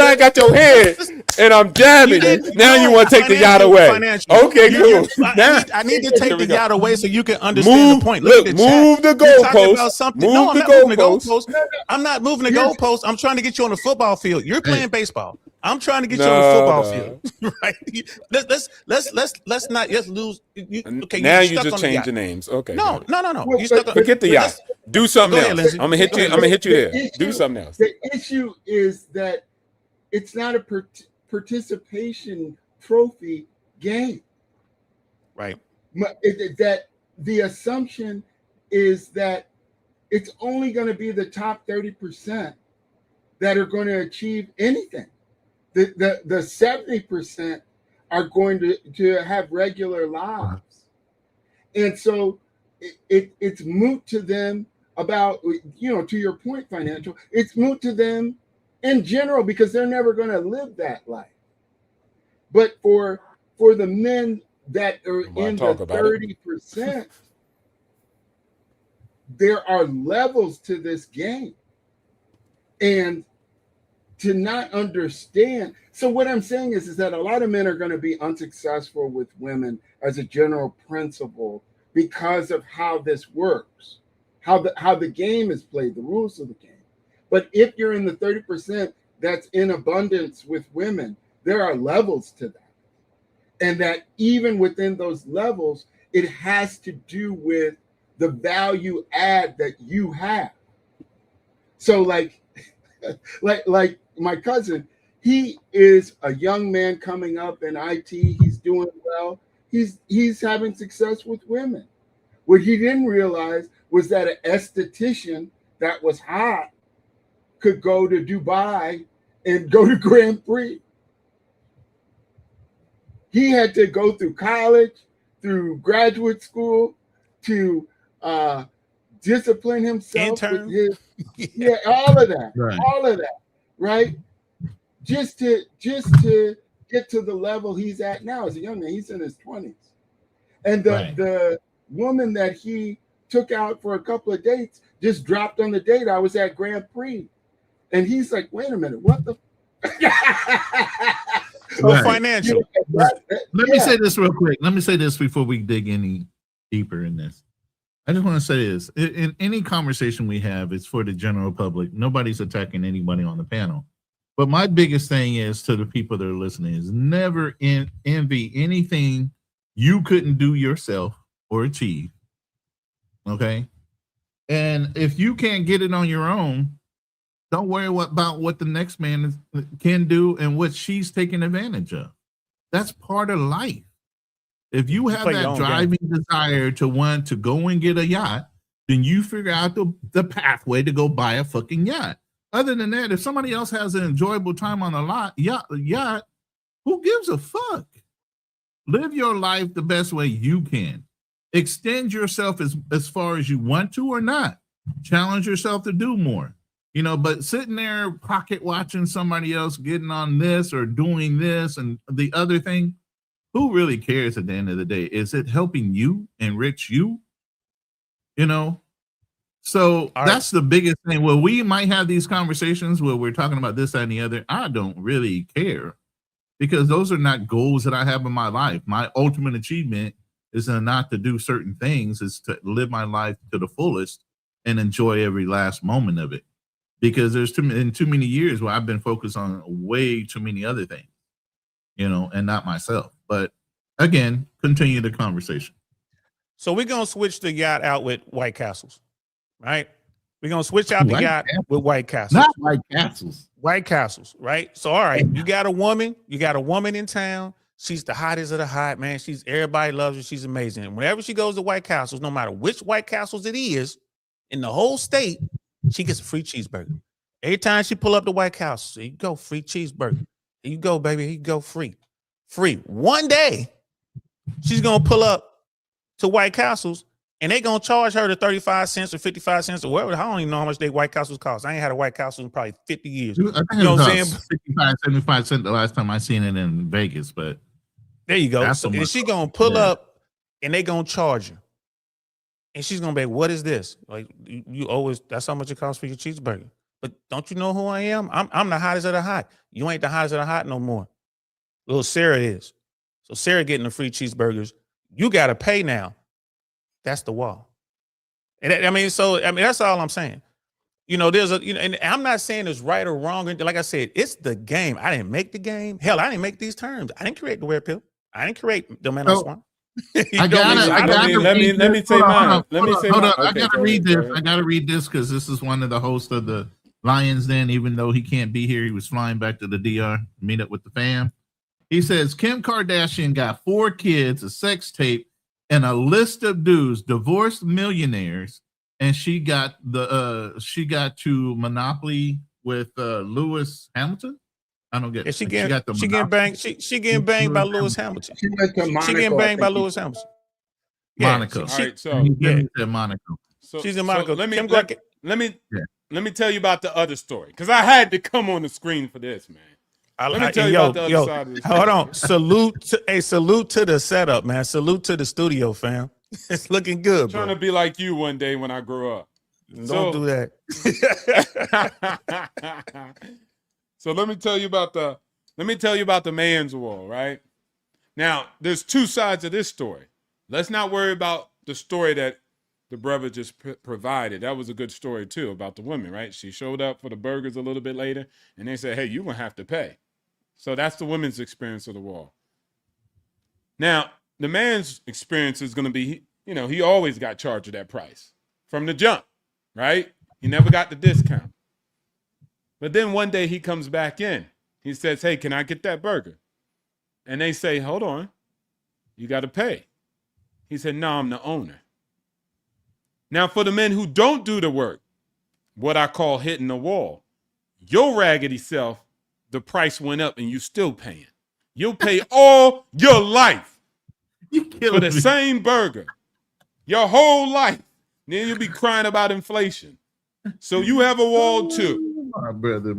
I got your head and I'm jabbing you, now you want to take the yacht away. Okay, cool. I need to take the yacht away so you can understand the point. Look, move the goalpost. Move the goalpost. I'm not moving the goalpost. I'm trying to get you on the football field. You're playing baseball. I'm trying to get you on the football field. Right? Let's not just lose. Okay. Now you just change the names. Okay. No. Well, Forget the yacht. Do something else. Lindsay. I'm gonna hit you there. Do something else. The issue is that it's not a participation trophy game. Right. That the assumption is that it's only going to be the top 30% that are going to achieve anything. The 70% are going to have regular lives. And so it's moot to them about, to your point, financial, it's moot to them in general because they're never going to live that life. But for the men that are in the 30%, there are levels to this game. And to not understand. So what I'm saying is that a lot of men are going to be unsuccessful with women as a general principle because of how this works, how the game is played, the rules of the game. But if you're in the 30% that's in abundance with women, there are levels to that. And that even within those levels, it has to do with the value add that you have. So like like my cousin, he is a young man coming up in IT. He's doing well. He's having success with women. What he didn't realize was that an esthetician that was hot could go to Dubai and go to Grand Prix. He had to go through college, through graduate school to discipline himself with his all of that, right? Just to get to the level he's at now as a young man. He's in his 20s. And the woman that he took out for a couple of dates just dropped on the date. I was at Grand Prix. And he's like, wait a minute, what the financial. Let me say this real quick. Let me say this before we dig any deeper in this. I just want to say this. In any conversation we have, it's for the general public. Nobody's attacking anybody on the panel. But my biggest thing is to the people that are listening is never envy anything you couldn't do yourself or achieve. Okay? And if you can't get it on your own, don't worry about what the next man can do and what she's taking advantage of. That's part of life. If you have that driving desire to want to go and get a yacht, then you figure out the pathway to go buy a fucking yacht. Other than that, if somebody else has an enjoyable time on a yacht, who gives a fuck? Live your life the best way you can. Extend yourself as far as you want to or not. Challenge yourself to do more. But sitting there pocket watching somebody else getting on this or doing this and the other thing, who really cares at the end of the day? Is it helping you enrich you? So that's the biggest thing. Well, we might have these conversations where we're talking about this, that, and the other. I don't really care because those are not goals that I have in my life. My ultimate achievement is not to do certain things, is to live my life to the fullest and enjoy every last moment of it. Because there's too many years where I've been focused on way too many other things, and not myself. But again, continue the conversation. So we're going to switch the yacht out with White Castles, right? We're going to switch out the yacht with White Castles. Not White Castles. White Castles, right? So, all right, you got a woman in town. She's the hottest of the hot, man. Everybody loves her. She's amazing. And whenever she goes to White Castles, no matter which White Castles it is in the whole state, she gets a free cheeseburger. Every time she pull up the White House, here you go, free cheeseburger. Here you go, baby. Here you go, free. One day, she's going to pull up to White Castles, and they're going to charge her the 35 cents or 55 cents or whatever. I don't even know how much they White Castles cost. I ain't had a White Castle in probably 50 years. I think it was 55, 75 cents the last time I seen it in Vegas. But there you go. So, and she's going to pull up, and they're going to charge her. And she's gonna be, what is this? Like you always, that's how much it costs for your cheeseburger. But don't you know who I am? I'm the hottest of the hot. You ain't the hottest of the hot no more. Little Sarah is. So Sarah getting the free cheeseburgers. You gotta pay now. That's the wall. And that's all I'm saying. And I'm not saying it's right or wrong. Like I said, it's the game. I didn't make the game. Hell, I didn't make these terms. I didn't create the wear pill. I didn't create the man on swamp. Let me say mine. I gotta read this. I gotta read this because this is one of the hosts of the Lions Den. Even though he can't be here, he was flying back to the DR to meet up with the fam. He says Kim Kardashian got 4 kids, a sex tape, and a list of dudes, divorced millionaires, and she got to Monopoly with Lewis Hamilton. I don't get it. She getting banged. She getting banged by Lewis Hamilton. She getting banged by Lewis Hamilton. Monaco. All right, so Monaco. She's in Monaco. Let me tell you about the other story because I had to come on the screen for this, man. Let me tell you about the other side of this. Hold on. Salute to the setup, man. Salute to the studio, fam. It's looking good, trying to be like you one day when I grow up. Don't do that. So let me tell you about the man's wall, right? Now, there's 2 sides of this story. Let's not worry about the story that the brother just provided. That was a good story too about the woman, right? She showed up for the burgers a little bit later, and they said, "Hey, you're gonna have to pay." So that's the woman's experience of the wall. Now, the man's experience is gonna be, he always got charged at that price from the jump, right? He never got the discount. But then one day he comes back in. He says, hey, can I get that burger? And they say, hold on, you got to pay. He said, no, I'm the owner. Now, for the men who don't do the work, what I call hitting the wall, your raggedy self, the price went up and you still paying. You'll pay all your life for the same burger, your whole life. Then you'll be crying about inflation. So you have a wall too. My brother.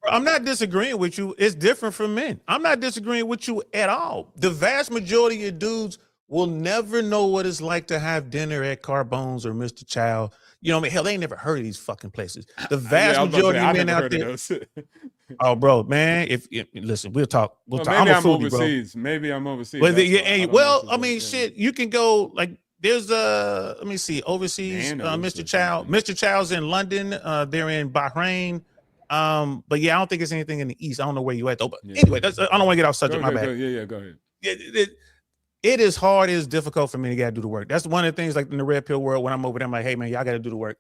I'm not disagreeing with you. It's different from men. I'm not disagreeing with you at all. The vast majority of dudes will never know what it's like to have dinner at Carbone's or Mr. Chow. You know what I mean? Hell, they ain't never heard of these fucking places. The vast majority of men out there. Oh, bro, man. If listen, we'll talk. Maybe I'm a I'm foodie, overseas. bro. Maybe I'm overseas. Well, I mean, shit. You can go like. There's let me see, overseas. Mr. Chow. Mr. Chow's in London. They're in Bahrain. But yeah, I don't think it's anything in the East. I don't know where you at though. But anyway, I don't want to get off subject. My bad. Go ahead. It is hard. It is difficult for me to gotta do the work. That's one of the things, like in the red pill world, when I'm over there, I'm like, hey man, y'all gotta do the work.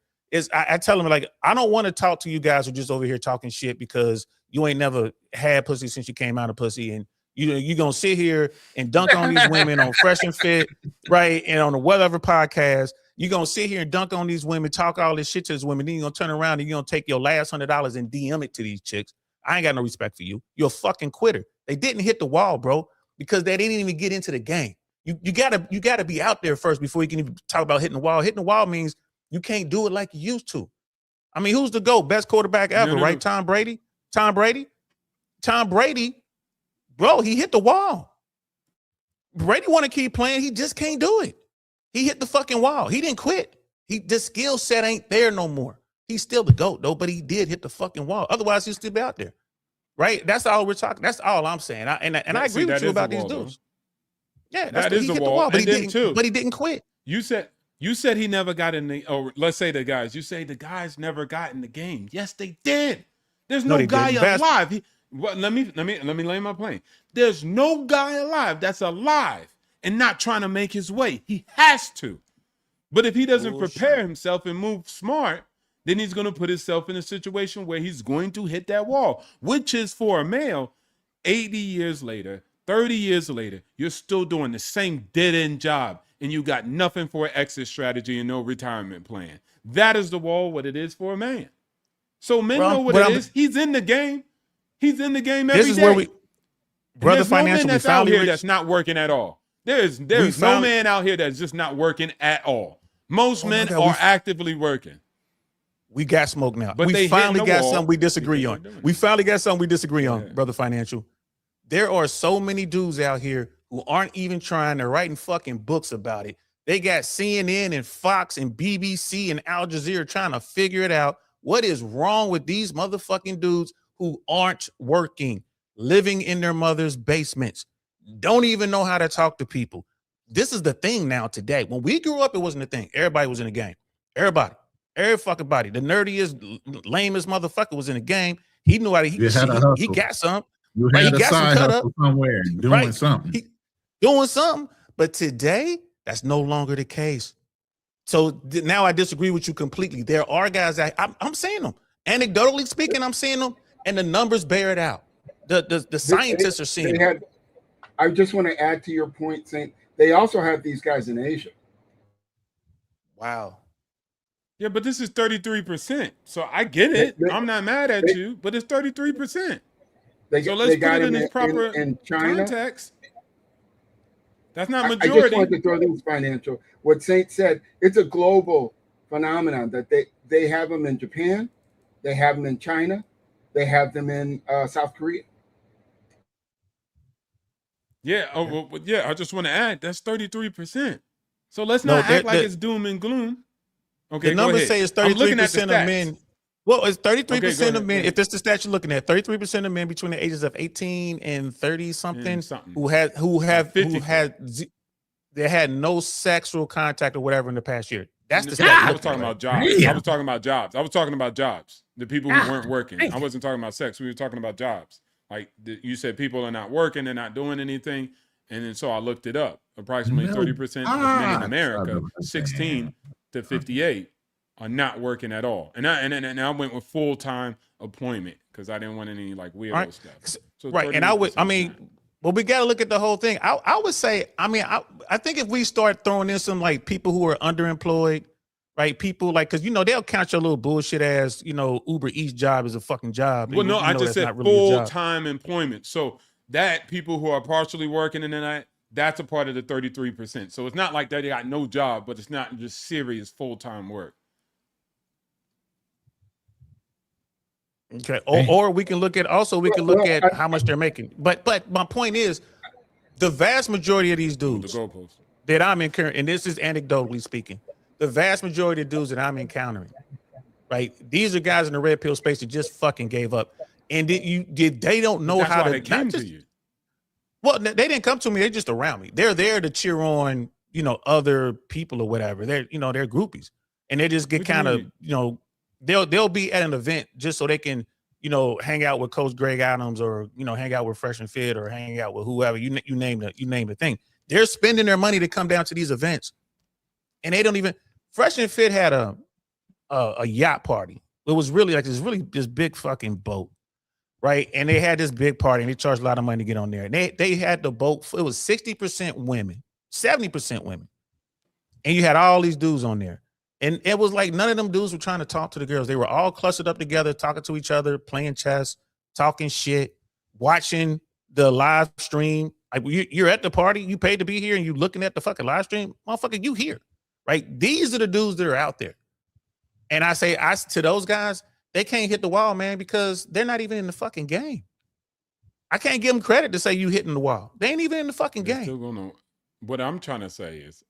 I tell them, like, I don't want to talk to you guys who just over here talking shit because you ain't never had pussy since you came out of pussy, and you're gonna sit here and dunk on these women on Fresh and Fit, right? And on the whatever podcast, you're gonna sit here and dunk on these women, talk all this shit to these women, then you're gonna turn around and you're gonna take your last $100 and DM it to these chicks. I ain't got no respect for you. You're a fucking quitter. They didn't hit the wall, bro, because they didn't even get into the game. You gotta be out there first before you can even talk about hitting the wall. Hitting the wall means you can't do it like you used to. I mean, who's the GOAT? Best quarterback ever, right? Tom Brady. Tom Brady, bro, he hit the wall. Brady want to keep playing. He just can't do it. He hit the fucking wall. He didn't quit. The skill set ain't there no more. He's still the GOAT, though, but he did hit the fucking wall. Otherwise, he'll still be out there. Right? That's all we're talking. That's all I'm saying. I agree with you about these dudes. Yeah, that is the wall. But he didn't quit. You said he never got in the, or let's say the guys. You say the guys never got in the game. Yes, they did. There's no guy alive. Let me lay my plane. There's no guy alive that's alive and not trying to make his way. He has to. But if he doesn't prepare himself and move smart, then he's going to put himself in a situation where he's going to hit that wall, which is for a male, 80 years later, 30 years later, you're still doing the same dead-end job, and you got nothing for an exit strategy and no retirement plan. That is the wall, what it is for a man. So men know what it is. He's in the game. He's in the game every day. This is where Brother there's no Financial, man that's out here that's not working at all. There's no man out here that's just not working at all. Most men are actively working. We got smoke now. But we finally got something we disagree on. We finally got something we disagree on, Brother Financial. There are so many dudes out here who aren't even trying to write fucking books about it. They got CNN and Fox and BBC and Al Jazeera trying to figure it out. What is wrong with these motherfucking dudes who aren't working, living in their mother's basements, don't even know how to talk to people? This is the thing now today. When we grew up, it wasn't a thing. Everybody was in the game. Every fucking body. The nerdiest, lamest motherfucker was in the game. He knew how to, he got some. You had a side hustle somewhere doing something. Doing something. But today, that's no longer the case. So now I disagree with you completely. There are guys that I'm seeing them. Anecdotally speaking, I'm seeing them, and the numbers bear it out. The scientists are seeing them. I just want to add to your point, saying they also have these guys in Asia. Wow. Yeah, but this is 33%. So I get it. I'm not mad at you, but it's 33%. So let's put it in its proper in China. Context. That's not majority. I just wanted to throw this financial. What Saint said, it's a global phenomenon that they have them in Japan, they have them in China, they have them in South Korea. Yeah. Oh, well, yeah. I just want to add that's 33%. So let's not act like it's doom and gloom. Okay. The numbers say it's 33% of men. Well, it's 33% of men. If that's the stat you're looking at, 33% of men between the ages of 18 and 30 something who had no sexual contact or whatever in the past year. That's the stat. I was talking about jobs. I was talking about jobs. The people who weren't working. I wasn't talking about sex. We were talking about jobs. Like you said, people are not working. They're not doing anything. And then so I looked it up. Approximately 30% of men in America, 16 to 58, are not working at all. And I went with full-time appointment because I didn't want any like weirdo stuff. So right. And I 38% mean, well, we got to look at the whole thing. I would say, I think if we start throwing in some like people who are underemployed, right? People like, because they'll count your little bullshit ass, Uber Eats job as a fucking job. Well, no, I just said really full-time employment. So that people who are partially working in the night, that's a part of the 33%. So it's not like that they got no job, but it's not just serious full-time work. Okay. Or we can look at at how much they're making. But my point is, the vast majority of these dudes that I'm encountering, and this is anecdotally speaking, the vast majority of dudes that I'm encountering, right? These are guys in the red pill space that just fucking gave up. And they don't know how to. They came to you. Well, they didn't come to me. They're just around me. They're there to cheer on, other people or whatever. They're groupies, and they just get kind of, they'll be at an event just so they can, hang out with Coach Greg Adams or, hang out with Fresh and Fit or hang out with whoever you name the thing. They're spending their money to come down to these events, and they don't even. Fresh and Fit had a yacht party. It was really like this big fucking boat. Right. And they had this big party and they charged a lot of money to get on there. And they had the boat. It was 60% women, 70% women. And you had all these dudes on there. And it was like none of them dudes were trying to talk to the girls. They were all clustered up together, talking to each other, playing chess, talking shit, watching the live stream. Like you're at the party, you paid to be here, and you looking at the fucking live stream. Motherfucker, you here. Right. These are the dudes that are out there. And I say to those guys, they can't hit the wall, man, because they're not even in the fucking game. I can't give them credit to say you hitting the wall. They ain't even in the fucking game. What I'm trying to say is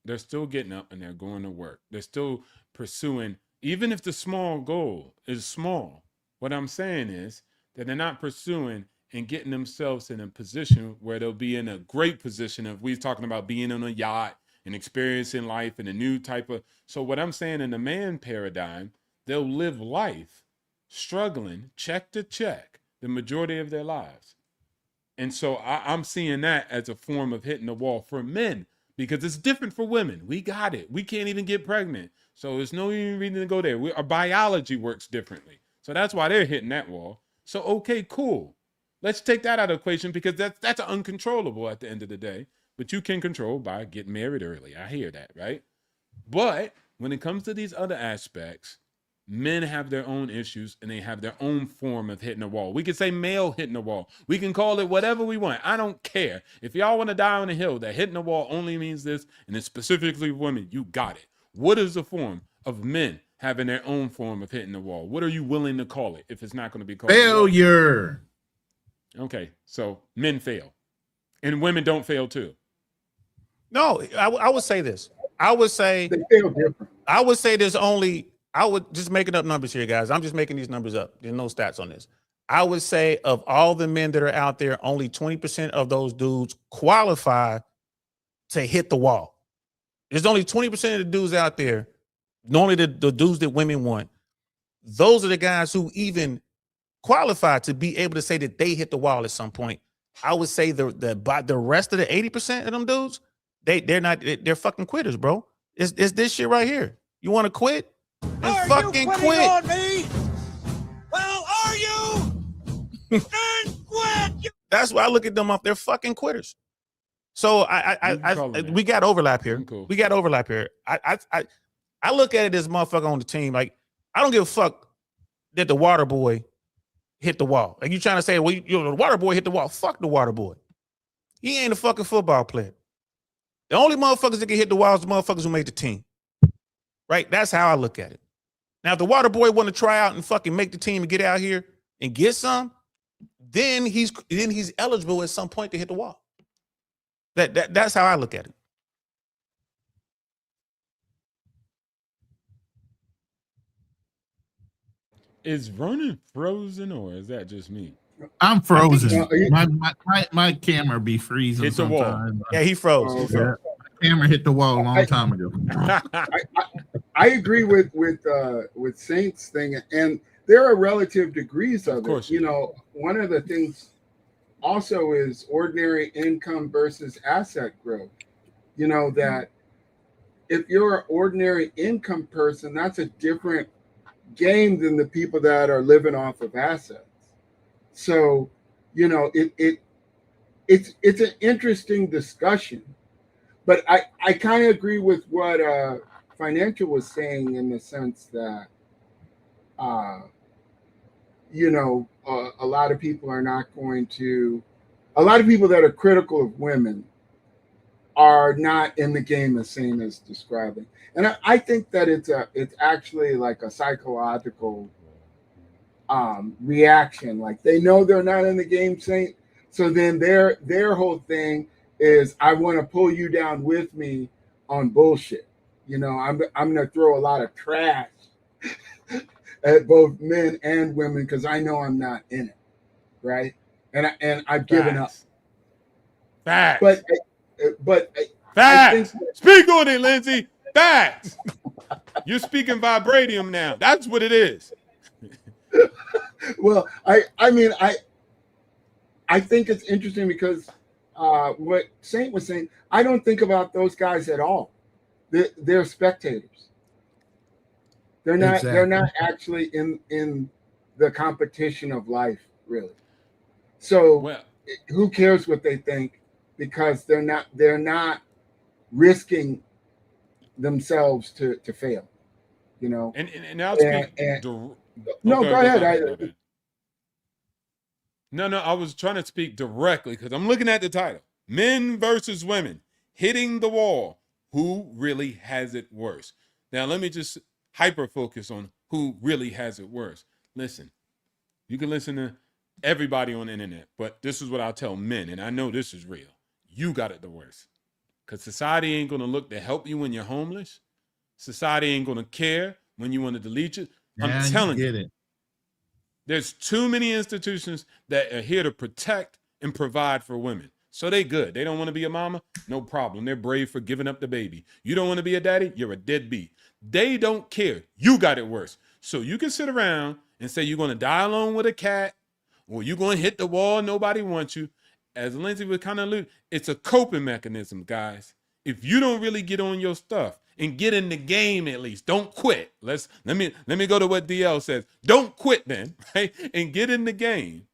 they're still getting up and they're going to work. They're still pursuing, even if the small goal is small. What I'm saying is that they're not pursuing and getting themselves in a position where they'll be in a great position. If we're talking about being on a yacht and experiencing life and a new type of. So what I'm saying in the man paradigm, they'll live life struggling check to check the majority of their lives. And so I'm seeing that as a form of hitting the wall for men, because it's different for women. We got it. We can't even get pregnant. So there's no even reason to go there. Our biology works differently. So that's why they're hitting that wall. So, okay, cool. Let's take that out of the equation, because that's uncontrollable at the end of the day. But you can control by getting married early. I hear that, right? But when it comes to these other aspects, men have their own issues and they have their own form of hitting the wall. We can say male hitting the wall. We can call it whatever we want. I don't care. If y'all want to die on the hill that hitting the wall only means this, and it's specifically women, you got it. What is the form of men having their own form of hitting the wall? What are you willing to call it if it's not going to be called failure? Okay, so men fail. And women don't fail too. No, I would say this. I would say they fail different. I would say there's only, I would just making up numbers here, guys. I'm just making these numbers up. There's no stats on this. I would say of all the men that are out there, only 20% of those dudes qualify to hit the wall. There's only 20% of the dudes out there, normally the dudes that women want. Those are the guys who even qualify to be able to say that they hit the wall at some point. I would say the rest of the 80% of them dudes, they're fucking quitters, bro. It's this shit right here. You want to quit? Then fucking quit. On me? Well, are you? Then quit. That's why I look at them off. They're fucking quitters. So we got overlap here. Cool. We got overlap here. I look at it as motherfucker on the team. Like, I don't give a fuck that the water boy hit the wall. Like, you trying to say, well, the water boy hit the wall. Fuck the water boy. He ain't a fucking football player. The only motherfuckers that can hit the wall is the motherfuckers who made the team. Right? That's how I look at it. Now, if the water boy want to try out and fucking make the team and get out here and get some, then he's eligible at some point to hit the wall. That's how I look at it. Is Ronin frozen or is that just me? I'm frozen. My camera be freezing. Hit the sometimes. wall. Yeah, he froze. He froze. My camera hit the wall a long time ago. I agree with Saint's thing, and there are relative degrees of it. You know, one of the things also is ordinary income versus asset growth. You know, that if you're an ordinary income person, that's a different game than the people that are living off of assets. So, you know, it's an interesting discussion, but I kind of agree with what Financial was saying in the sense that, you know, a lot of people are not going to, a lot of people that are critical of women are not in the game the same as describing. And I think that it's actually like a psychological reaction. Like they know they're not in the game same. So then their whole thing is I want to pull you down with me on bullshit. You know, I'm gonna throw a lot of trash at both men and women because I know I'm not in it, right? And I've given up. Facts. But Facts. I think Speak on it, Lindsay. Facts. You're speaking vibranium now. That's what it is. Well, I mean I think it's interesting because what Saint was saying, I don't think about those guys at all. They're spectators. They're not actually in the competition of life, really. So who cares what they think, because they're not risking themselves to fail, you know. And I'll speak. No, go ahead. No, I was trying to speak directly because I'm looking at the title: Men versus Women, Hitting the Wall. Who really has it worse? Now, let me just hyper focus on who really has it worse. Listen, you can listen to everybody on the internet, but this is what I'll tell men, and I know this is real. You got it the worst. Because society ain't going to look to help you when you're homeless. Society ain't going to care when you want to delete it. I'm telling you. There's too many institutions that are here to protect and provide for women. So they good. They don't want to be a mama? No problem. They're brave for giving up the baby. You don't want to be a daddy? You're a deadbeat. They don't care. You got it worse. So you can sit around and say you're going to die alone with a cat, or you're going to hit the wall, nobody wants you. As Lindsay would kind of allude, it's a coping mechanism, guys. If you don't really get on your stuff and get in the game, at least don't quit. Let me go to what DL says. Don't quit then, right? And get in the game.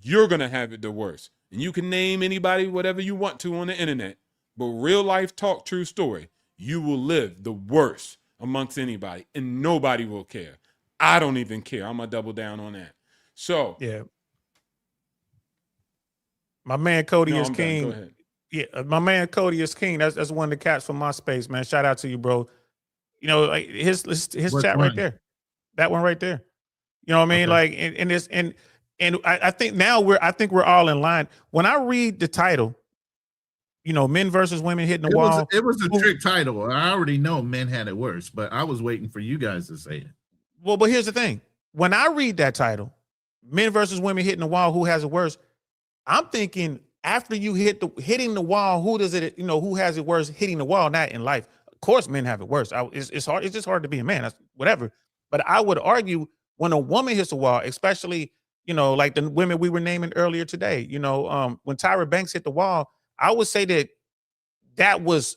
You're gonna have it the worst. And you can name anybody, whatever you want to on the internet, but real life talk, true story. You will live the worst amongst anybody, and nobody will care. I don't even care. I'm gonna double down on that. So yeah. My man Cody is I'm king. done. Go ahead. Yeah, my man Cody is king. That's one of the cats from MySpace, man. Shout out to you, bro. You know, like his chat right there, that one right there. You know what I mean? Like, and I think now we're all in line. When I read the title, you know, Men versus Women Hitting the Wall. It was a trick title. I already know men had it worse, but I was waiting for you guys to say it. Well, but here's the thing: when I read that title, Men versus Women Hitting the Wall, who has it worse? I'm thinking, after you hitting the wall, who does it, you know, who has it worse hitting the wall, not in life? Of course, men have it worse. It's hard. It's just hard to be a man. That's whatever. But I would argue when a woman hits the wall, especially, you know, like the women we were naming earlier today, you know, when Tyra Banks hit the wall, I would say that was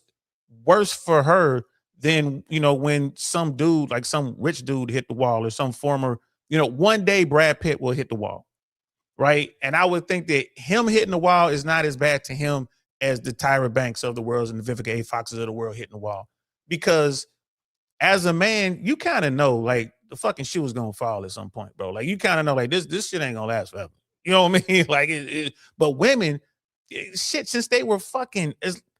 worse for her than, you know, when some dude, like some rich dude hit the wall, or some former, you know, one day Brad Pitt will hit the wall. Right. And I would think that him hitting the wall is not as bad to him as the Tyra Banks of the world and the Vivica A. Foxes of the world hitting the wall. Because as a man, you kind of know, like, the fucking shoe is going to fall at some point, bro. Like, you kind of know, like, this shit ain't going to last forever. You know what I mean? Like, but women, shit, since they were fucking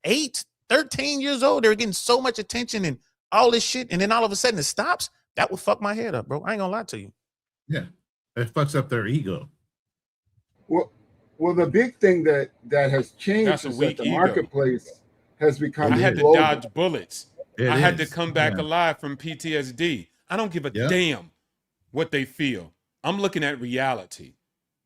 8, 13 years old, they were getting so much attention and all this shit. And then all of a sudden it stops. That would fuck my head up, bro. I ain't going to lie to you. Yeah. It fucks up their ego. Well, the big thing that has changed is that the marketplace has become. I had to global. dodge bullets. I had to come back alive from PTSD. I don't give a damn what they feel. I'm looking at reality.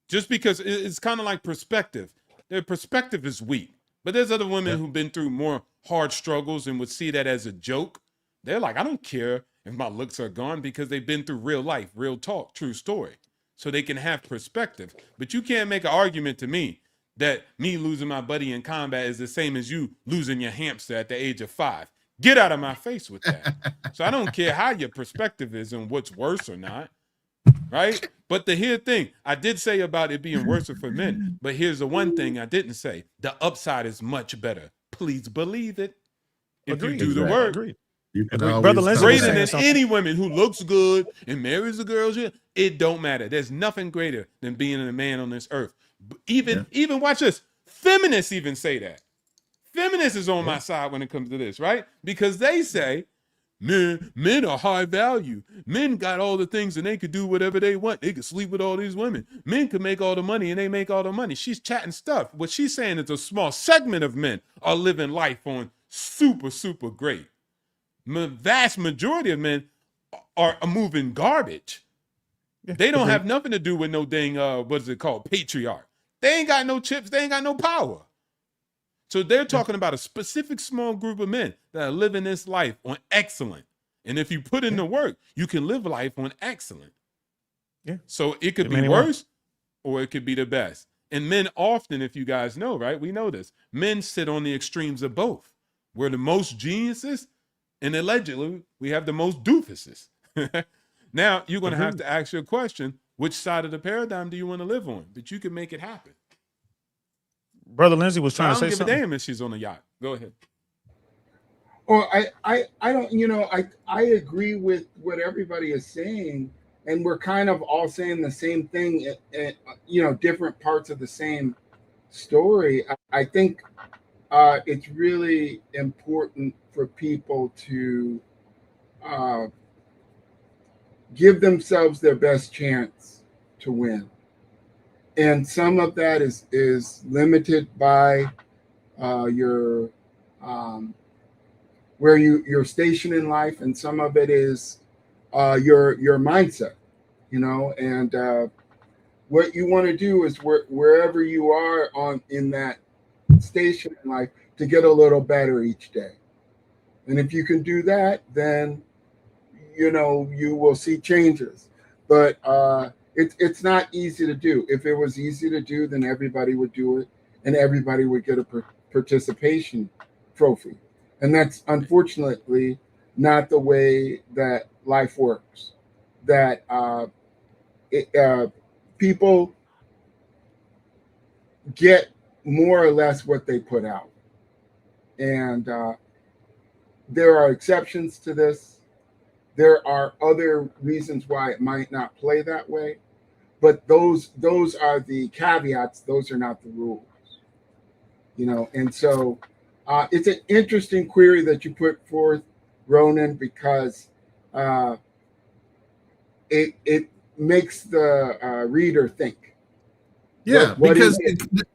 Just because it's kind of like perspective. Their perspective is weak. But there's other women who've been through more hard struggles and would see that as a joke. They're like, I don't care if my looks are gone, because they've been through real life, real talk, true story. So they can have perspective. But you can't make an argument to me that me losing my buddy in combat is the same as you losing your hamster at the age of 5. Get out of my face with that. So I don't care how your perspective is and what's worse or not, right? But the thing, I did say about it being worse for men, but here's the one thing I didn't say. The upside is much better. Please believe it. If you do the work. Agreed. You can Agreed. always Brother Lindsay was Greater saying than something. any woman who looks good and marries the girls, it don't matter. There's nothing greater than being a man on this earth. Even watch this. Feminists even say that. Feminists is on my side when it comes to this, right? Because they say men are high value. Men got all the things and they could do whatever they want. They could sleep with all these women. Men could make all the money and they make all the money. She's chatting stuff. What she's saying is a small segment of men are living life on super, super great. The vast majority of men are moving garbage. They don't have nothing to do with no dang, what is it called, patriarch. They ain't got no chips. They ain't got no power. So they're talking about a specific small group of men that are living this life on excellent. And if you put in the work, you can live life on excellent. Yeah. So it could be worse or it could be the best. And men often, if you guys know, right, we know this, men sit on the extremes of both. We're the most geniuses and allegedly we have the most doofuses. Now you're going to have to ask your question, which side of the paradigm do you want to live on? But you can make it happen. Brother Lindsay was trying to say I don't give something. a damn if she's on a yacht. Go ahead. Well, I don't, I agree with what everybody is saying, and we're kind of all saying the same thing, different parts of the same story. I think it's really important for people to give themselves their best chance to win. And some of that is limited by your where you're stationed in life, and some of it is your mindset, and what you want to do is wherever you are in that station in life to get a little better each day. And if you can do that, then you will see changes. But it's not easy to do. If it was easy to do, then everybody would do it, and everybody would get a participation trophy. And that's unfortunately not the way that life works. That people get more or less what they put out. And there are exceptions to this. There are other reasons why it might not play that way. But those are the caveats. Those are not the rules. And so it's an interesting query that you put forth, Ronin, because it makes the reader think. Yeah, what because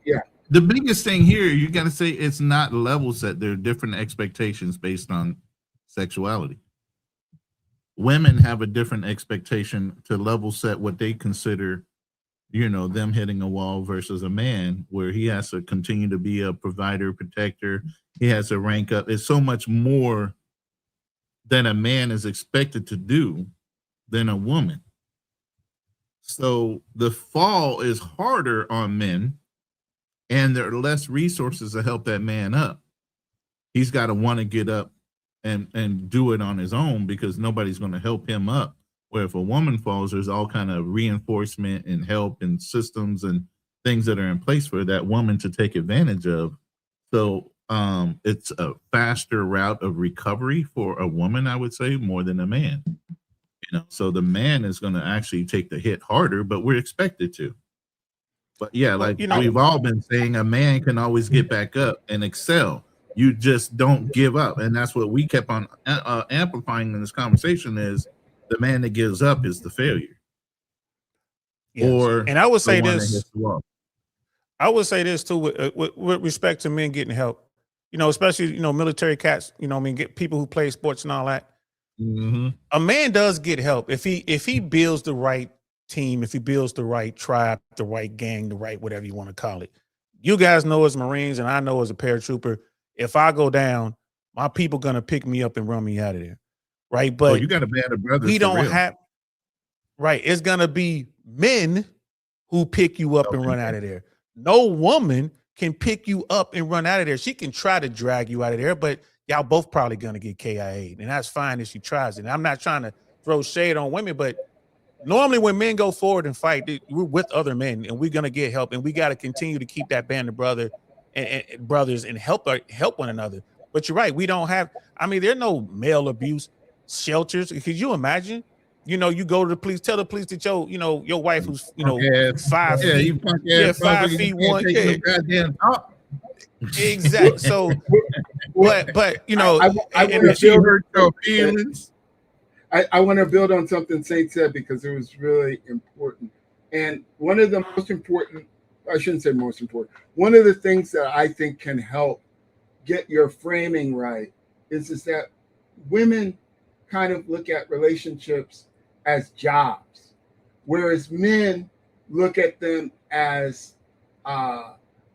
yeah. The biggest thing here, you got to say it's not level set. There are different expectations based on sexuality. Women have a different expectation to level set what they consider, them hitting a wall versus a man, where he has to continue to be a provider, protector. He has to rank up. It's so much more than a man is expected to do than a woman. So the fall is harder on men, and there are less resources to help that man up. He's got to want to get up and do it on his own, because nobody's going to help him up. Where if a woman falls, there's all kind of reinforcement and help and systems and things that are in place for that woman to take advantage of. So it's a faster route of recovery for a woman, I would say, more than a man. So the man is going to actually take the hit harder, but we're expected to. But yeah, like we've all been saying, a man can always get back up and excel. You just don't give up. And that's what we kept on amplifying in this conversation, is the man that gives up is the failure. Yes. Or and I would say the one that this. hits the wall. I would say this too, with respect to men getting help. Especially military cats. Get people who play sports and all that. Mm-hmm. A man does get help if he builds the right team, if he builds the right tribe, the right gang, the right whatever you want to call it. You guys know as Marines, and I know as a paratrooper, if I go down, my people gonna pick me up and run me out of there, right? But you got a band of brothers. we don't real. have, right? It's gonna be men who pick you up and run out of there. No woman can pick you up and run out of there. She can try to drag you out of there, but y'all both probably gonna get KIA, and that's fine if she tries it. And I'm not trying to throw shade on women, but normally when men go forward and fight, we're with other men, and we're gonna get help, and we got to continue to keep that band of brothers and help one another. But you're right, we don't have. I mean, there's no male abuse shelters. Could you imagine? You know, you go to the police, tell the police that your wife who's 5 feet, 5 feet 1, exactly. So, but I want to build her feelings. I want to build on something Saint said because it was really important. And one of the most important, I shouldn't say most important, one of the things that I think can help get your framing right is that women kind of look at relationships as jobs, whereas men look at them as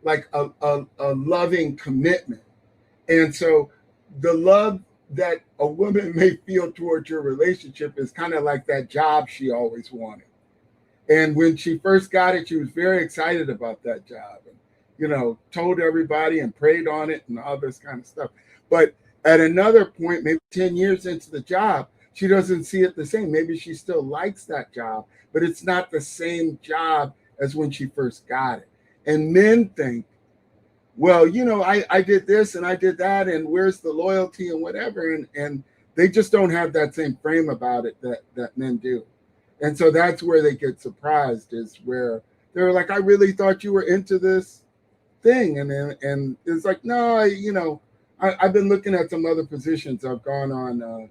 like a loving commitment. And so the love that a woman may feel towards your relationship is kind of like that job she always wanted. And when she first got it, she was very excited about that job and, told everybody and prayed on it and all this kind of stuff. But at another point, maybe 10 years into the job, she doesn't see it the same. Maybe she still likes that job, but it's not the same job as when she first got it. And men think, well, I did this and I did that, and where's the loyalty and whatever. And they just don't have that same frame about it that men do. And so that's where they get surprised, is where they're like, I really thought you were into this thing. And it's like, no, I've been looking at some other positions I've gone on.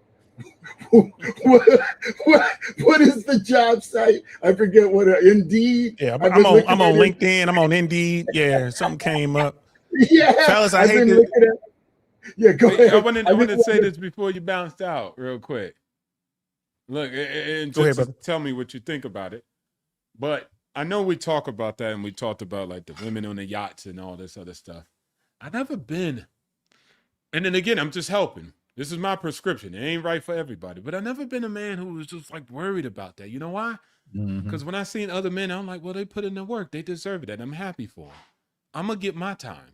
What is the job site? I forget what. Indeed. Yeah, I'm on LinkedIn. I'm on Indeed. Yeah, something came up. Yeah, fellas, I hate to. Yeah, go ahead. I want to say this before you bounced out real quick. Look, and just tell me what you think about it. But I know we talk about that, and we talked about like the women on the yachts and all this other stuff. I've never been, and then again, I'm just helping. This is my prescription. It ain't right for everybody, but I've never been a man who was just like worried about that. You know why? Because when I seen other men, I'm like, well, they put in the work. They deserve it, and I'm happy for them. I'm going to get my time.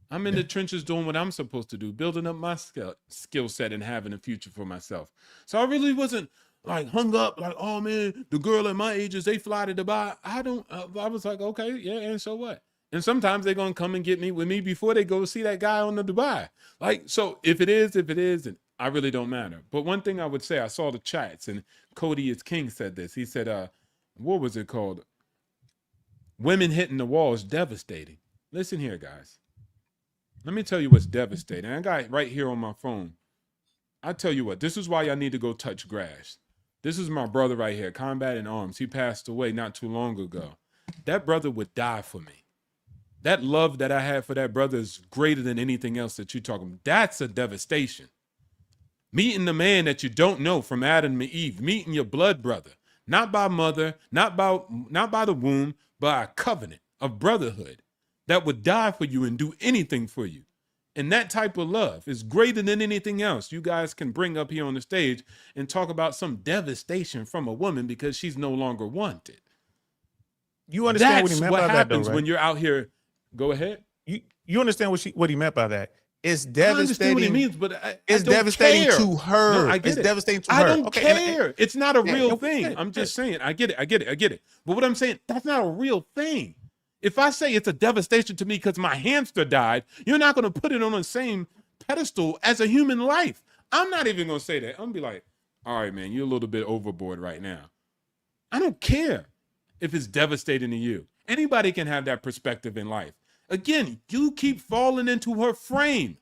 I'm in the trenches doing what I'm supposed to do, building up my skill set and having a future for myself. So I really wasn't like hung up like, oh man, the girl at my ages, they fly to Dubai. I was like, okay, yeah, and so what? And sometimes they're going to come and get me with me before they go see that guy on the Dubai. Like, so if it is, and I really don't matter. But one thing I would say, I saw the chats, and Cody is King said this. He said, what was it called? Women hitting the wall is devastating. Listen here, guys. Let me tell you what's devastating. I got it right here on my phone. I tell you what, this is why y'all need to go touch grass. This is my brother right here, Combat in Arms. He passed away not too long ago. That brother would die for me. That love that I had for that brother is greater than anything else that you're talking about. That's a devastation. Meeting the man that you don't know from Adam and Eve, meeting your blood brother, not by mother, not by the womb, by a covenant of brotherhood that would die for you and do anything for you. And that type of love is greater than anything else you guys can bring up here on the stage and talk about some devastation from a woman because she's no longer wanted. You understand what he meant by that, though, happens right? when you're out here. Go ahead. You understand what he meant by that? It's devastating. I understand what he means, but it's devastating to her. No, I get it's it. devastating to her. I don't care. It's not a real thing. Okay. I'm just saying. I get it. But what I'm saying, that's not a real thing. If I say it's a devastation to me because my hamster died, you're not going to put it on the same pedestal as a human life. I'm not even going to say that. I'm going to be like, all right, man, you're a little bit overboard right now. I don't care if it's devastating to you. Anybody can have that perspective in life. Again, you keep falling into her frame.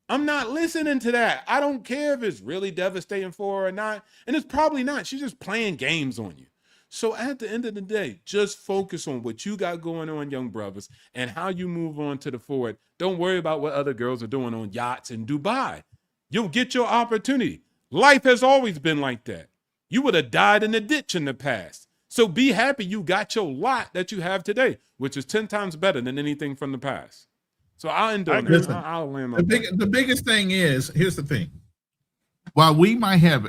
I'm not listening to that. I don't care if it's really devastating for her or not. And it's probably not. She's just playing games on you. So at the end of the day, just focus on what you got going on, young brothers, and how you move on to the forward. Don't worry about what other girls are doing on yachts in Dubai. You'll get your opportunity. Life has always been like that. You would have died in a ditch in the past. So be happy you got your lot that you have today, which is 10 times better than anything from the past. So I'll end on that. I'll land my the biggest thing is, here's the thing. While we might have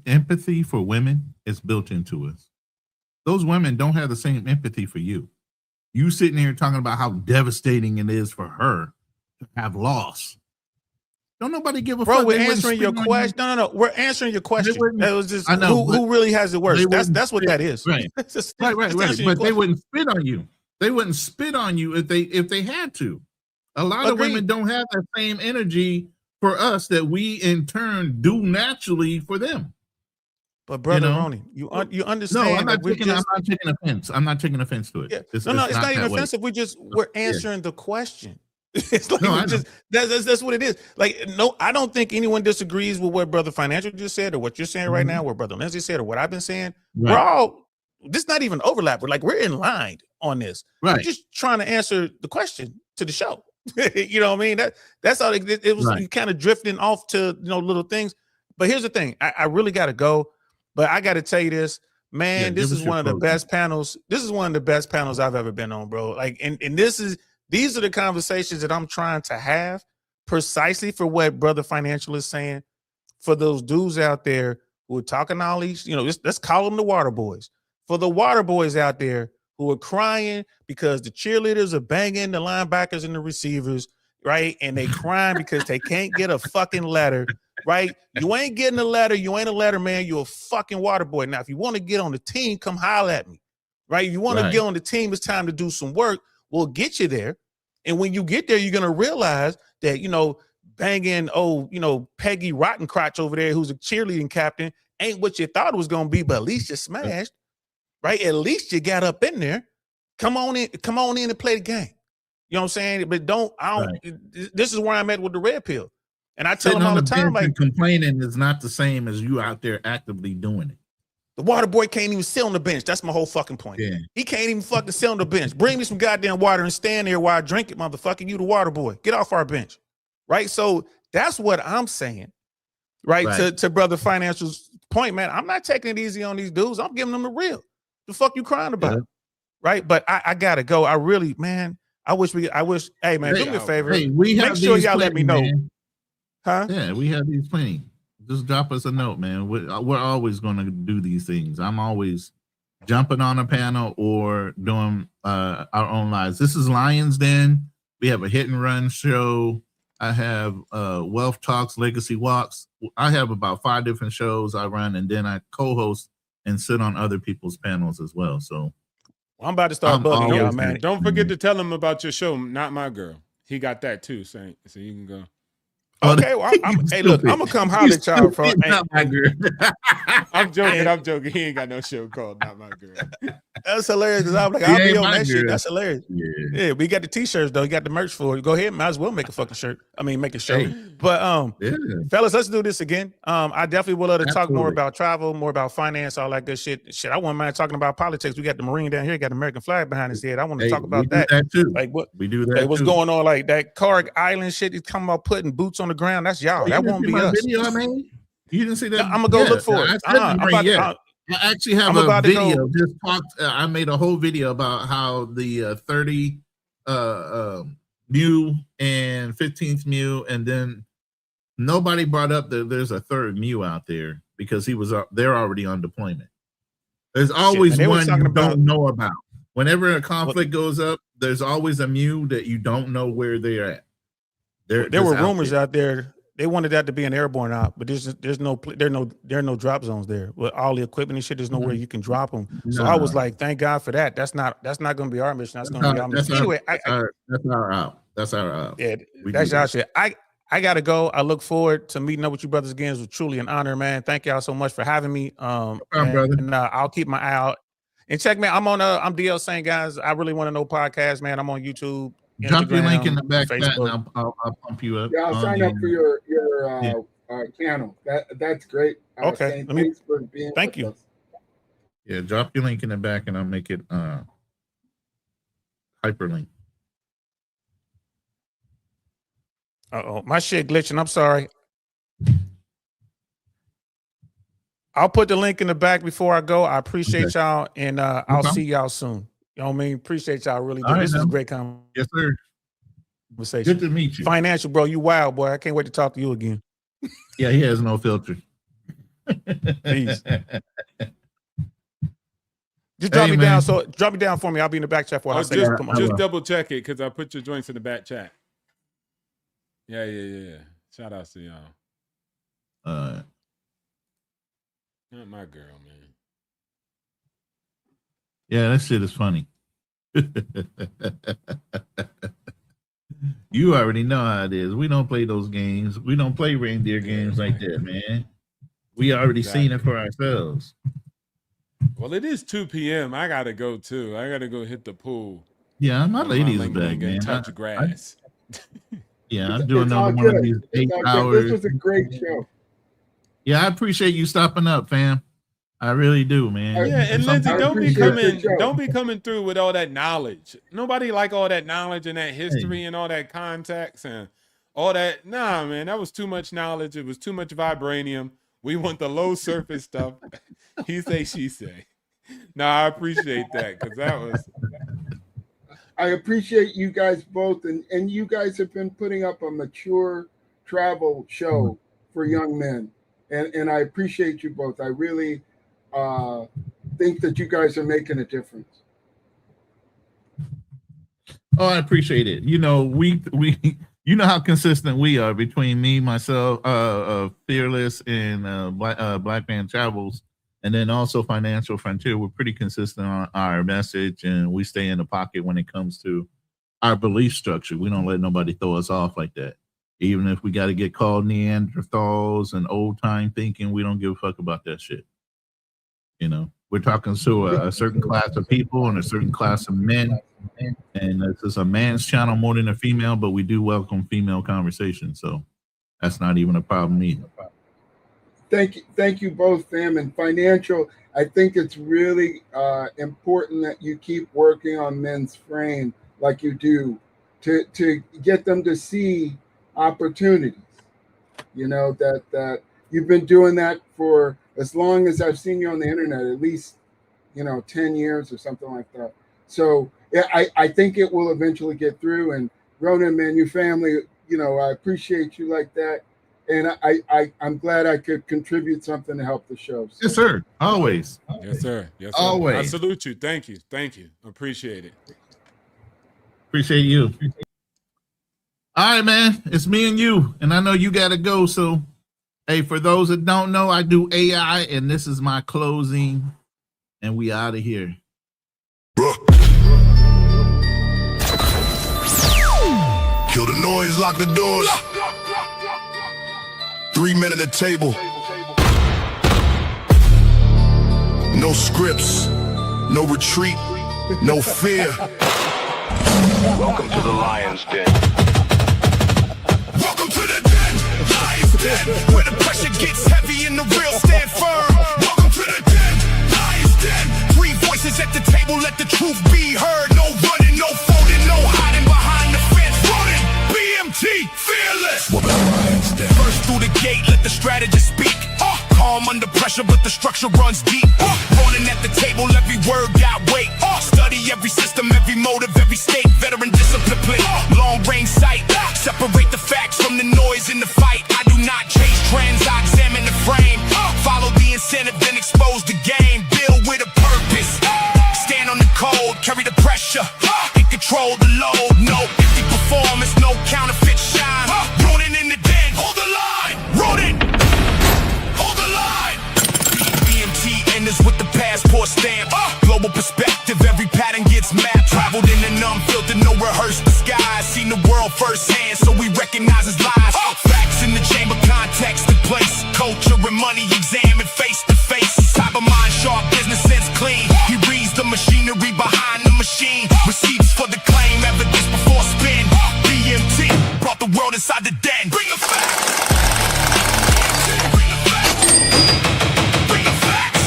empathy for women, it's built into us. Those women don't have the same empathy for you. You sitting here talking about how devastating it is for her to have loss. Don't nobody give a Bro, fuck. we're They wouldn't answering your spit on question. you. No. We're answering your question. wouldn't- That was just I know, who really has it worse. They That's wouldn't what spit- that is. Right. Just Right. answering your But they question. wouldn't spit on you. They wouldn't spit on you if they had to. A lot of Agreed. women don't have that same energy for us that we in turn do naturally for them. But brother You know? Ronin, you understand? No, I'm not that taking. I'm not taking offense. I'm not taking offense to it. Yeah. It's No, it's not even that way. offensive. We're answering the question. It's like No, I we just that's what it is. Like, no, I don't think anyone disagrees with what Brother Financial just said or what you're saying right now, what Brother Lindsay said or what I've been saying. Right. We're all this not even overlap. We're in line on this. We're Right. just trying to answer the question to the show. You know what I mean? That's all it was. Right. Kind of drifting off to little things. But here's the thing. I really got to go. But I got to tell you this, man. Yeah, this give is us your one of the closing. best panels. This is one of the best panels I've ever been on, bro. Like, and these are the conversations that I'm trying to have precisely for what Brother Financial is saying. For those dudes out there who are talking all these, let's call them the water boys. For the water boys out there who are crying because the cheerleaders are banging the linebackers and the receivers, right? And they crying because they can't get a fucking letter, right? You ain't getting a letter. You ain't a letter man. You're a fucking water boy. Now, if you want to get on the team, come holler at me, right? If you want to get on the team, it's time to do some work. We'll get you there. And when you get there, you're going to realize that, banging, Peggy Rottencrotch over there, who's a cheerleading captain, ain't what you thought it was going to be, but at least you smashed, right? At least you got up in there. Come on in and play the game. You know what I'm saying? But this is where I'm at with the red pill. And I tell them all the time, like, complaining is not the same as you out there actively doing it. the water boy can't even sit on the bench. That's my whole fucking point. Yeah. He can't even fucking sit on the bench. Bring me some goddamn water and stand there while I drink it, motherfucker. You the water boy. Get off our bench. Right? So that's what I'm saying. Right? To Brother Financial's point, man. I'm not taking it easy on these dudes. I'm giving them the real. The fuck you crying about? Yeah. Right? But I gotta go. I really, man, I wish, hey man, do me a favor. Hey, we have Make sure these y'all let me know. man. Huh? Yeah, we have these plenty. Just drop us a note, man. We're always going to do these things. I'm always jumping on a panel or doing our own lives. This is Lions Den. We have a hit and run show. I have Wealth Talks, Legacy Walks. I have about 5 different shows I run, and then I co-host and sit on other people's panels as well. So I'm about to start bugging y'all, man. Don't forget to tell him about your show, Not My Girl. He got that too, Saint. So you can go. Okay, well, hey, look, I'm gonna come holler at y'all for Not My Girl. I'm joking. He ain't got no show called Not My Girl. That's hilarious because I'm like, I'll be on that shit. That's hilarious. Yeah, we got the t-shirts though. You got the merch for it. Go ahead, might as well make a fucking shirt. I mean, make a show. Hey. But fellas, let's do this again. I definitely would love to talk more about travel, more about finance, all that good shit. Shit, I wouldn't mind talking about politics. We got the Marine down here, got the American flag behind his head. I want to talk about that. Too. Like what we do that. Like what's going on? Like that Carg Island shit is coming about putting boots on the ground. That's y'all. That won't be us. Video I made? You didn't see that? I'm gonna go look for it. I actually have a video. Just I made a whole video about how the 30 mu and 15th mu, and then nobody brought up that there's a third mu out there because they're already on deployment. There's always one you don't know about. Whenever a conflict goes up, there's always a mu that you don't know where they're at. There were rumors out there. They wanted that to be an airborne op, but there are no drop zones there. With all the equipment and shit, there's nowhere you can drop them. So I was like, thank God for that. That's not going to be our mission. That's going to be our mission. Anyway, that's our out. That's our out. Yeah, that's our shit. I gotta go. I look forward to meeting up with you brothers again. It was truly an honor, man. Thank y'all so much for having me. Brother. And I'll keep my eye out. And check me. I'm DL Saint, guys. I really want to know podcast, man. I'm on YouTube. Drop your link in the back chat and I'll pump you up. Yeah, I'll sign up for your channel. That's great. Okay. Thanks for being Thank with you. us. Yeah, drop your link in the back and I'll make it hyperlink. Uh-oh, my shit glitching. I'm sorry. I'll put the link in the back before I go. I appreciate y'all, and I'll see y'all soon. You know what I mean? Appreciate y'all really. All right, this is a man. great conversation. Yes, sir. Good to meet you. Financial, bro. You wild, boy. I can't wait to talk to you again. Yeah, he has no filter. Peace. Just drop me down. So drop me down for me. I'll be in the back chat for I say just double check it because I put your joints in the back chat. Yeah. Shout out to y'all. Not my girl, man. Yeah, that shit is funny. You already know how it is. We don't play those games. We don't play reindeer games like that, man. We already seen it for ourselves. Well, it is 2 p.m. I gotta go too. I gotta go hit the pool. Yeah, my lady's back, man. Touch grass. Yeah, I'm doing another one of these 8 hours. This was a great show. Yeah, I appreciate you stopping up, fam. I really do, man. Yeah, and Lindsay, don't be coming through with all that knowledge. Nobody like all that knowledge and that history and all that context and all that. Nah, man, that was too much knowledge. It was too much vibranium. We want the low surface stuff. He say, she say. No, I appreciate that because that was. I appreciate you guys both, and you guys have been putting up a mature travel show for young men, and I appreciate you both. I really think that you guys are making a difference. Oh, I appreciate it. You know, we you know how consistent we are between me, myself, Fearless, and Black Man Travels, and then also Financial Frontier. We're pretty consistent on our message, and we stay in the pocket when it comes to our belief structure. We don't let nobody throw us off like that. Even if we got to get called Neanderthals and old time thinking, we don't give a fuck about that shit. You know, we're talking to a certain class of people and a certain class of men. And this is a man's channel more than a female, but we do welcome female conversation. So that's not even a problem either. Thank you both, fam. And Financial, I think it's really important that you keep working on men's frame like you do to get them to see opportunities. You know, that you've been doing that for as long as I've seen you on the internet, at least, 10 years or something like that. So yeah, I think it will eventually get through. And Ronin, man, your family, I appreciate you like that. And I'm glad I could contribute something to help the show. So. Yes, sir. Always. Yes, sir. Yes, sir. Always. I salute you. Thank you. Appreciate it. Appreciate you. All right, man. It's me and you. And I know you got to go. So, hey, for those that don't know, I do AI, and this is my closing. And we out of here. Kill the noise, lock the doors. 3 men at the table. No scripts, no retreat, no fear. Welcome to the Lion's Den. Welcome to the den, Lion's Den, where the pressure gets heavy and the real stand firm. Welcome to the den, Lion's Den. 3 voices at the table, let the truth be heard. No running, no folding, no hiding behind the fence. Ronin, BMT, fearless. First through the gate, let the strategist speak. Calm under pressure, but the structure runs deep. Ronin at the table, every word got weight. Study every system, every motive, every state. Veteran discipline play. Long range sight. Separate the facts from the noise in the fight. I do not chase trends, I examine the frame. Follow the incentive, then expose the game. Build with a purpose. Stand on the code, carry the pressure. And control the load. No empty performance, no counterfeit shine. Ronin in the den, hold the line. Ronin, hold the line. BMT enders with the passport stamp. Global perspective, every pattern gets mapped. Traveled in an unfiltered, no rehearsed disguise. Seen the world firsthand, so we recognize his lies. Facts in the chamber, context and place. Culture and money examined face to face. Type of mind sharp, business sense clean. He reads the machinery behind the machine. Receipts for the claim, evidence before spin. BMT brought the world inside the den. Bring the facts. Bring the facts.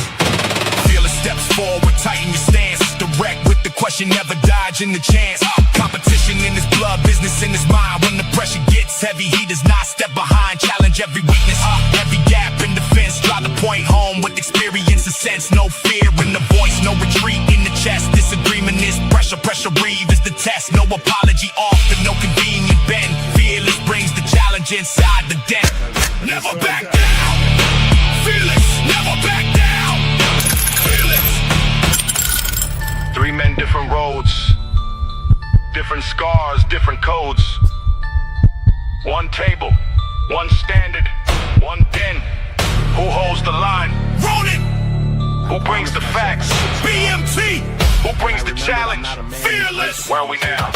Fearless steps forward, tighten your stance. Direct with the question, never dodging the chance. Competition in his blood, business in his mind. When the pressure gets heavy, he does not step behind. Challenge every weakness, every gap in defense. Drive the point home with experience and sense. No fear in the voice, no retreat in the chest. Disagreement is pressure, pressure breathe is the test. No apology often, no convenient bend. Fearless brings the challenge inside the den. Never back down. Fearless, never back down. Fearless. 3 men, different roads. Different scars, different codes. 1 table, One standard, one pen. Who holds the line? Ronin, Who brings the facts? BMT, Who brings the challenge? fearless. Where are we now?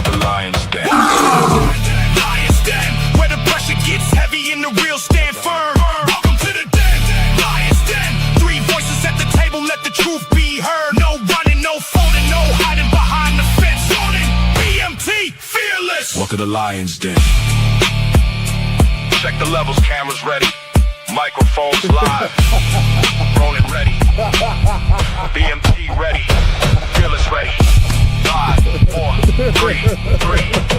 The Lion's Den. Lion's Den, where the pressure gets heavy and the real stand firm. Welcome to the den, Lion's Den. 3 voices at the table, let the truth be heard. No running, no folding, no hiding behind the fence. Ronin, BMT, fearless. Welcome to the Lion's Den. Check the levels, cameras ready. Microphones live. Ronin ready. BMT ready. Fearless ready. 5, 4, 3, 3.